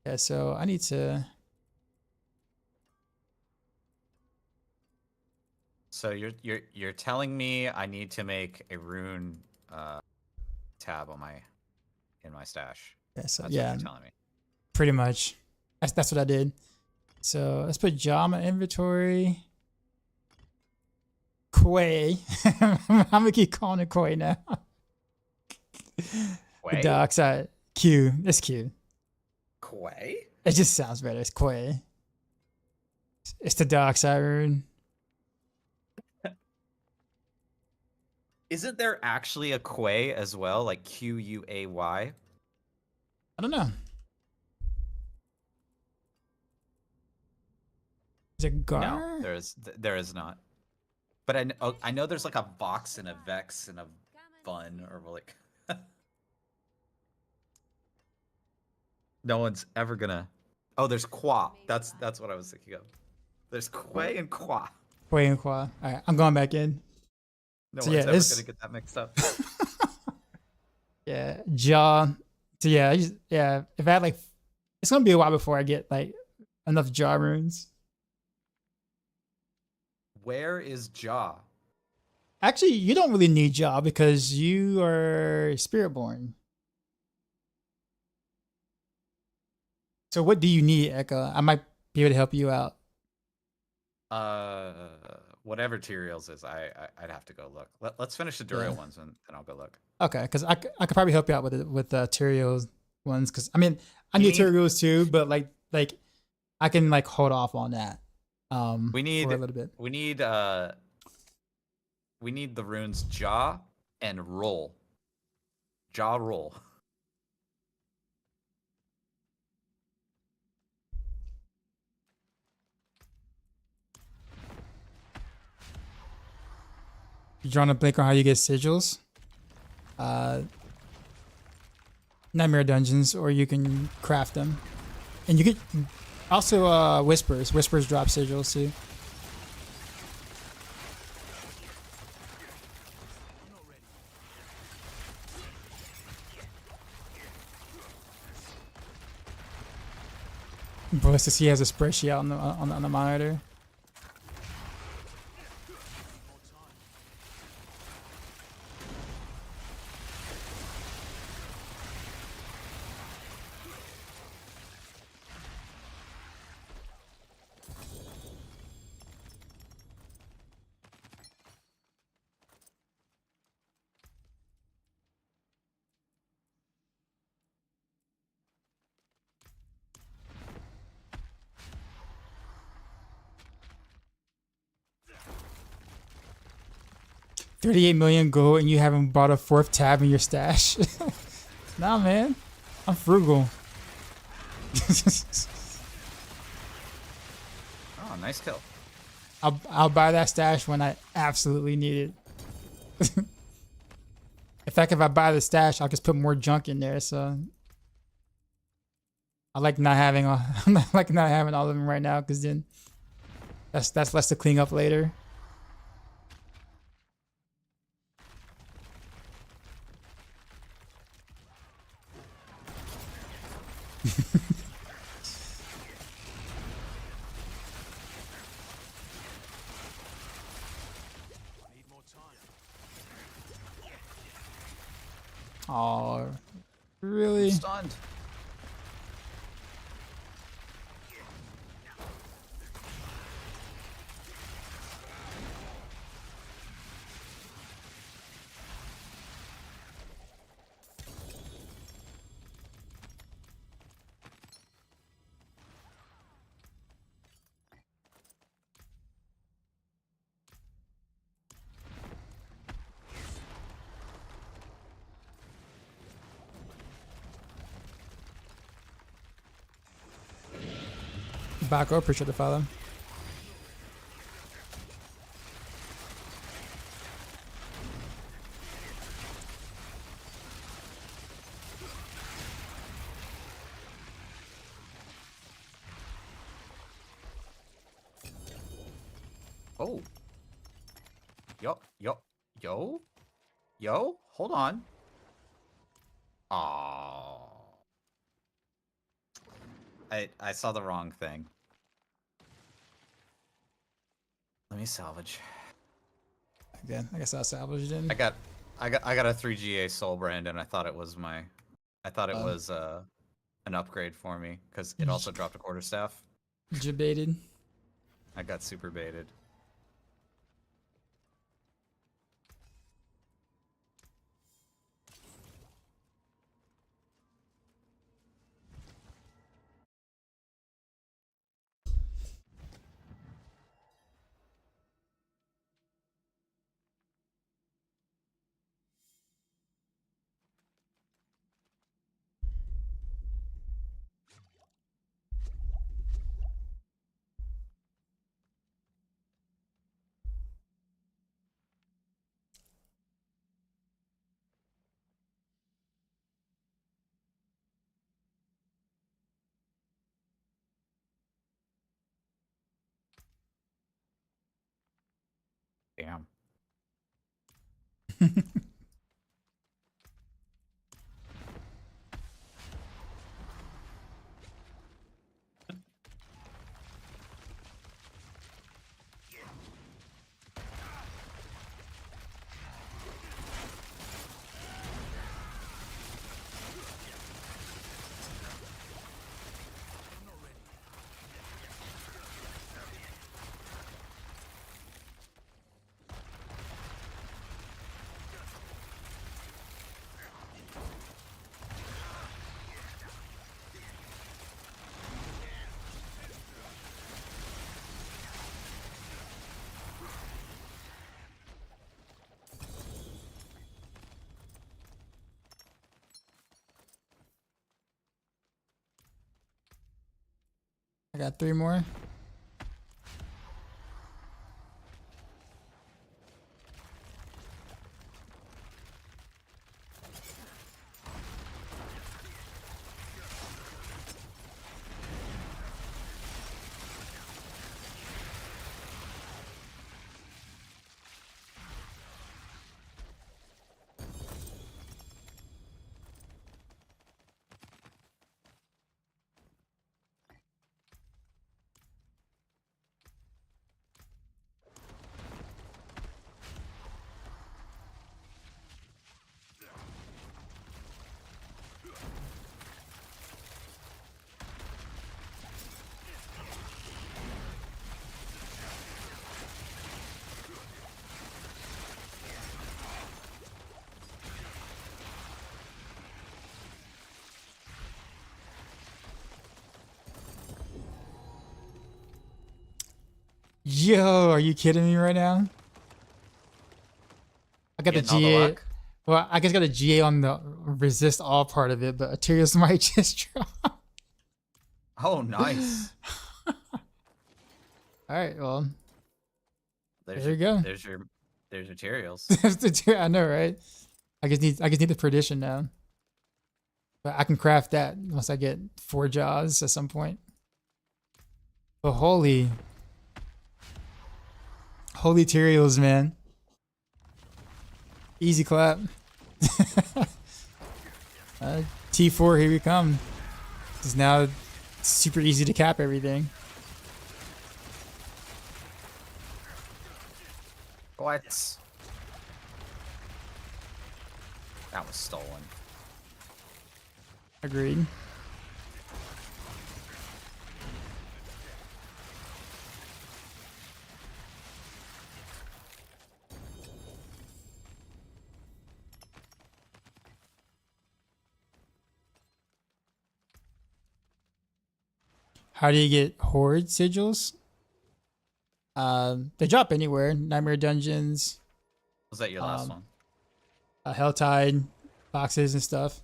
Yeah, so I need to So you're telling me I need to make a rune tab on in my stash. yeah, so That's yeah, what you're telling me. pretty much. That's what I did. So let's put Jama inventory. Quay. I'm gonna keep calling it Quay now. The Quay? dark side. Q. It's Q. Quay? It just sounds better. It's Quay. It's the dark side rune. Isn't there actually a Quay as well, like Quay? I don't know. Is it Gar? No, there is not. But I know there's like a Vox and a Vex and a Fun or like. No one's ever gonna. Oh, there's Qua. That's what I was thinking of. There's Quay and Qua. Quay and Qua. All right, I'm going back in. No So one's yeah, ever this- gonna get that mixed up. Yeah, Jaw. So yeah, if I had like, it's gonna be a while before I get like enough Jaw runes. Where is Jaw? Actually, you don't really need Jaw because you are Spiritborn. So what do you need, Echo? I might be able to help you out. Whatever Tyrael's is, I'd have to go look. Let's finish the Duriel ones and then I'll go look. Okay, because I could probably help you out with the Tyrael's ones. Because I mean, I You need need- Tyrael's too, but like I can like hold off on that. We need for a little bit. we need the runes Jaw and Roll. Jaw Roll. You drawing a blink on how you get sigils? Nightmare dungeons, or you can craft them, and you get also whispers. Whispers drop sigils too. Ballista C has a spreadsheet on the monitor. 38 million gold and you haven't bought a 4th tab in your stash. Nah, man. I'm frugal. Oh, nice kill. I'll buy that stash when I absolutely need it. In fact, if I buy the stash, I'll just put more junk in there. So I like not having all, I like not having all of them right now, because then that's less to clean up later. Need more time. Oh, really? Stunned. Back up, appreciate the follow. Oh. Yo. Hold on. Oh. I saw the wrong thing. Let me salvage. Again, I guess I salvaged it. I got a 3GA soul brand, and I thought it was an upgrade for me because it also dropped a quarterstaff. Jebaited. I got super baited. Damn. I got 3 more. Yo, are you kidding me right now? I got the Getting all the GA. luck? Well, I guess I got a GA on the resist all part of it, but Aterius might just drop. Oh, nice. All right, well, There's there you your, go. There's materials. That's the two. I know, right? I just need the perdition now. But I can craft that once I get 4 jaws at some point. But holy Tyraels, man. Easy clap. T4, here we come. It's now super easy to cap everything. What? That was stolen. Agreed. How do you get horde sigils? They drop anywhere. Nightmare dungeons, Was that your last one? Helltide boxes and stuff.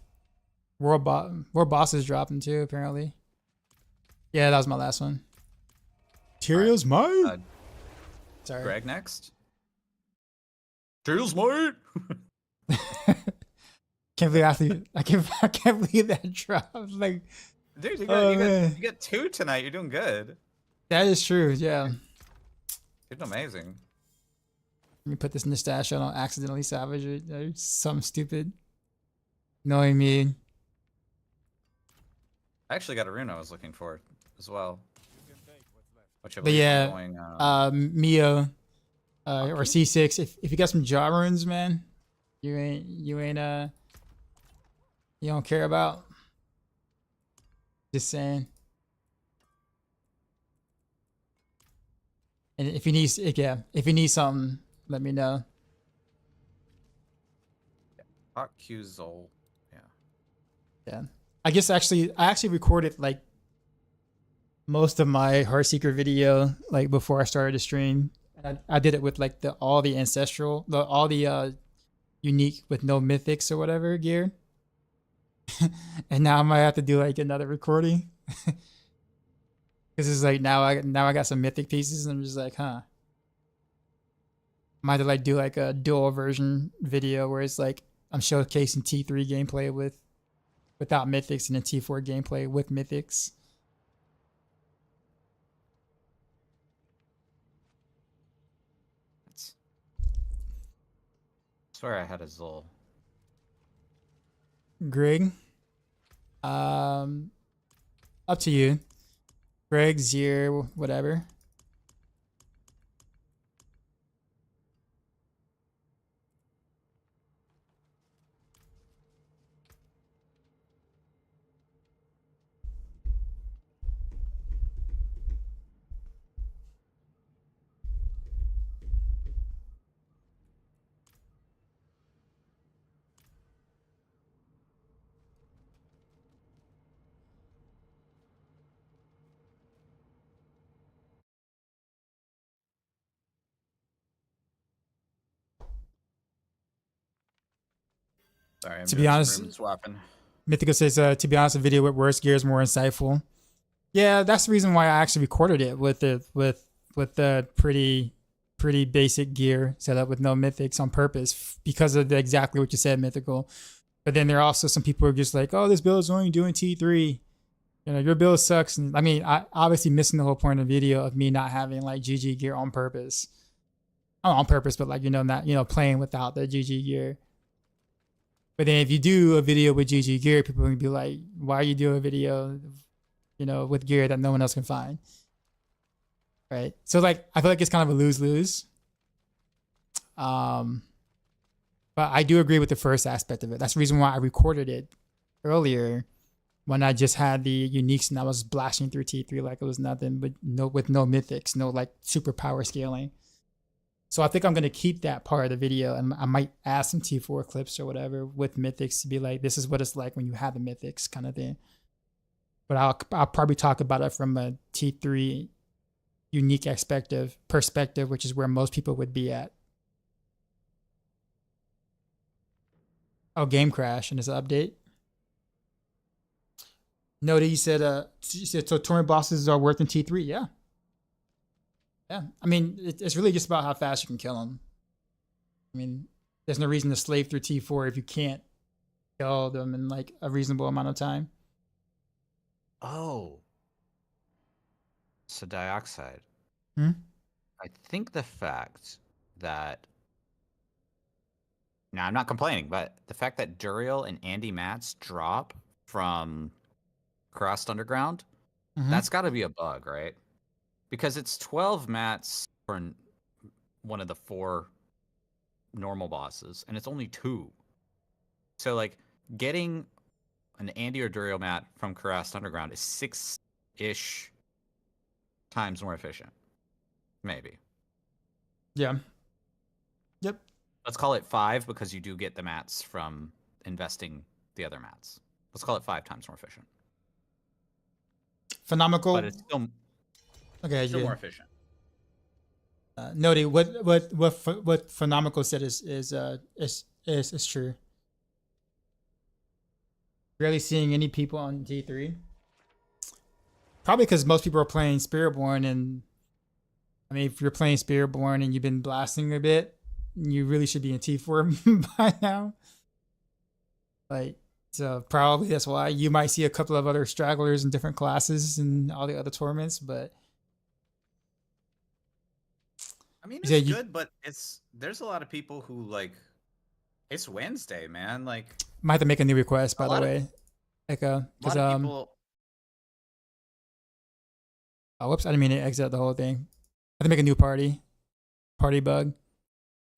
World bosses drop them too, apparently. Yeah, that was my last one. Tyrael's mine. Sorry. Greg next. Materials mate. Can't believe I can't believe that dropped. Like, Dude, you man. got 2 tonight. You're doing good. that is true. Yeah. You're doing amazing. Let me put this in the stash. I don't accidentally salvage it. There's something stupid. Knowing me. I actually got a rune I was looking for as well. Which I But believe yeah, is going, Mio, or C6. If you got some jaw runes, man, you don't care about. Just saying. And if you need something, let me know. Hot Q-Zol. Yeah. Yeah. I actually recorded like most of my Heartseeker video like before I started the stream. I did it with like all the ancestral, all the unique with no mythics or whatever gear. And now I might have to do like another recording. Cause it's like now I got some mythic pieces and I'm just like, huh. Might have to like do like a dual version video where it's like I'm showcasing T3 gameplay without mythics and then T4 gameplay with mythics. I swear I had a Zol. Greg, up to you. Greg, Zier, whatever. Sorry, I'm To doing be some honest, rune swapping. Mythical says, to be honest, a video with worse gear is more insightful. Yeah, that's the reason why I actually recorded it with the pretty basic gear set up with no mythics on purpose because of exactly what you said, Mythical. But then there are also some people who are just like, oh, this build is only doing T3. You know, your build sucks. And I mean, I obviously missing the whole point of the video of me not having like GG gear on purpose. Not on purpose, but like, not, playing without the GG gear. But then if you do a video with GG gear, people are going to be like, why are you doing a video, with gear that no one else can find? Right? So like, I feel like it's kind of a lose-lose. But I do agree with the first aspect of it. That's the reason why I recorded it earlier when I just had the uniques and I was blasting through T3 like it was nothing, but with no mythics, no like super power scaling. So I think I'm going to keep that part of the video and I might add some T4 clips or whatever with mythics to be like, this is what it's like when you have the mythics kind of thing. But I'll probably talk about it from a T3 unique perspective, which is where most people would be at. Oh, game crash and it's an update. No, he said so tournament bosses are worth in T3. Yeah. Yeah. I mean, it's really just about how fast you can kill them. I mean, there's no reason to slave through T4 if you can't kill them in like a reasonable amount of time. Oh. So dioxide. Hmm? I think the fact that now I'm not complaining, but the fact that Duriel and Andy Mats drop from Crossed Underground, that's got to be a bug, right? Because it's 12 mats for one of the 4 normal bosses, and it's only 2. So like getting an Andy or Duriel mat from Crossed Underground is 6-ish times more efficient. Maybe. Yeah. Yep. Let's call it 5 because you do get the mats from investing the other mats. Let's call it 5 times more efficient. Phenomenal. But it's still okay. Still more efficient. Noti, what Phenomenal said is true. Rarely seeing any people on T3. Probably because most people are playing Spiritborn, and I mean, if you're playing Spiritborn and you've been blasting a bit, you really should be in T4 by now. Like, so probably that's why you might see a couple of other stragglers in different classes and all the other tournaments, but I mean, it's good, but there's a lot of people who like it's Wednesday, man. Like, might have to make a new request, by the way. Because people. Oh, whoops! I didn't mean to exit the whole thing. I have to make a new party bug.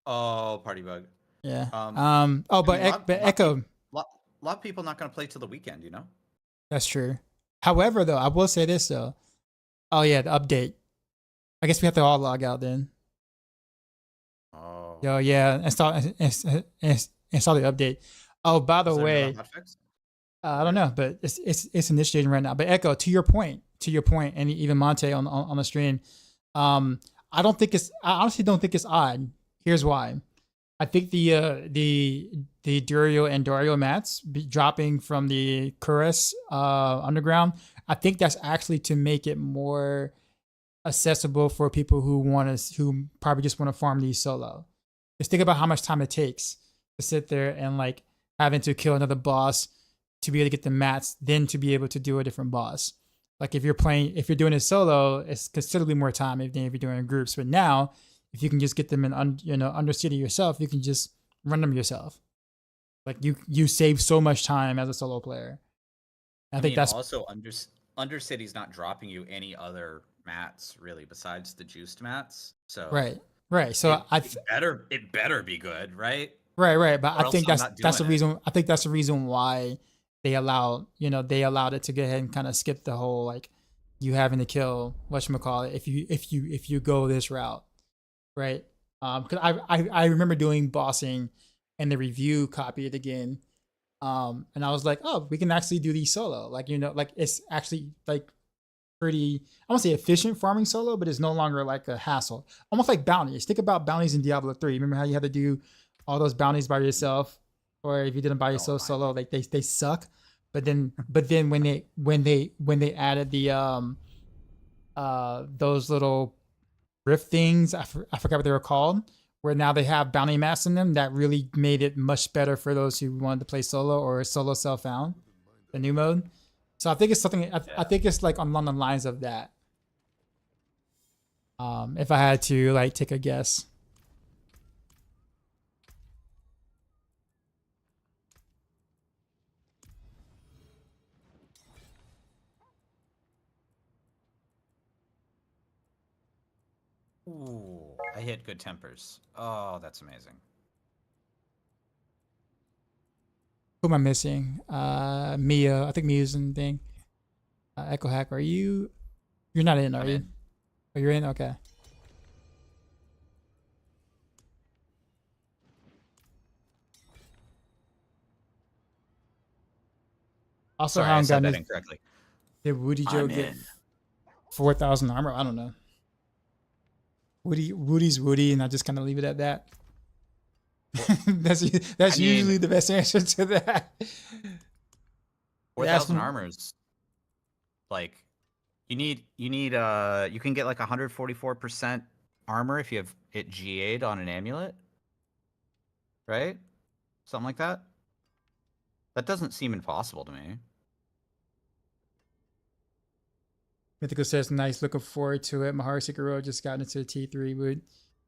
Oh, party bug. Yeah. But Echo. A lot of people not going to play till the weekend, you know? That's true. However, though, I will say this, though. Oh, yeah, the update. I guess we have to all log out then. Oh. Yo, yeah, install the update. Oh, by the way, I don't know, but it's initiating right now. But Echo, to your point, and even Monte on the stream, I honestly don't think it's odd. Here's why. I think the Duriel and Dario mats dropping from the Kuras underground, I think that's actually to make it more accessible for people who probably just want to farm these solo. Just think about how much time it takes to sit there and like having to kill another boss to be able to get the mats, then to be able to do a different boss. Like if you're doing it solo, it's considerably more time than if you're doing in groups. But now, if you can just get them in, Undercity yourself, you can just run them yourself. Like you save so much time as a solo player. I think that's also Undercity's not dropping you any other mats really besides the juiced mats. So right. So it better be good, right? Right. But I think that's the reason. I think that's the reason why they allowed it to go ahead and kind of skip the whole like you having to kill whatchamacallit if you go this route. Right. Because I remember doing bossing and the review copy it again. And I was like, oh, we can actually do these solo. Like, like it's actually like pretty, I won't say efficient farming solo, but it's no longer like a hassle. Almost like bounties. Think about bounties in Diablo 3. Remember how you had to do all those bounties by yourself? Or if you didn't by yourself solo, like they suck. But then when they added the those little rift things, I forgot what they were called, where now they have bounty mats in them, that really made it much better for those who wanted to play solo or solo self-found, the new mode. So I think it's something, I think it's like along the lines of that. If I had to like take a guess. Ooh, I hit good tempers. Oh, that's amazing. Who am I missing? Mia. I think Mia's in the thing. Echohack, are you? You're not in, are you? Oh, you're in? Okay. Also, Sorry, I said that incorrectly. Did Woody Joe get 4,000 armor? I don't know. Woody's Woody, and I just kind of leave it at that. that's I mean- usually the best answer to that. 4,000 from- armors. Like, you can get like 144% armor if you have it GA'd on an amulet, right? Something like that. That doesn't seem impossible to me. Mythical says, nice, looking forward to it. My Heartseeker Rogue just got into T3 wood.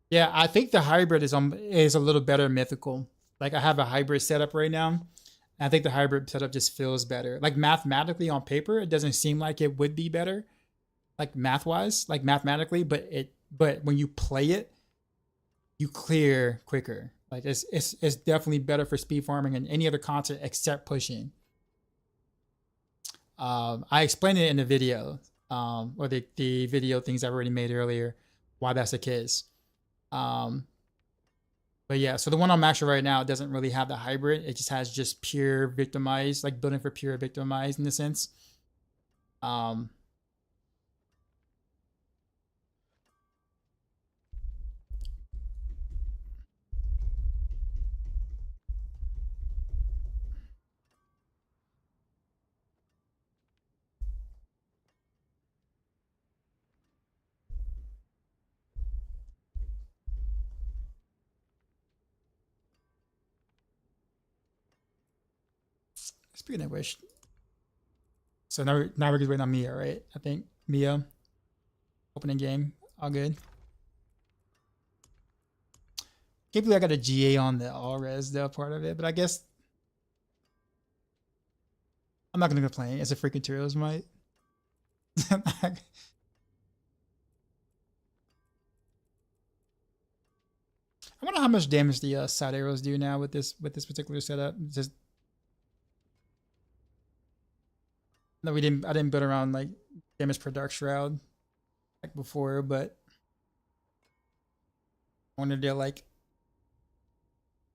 Yeah, I think the hybrid is a little better mythical. Like, I have a hybrid setup right now. And I think the hybrid setup just feels better. Like, mathematically on paper, it doesn't seem like it would be better. Like, math-wise, like mathematically, but when you play it, you clear quicker. Like, it's definitely better for speed farming and any other content except pushing. I explained it in the video. Or the video things I've already made earlier, why that's the case. But yeah, so the one on Maxroll right now doesn't really have the hybrid. It just has just pure victimized, like building for pure victimized in a sense. Speaking of which, so now we're just waiting on Mia, right? I think Mia, opening game, all good. Can't believe I got a GA on the all res though part of it, but I guess I'm not gonna complain. It's a freaking Turos might. I wonder how much damage the side arrows do now with this particular setup. Just no, I didn't build around like damage per dark shroud like before, but I wonder they're like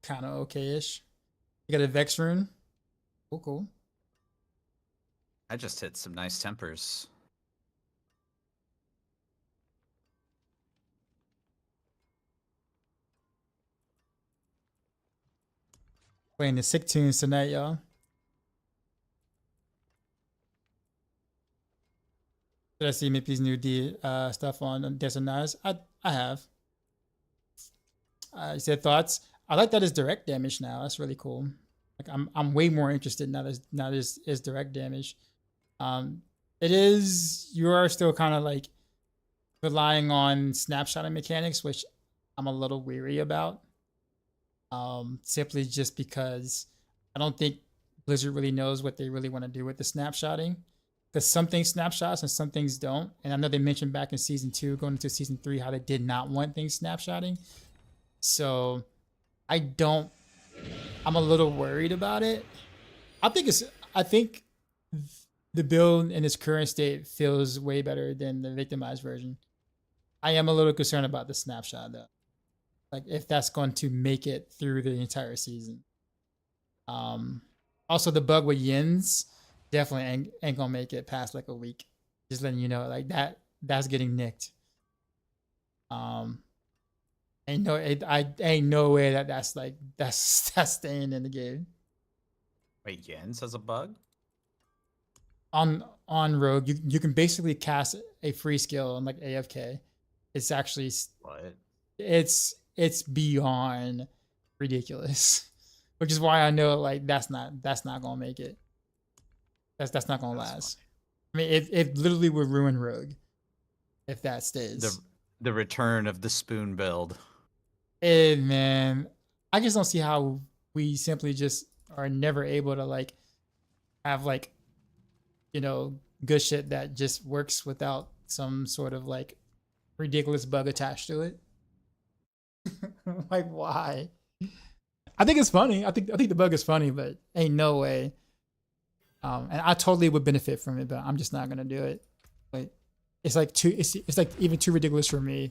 kind of okay-ish. You got a Vex rune. Cool. I just hit some nice tempers. Playing the sick tunes tonight, y'all. Did I see Mippy's new stuff on Desert Eyes? I have. You said thoughts. I like that it's direct damage now. That's really cool. Like I'm way more interested now that is direct damage. It is, you are still kind of like relying on snapshotting mechanics, which I'm a little weary about. Simply just because I don't think Blizzard really knows what they really want to do with the snapshotting. Because some things snapshots and some things don't. And I know they mentioned back in season 2, going into season 3, how they did not want things snapshotting. So I'm a little worried about it. I think the build in its current state feels way better than the victimized version. I am a little concerned about the snapshot though. Like if that's going to make it through the entire season. Also the bug with Yins definitely ain't gonna make it past like a week. Just letting you know, like that's getting nicked. Ain't no way that's staying in the game. Wait, Jens has a bug? On Rogue, you can basically cast a free skill on like AFK. It's actually What? It's beyond ridiculous, which is why I know like that's not gonna make it. That's not gonna last. Funny. I mean, it literally would ruin Rogue if that stays. The return of the spoon build. Hey man, I just don't see how we simply just are never able to like have like, you know, good shit that just works without some sort of like ridiculous bug attached to it. Like why? I think it's funny. I think the bug is funny, but ain't no way. And I totally would benefit from it, but I'm just not gonna do it. Like it's like even too ridiculous for me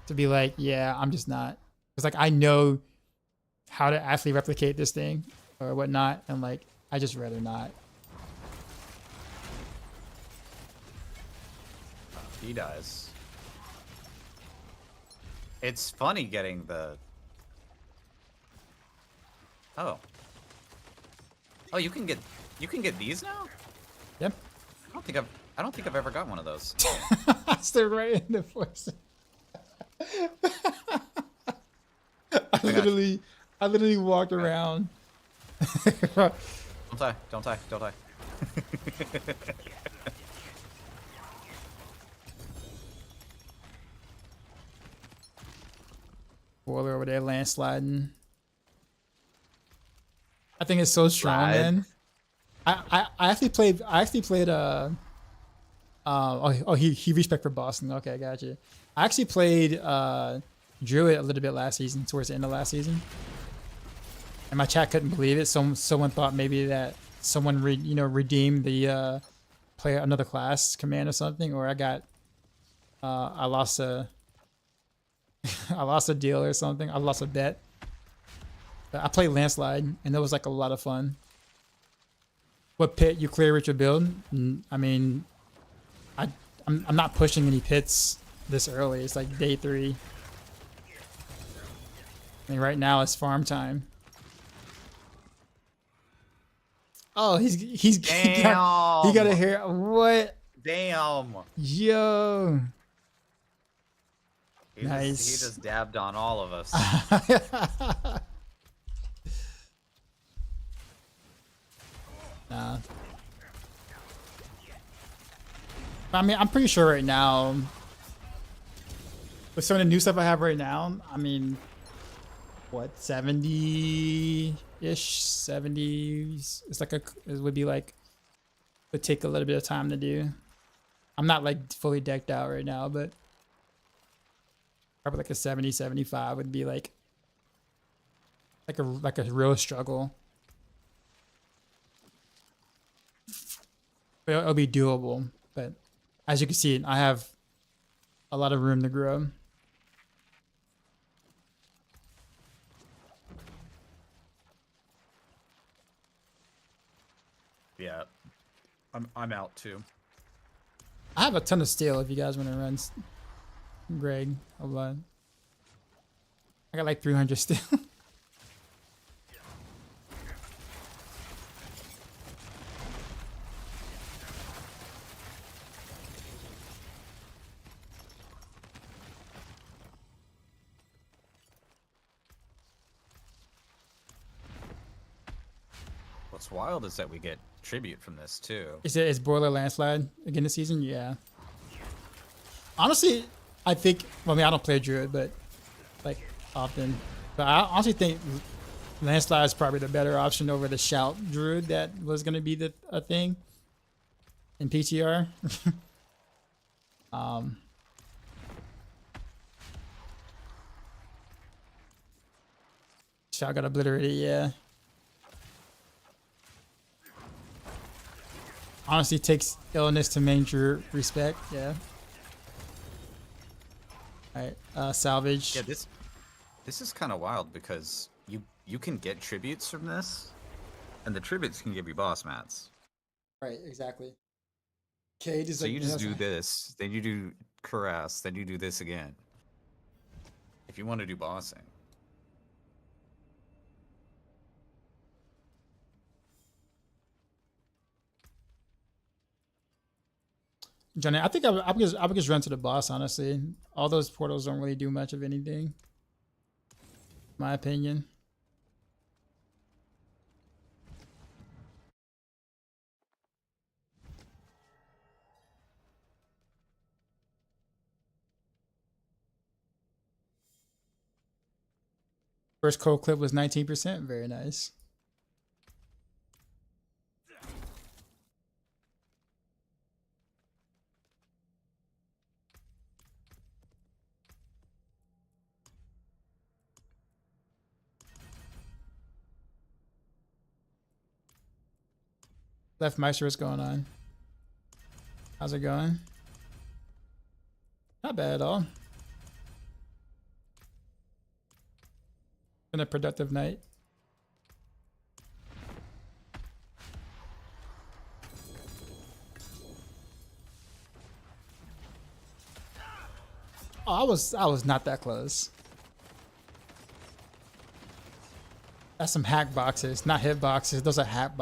to be like, yeah, I'm just not. It's like I know how to actually replicate this thing or whatnot, and like I just rather not. He dies. It's funny getting the Oh. Oh, you can get these now? Yep. I don't think I've ever got one of those. Still right in the force. I literally walked around. Don't die, don't die, don't die. Boiler over there landsliding. I think it's so strong, Slide. man. I actually played he respect for Boston. Okay, gotcha. I actually played Druid a little bit last season, towards the end of last season. And my chat couldn't believe it. Someone thought maybe that someone redeemed the play another class command or something, or I got I lost a I lost a deal or something. I lost a bet. But I played landslide and that was like a lot of fun. What pit you clear with your build? I mean, I'm not pushing any pits this early. It's like day 3. I mean, right now it's farm time. Oh, he got a hair. What? Damn. Yo. He Nice. He just dabbed on all of us. Nah. I mean, I'm pretty sure right now, with some of the new stuff I have right now, I mean, what, 70-ish, 70s? It's like it would be like, would take a little bit of time to do. I'm not like fully decked out right now, but probably like a 70, 75 would be like a real struggle. But it'll be doable. But as you can see, I have a lot of room to grow. Yeah, I'm out too. I have a ton of steel if you guys want to run Greg. Hold on. I got like 300 steel. What's wild is that we get tribute from this too. Is Boiler landslide again this season? Yeah. Honestly, I think. Well, I mean, I don't play Druid, but like often. But I honestly think landslide is probably the better option over the shout Druid that was going to be a thing in PTR. Shout got obliterated. Yeah. Honestly, takes illness to major respect. Yeah. All right. Salvage. Yeah, this is kind of wild because you can get tributes from this, and the tributes can give you boss mats. Right. Exactly. Cade is So like, you just do this, then you do caress, then you do this again. If you want to do bossing. Johnny, I think I would just run to the boss, honestly. All those portals don't really do much of anything. My opinion. First cold clip was 19%. Very nice. Left Meister, what's going on? How's it going? Not bad at all. Been a productive night. Oh, I was not that close. That's some hack boxes, not hit boxes. Those are hack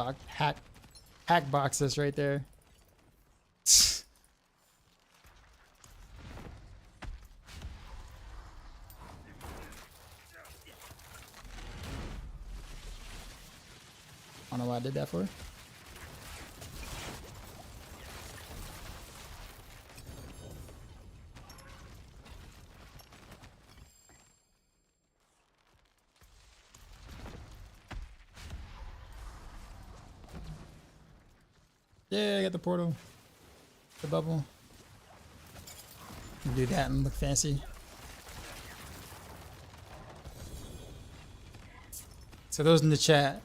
boxes right there. I don't know what I did that for. Yeah, I got the portal. The bubble. Do that and look fancy. So those in the chat,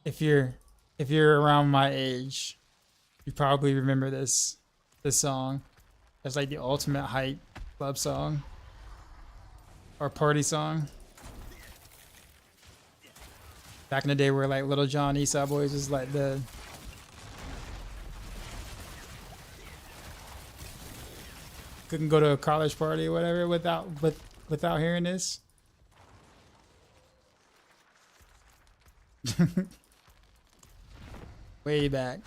if you're around my age, you probably remember this song. It's like the ultimate hype club song or party song. Back in the day where like Little John, East Side Boys was like the couldn't go to a college party or whatever without hearing this. Way back.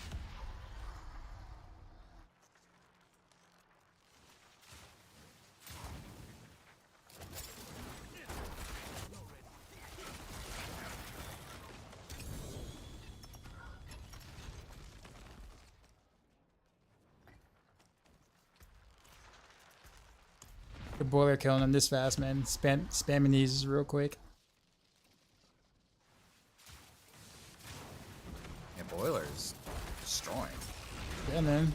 The boiler killing him this fast, man. Spamming these real quick. Yeah, boiler's destroying. Yeah, man.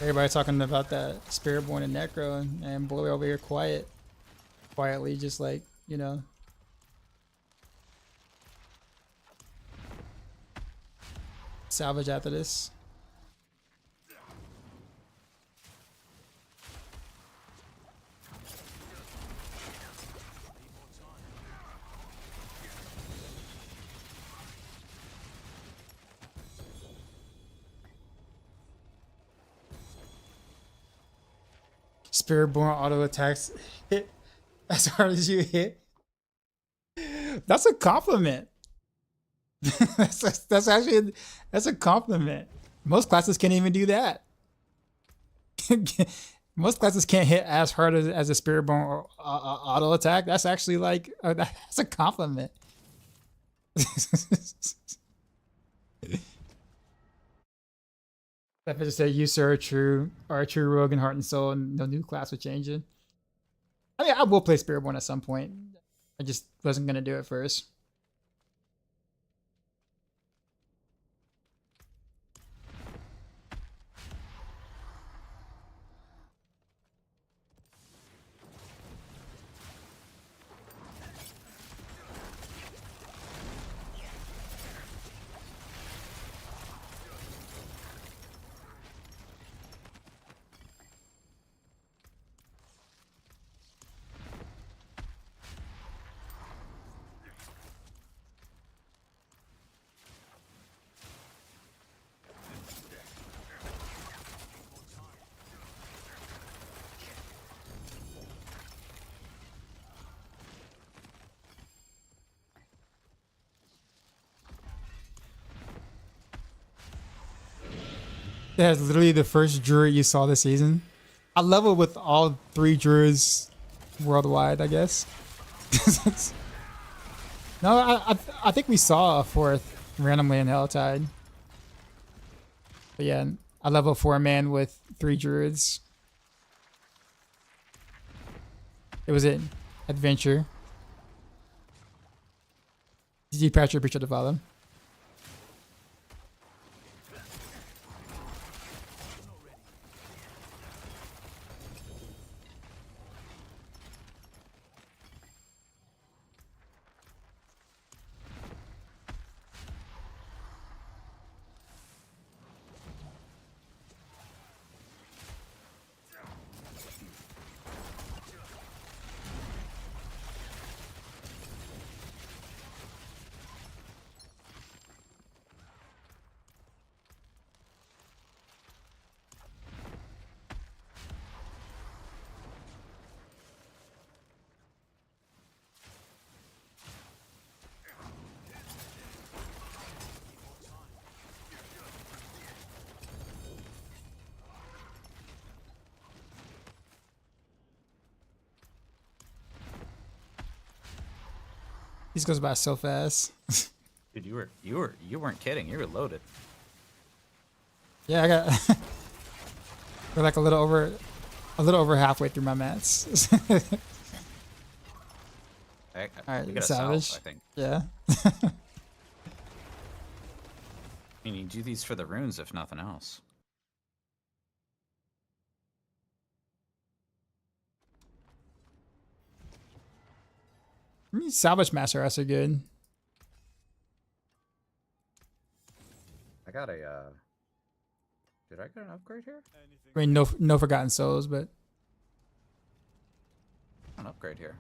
Everybody talking about that Spiritborn and Necro, and boiler over here quietly, just like, you know. Salvage after this. Spiritborn auto attacks hit as hard as you hit. That's a compliment. that's actually a compliment. Most classes can't even do that. Most classes can't hit as hard as a Spiritborn auto attack. That's actually like that's a compliment. That just say you sir are a true rogue in heart and soul, and no new class will change it. I mean, I will play Spiritborn at some point. I just wasn't gonna do it first. That's literally the first druid you saw this season. I level with all 3 druids worldwide, I guess. No, I think we saw a 4th randomly in Helltide. But yeah, I level 4 man with 3 druids. It was an adventure. GG Patrick, appreciate the follow. These goes by so fast. Dude, you weren't kidding. You were loaded. Yeah, I got. We're like a little over halfway through my mats. Alright, we got a salvage. salve, I think. Yeah. I mean, you do these for the runes, if nothing else. I mean, salvage master are good. I got a. Did I get an upgrade here? I mean, no forgotten souls, but An upgrade here.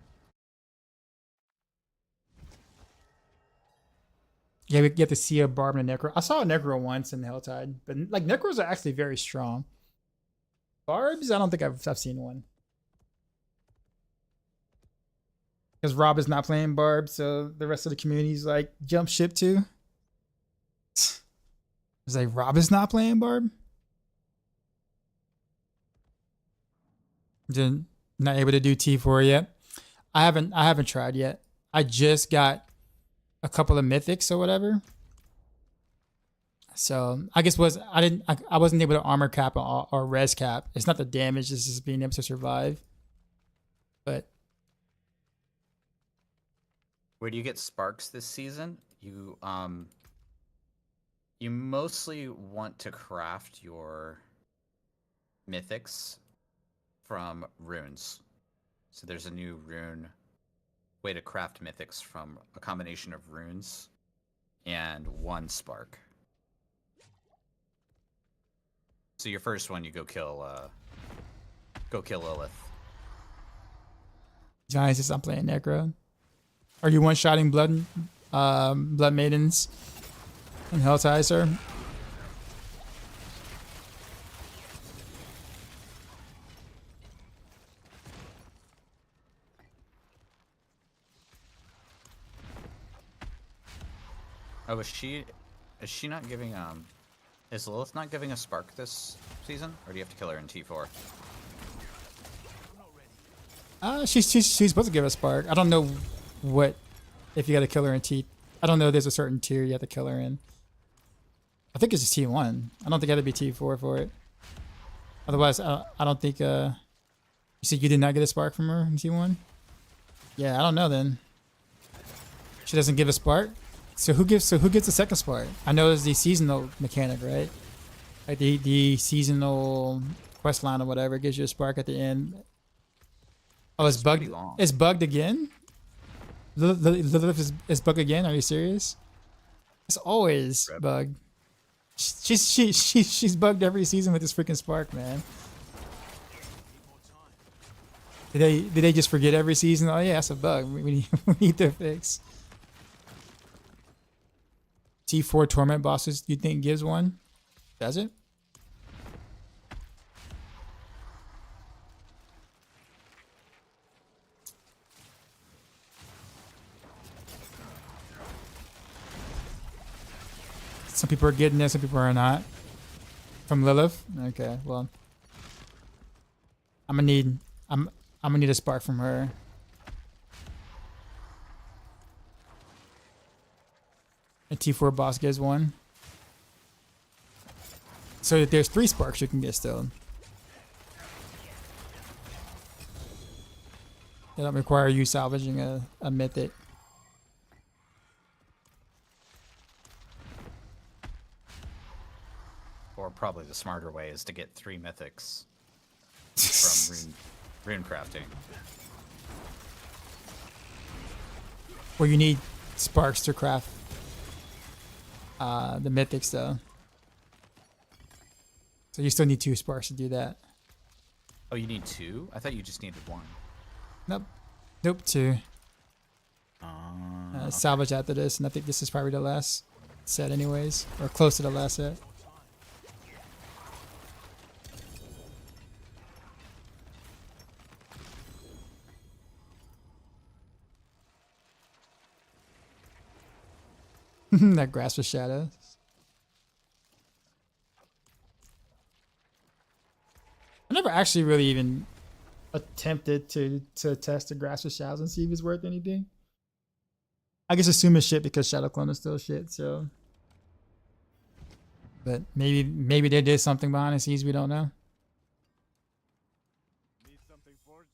yeah, we get to see a barb and a necro. I saw a necro once in Helltide, but like necros are actually very strong. Barbs, I don't think I've seen one. Because Rob is not playing Barb, so the rest of the community's like jump ship too. It's like Rob is not playing Barb. Then not able to do T4 yet. I haven't tried yet. I just got a couple of mythics or whatever. So I guess I wasn't able to armor cap or res cap. It's not the damage, it's just being able to survive. But Where do you get sparks this season? You mostly want to craft your mythics from runes. So there's a new rune way to craft mythics from a combination of runes and 1 spark. So your first one, you go kill Lilith. Johnny says I'm playing Necro. Are you one-shotting blood maidens in Helltide, sir? Oh, is she not giving is Lilith not giving a spark this season, or do you have to kill her in T4? She's supposed to give a spark. I don't know if you got to kill her in T. I don't know. There's a certain tier you have to kill her in. I think it's just T1. I don't think it had to be T4 for it. Otherwise, I don't think. You said you did not get a spark from her in T1. Yeah, I don't know then. She doesn't give a spark. So who gives the second spark? I know it's the seasonal mechanic, right? Like the seasonal quest line or whatever gives you a spark at the end. Oh, it's bugged. It's bugged again. Lilith is bugged again. Are you serious? It's always bugged. She's bugged every season with this freaking spark, man. Did they just forget every season? Oh yeah, that's a bug. We need to fix. T4 torment bosses, you think gives one? Does it? Some people are getting it, some people are not. From Lilith? Okay, well. I'm gonna need a spark from her. A T4 boss gives one. So there's 3 sparks you can get still. They don't require you salvaging a mythic. Or probably the smarter way is to get 3 mythics from rune crafting. Well, you need sparks to craft the mythics though. So you still need 2 sparks to do that. Oh, you need 2? I thought you just needed 1. Nope, 2. Okay. Salvage after this, and I think this is probably the last set anyways. Or close to the last set. That grasp of shadows. I never actually really even attempted to test the grasp of shadows and see if it's worth anything. I guess assume it's shit because Shadow Clone is still shit. So, but maybe they did something behind the scenes we don't know. Need something forged?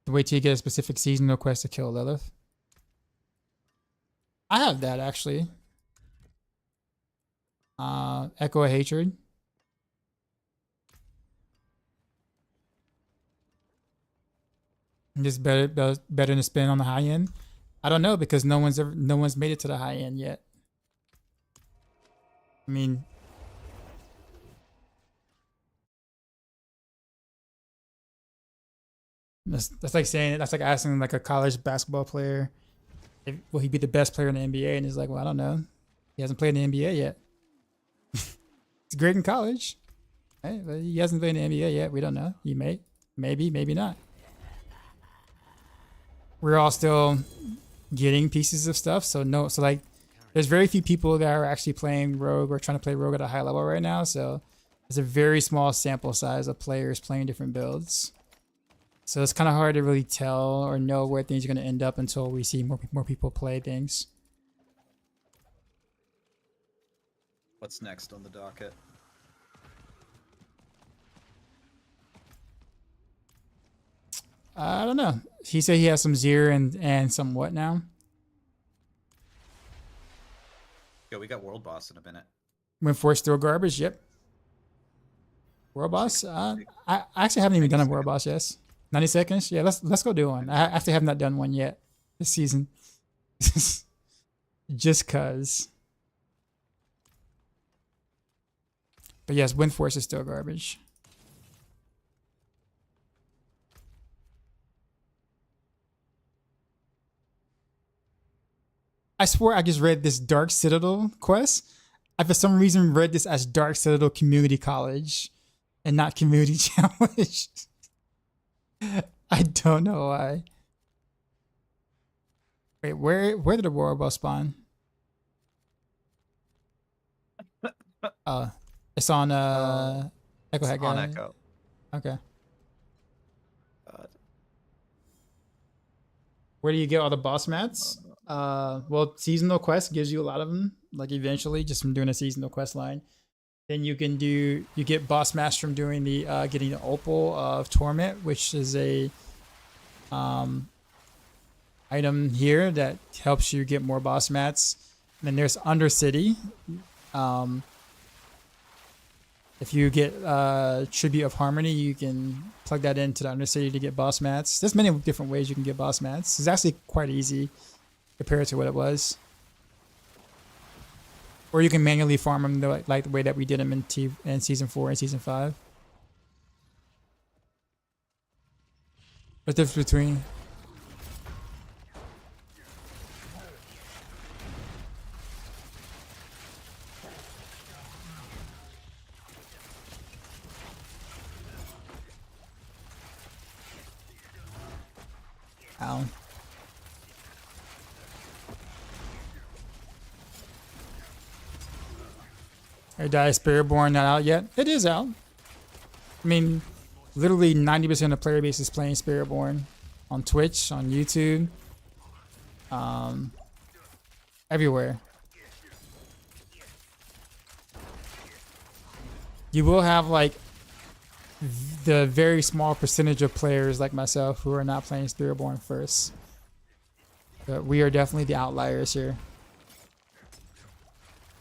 Wait till you get a specific seasonal quest to kill Lilith. I have that actually. Echo of Hatred. Just better than spin on the high end. I don't know because no one's made it to the high end yet. I mean, that's like saying that's like asking like a college basketball player, will he be the best player in the NBA? And he's like, well, I don't know. He hasn't played in the NBA yet. He's great in college. Hey, but he hasn't played in the NBA yet. We don't know. He may, maybe not. We're all still getting pieces of stuff. So like there's very few people that are actually playing Rogue or trying to play Rogue at a high level right now. So there's a very small sample size of players playing different builds. So it's kind of hard to really tell or know where things are going to end up until we see more people play things. What's next on the docket? I don't know. He said he has some Zir and some what now? Yo, we got World Boss in a minute. When Force still garbage, yep. World Boss? I actually haven't even done a World Boss yet. 90 seconds? Yeah, let's go do one. I actually have not done one yet this season. Just cause. But yes, Wind Force is still garbage. I swear I just read this Dark Citadel quest. I for some reason read this as Dark Citadel Community College and not Community Challenge. I don't know why. Wait, where did the Royal Boss spawn? It's on Echohack. On Echo. Okay. Where do you get all the boss mats? Well, seasonal quest gives you a lot of them. Like eventually, just from doing a seasonal quest line. Then you get boss mats from doing the getting the opal of torment, which is a item here that helps you get more boss mats. And then there's Undercity. If you get Tribute of Harmony, you can plug that into the Undercity to get boss mats. There's many different ways you can get boss mats. It's actually quite easy compared to what it was. Or you can manually farm them like the way that we did them in Season 4 and Season 5. What's the difference between... Ow. Hey, Spiritborn not out yet? It is out. I mean, literally 90% of the player base is playing Spiritborn on Twitch, on YouTube, everywhere. You will have like the very small percentage of players like myself who are not playing Spiritborn first. But we are definitely the outliers here.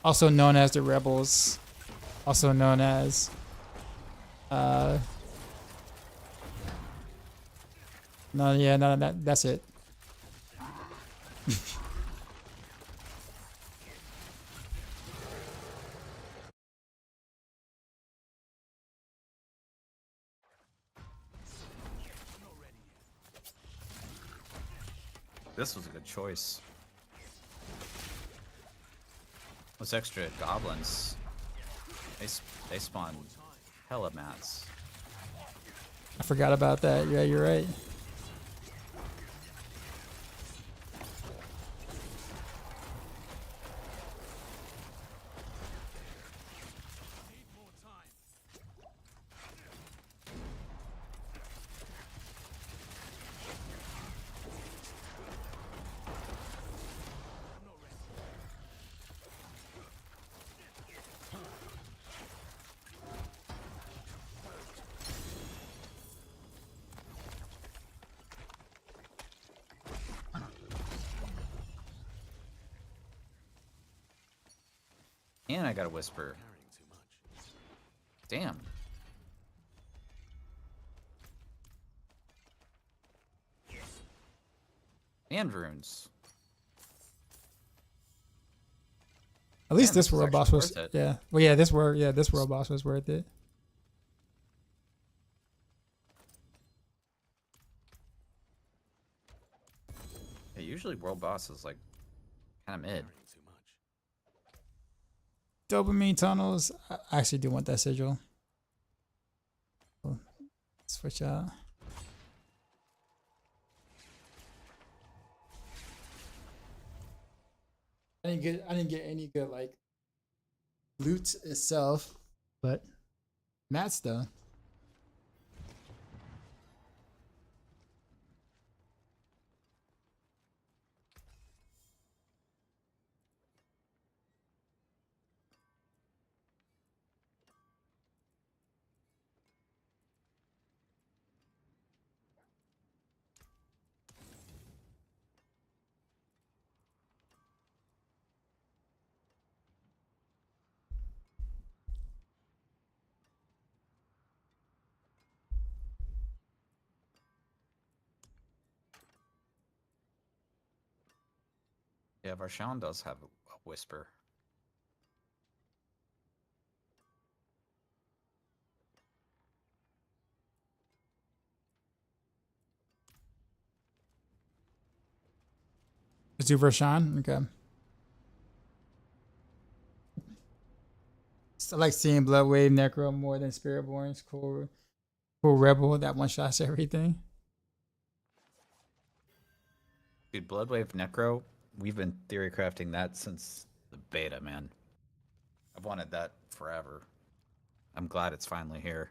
Also known as the Rebels. Also known as that's it. This was a good choice. Those extra goblins, they spawn hella mats. I forgot about that. Yeah, you're right. And I got a whisper. Damn. And runes. At least Damn, this this was world boss actually was. worth it. Yeah. Well, yeah. This world boss was worth it. Yeah, usually world boss is like kind of mid. Dopamine tunnels. I actually do want that sigil. Switch out. I didn't get any good like loot itself, but mats though. Yeah, Varshawn does have a whisper. Let's do Vershawn. Okay. I like seeing Bloodwave Necro more than Spiritborn's cool rebel that one shots everything. Dude, Bloodwave Necro, we've been theory crafting that since the beta, man. I've wanted that forever. I'm glad it's finally here.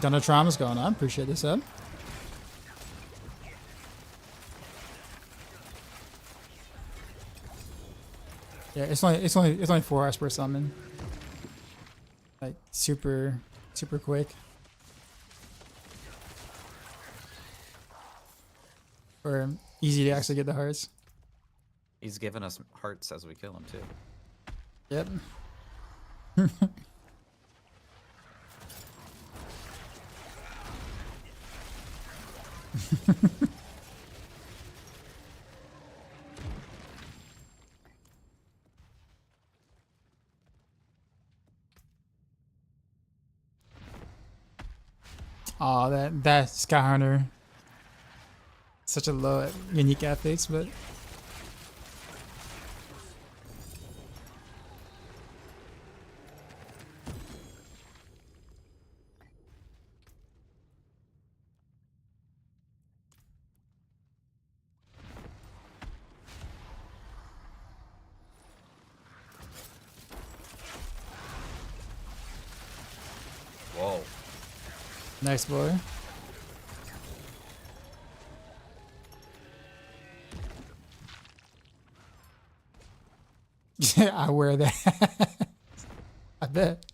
Donald Trump is going on. Appreciate this up. Yeah, it's only 4 hours per summon. Like super quick. Or easy to actually get the hearts. He's giving us hearts as we kill him, too. Yep. Oh, that Sky Hunter. Such a low unique ethics, but Whoa. nice boy. Yeah, I wear that. I bet.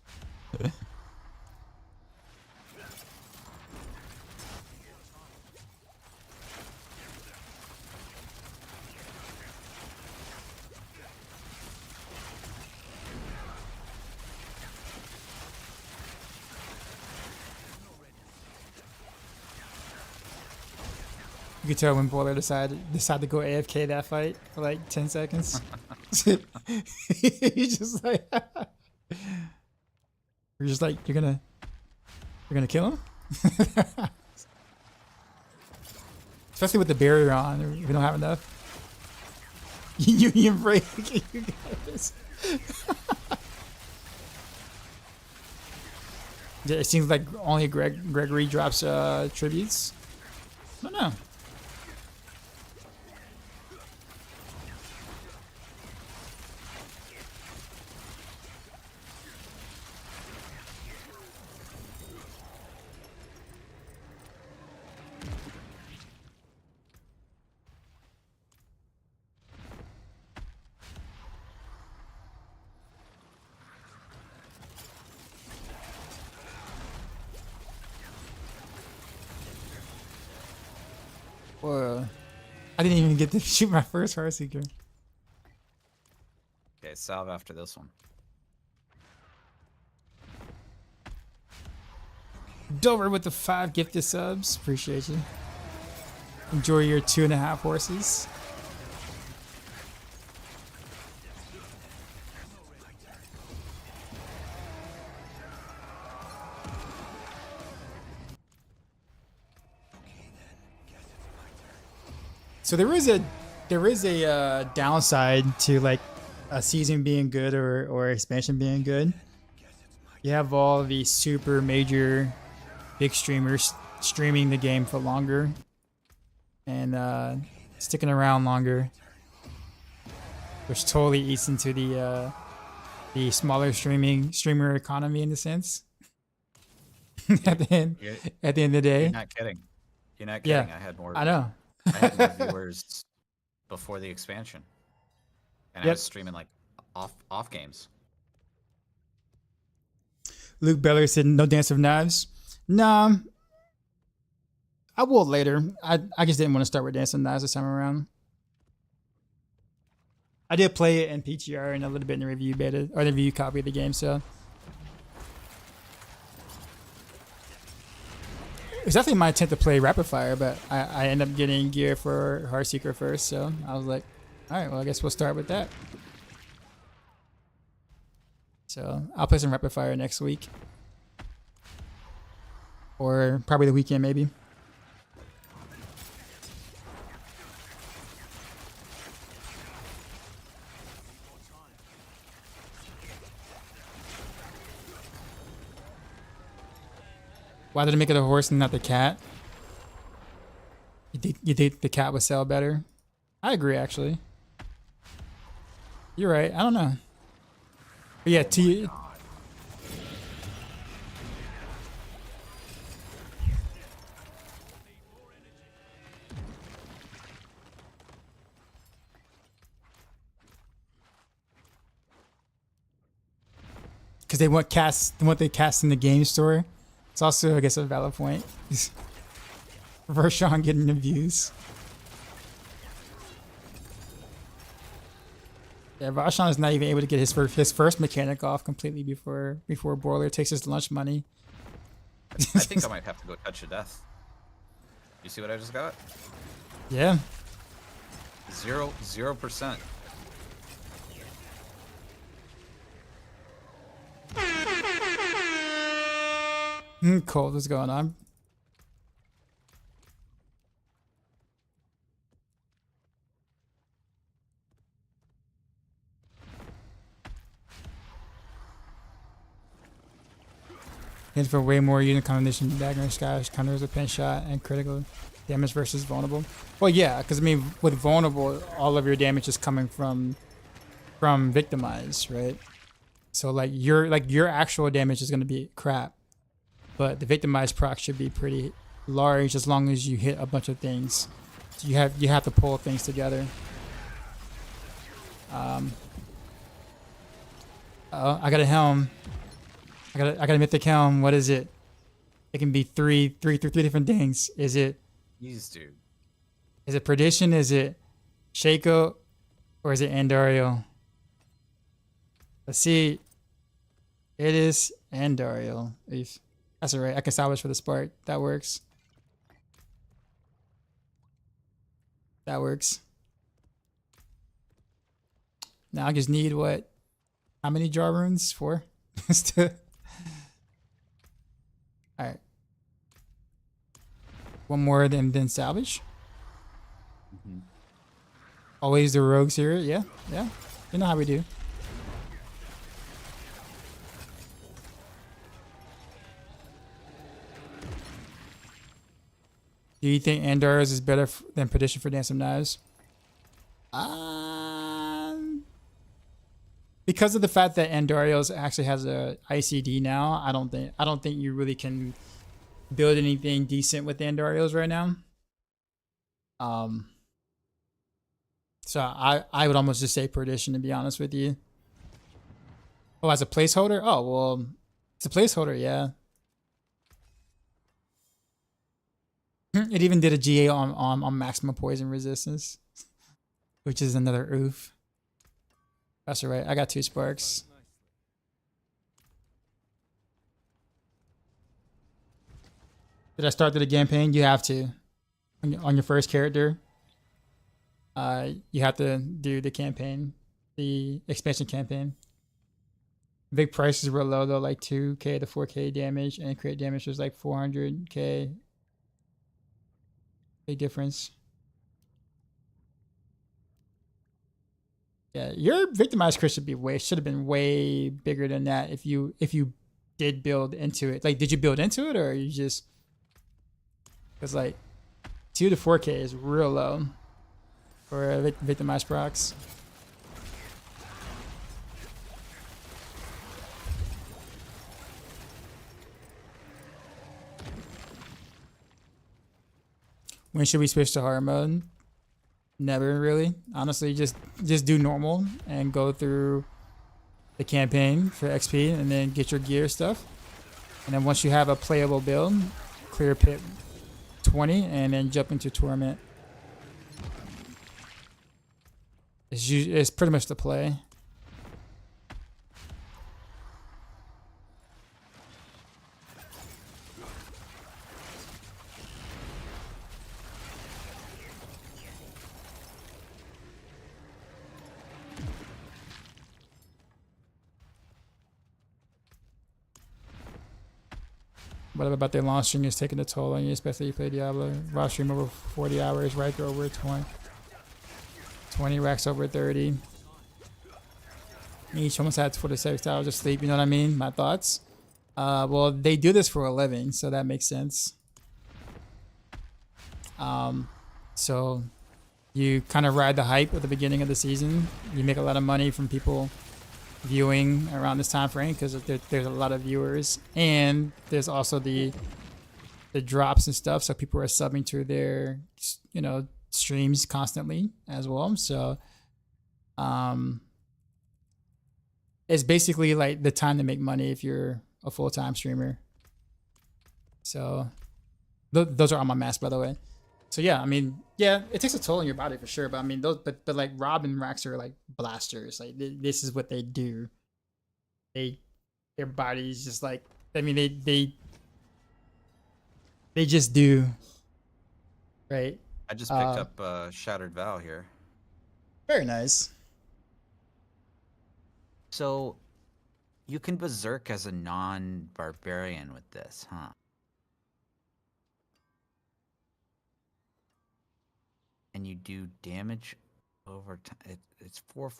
You could tell when Boiler decided to go AFK that fight for like 10 seconds. He's just like, you're just like, you're gonna kill him? Especially with the barrier on, we don't have enough. Union break. You got this. Yeah, it seems like only Gregory drops tributes. I don't know. I didn't even get to shoot my first Heartseeker. Okay, salve after this one. Dover with the 5 gifted subs. Appreciate you. Enjoy your 2.5 horses. So there is a downside to like a season being good or expansion being good. You have all the super major big streamers streaming the game for longer and sticking around longer, which totally eats into the smaller streamer economy in a sense. at the end of the day. You're not kidding. You're not kidding. Yeah, I had more. I know. I had more viewers before the expansion, and I was streaming like off games. Luke Beller said, "No Dance of Knives." Nah, I will later. I just didn't want to start with Dance of Knives this time around. I did play it in PTR and a little bit in the review beta or the review copy of the game, so it was definitely my intent to play Rapid Fire, but I ended up getting gear for Heartseeker first, so I was like, all right, well, I guess we'll start with that. So I'll play some Rapid Fire next week. Or probably the weekend, maybe. Why did it make it a horse and not the cat? You think the cat would sell better? I agree, actually. You're right. I don't know. But yeah, because they want the cast in the game store. It's also, I guess, a valid point. Vershawn getting the views. Yeah, Vershawn is not even able to get his first mechanic off completely before Broiler takes his lunch money. I think I might have to go touch of death. You see what I just got? Yeah. 0%. Cold, what's going on? Hits for way more unit combination, dagger, scash, counters a pin shot, and critical damage versus vulnerable. Well, yeah, because I mean, with vulnerable, all of your damage is coming from victimize, right? So like your actual damage is going to be crap. But the victimized proc should be pretty large as long as you hit a bunch of things. So you have to pull things together. Oh, I got a helm. I got a mythic helm. What is it? It can be three different things. Is it? Jeez, dude. Is it Perdition? Is it Shaco? Or is it Andariel? Let's see. It is Andariel. That's alright. I can salvage for the spark. That works. That works. Now I just need what? How many jar runes? 4? Alright. One more then salvage. Mm-hmm. Always the rogues here. Yeah. Yeah. You know how we do. Do you think Andariel's is better than Perdition for Dance of Knives? Because of the fact that Andariel's actually has a ICD now, I don't think you really can build anything decent with Andariel's right now. So I would almost just say Perdition, to be honest with you. Oh, as a placeholder? Oh, well, it's a placeholder, yeah. It even did a GA on maximum poison resistance, which is another oof. That's all right. I got 2 sparks. Did I start the campaign? You have to. On your first character, you have to do the campaign, the expansion campaign. Big prices were low though, like 2k to 4k damage, and crit damage was like 400k. Big difference. Yeah, your victimized crit should have been way bigger than that if you did build into it. Like, did you build into it, or you just? Because like 2 to 4k is real low for victimized procs. When should we switch to hard mode? Never really. Honestly, just do normal and go through the campaign for XP and then get your gear stuff. And then once you have a playable build, clear pit 20 and then jump into tournament. It's pretty much the play. What about their long stream is taking a toll on you, especially if you play Diablo? Raw stream over 40 hours, right over 20. 20 racks over 30. Each almost had 46 hours of sleep, you know what I mean? My thoughts. Well, they do this for a living, so that makes sense. So you kind of ride the hype at the beginning of the season. You make a lot of money from people viewing around this time frame because there's a lot of viewers, and there's also the drops and stuff, so people are subbing to their streams constantly as well. So it's basically like the time to make money if you're a full-time streamer. So those are on my mask, by the way. So yeah, I mean, yeah, it takes a toll on your body for sure. But I mean, those, but like Rob and Rax are like blasters. Like this is what they do. Their bodies just like, I mean, they just do. Right. I just picked up Shattered Vow here. Very nice. So you can berserk as a non-barbarian with this, huh? And you do damage over time. It's 4.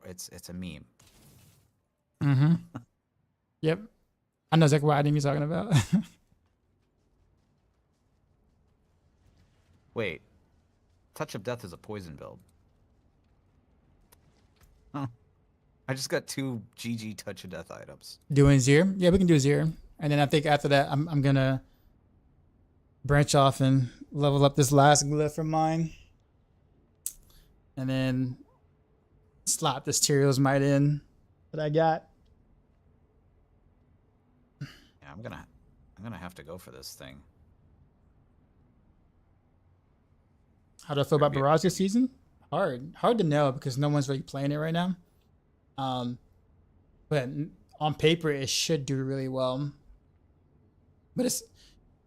It's a meme. Mm-hmm. Yep. I know exactly what item you're talking about. Wait. Touch of Death is a poison build. Huh. I just got 2 GG Touch of Death items. Doing Zir? Yeah, we can do Zir. And then I think after that, I'm gonna branch off and level up this last glyph from mine. And then slot this Tyrael's Might in that I got. Yeah, I'm gonna have to go for this thing. How do I feel about Barrage this season? Hard to know because no one's really playing it right now. But on paper it should do really well. But it's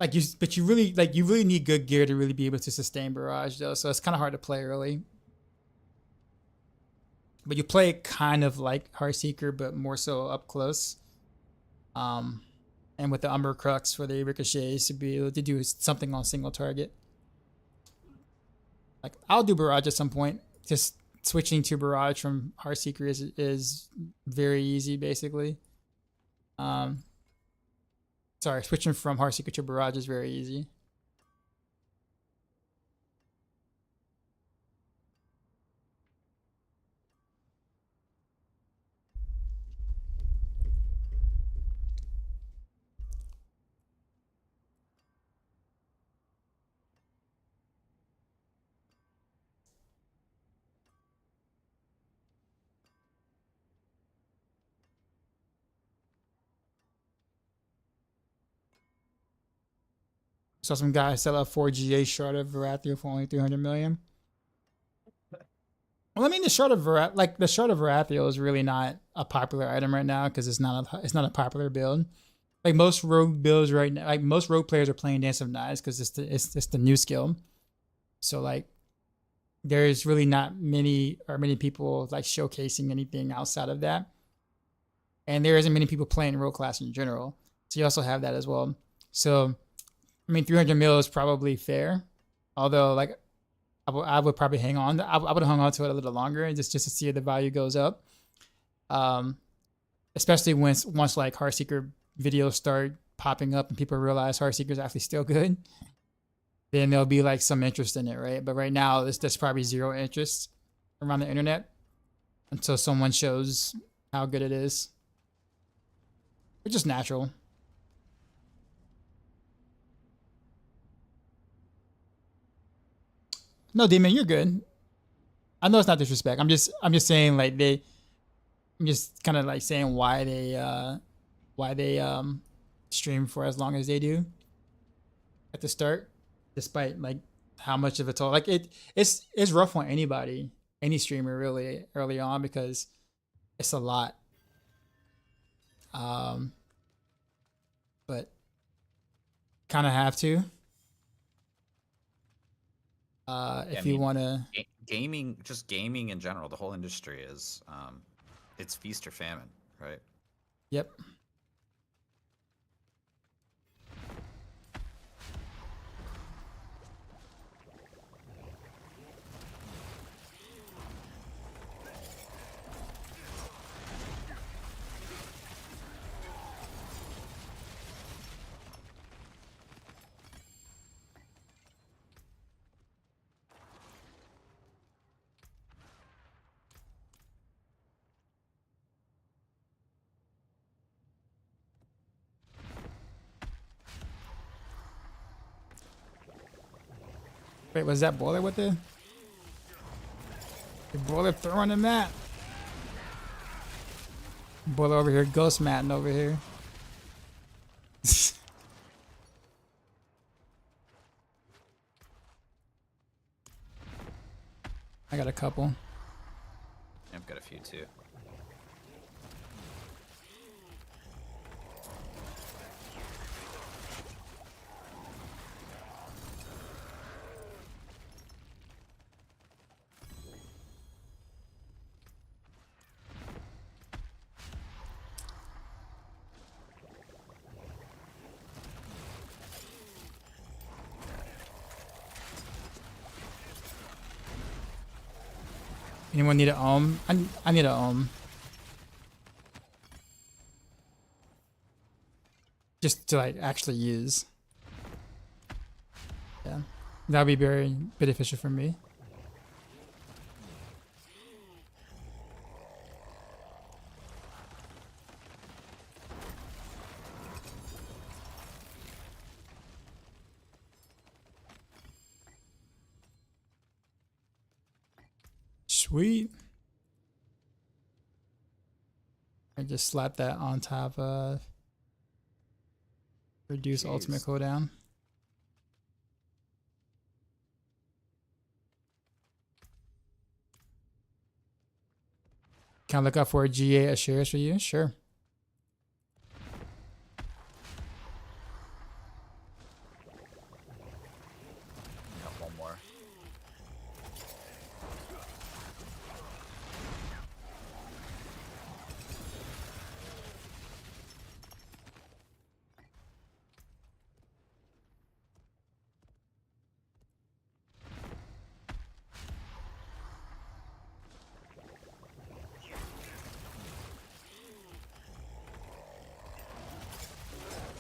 like you really need good gear to really be able to sustain Barrage though, so it's kind of hard to play early. But you play it kind of like Heartseeker, but more so up close. And with the Umber Crux for the ricochets to be able to do something on single target. Like I'll do Barrage at some point. Just switching to Barrage from Heartseeker is very easy, basically. Sorry, switching from Heartseeker to Barrage is very easy. Saw some guy sell a 4GA Shard of Varathia for only 300 million. Well, I mean, the Shard of Varathia is really not a popular item right now because it's not a popular build. Like most rogue builds right now, like most rogue players are playing Dance of Knives because it's the new skill. So like, there's really not many people like showcasing anything outside of that, and there isn't many people playing rogue class in general. So you also have that as well. So, I mean, 300 mil is probably fair, although like. I would probably hang on. I would have hung on to it a little longer just to see if the value goes up. Especially once like Heartseeker videos start popping up and people realize Heartseeker is actually still good, then there'll be like some interest in it, right? But right now, there's probably zero interest around the internet until someone shows how good it is. It's just natural. No, Demon, you're good. I know it's not disrespect. I'm just saying like I'm just kind of like saying why they stream for as long as they do at the start, despite like how much of a toll. Like it's rough on anybody, any streamer really early on because it's a lot. But kind of have to. If you want to gaming in general, the whole industry is it's feast or famine, right? Yep. Wait, was that Boiler with the Boiler throwing the mat? Boiler over here, ghost matting over here. I got a couple. I've got a few too. Anyone need an ohm? I need an ohm. Just to like actually use. Yeah. That'd be very beneficial for me. Sweet. I just slap that on top of reduce ultimate cooldown. Can I look up for a GA Assurance for you? Sure. Got one more.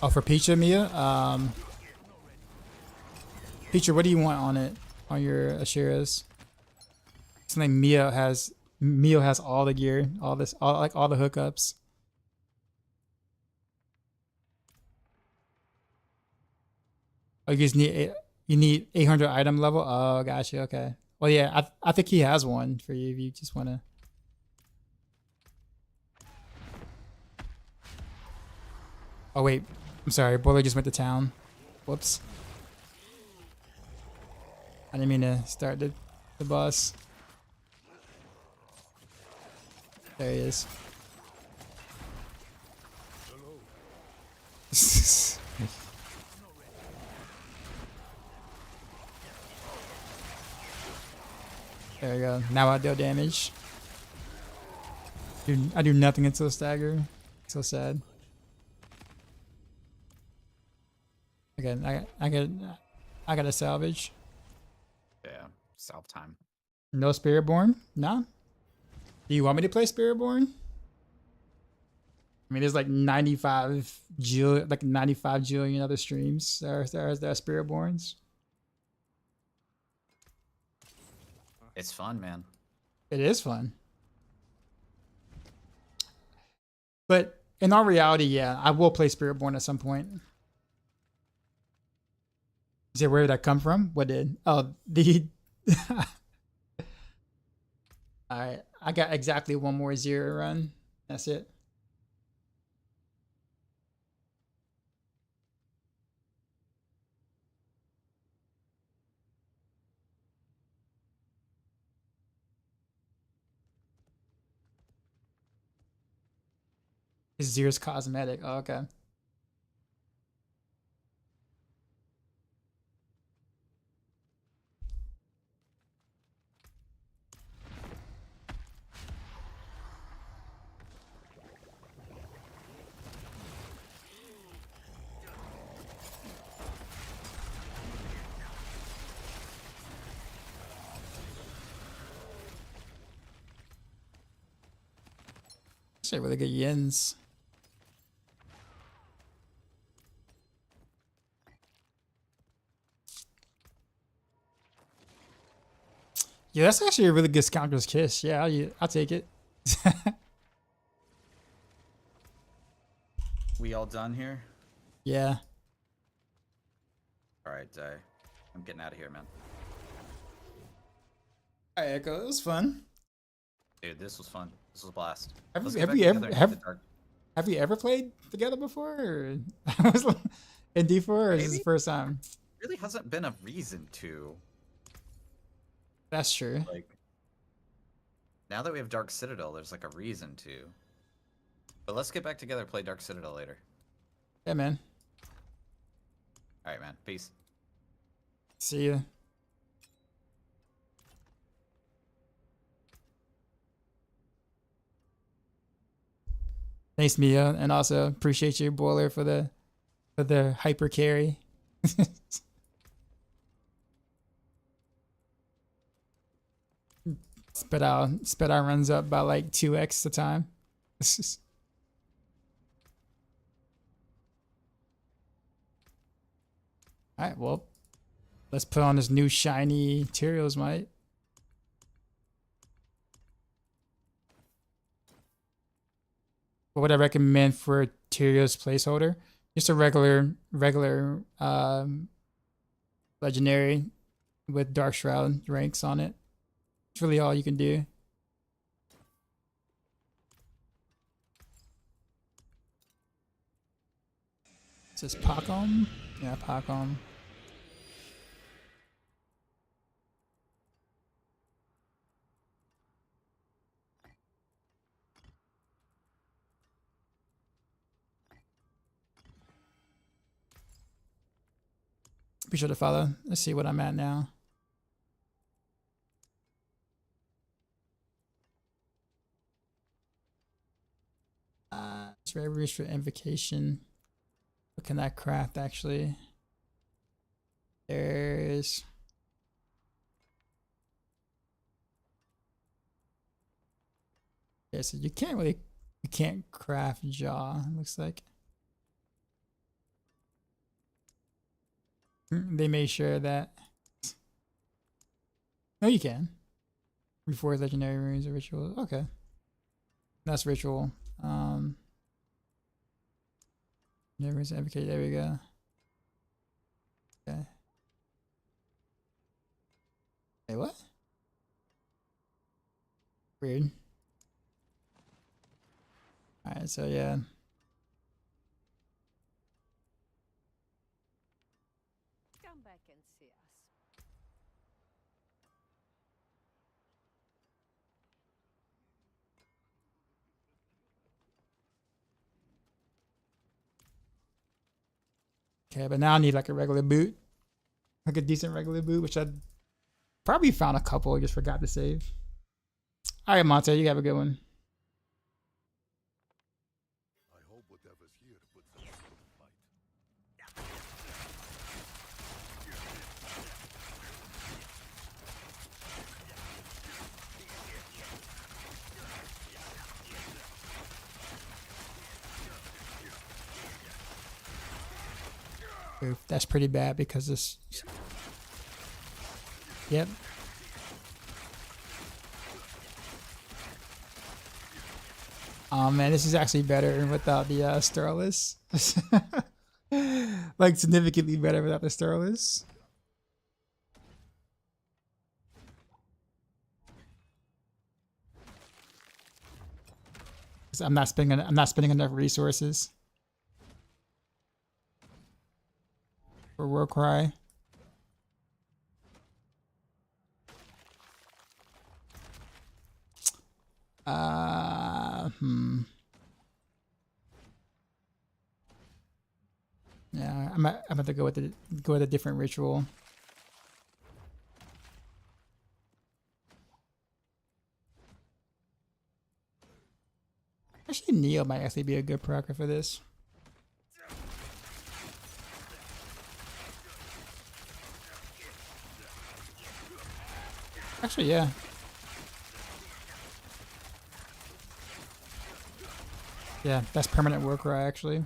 Oh, for Pecha, Mia? Pecha, what do you want on it? On your Ashiras? Something Mio has all the gear, all the hookups. Oh, you need 800 item level? Oh, gotcha, okay. Well, yeah, I think he has one for you if you just want to. Oh, wait. I'm sorry. Boiler just went to town. Whoops. I didn't mean to start the boss. There he is. There we go. Now I deal damage. I do nothing until Stagger. So sad. Again, I got a salvage. Yeah, self time. No Spiritborn? No? Do you want me to play Spiritborn? I mean, there's like 95 jillion other streams that are Spiritborns. It's fun, man. It is fun. But in all reality, yeah, I will play Spiritborn at some point. Is it where did that come from? What did? Oh, the... Alright, I got exactly one more 0 run. That's it. Is Zero's cosmetic? Oh, okay. These are really good yens. Yeah, that's actually a really good Scoundrel's Kiss. Yeah, I'll take it. We all done here? Yeah. All right, I'm getting out of here, man. Alright, Echo, it was fun. Dude, this was fun. This was a blast. Have Let's you get back ever together and hit the dark. have you ever played together before? Or in D4, or is this the first time? Really hasn't been a reason to. That's true. Like, now that we have Dark Citadel, there's like a reason to. But let's get back together and play Dark Citadel later. Yeah, man. All right, man. Peace. See ya. Thanks, Mia, and also appreciate you, Boiler, for the hyper carry. Spit out runs up by like 2x the time. Alright, well, let's put on this new shiny Tyrios Might. What would I recommend for Tyrios placeholder? Just a regular legendary with Dark Shroud ranks on it. It's really all you can do. Is this Pacom? Yeah, Pacom. Be sure to follow. Let's see what I'm at now. It's rare for invocation. What can that craft actually? There's okay, so you can't craft jaw, it looks like. They made sure that no, you can. Reforge legendary runes or ritual. Okay. That's ritual. Never is advocate. There we go. Okay. Hey, what? Weird. Alright, so yeah. Come back and see us. Okay, but now I need like a regular boot. Like a decent regular boot, which I probably found a couple. I just forgot to save. All right, Monte, you have a good one. I hope whatever's here puts them to the fight. Oof, that's pretty bad because this. Yep. Oh man, this is actually better without the Sterlis. Like significantly better without the Sterlis. I'm not spending enough resources for War Cry. Yeah, I'm about to go with a different ritual. Actually, Neo might actually be a good procker for this. Actually, yeah. Yeah, that's permanent War Cry actually.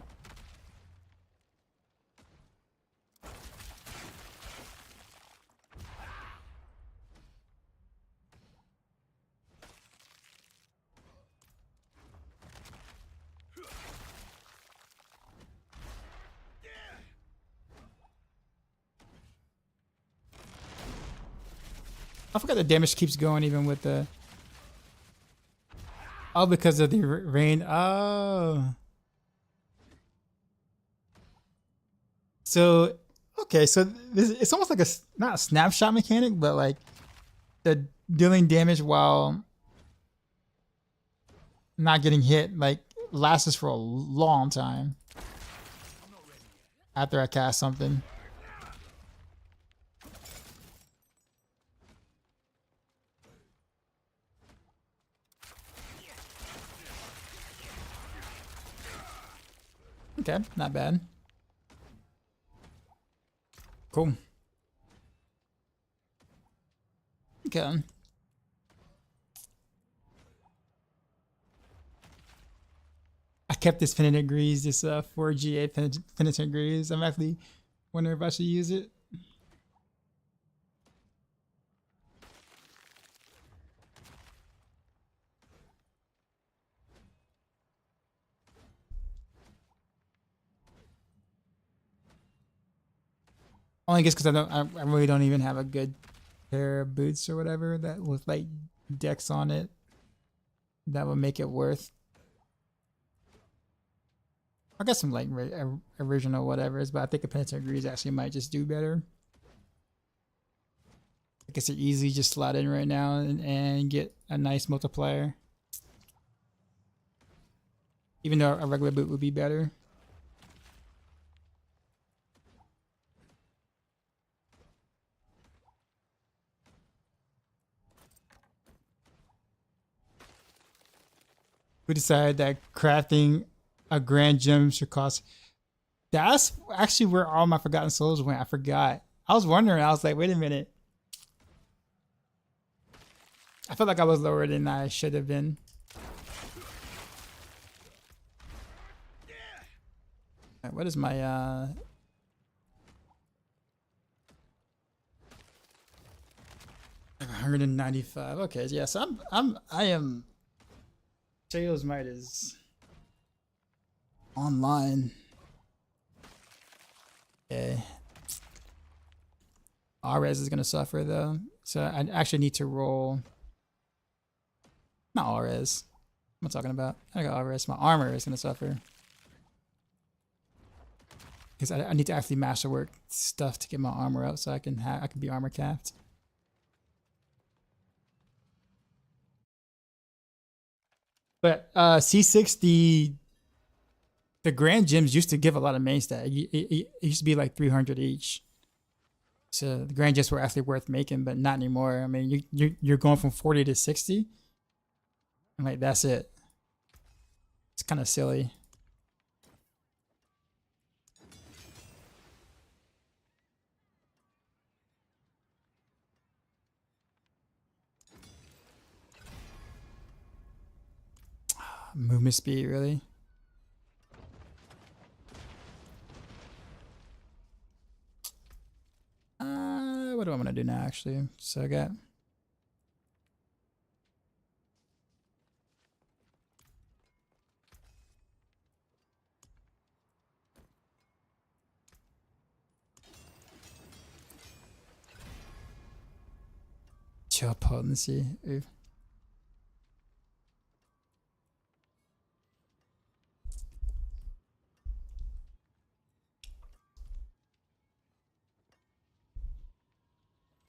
I forgot the damage keeps going even with the. Oh, because of the rain. Oh. So, okay, so this it's almost like not a snapshot mechanic, but like the dealing damage while not getting hit like lasts for a long time after I cast something. Okay, not bad. Cool. Okay. I kept this Penitent Grease, this 4GA Penitent Grease. I'm actually wondering if I should use it. Only guess because I really don't even have a good pair of boots or whatever that with like decks on it that would make it worth. I got some like original whatevers, but I think a Penitent Grease actually might just do better. I guess it easily just slot in right now and get a nice multiplier. Even though a regular boot would be better. We decided that crafting a grand gem should cost. That's actually where all my Forgotten Souls went. I forgot. I was wondering. I was like, wait a minute. I felt like I was lower than I should have been. Right, what is my 195. Okay, yeah, so I am Sales Might is online. Okay. Res is gonna suffer though. So I actually need to roll. Not Res. What am I talking about? I got Res. My armor is gonna suffer. Because I need to actually masterwork stuff to get my armor up so I can be armor capped. But C6, the grand gems used to give a lot of main stat. It used to be like 300 each. So the grand gems were actually worth making, but not anymore. I mean, you're going from 40 to 60, and like that's it. It's kind of silly. Movement speed, really? What do I want to do now, actually? So I got... Chill potency. Ooh.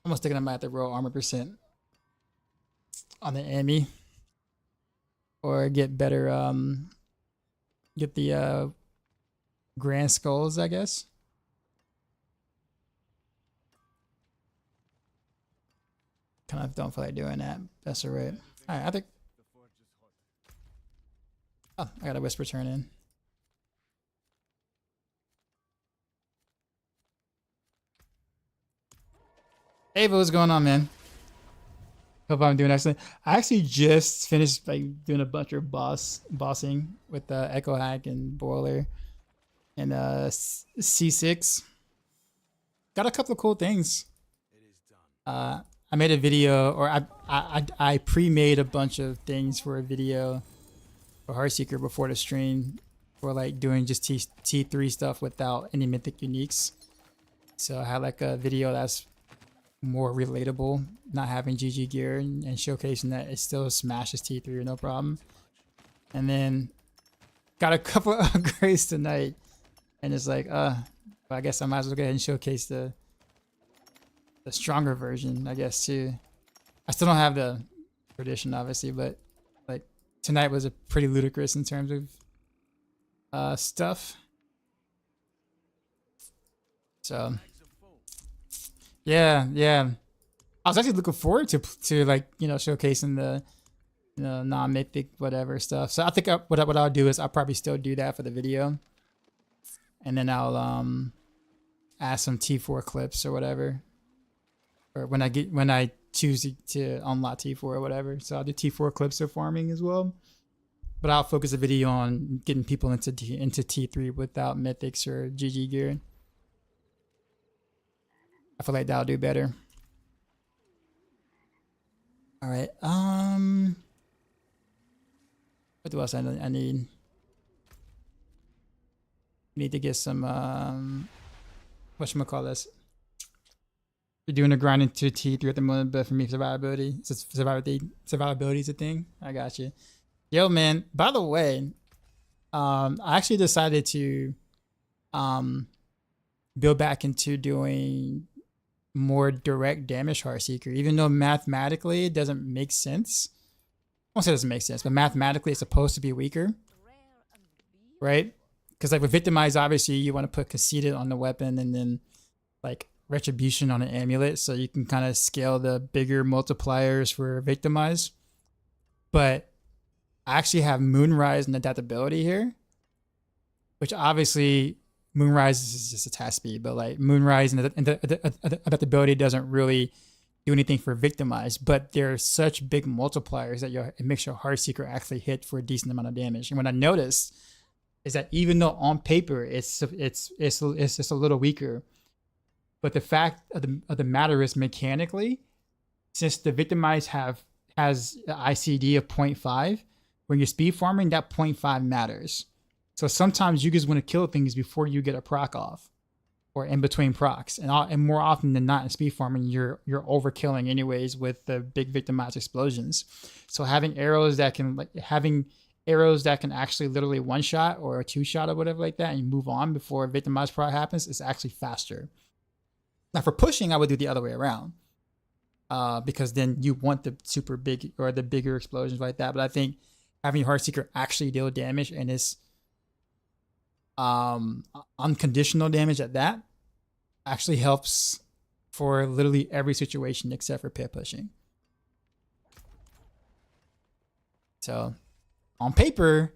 Almost thinking I might have to roll armor percent on the enemy, or get better get the grand skulls, I guess. Kind of don't feel like doing that. That's alright. Alright, I think... Oh, I got a whisper turn in. Hey, what's going on, man? Hope I'm doing excellent. I actually just finished like doing a bunch of bossing with Echohack and Boiler and C6. Got a couple of cool things. I made a video, or I pre-made a bunch of things for a video for Heartseeker before the stream, for like doing just T3 stuff without any mythic uniques. So I had like a video that's more relatable, not having GG gear and showcasing that it still smashes T3 no problem. And then got a couple of upgrades tonight, and it's like, I guess I might as well go ahead and showcase the stronger version, I guess, too. I still don't have the tradition, obviously, but like tonight was a pretty ludicrous in terms of stuff. So yeah, I was actually looking forward to like, you know, showcasing the, you know, non-mythic whatever stuff. So I think what I'll do is I'll probably still do that for the video, and then I'll add some T4 clips or whatever, or when I choose to unlock T4 or whatever. So I'll do T4 clips of farming as well, but I'll focus the video on getting people into T3 without mythics or GG gear. I feel like that'll do better. All right. What else I need? Need to get some whatchamacallit. You're doing a grind into T3 at the moment, but for me, survivability is a thing. I got you. Yo, man. By the way, I actually decided to build back into doing more direct damage Heartseeker, even though mathematically it doesn't make sense. I won't say it doesn't make sense, but mathematically it's supposed to be weaker, right? Because like with Victimize, obviously you want to put Conceited on the weapon and then like Retribution on an amulet, so you can kind of scale the bigger multipliers for Victimize. But I actually have Moonrise and Adaptability here, which obviously Moonrise is just attack speed, but like Moonrise and the adaptability doesn't really do anything for Victimize, but they're such big multipliers that it makes your Heartseeker actually hit for a decent amount of damage. And what I noticed is that even though on paper it's just a little weaker, but the fact of the matter is mechanically, since the Victimize has the ICD of 0.5, when you're speed farming, that 0.5 matters. So sometimes you just want to kill things before you get a proc off, or in between procs, and more often than not in speed farming, you're overkilling anyways with the big Victimized explosions. So having arrows that can actually literally one shot or a two shot or whatever like that, and you move on before a Victimized proc happens, is actually faster. Now for pushing, I would do the other way around, because then you want the super big or the bigger explosions like that. But I think having Heartseeker actually deal damage and it's unconditional damage at that actually helps for literally every situation except for pit pushing. So on paper,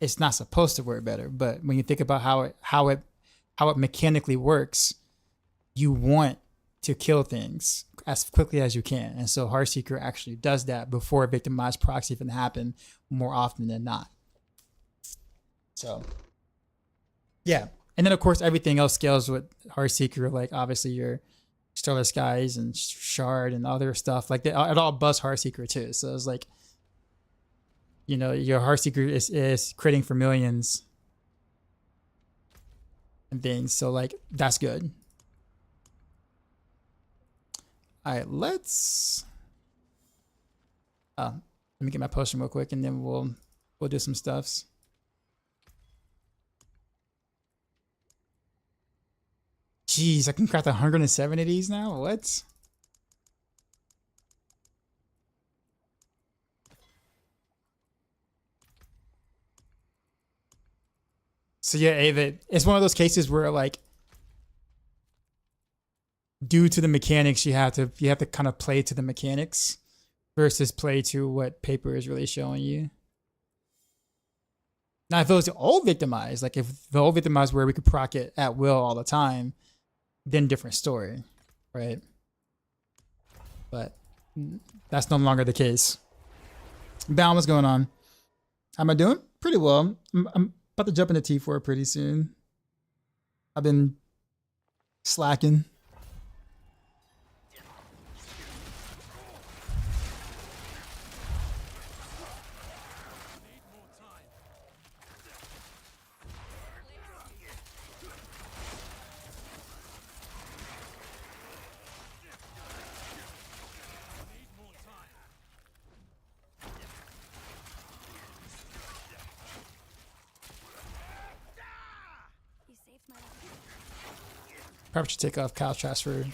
it's not supposed to work better, but when you think about how it mechanically works, you want to kill things as quickly as you can. And so Heartseeker actually does that before victimized procs even happen more often than not. So yeah. And then of course everything else scales with Heartseeker, like obviously your Stellar Skies and Shard and other stuff. Like it all busts Heartseeker too. So it's like, you know, your Heartseeker is critting for millions and things. So like that's good. All right, let's let me get my potion real quick and then we'll do some stuffs. Jeez, I can craft 107 of these now? What? So yeah, Ava, it's one of those cases where like due to the mechanics, you have to kind of play to the mechanics versus play to what paper is really showing you. Now, if it was the old victimized, like if the old victimized where we could proc it at will all the time, then different story, right? But that's no longer the case. Bound, what's going on? How am I doing? Pretty well. I'm about to jump into T4 pretty soon. I've been slacking. Probably should take off Kyle Trask for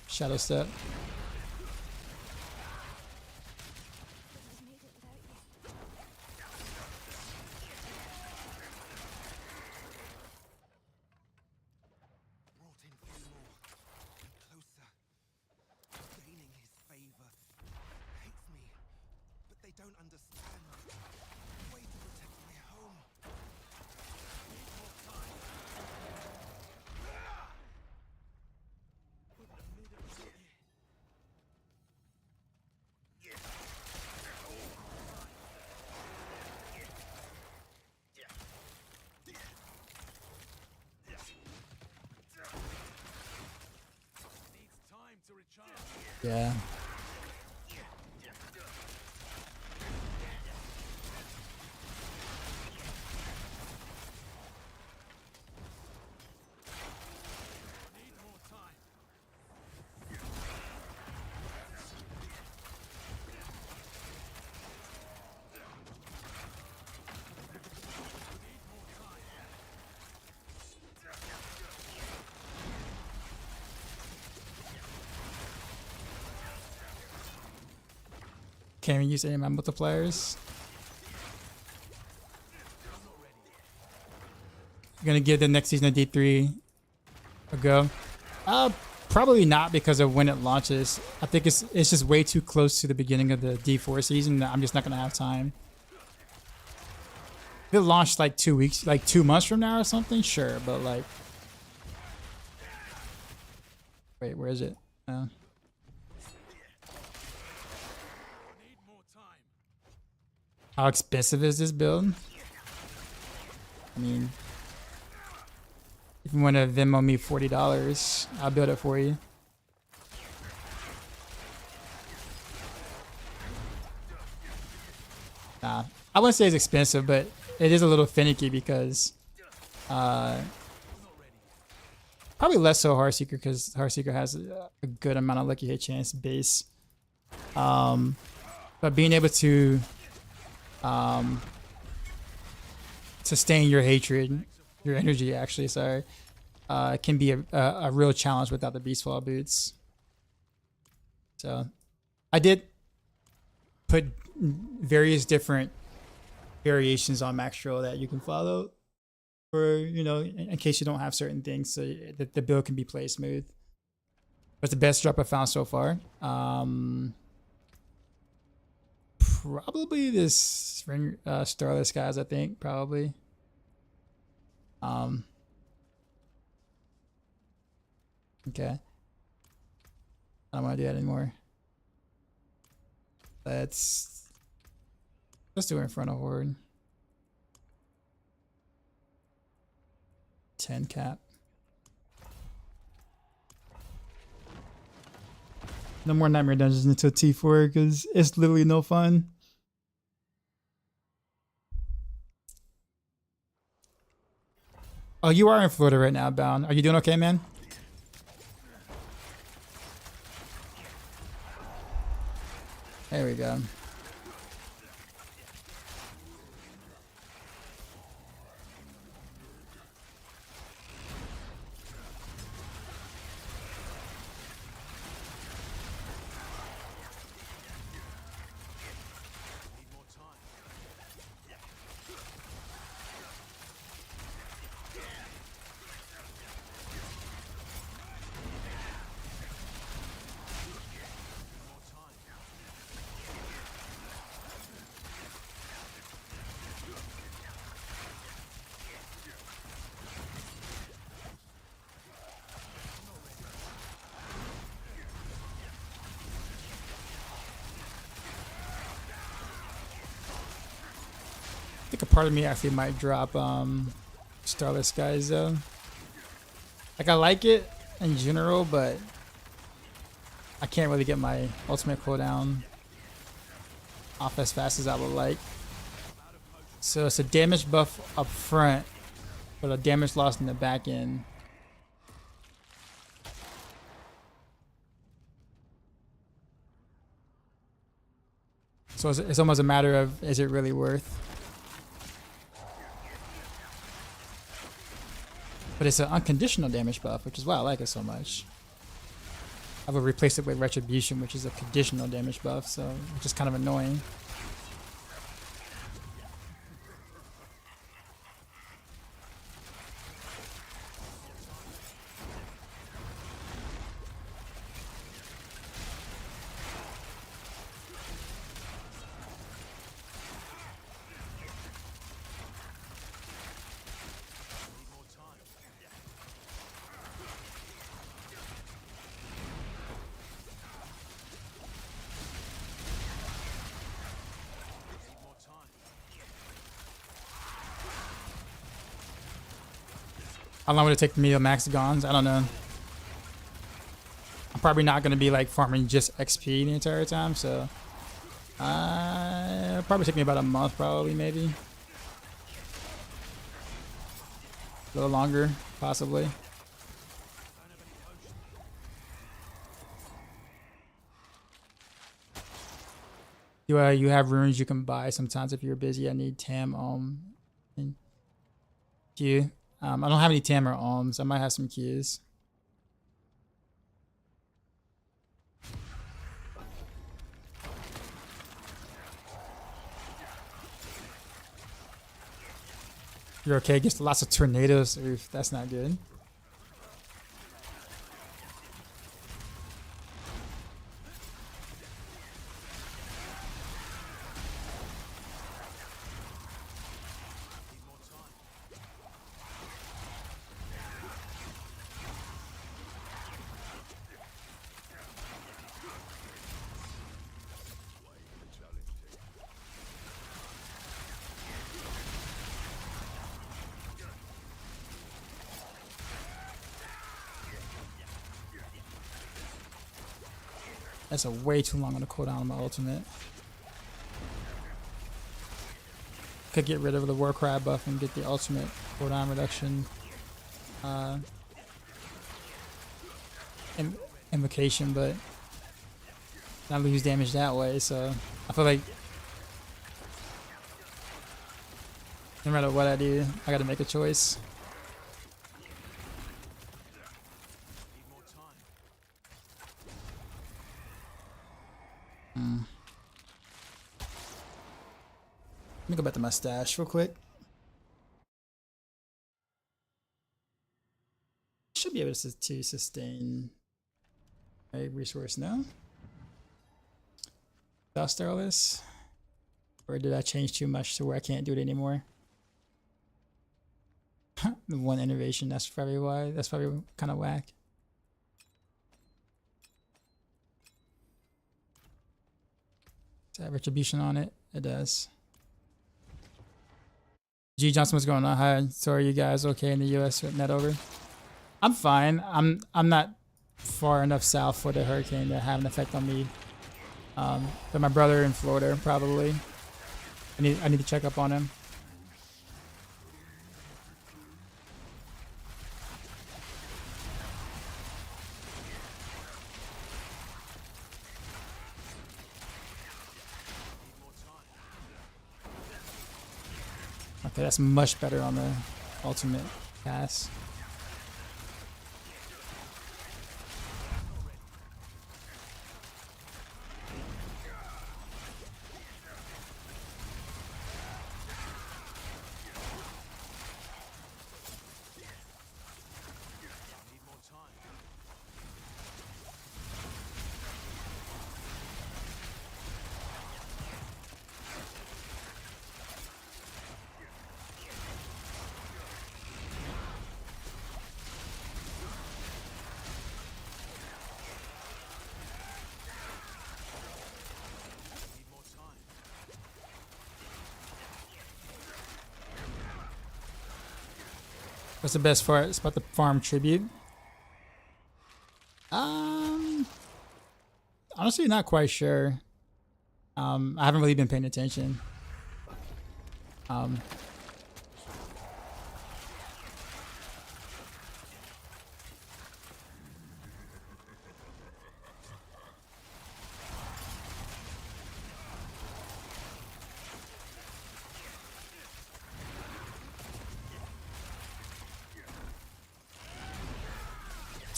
Shadow Step. Yeah. Can't even use any of my multipliers. I'm gonna give the next season of D3 a go. Probably not because of when it launches. I think it's just way too close to the beginning of the D4 season that I'm just not gonna have time. If it launched like 2 weeks, like 2 months from now or something, sure, but like, wait, where is it? How expensive is this build? I mean, if you want to Venmo me $40, I'll build it for you. Nah, I wouldn't say it's expensive, but it is a little finicky because probably less so Heartseeker because Heartseeker has a good amount of lucky hit chance base. But being able to sustain your hatred, your energy actually, sorry, can be a real challenge without the Beastfall boots. So I did put various different variations on Maxroll that you can follow for, you know, in case you don't have certain things, so that the build can be played smooth. What's the best drop I found so far? Probably this ring, Starless Skies, I think, probably. Okay. I don't want to do that anymore. Let's do it in front of Horde. 10 cap. No more Nightmare Dungeons until T4 because it's literally no fun. Oh, you are in Florida right now, Bound. Are you doing okay, man? There we go. I think a part of me actually might drop Starless Skies though. Like I like it in general, but I can't really get my ultimate cooldown off as fast as I would like. So it's a damage buff up front, but a damage loss in the back end. So it's almost a matter of, is it really worth? But it's an unconditional damage buff, which is why I like it so much. I would replace it with Retribution, which is a conditional damage buff, so which is kind of annoying. How long would it take me to max Gons? I don't know. I'm probably not going to be like farming just XP the entire time, so it'll probably take me about a month, probably, maybe. A little longer, possibly. You have runes you can buy sometimes if you're busy. I need Tam, and Q. I don't have any Tam or Alms. I might have some Qs. You're okay. Gets lots of tornadoes. Oof, that's not good. That's a way too long on the cooldown on my ultimate. Could get rid of the Warcry buff and get the ultimate cooldown reduction. Invocation, but not lose damage that way. So I feel like no matter what I do, I gotta make a choice. Let me go back to my stash real quick. Should be able to sustain a resource now. Starless, or did I change too much to where I can't do it anymore? The one innovation, that's probably why. That's probably kind of whack. Does that have retribution on it? It does. G Johnson, what's going on? Hi, so are you guys okay in the US with net over? I'm fine. I'm not far enough south for the hurricane to have an effect on me. But my brother in Florida probably. I need to check up on him. Okay, that's much better on the ultimate pass. What's the best part? It's about the farm tribute. Honestly, not quite sure. I haven't really been paying attention.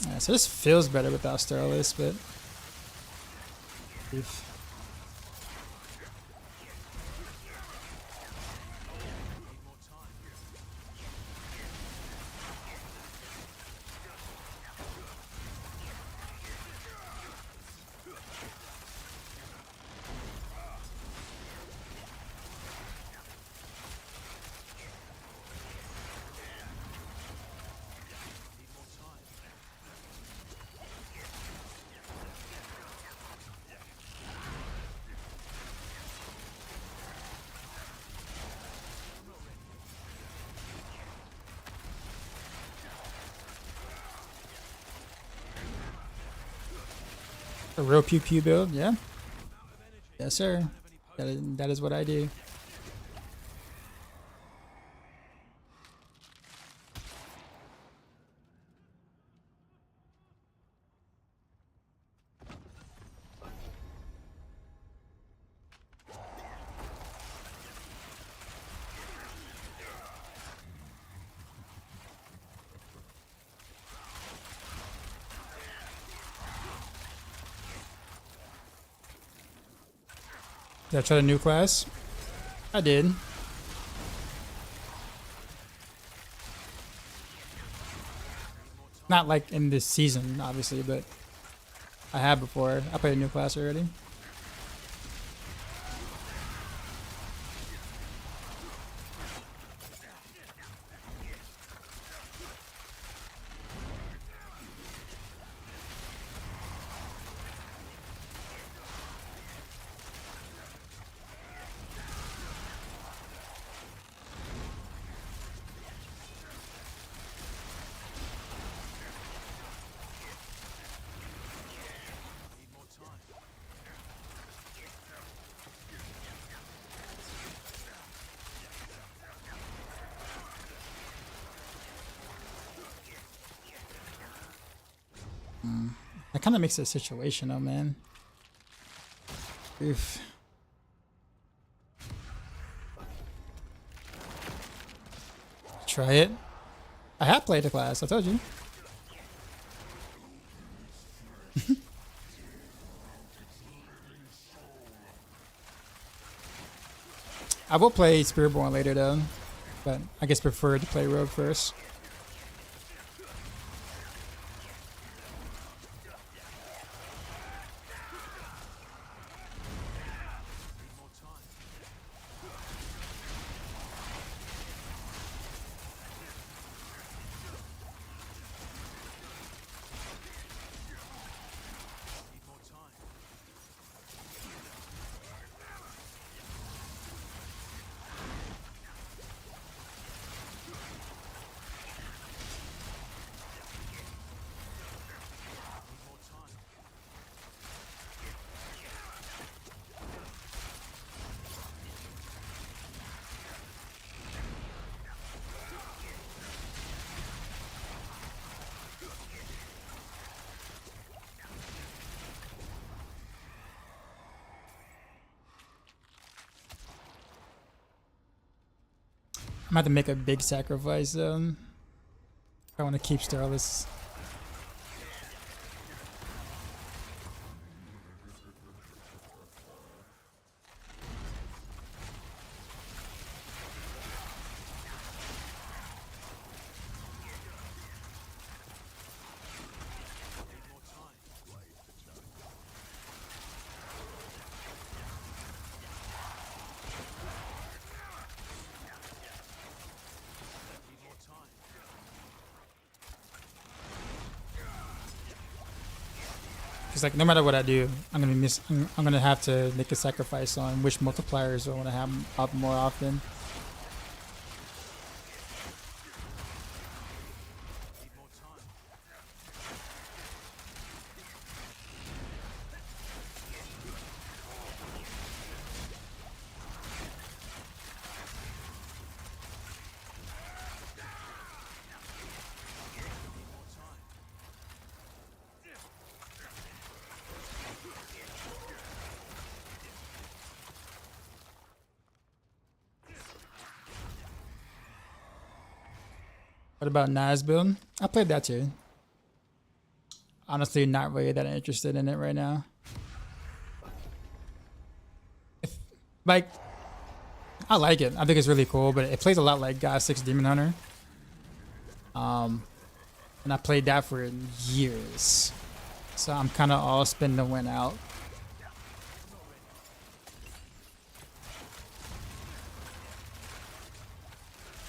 Yeah, so this feels better without Starless, but oof. A real pew pew build, yeah. Yes, sir. That is what I do. Did I try a new class? I did. Not like in this season, obviously, but I have before. I played a new class already. That kind of makes it situational, man. Oof. Try it. I have played the class, I told you. I will play Spiritborn later though, but I guess prefer to play Rogue first. I'm about to make a big sacrifice if I want to keep Starless. It's like no matter what I do, I'm gonna have to make a sacrifice on which multipliers I want to have up more often. What about Nas build? I played that too. Honestly, not really that interested in it right now. Like, I like it. I think it's really cool, but it plays a lot like God 6 Demon Hunter. And I played that for years. So I'm kind of all spin to win out.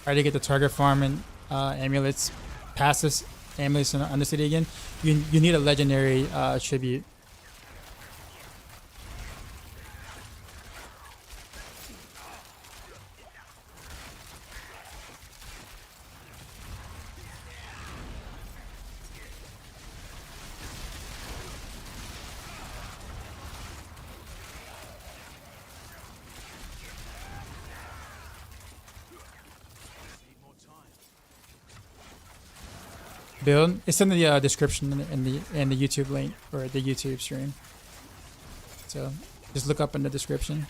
Try to get the target farm and amulets, pass this amulets in Undercity again. You need a legendary tribute. Build. It's in the description in the YouTube link or the YouTube stream. So just look up in the description.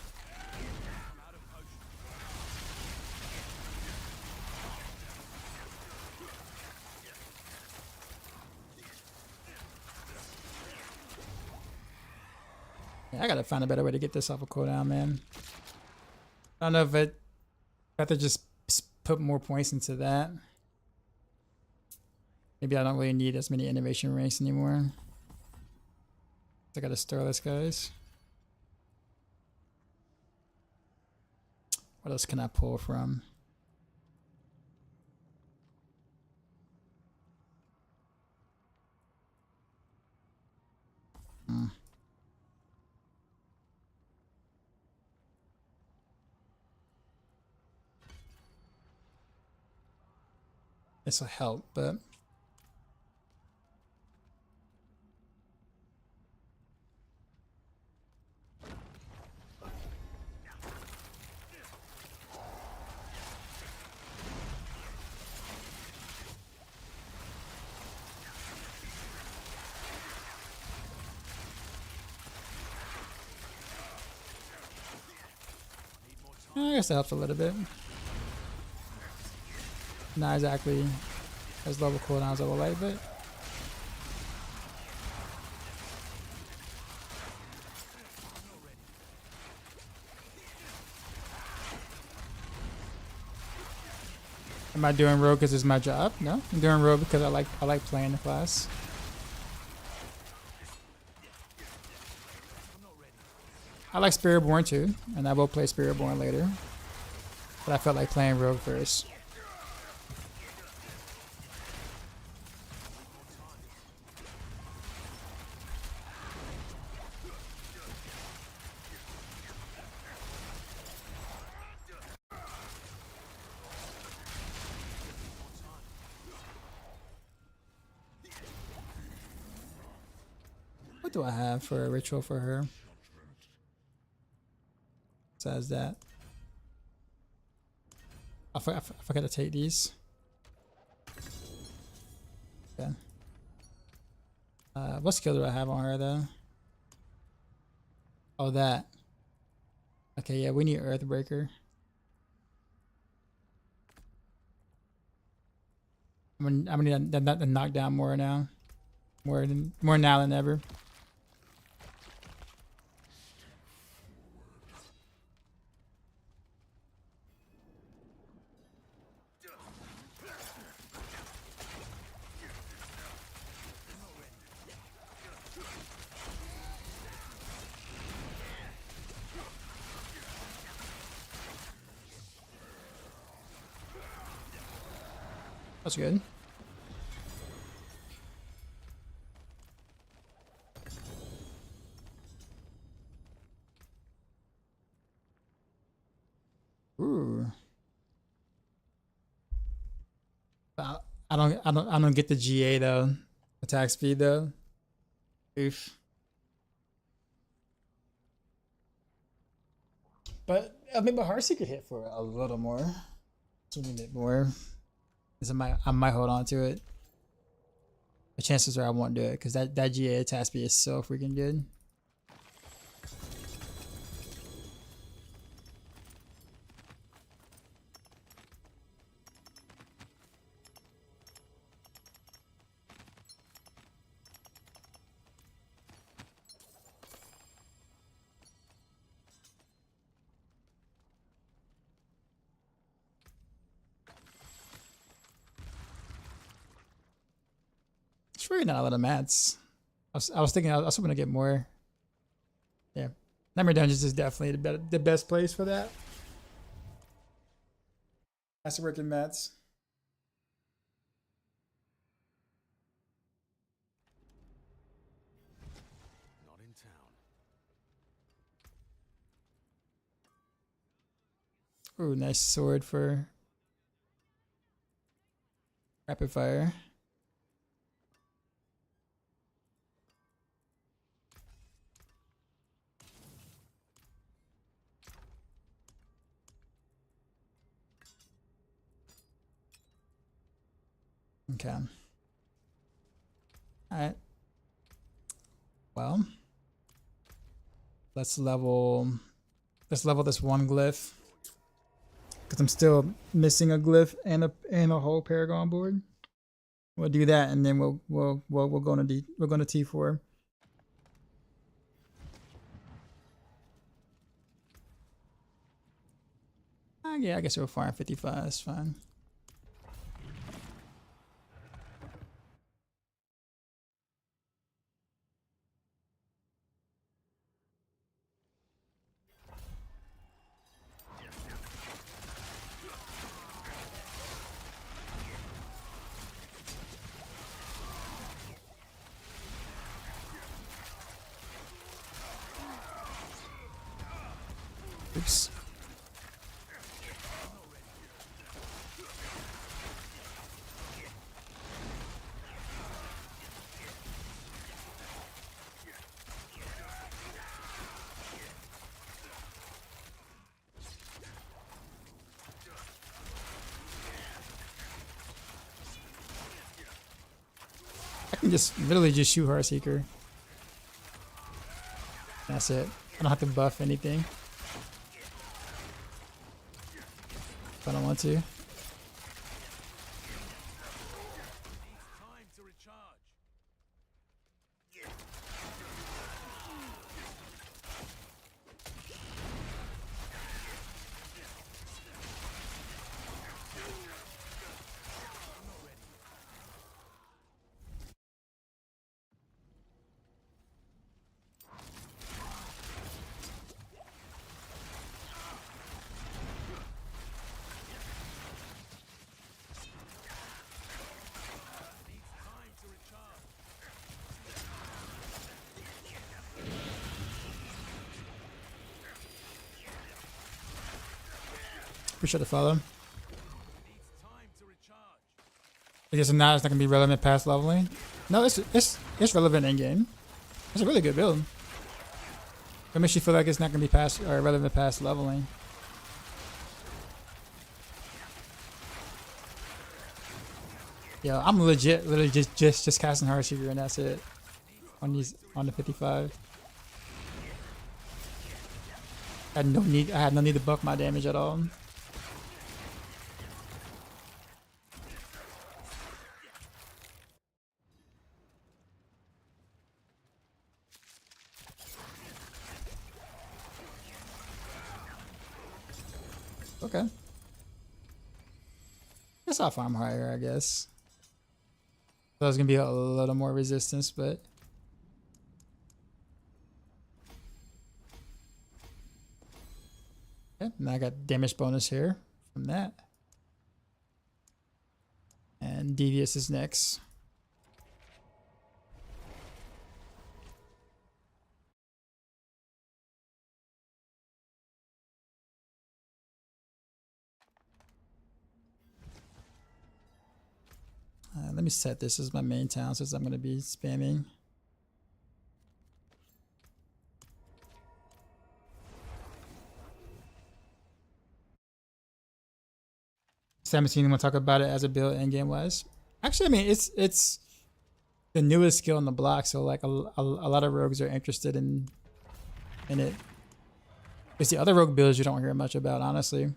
Yeah, I gotta find a better way to get this off of cooldown, man. I don't know if I have to just put more points into that. Maybe I don't really need as many innovation ranks anymore. I gotta store this, guys. What else can I pull from? This will help, but I guess that helps a little bit. Not exactly as low cooldown as I would like, but Am I doing rogue because it's my job? No, I'm doing rogue because I like playing the class. I like Spiritborn too, and I will play Spiritborn later. But I felt like playing rogue first. What do I have for a ritual for her? Besides that, I forgot to take these. Okay. What skill do I have on her though? Oh, that. Okay, yeah, we need Earthbreaker. I'm gonna need that to knock down more now. More now than ever. That's good. Ooh. I don't get the GA though. Attack speed though. Oof. But I mean, but Heartseeker hit for a little more. Just a bit more. I might hold on to it. The chances are I won't do it because that GA attack speed is so freaking good. It's really not a lot of mats. I was thinking I was hoping to get more. Yeah, Nightmare Dungeons is definitely the best place for that. Has to work in mats. Not in town. Ooh, nice sword for rapid fire. Okay. Alright. Well. Let's level this one glyph. Because I'm still missing a glyph and a whole Paragon board. We'll do that and then we'll go to T4. Yeah, I guess we'll farm 55, that's fine. Oops. I can just literally just shoot Heartseeker. That's it. I don't have to buff anything. If I don't want to. Time to recharge. Appreciate the follow. I guess now it's not gonna be relevant past leveling. No, it's relevant in game. It's a really good build. What makes you feel like it's not gonna be past or relevant past leveling? Yeah, I'm literally just casting Heartseeker and that's it. On the 55. I had no need to buff my damage at all. Okay. Guess I'll farm higher, I guess. So there's gonna be a little more resistance, but okay, now I got damage bonus here from that. And Devious is next. Let me set this as my main town since I'm going to be spamming. Haven't seen anyone talk about it as a build endgame wise. Actually, I mean it's the newest skill on the block, so like a lot of rogues are interested in it. It's the other rogue builds you don't hear much about, honestly.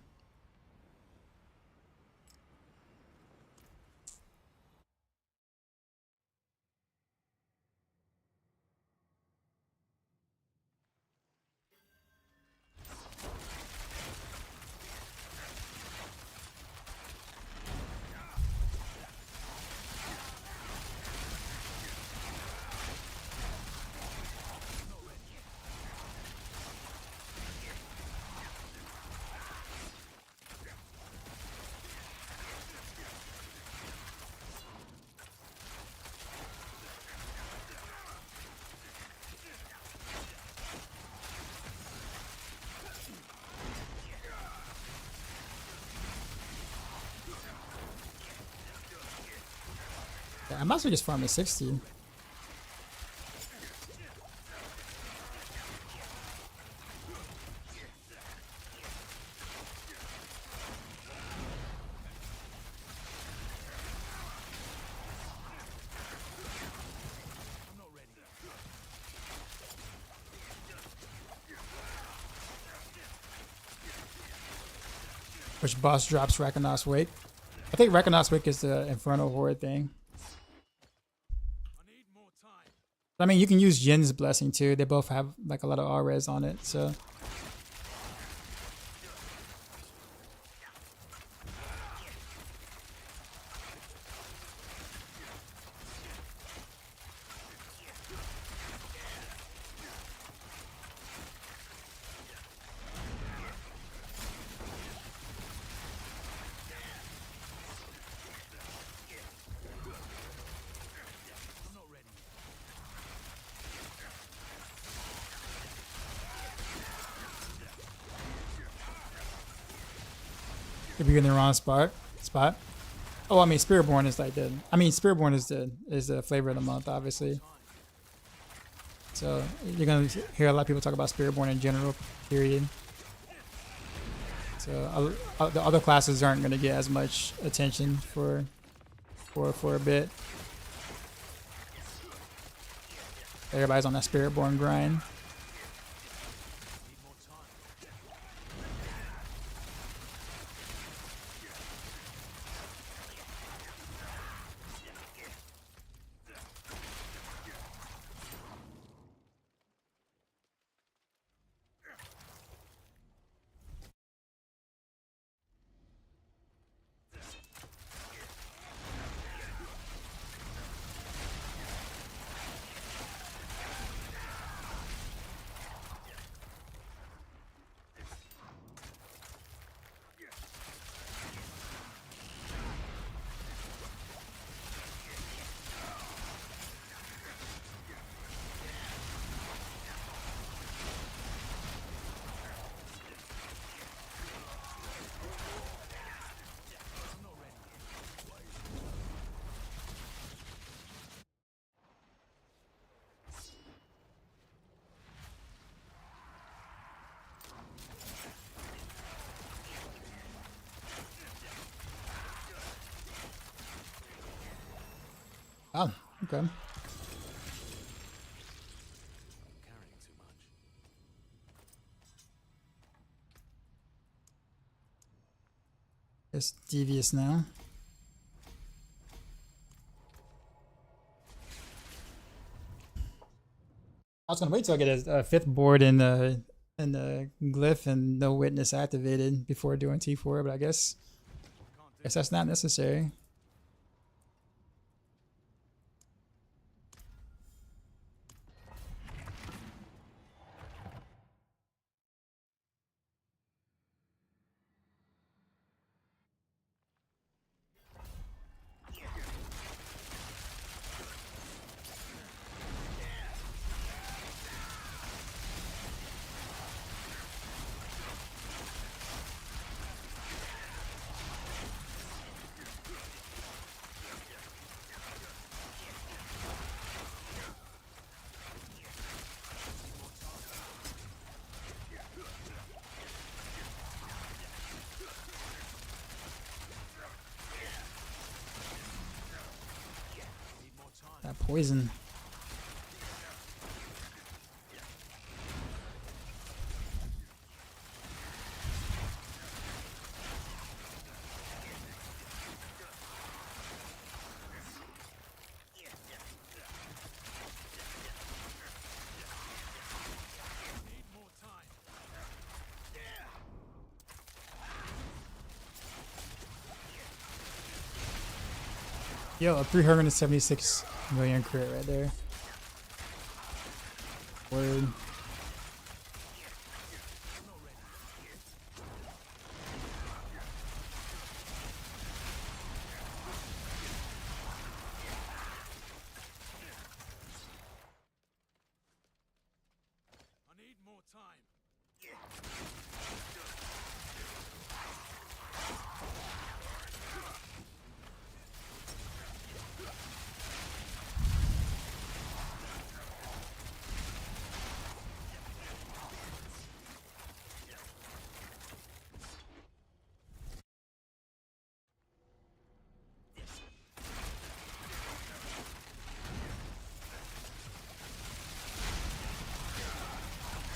I might as well just farm a 60. Which boss drops Rakanok's Wake? I think Rakanok's Wake is the Infernal Horde thing. I mean, you can use Jin's Blessing too. They both have like a lot of R-res on it, so. If you're in the wrong spot. Oh, I mean, Spiritborn is like Spiritborn is the flavor of the month, obviously. So you're gonna hear a lot of people talk about Spiritborn in general. Period. So the other classes aren't gonna get as much attention for a bit. Everybody's on that Spiritborn grind. Oh, okay. It's devious now. I was gonna wait till I get a fifth board in the glyph and no witness activated before doing T4, but I guess that's not necessary. That poison. Yo, a 376 million crit right there. Word. I need more time.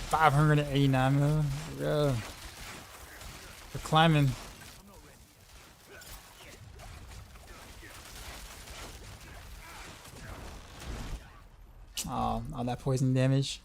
589 mil. Yeah. We're climbing. Oh, all that poison damage.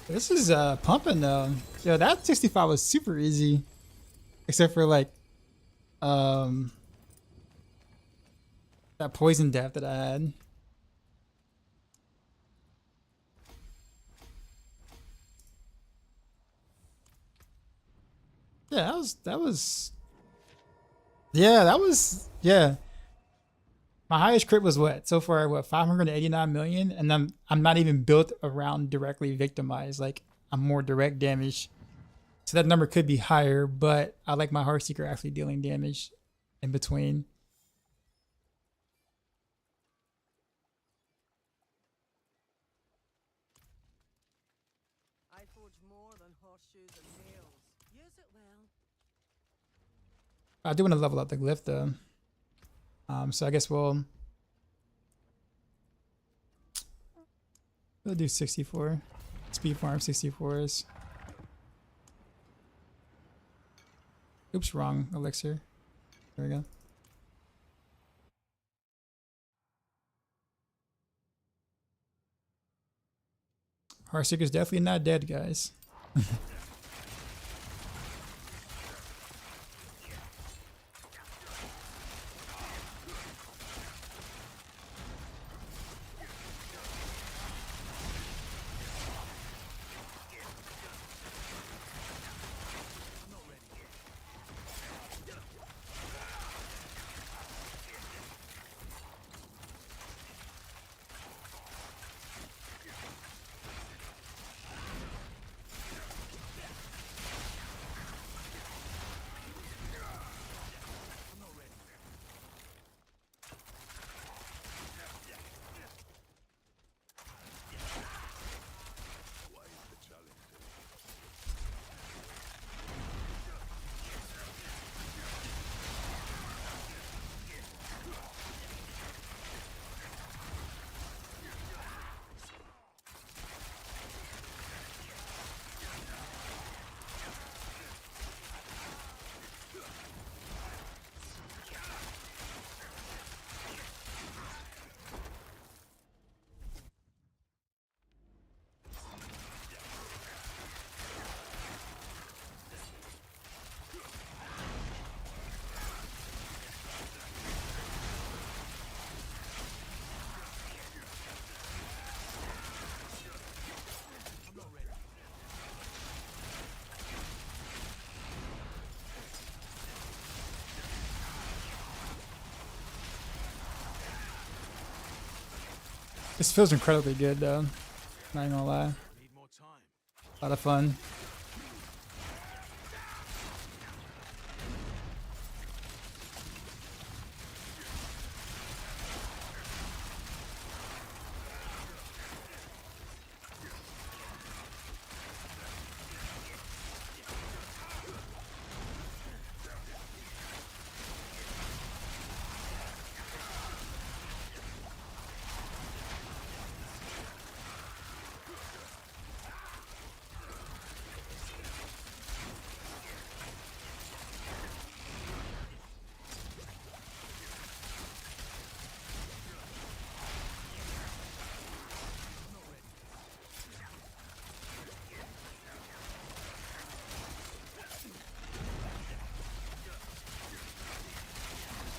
This is pumping though. Yo, that 65 was super easy. Except for like that poison death that I had. Yeah, that was my highest crit was what so far, what, 589 million, and I'm not even built around directly victimized. Like, I'm more direct damage, so that number could be higher, but I like my Heartseeker actually dealing damage in between. I forge more than horseshoes and nails. Use it well. I do want to level up the glyph though. So I guess we'll do 64 speed farm 64s. Oops, wrong elixir. There we go. Heartseeker's definitely not dead, guys. This feels incredibly good though. Not even gonna lie. A lot of fun.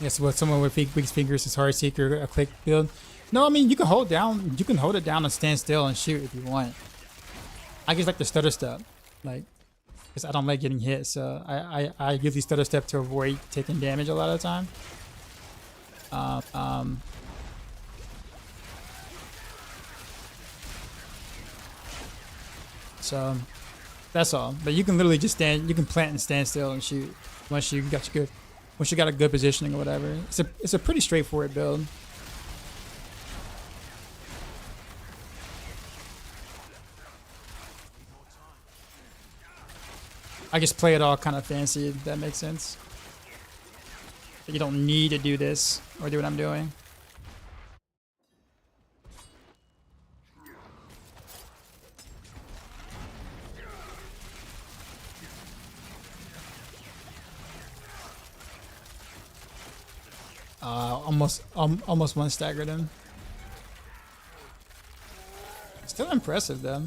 Yes, what someone with weak fingers is Heartseeker, a click build. No, I mean you can hold it down and stand still and shoot if you want. I just like the stutter step, like, because I don't like getting hit, so I usually stutter step to avoid taking damage a lot of the time. So that's all. But you can literally just you can plant and stand still and shoot once you got a good positioning or whatever. It's a pretty straightforward build. I just play it all kind of fancy, if that makes sense. You don't need to do this or do what I'm doing. Almost one staggered him. Still impressive though.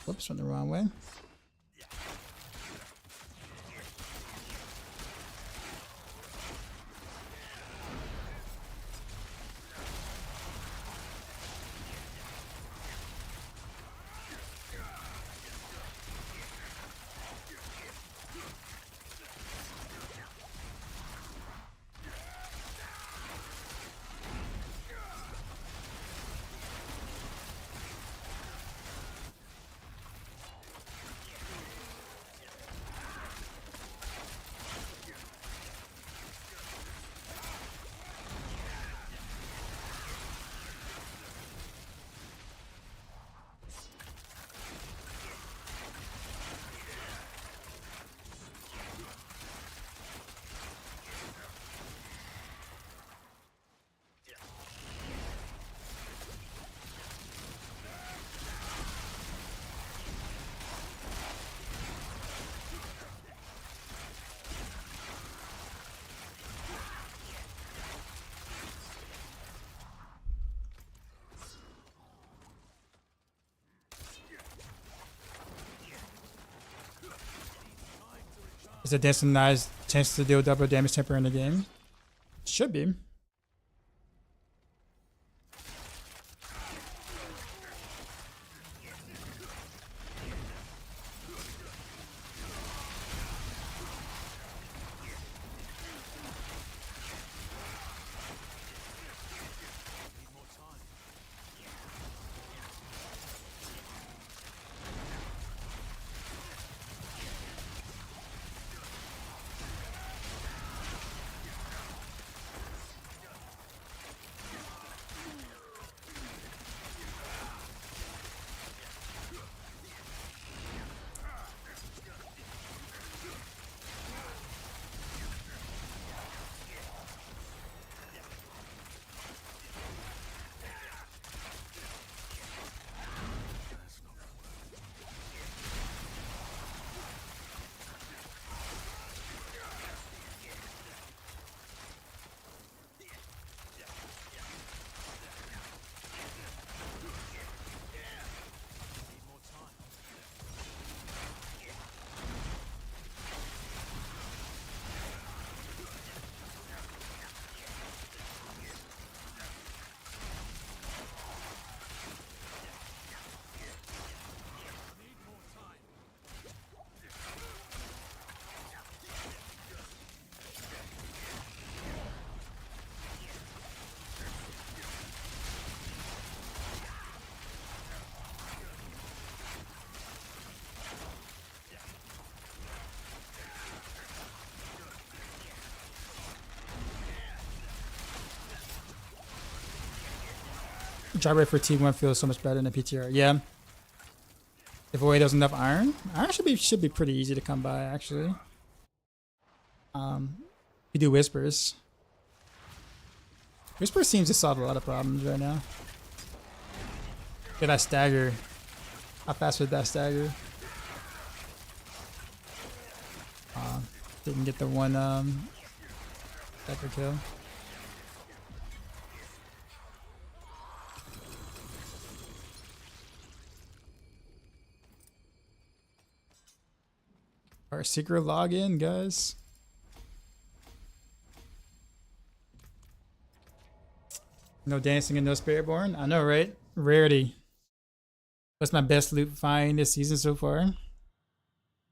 Whoops, went the wrong way. Is it decimized chance to deal double damage temper in the game? Should be. Drive rate for T1 feels so much better than the PTR. Yeah. If away doesn't enough iron should be pretty easy to come by actually. You do whispers. Whisper seems to solve a lot of problems right now. Get that stagger. How fast would that stagger? Didn't get the one stagger kill. Heartseeker login, guys. No dancing and no Spiritborn. I know, right? Rarity. What's my best loot find this season so far?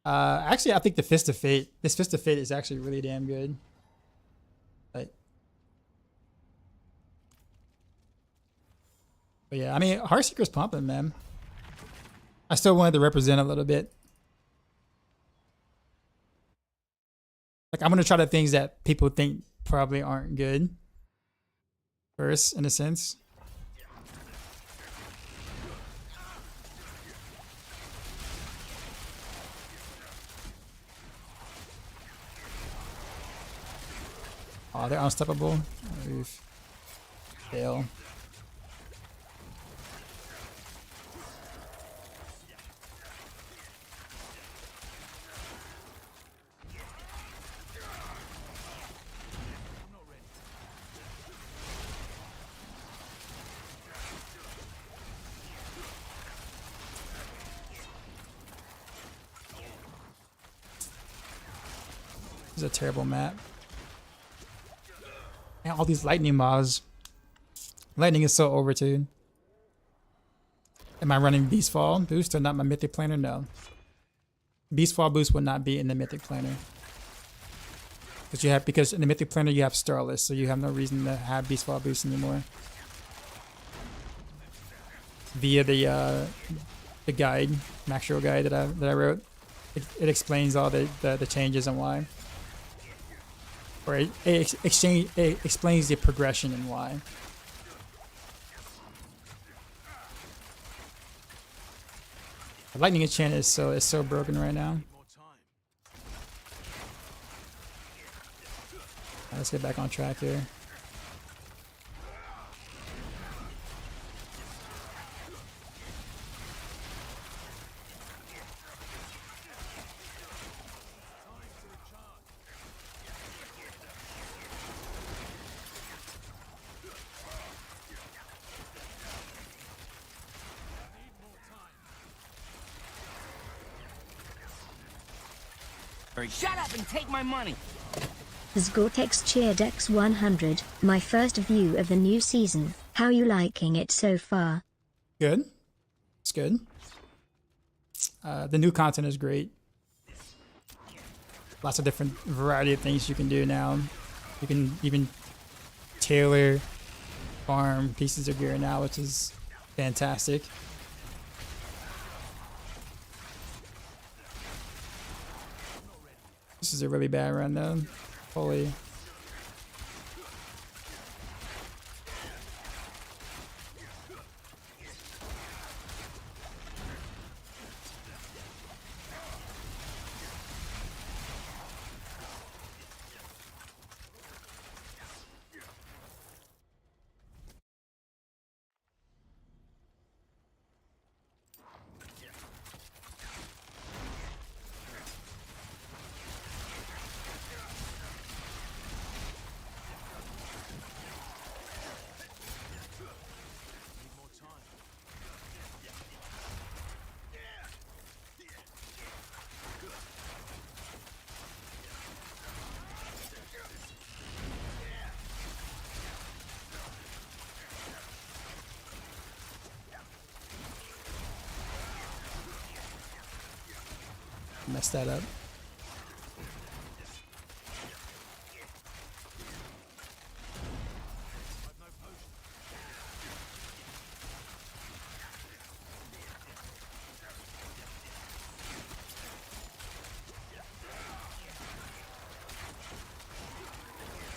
Actually, I think the Fist of Fate. This Fist of Fate is actually really damn good. But yeah, I mean, Heartseeker's pumping, man. I still wanted to represent a little bit. Like, I'm gonna try the things that people think probably aren't good first, in a sense. Oh, they're unstoppable. Oof. Fail. This is a terrible map. And all these lightning mobs. Lightning is so overtuned. Am I running Beastfall boost or not my mythic planner? No. Beastfall boost would not be in the mythic planner. Because in the mythic planner you have Starless, so you have no reason to have Beastfall boost anymore. Via the guide, Maxroll guide that I wrote, it explains all the changes and why. Or it explains the progression and why. The lightning enchant is so broken right now. Let's get back on track here. Shut up and take my money. Zgortex cheered X100, my first view of the new season. How you liking it so far? Good. It's good. The new content is great. Lots of different variety of things you can do now. You can even tailor farm pieces of gear now, which is fantastic. This is a really bad run though. Holy. Messed that up.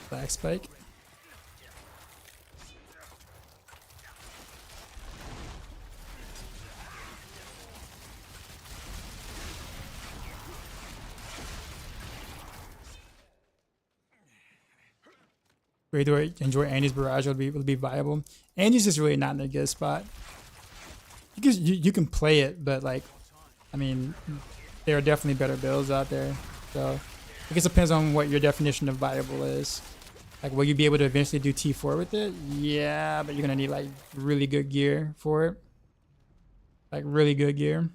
Back spike. Where do I enjoy Andy's Barrage will be viable? Andy's is really not in a good spot. You can play it, but like, I mean, there are definitely better builds out there. So I guess it depends on what your definition of viable is. Like, will you be able to eventually do T4 with it? Yeah, but you're gonna need like really good gear for it. Like really good gear.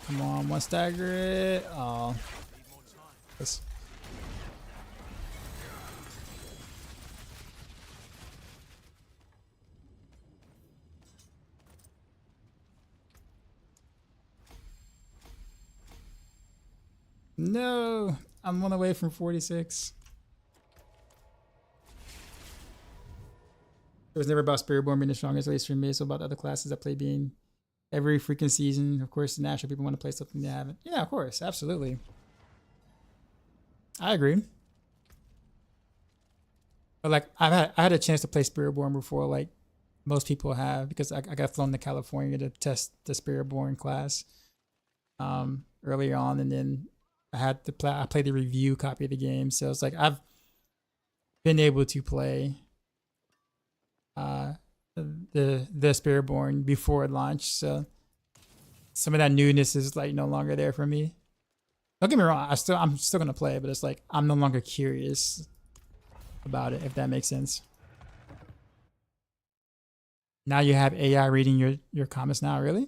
Come on, one stagger it. Oh. Yes. No, I'm 1 away from 46. It was never about Spiritborn being the strongest, at least for me. It's about the other classes I play being every freaking season. Of course, the national people want to play something they haven't. Yeah, of course, absolutely. I agree. But like, I had a chance to play Spiritborn before, like most people have, because I got flown to California to test the Spiritborn class earlier on, and then I played the review copy of the game, so it's like I've been able to play the Spiritborn before it launched, so some of that newness is like no longer there for me. Don't get me wrong, I'm still gonna play it, but it's like I'm no longer curious about it, if that makes sense. Now you have AI reading your comments now, really?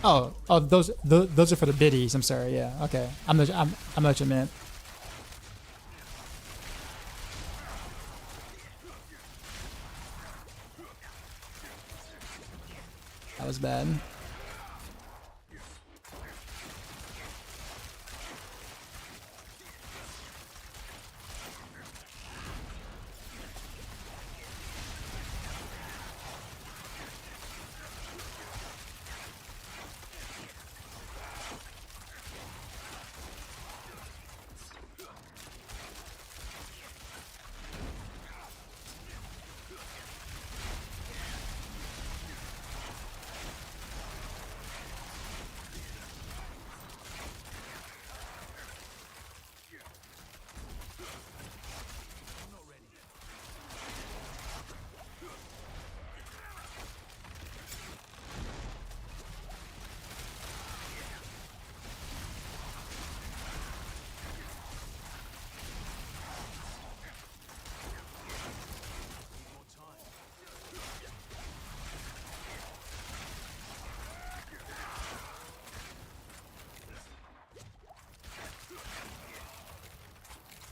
Oh, those are for the biddies. I'm sorry. Yeah. Okay. I'm not what you meant. That was bad.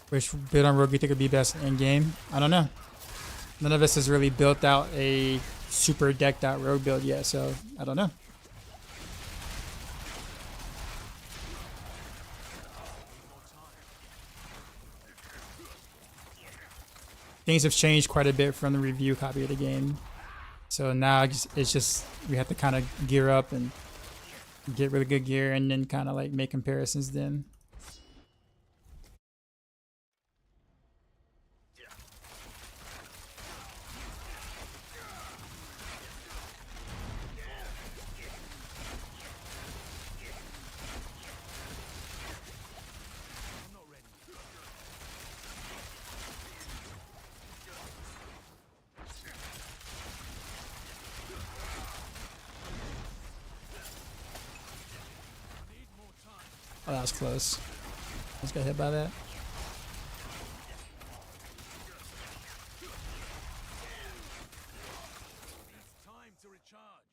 Which build on Rogue you think would be best in game? I don't know. None of us has really built out a super decked out Rogue build yet, so I don't know. Things have changed quite a bit from the review copy of the game. So now it's just we have to kind of gear up and get really good gear and then kind of like make comparisons then. Oh, that was close. Let's get hit by that. Time to recharge.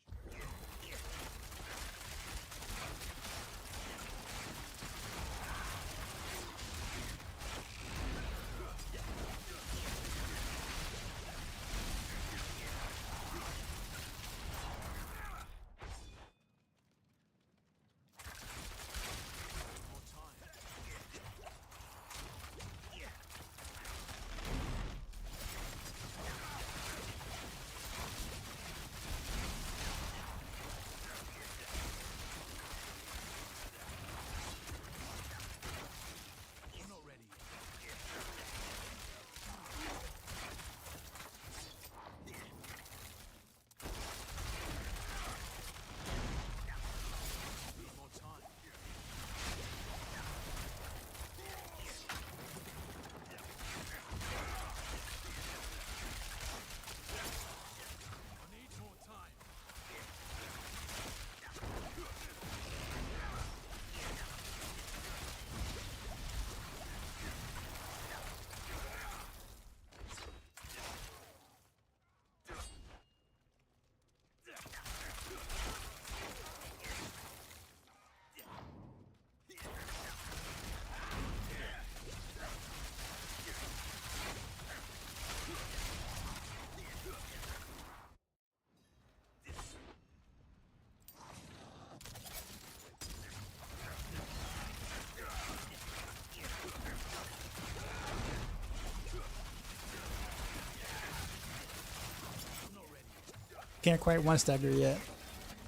Can't quite one stagger yet.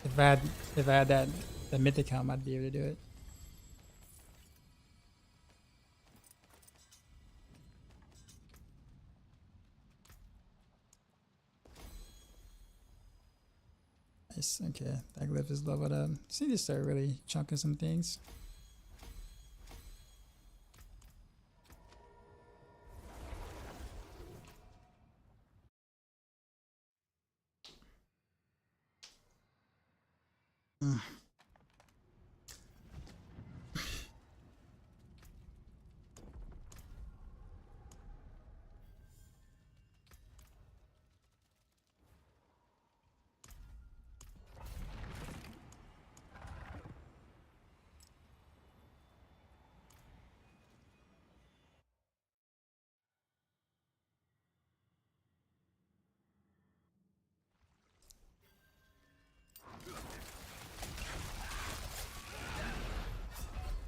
If I had that mythic helm, I'd be able to do it. Nice. Okay, that glyph is leveled up. So you need to start really chunking some things.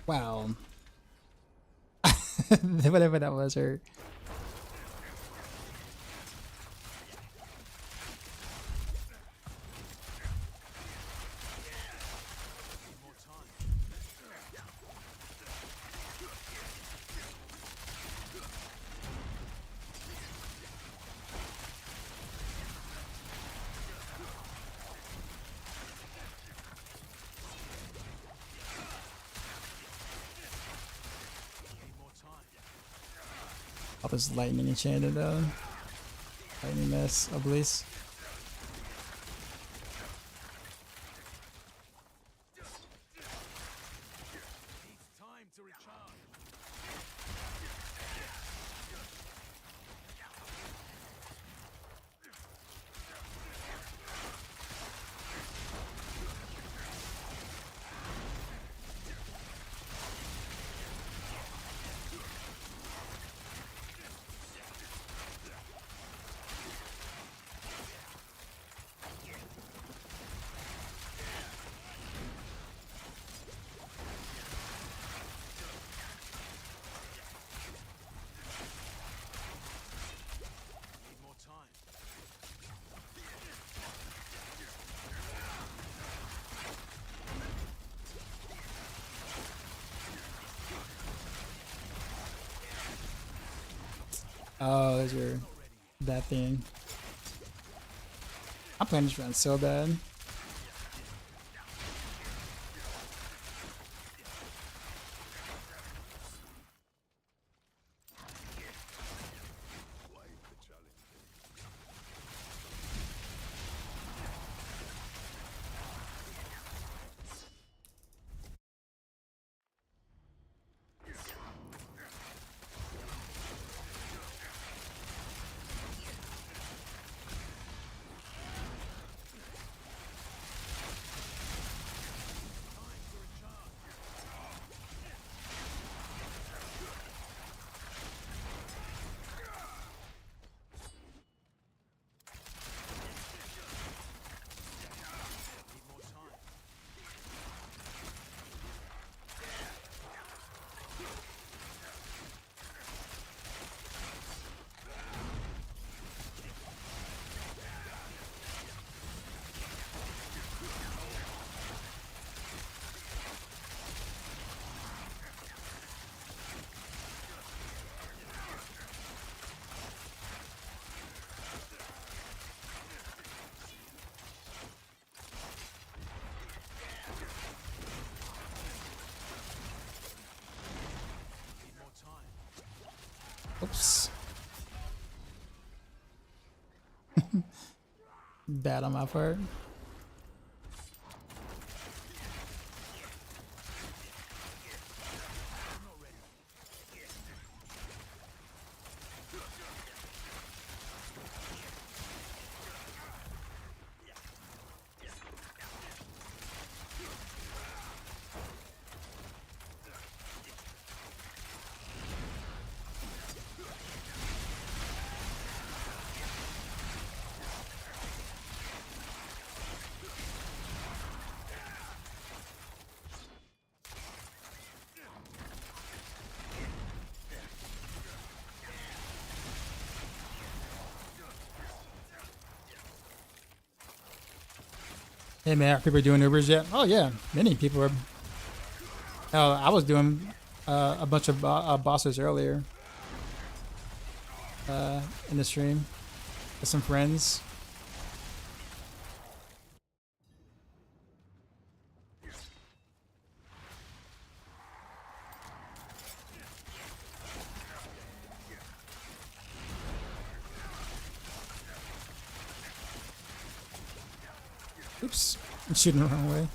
Wow. Whatever that was, or I was lightning enchanted though. Lightning miss, obelisk. Time to recharge. Need more time. Oh, there's your that thing. I'm playing this run so bad. Need more time. Need more time. Oops. Bad on my part. Hey man, are people doing Ubers yet? Oh yeah, many people are. Hell, I was doing a bunch of bosses earlier in the stream with some friends. Oops, I'm shooting the wrong way.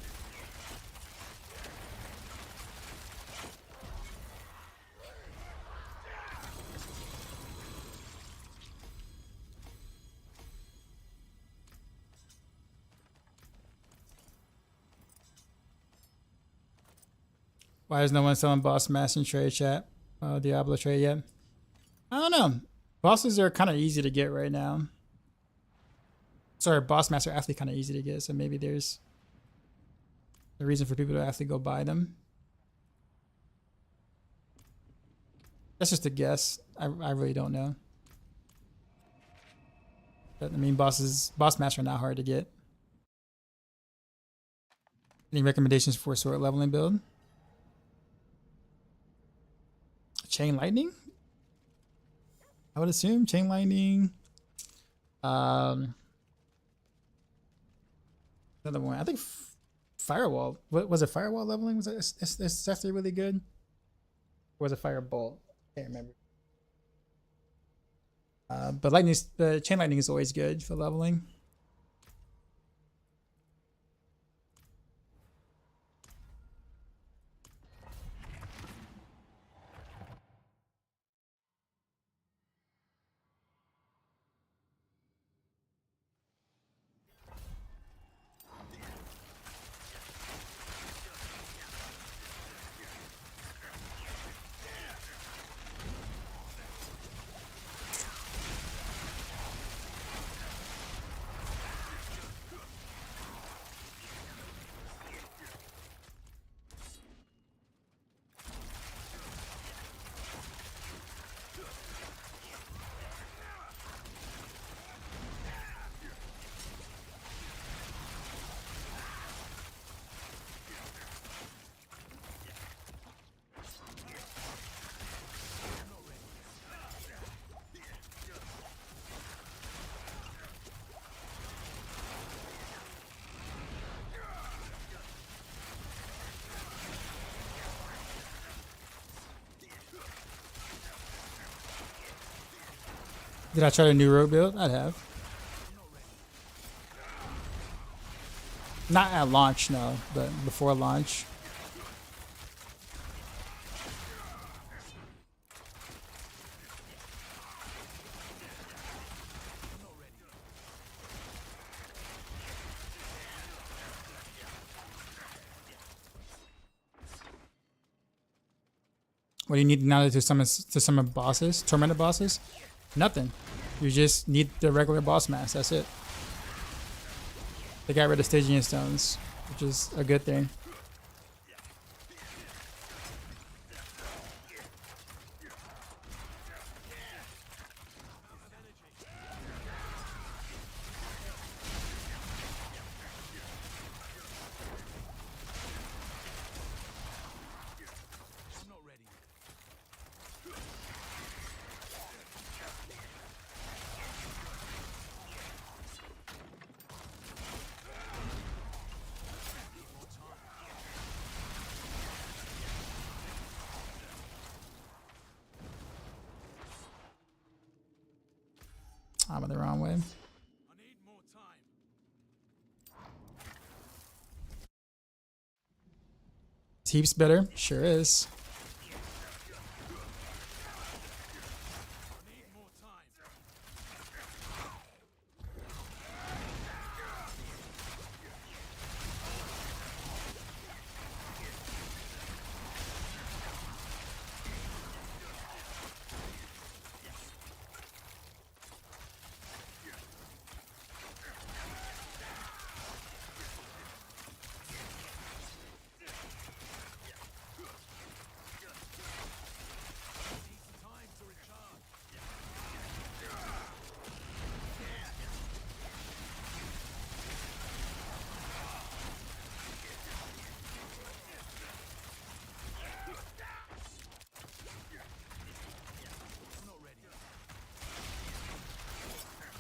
Why is no one selling boss mass in trade chat? Diablo trade yet? I don't know. Bosses are kind of easy to get right now. Sorry, boss master are actually kind of easy to get, so maybe there's a reason for people to actually go buy them. That's just a guess. I really don't know. But I mean, boss maps are not hard to get. Any recommendations for a sword leveling build? Chain lightning? I would assume chain lightning. Another one. I think firewall. What was it? Firewall leveling? Was that's actually really good? Or was it firebolt? Can't remember. But chain lightning is always good for leveling. Did I try a new rogue build? I'd have. Not at launch, no, but before launch. What do you need now to summon bosses, tormented bosses? Nothing. You just need the regular boss mass. That's it. They got rid of Stygian stones, which is a good thing. I'm in the wrong way. Heaps better, sure is.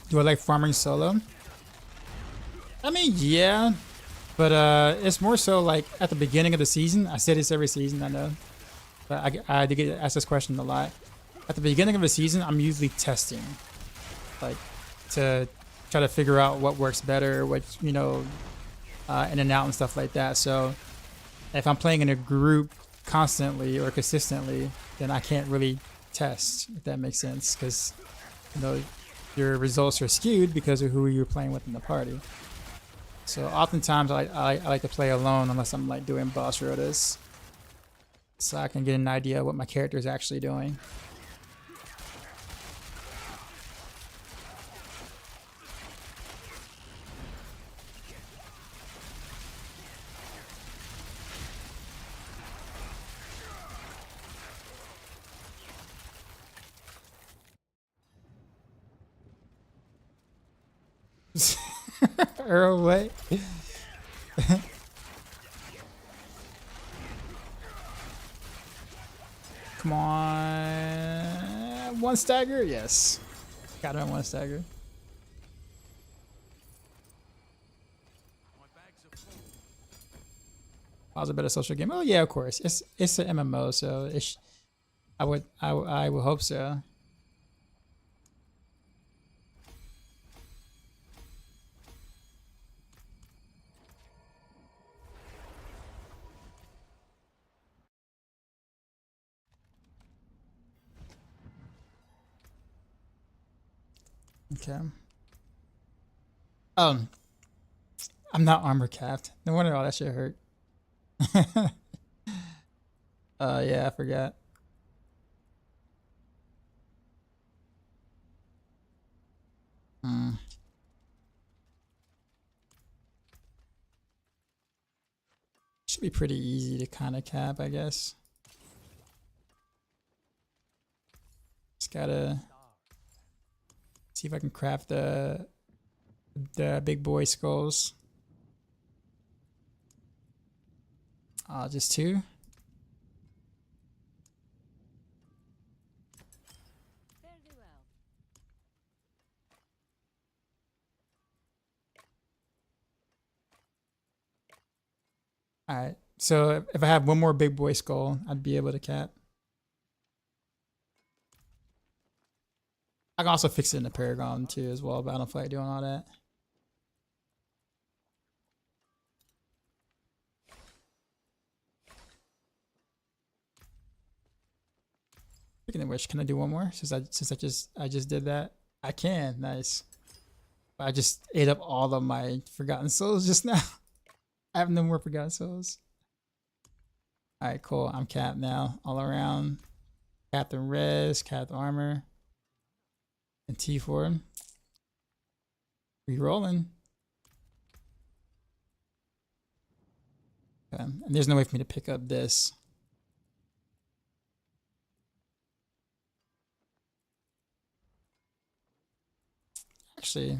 Do I like farming solo? I mean, yeah, but it's more so like at the beginning of the season. I say this every season, I know, but I do get asked this question a lot. At the beginning of the season, I'm usually testing, like to try to figure out what works better, what in and out and stuff like that. So if I'm playing in a group constantly or consistently, then I can't really test, if that makes sense, because your results are skewed because of who you're playing with in the party. So oftentimes I like to play alone unless I'm like doing boss rotas, so I can get an idea of what my character is actually doing. Earl, what? Come on. One stagger? Yes. Got him on one stagger. How's a better social game? Oh yeah, of course. It's an MMO, so I would hope so. Okay. I'm not armor capped. No wonder all that shit hurt. Yeah, I forgot. Should be pretty easy to kind of cap, I guess. Just gotta see if I can craft the big boy skulls. Just two. All right. So if I have one more big boy skull, I'd be able to cap. I can also fix it in the Paragon too as well, but I don't feel like doing all that. Speaking of which, can I do one more? Since I just did that, I can. Nice. I just ate up all of my Forgotten Souls just now. I have no more Forgotten Souls. All right, cool. I'm capped now, all around. Capped in res, capped armor, and T4. Rerolling. Okay. And there's no way for me to pick up this. Actually,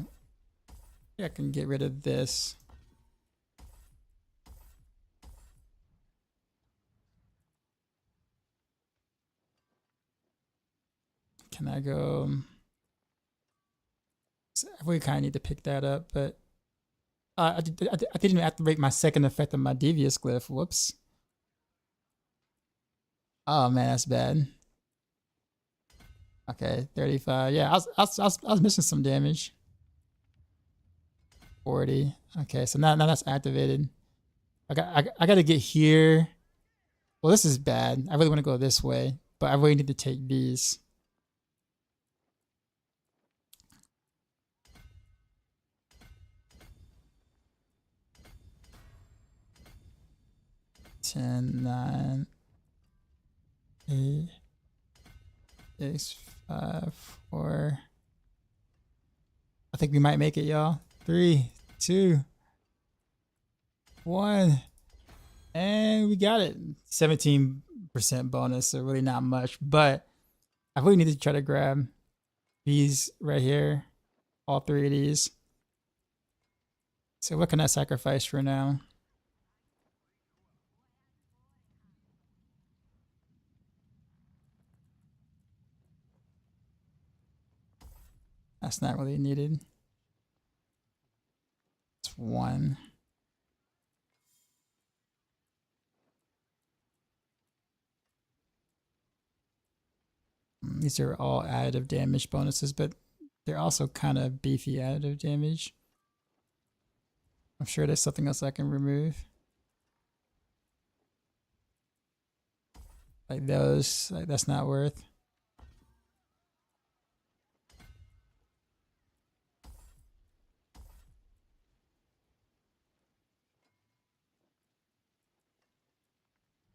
yeah, I can get rid of this. Can I go? I really kind of need to pick that up, but I didn't activate my second effect of my Devious Glyph. Whoops. Oh man, that's bad. Okay, 35. Yeah, I was missing some damage. 40. Okay, so now that's activated. I got to get here. Well, this is bad. I really want to go this way, but I really need to take these. Ten, 9, 8, 6, 5, 4. I think we might make it, y'all. 3, 2, 1. And we got it. 17% bonus, so really not much. But I really need to try to grab these right here. All three of these. So what can I sacrifice for now? That's not really needed. It's 1. These are all additive damage bonuses, but they're also kind of beefy additive damage. I'm sure there's something else I can remove. Like those, like that's not worth.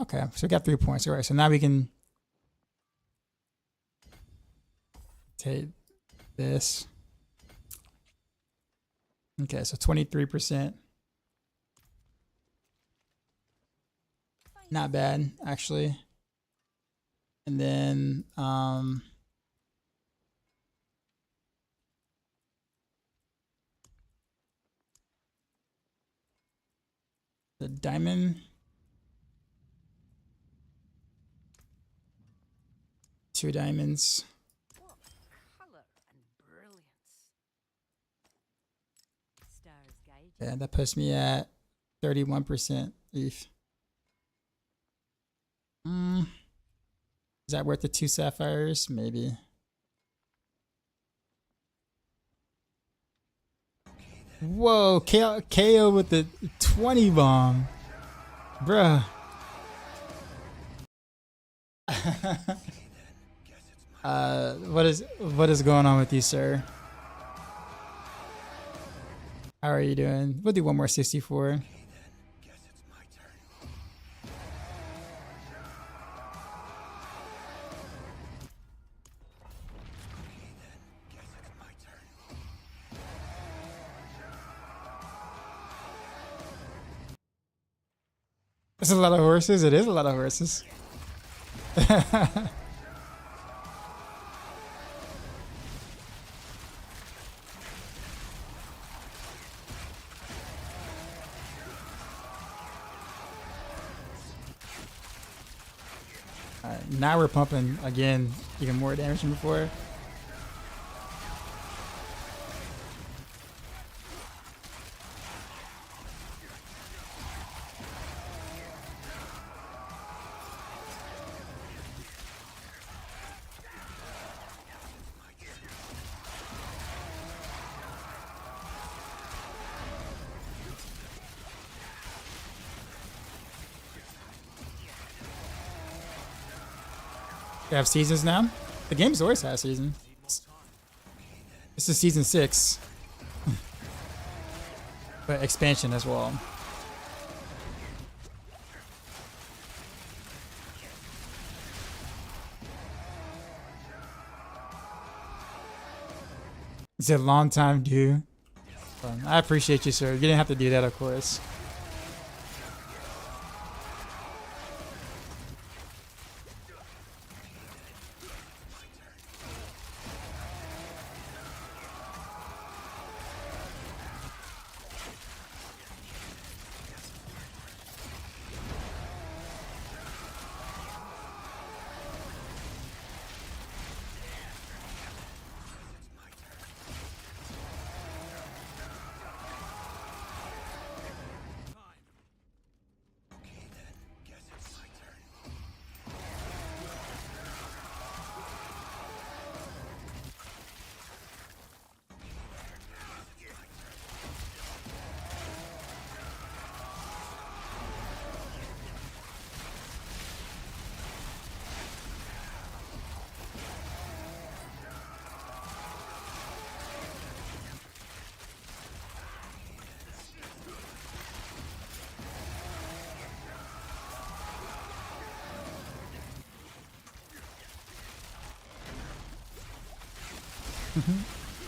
Okay, so we got 3 points. All right, so now we can take this. Okay, so 23%. Not bad, actually. And then diamond. 2 diamonds. What color and brilliance. Stars gauge. Yeah, that puts me at 31% ETH. Is that worth the 2 sapphires? Maybe. Whoa, KO with the 20 bomb. Bruh. What is going on with you, sir? How are you doing? We'll do one more 64. It's a lot of horses. It is a lot of horses. Alright, now we're pumping again, even more damage than before. They have seasons now? The game's always had a season. This is season 6. But expansion as well. It's a long time due. I appreciate you, sir. You didn't have to do that, of course.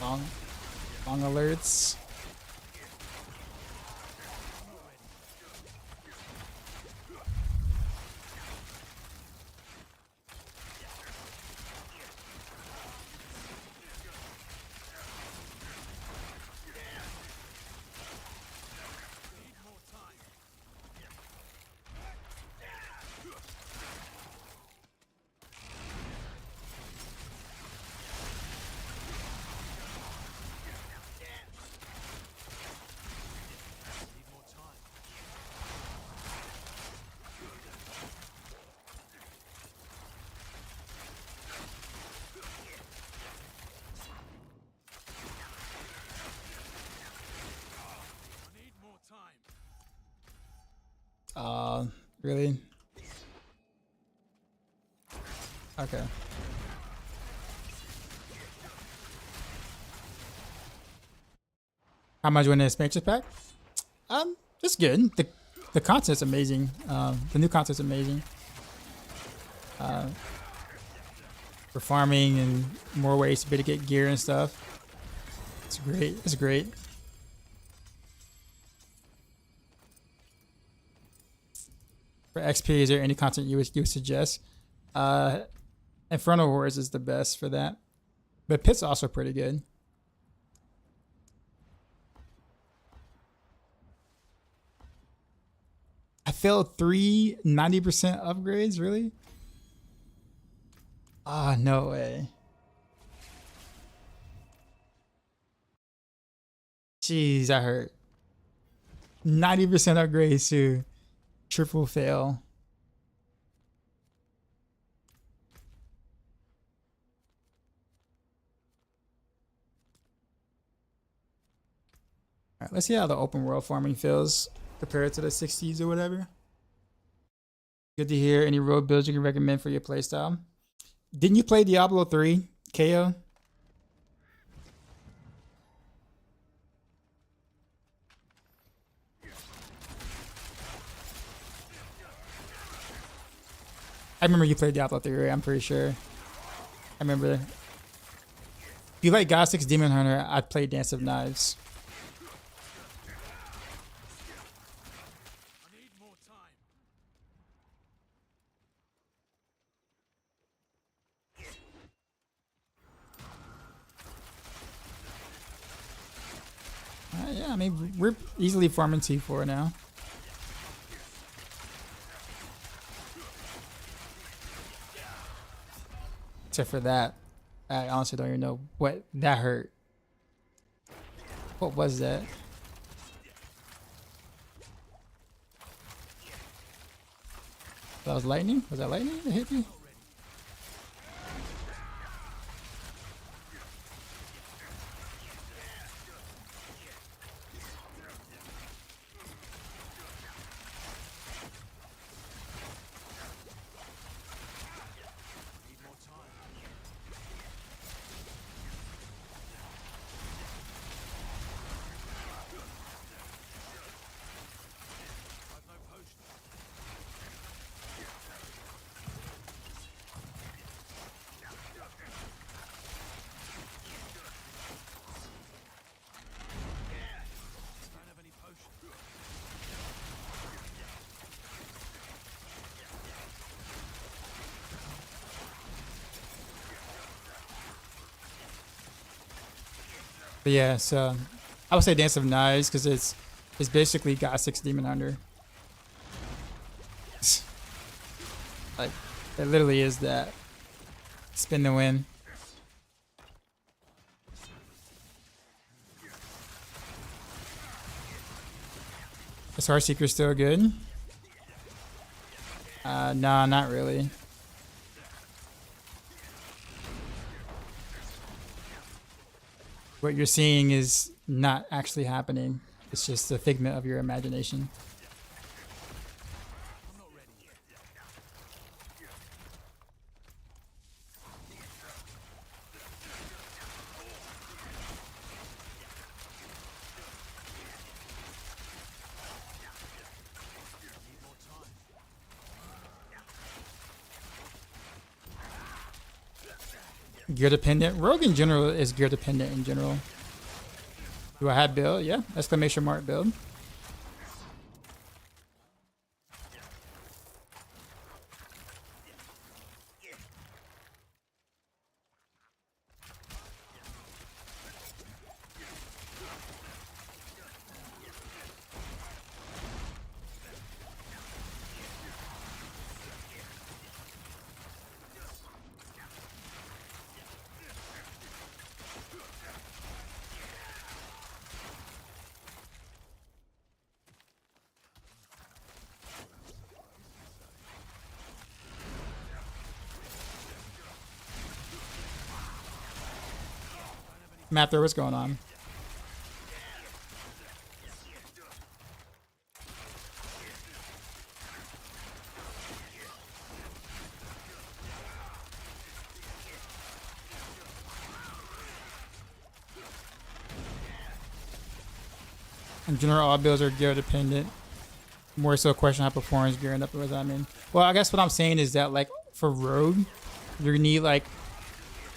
Long alerts. Really? Okay. How much win the expansion pack? Just good. The content's amazing. The new content's amazing. For farming and more ways to be able to get gear and stuff. It's great. It's great. For XP, is there any content you would suggest? Infernal Wars is the best for that. But Pit's also pretty good. failed 90% upgrades, really? Ah, no way. Jeez, that hurt. 90% upgrades to triple fail. All right, let's see how the open world farming feels compared to the 60s or whatever. Good to hear. Any road builds you can recommend for your playstyle? Didn't you play Diablo 3, KO? I remember you played Diablo 3, right? I'm pretty sure. I remember. If you like Diagnostics Demon Hunter, I'd play Dance of Knives. Yeah, I mean, we're easily farming T4 now. Except for that. I honestly don't even know what that hurt. What was that? That was lightning? Was that lightning that hit me? But yeah, so I would say Dance of Knives because it's basically got 6 Demon Hunter. Like it literally is that. Spin the win. Is Heartseeker still good? No, not really. What you're seeing is not actually happening. It's just a figment of your imagination. Gear dependent. Rogue in general is gear dependent in general. Do I have build? Yeah. Exclamation mark build. Mather, what's going on? In general, all builds are gear dependent. More so a question how performance gearing up. What does that mean? Well, I guess what I'm saying is that like for Rogue, you need like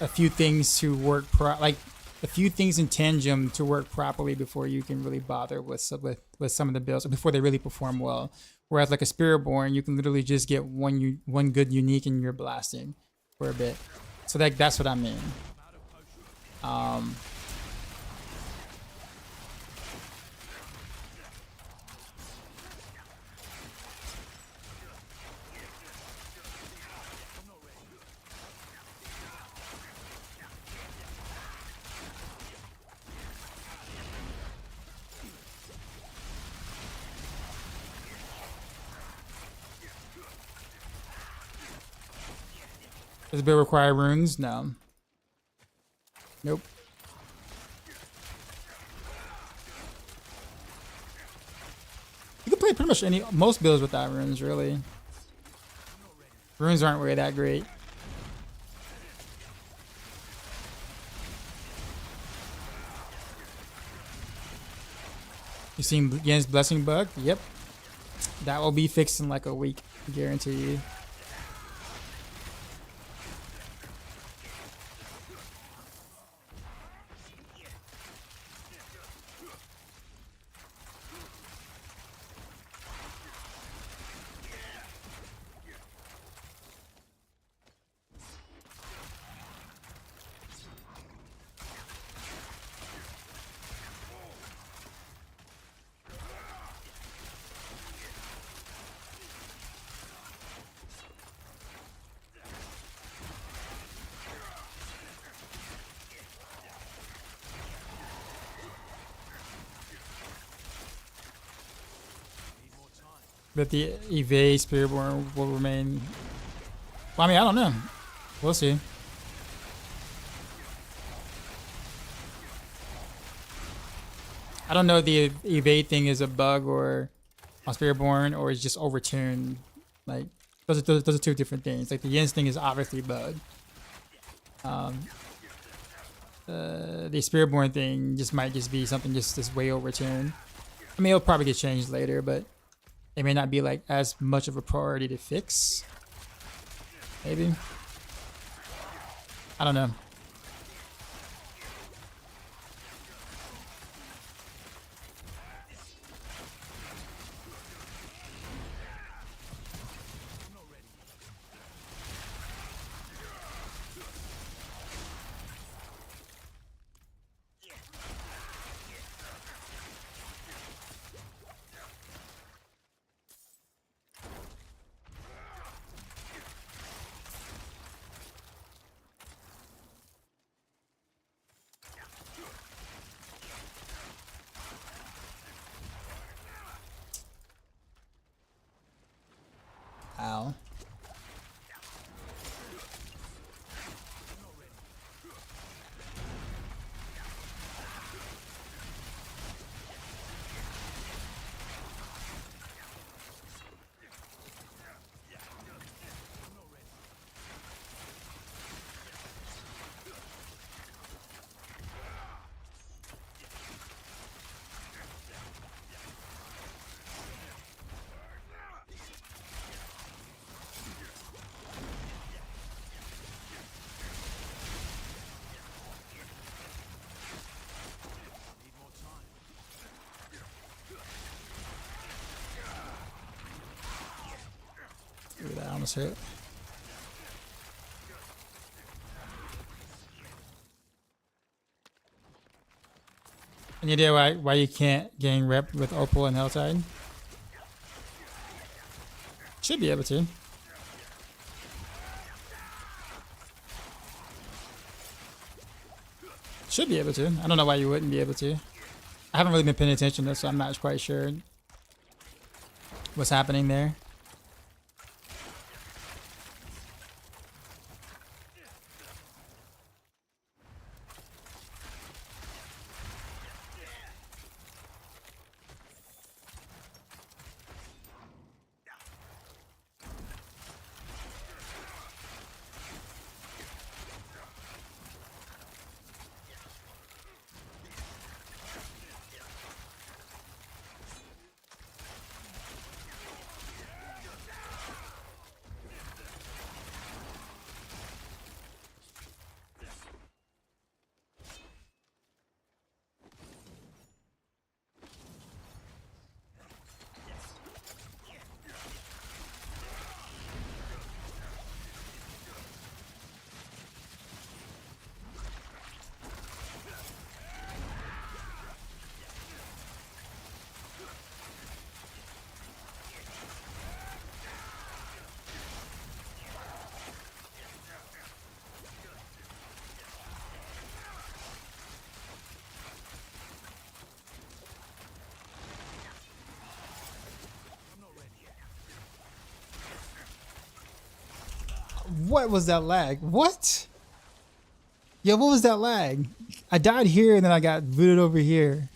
a few things to work like a few things in tandem to work properly before you can really bother with some of the builds before they really perform well. Whereas like a Spiritborn, you can literally just get one good unique and you're blasting for a bit. So that's what I mean. Does the build require runes? No. Nope. You can play pretty much most builds without runes, really. Runes aren't really that great. You seen Yen's blessing bug? Yep. That will be fixed in like a week, guarantee you. But the evade Spiritborn will remain. Well, I mean, I don't know. We'll see. I don't know if the evade thing is a bug or on Spiritborn or is just overtuned. Like those are two different things. Like the Yen's thing is obviously bug. The Spiritborn thing might just be something just way overtuned. I mean, it'll probably get changed later, but it may not be like as much of a priority to fix. Maybe. I don't know. Ow. Ooh, that almost hit. Any idea why you can't gain rep with Opal and Helltide? Should be able to. Should be able to. I don't know why you wouldn't be able to. I haven't really been paying attention though, so I'm not quite sure what's happening there. What was that lag? What? Yo, what was that lag? I died here and then I got booted over here.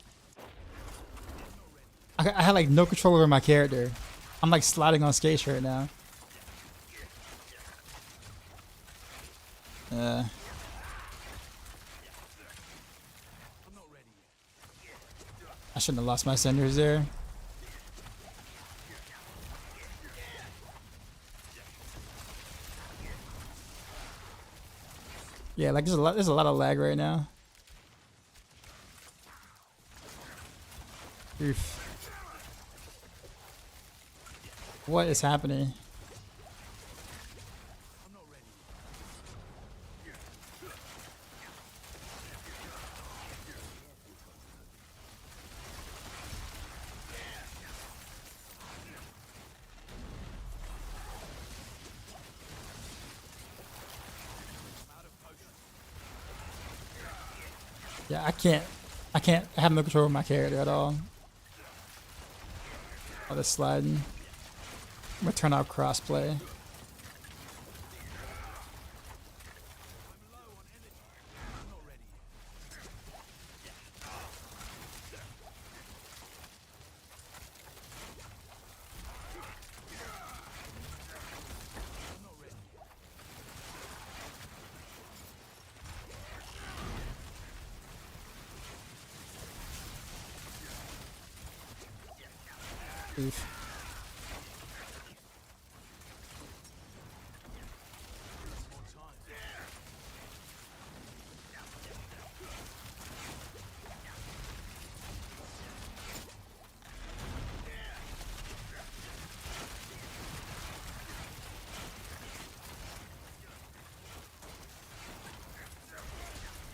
I had like no control over my character. I'm like sliding on skates right now. I shouldn't have lost my cinders there. Yeah, like there's a lot of lag right now. Oof. What is happening? Yeah, I have no control of my character at all. All this sliding. I'm gonna turn off crossplay. Oof.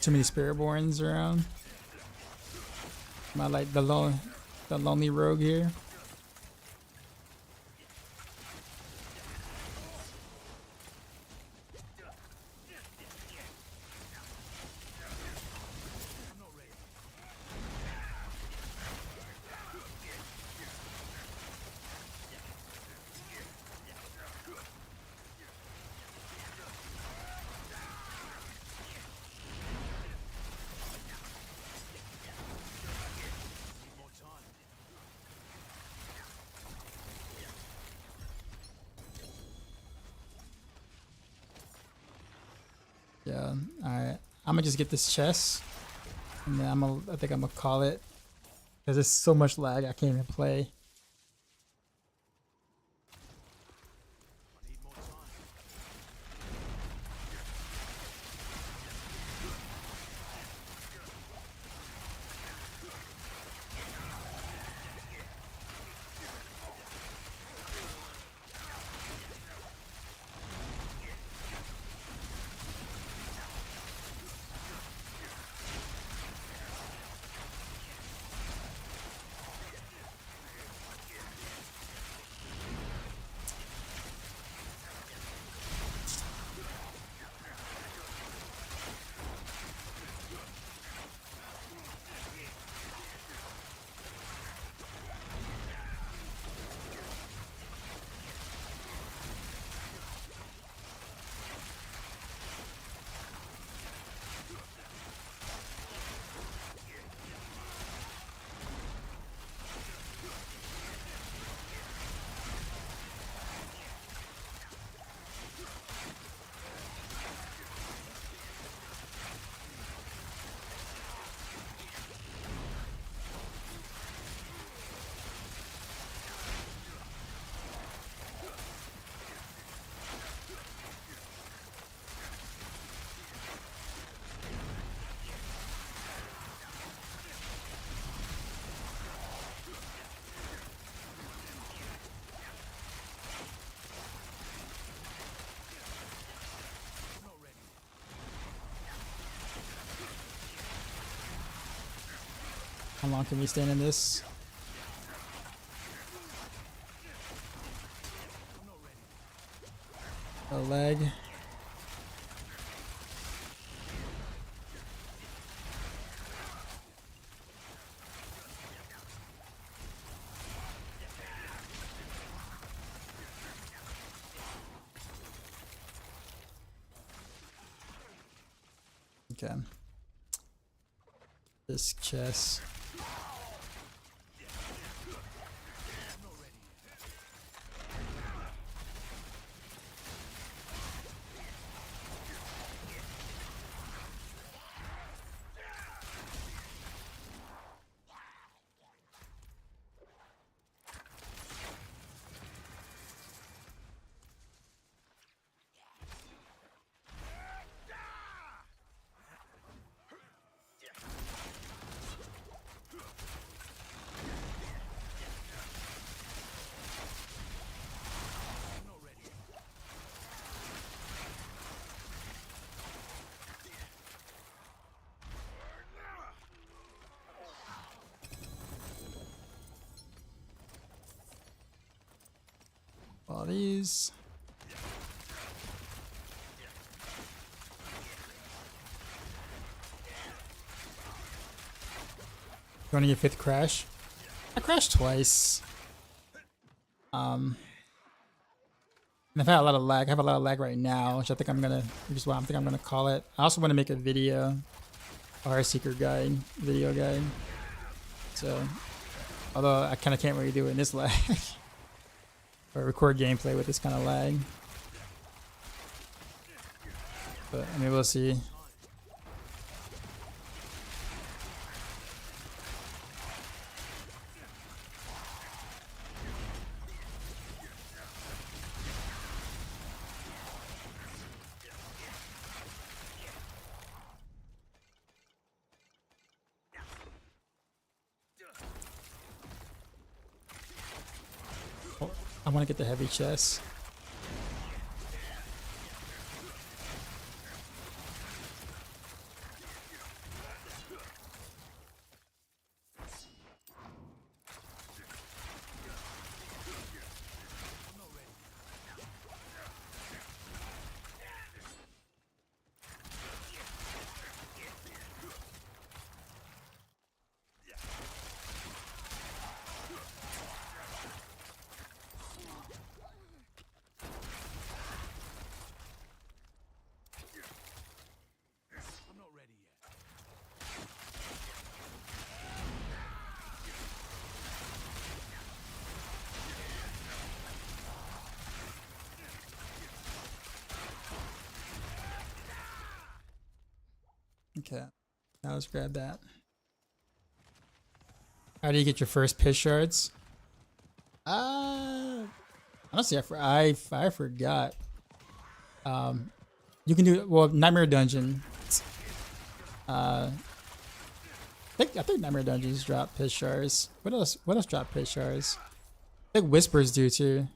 Too many Spiritborns around. Am I like the lonely rogue here? Yeah, alright. I'm gonna just get this chest, and then I think I'm gonna call it, because there's so much lag I can't even play. How long can we stand in this? A leg. Okay. This chest. All these. Going to get fifth crash. I crashed twice. And I've had a lot of lag. I have a lot of lag right now, which I think I'm gonna, which is what I think I'm gonna call it. I also want to make a video, a Heartseeker guide, video guide. So, although I kind of can't really do it in this lag, or record gameplay with this kind of lag. But I mean, we'll see. I want to get the heavy chest. Okay, now let's grab that. How do you get your first piss shards? Honestly, I forgot. You can do, well, Nightmare Dungeon. I think Nightmare Dungeons drop piss shards. What else? What else drop piss shards? I think Whispers do too.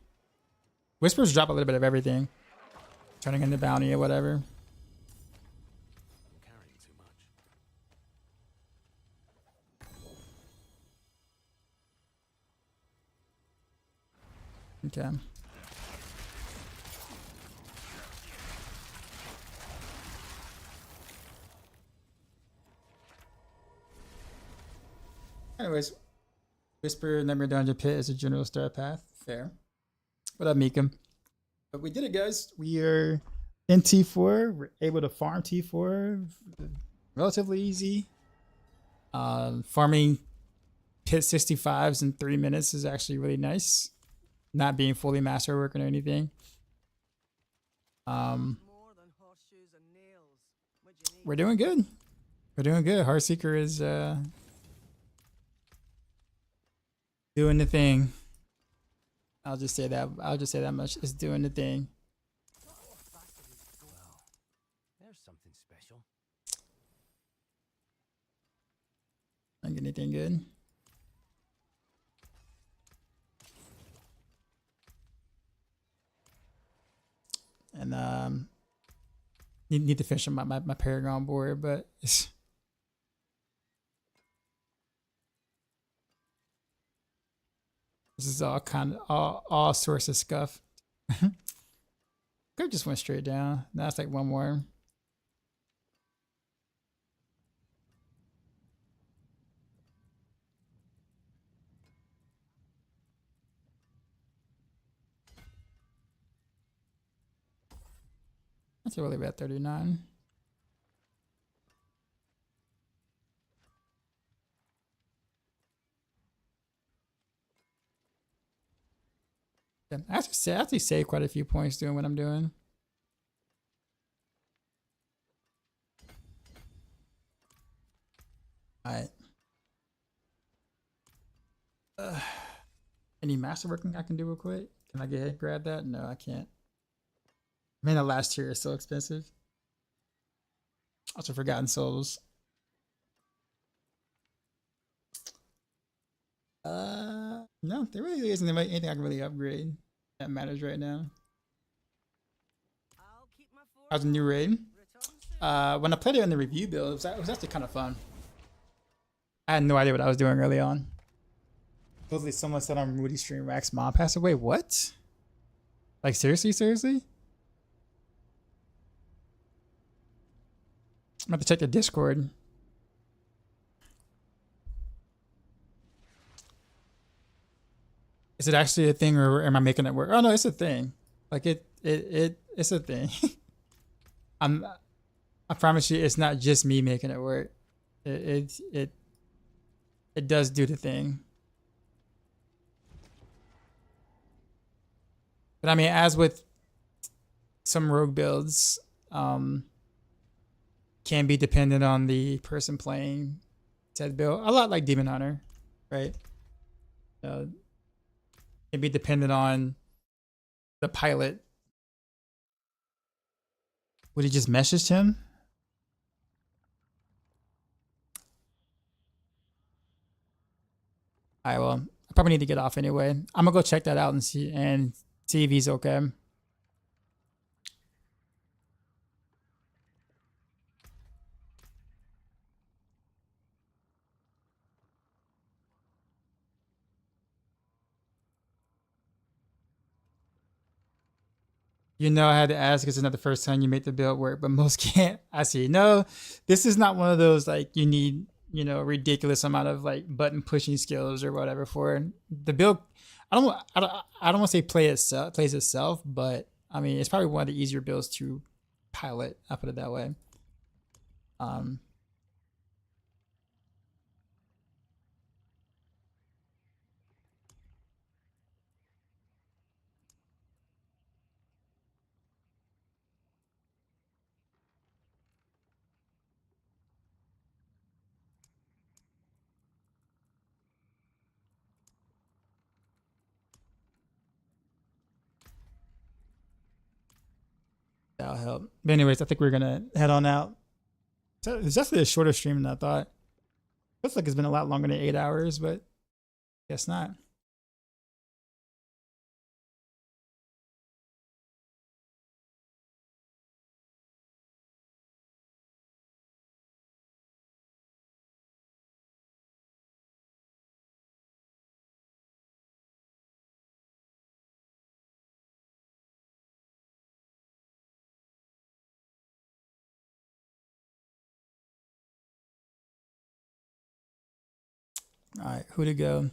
Whispers drop a little bit of everything. Turning into bounty or whatever. Okay. Anyways, Whisper Nightmare Dungeon Pit is a general start path. Fair. What up, Meekum? But we did it, guys. We are in T4. We're able to farm T4 relatively easy. Farming Pit 65s in 3 minutes is actually really nice. Not being fully masterworking or anything. More than horseshoes and nails. What you need? We're doing good. We're doing good. Heartseeker is doing the thing. I'll just say that. I'll just say that much. It's doing the thing. There's something special. Don't get anything good. And need to finish my Paragon board, but it's this is all kind of all sorts of scuff. Could just went straight down. Now it's like one more. That's really bad. 39. Yeah, I actually save quite a few points doing what I'm doing. Alright. Any masterworking I can do real quick? Can I get ahead and grab that? No, I can't. Man, the last tier is so expensive. Also, Forgotten Souls. No, there really isn't anything I can really upgrade that matters right now. I'll keep my forward How's the new raid? return soon. When I played it in the review build, it was actually kind of fun. I had no idea what I was doing early on. Supposedly someone said on Moody's stream Rack's mom passed away. What? Like seriously? I'm about to check the Discord. Is it actually a thing, or am I making it work? Oh no, it's a thing. Like it's a thing. I promise you, it's not just me making it work. It does do the thing. But I mean, as with some rogue builds, can be dependent on the person playing said build. A lot like Demon Hunter, right? Can be dependent on the pilot. Would he just messaged him? Alright, well, I probably need to get off anyway. I'm gonna go check that out and see if he's okay. You know, I had to ask because it's not the first time you make the build work, but most can't. I see. No, this is not one of those like you need, you know, ridiculous amount of like button pushing skills or whatever for the build. I don't want to say plays itself, but I mean it's probably one of the easier builds to pilot. I'll put it that way. That'll help. But anyways, I think we're gonna head on out. So it's definitely a shorter stream than I thought. Looks like it's been a lot longer than 8 hours, but guess not. All right, who to go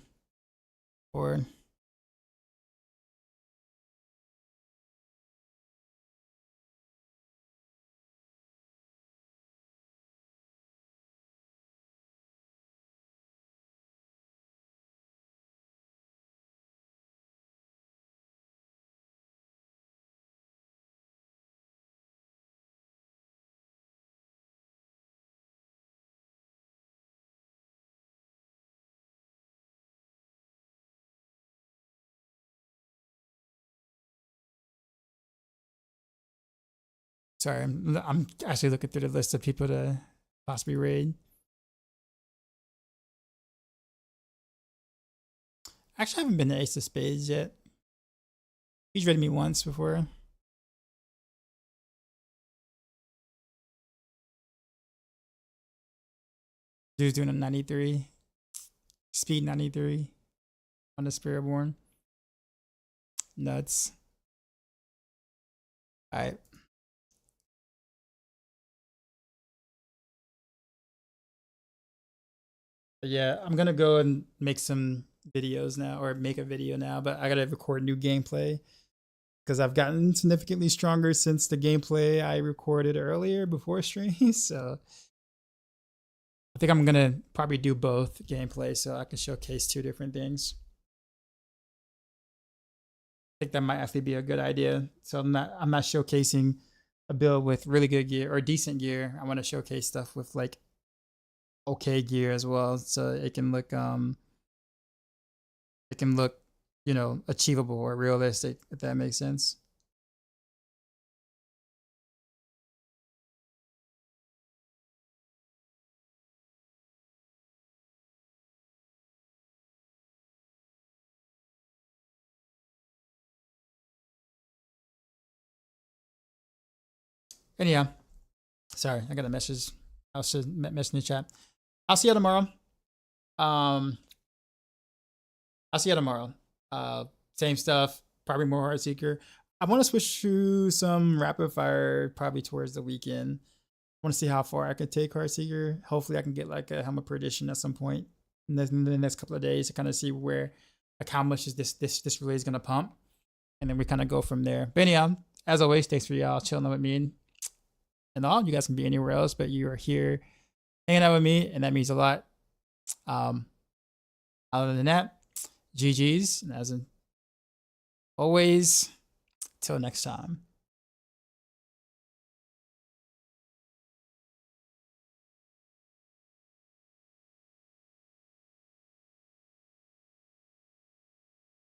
for? Sorry, I'm actually looking through the list of people to possibly raid. Actually, I haven't been to Ace of Spades yet. He's raided me once before. Dude's doing a 93. Speed 93 on the Spiritborn. Nuts. Alright. Yeah, I'm gonna go and make some videos now, or make a video now, but I gotta record new gameplay because I've gotten significantly stronger since the gameplay I recorded earlier before stream. So I think I'm gonna probably do both gameplay so I can showcase two different things. think that might actually be a good idea. So I'm not showcasing a build with really good gear or decent gear. I want to showcase stuff with like okay gear as well, so it can look you know, achievable or realistic, if that makes sense. Anyhow, sorry, I got a message. I was just messaging the chat. I'll see you tomorrow. I'll see you tomorrow. Same stuff, probably more Heartseeker. I want to switch to some rapid fire probably towards the weekend. I want to see how far I can take Heartseeker. Hopefully I can get like a helmet perdition at some point in the next couple of days to kind of see where, like how much is this relay is going to pump. And then we kind of go from there. But anyhow, as always, thanks for y'all chilling with me and all. You guys can be anywhere else, but you are here hanging out with me, and that means a lot. Other than that, GG's, and as in always, till next time.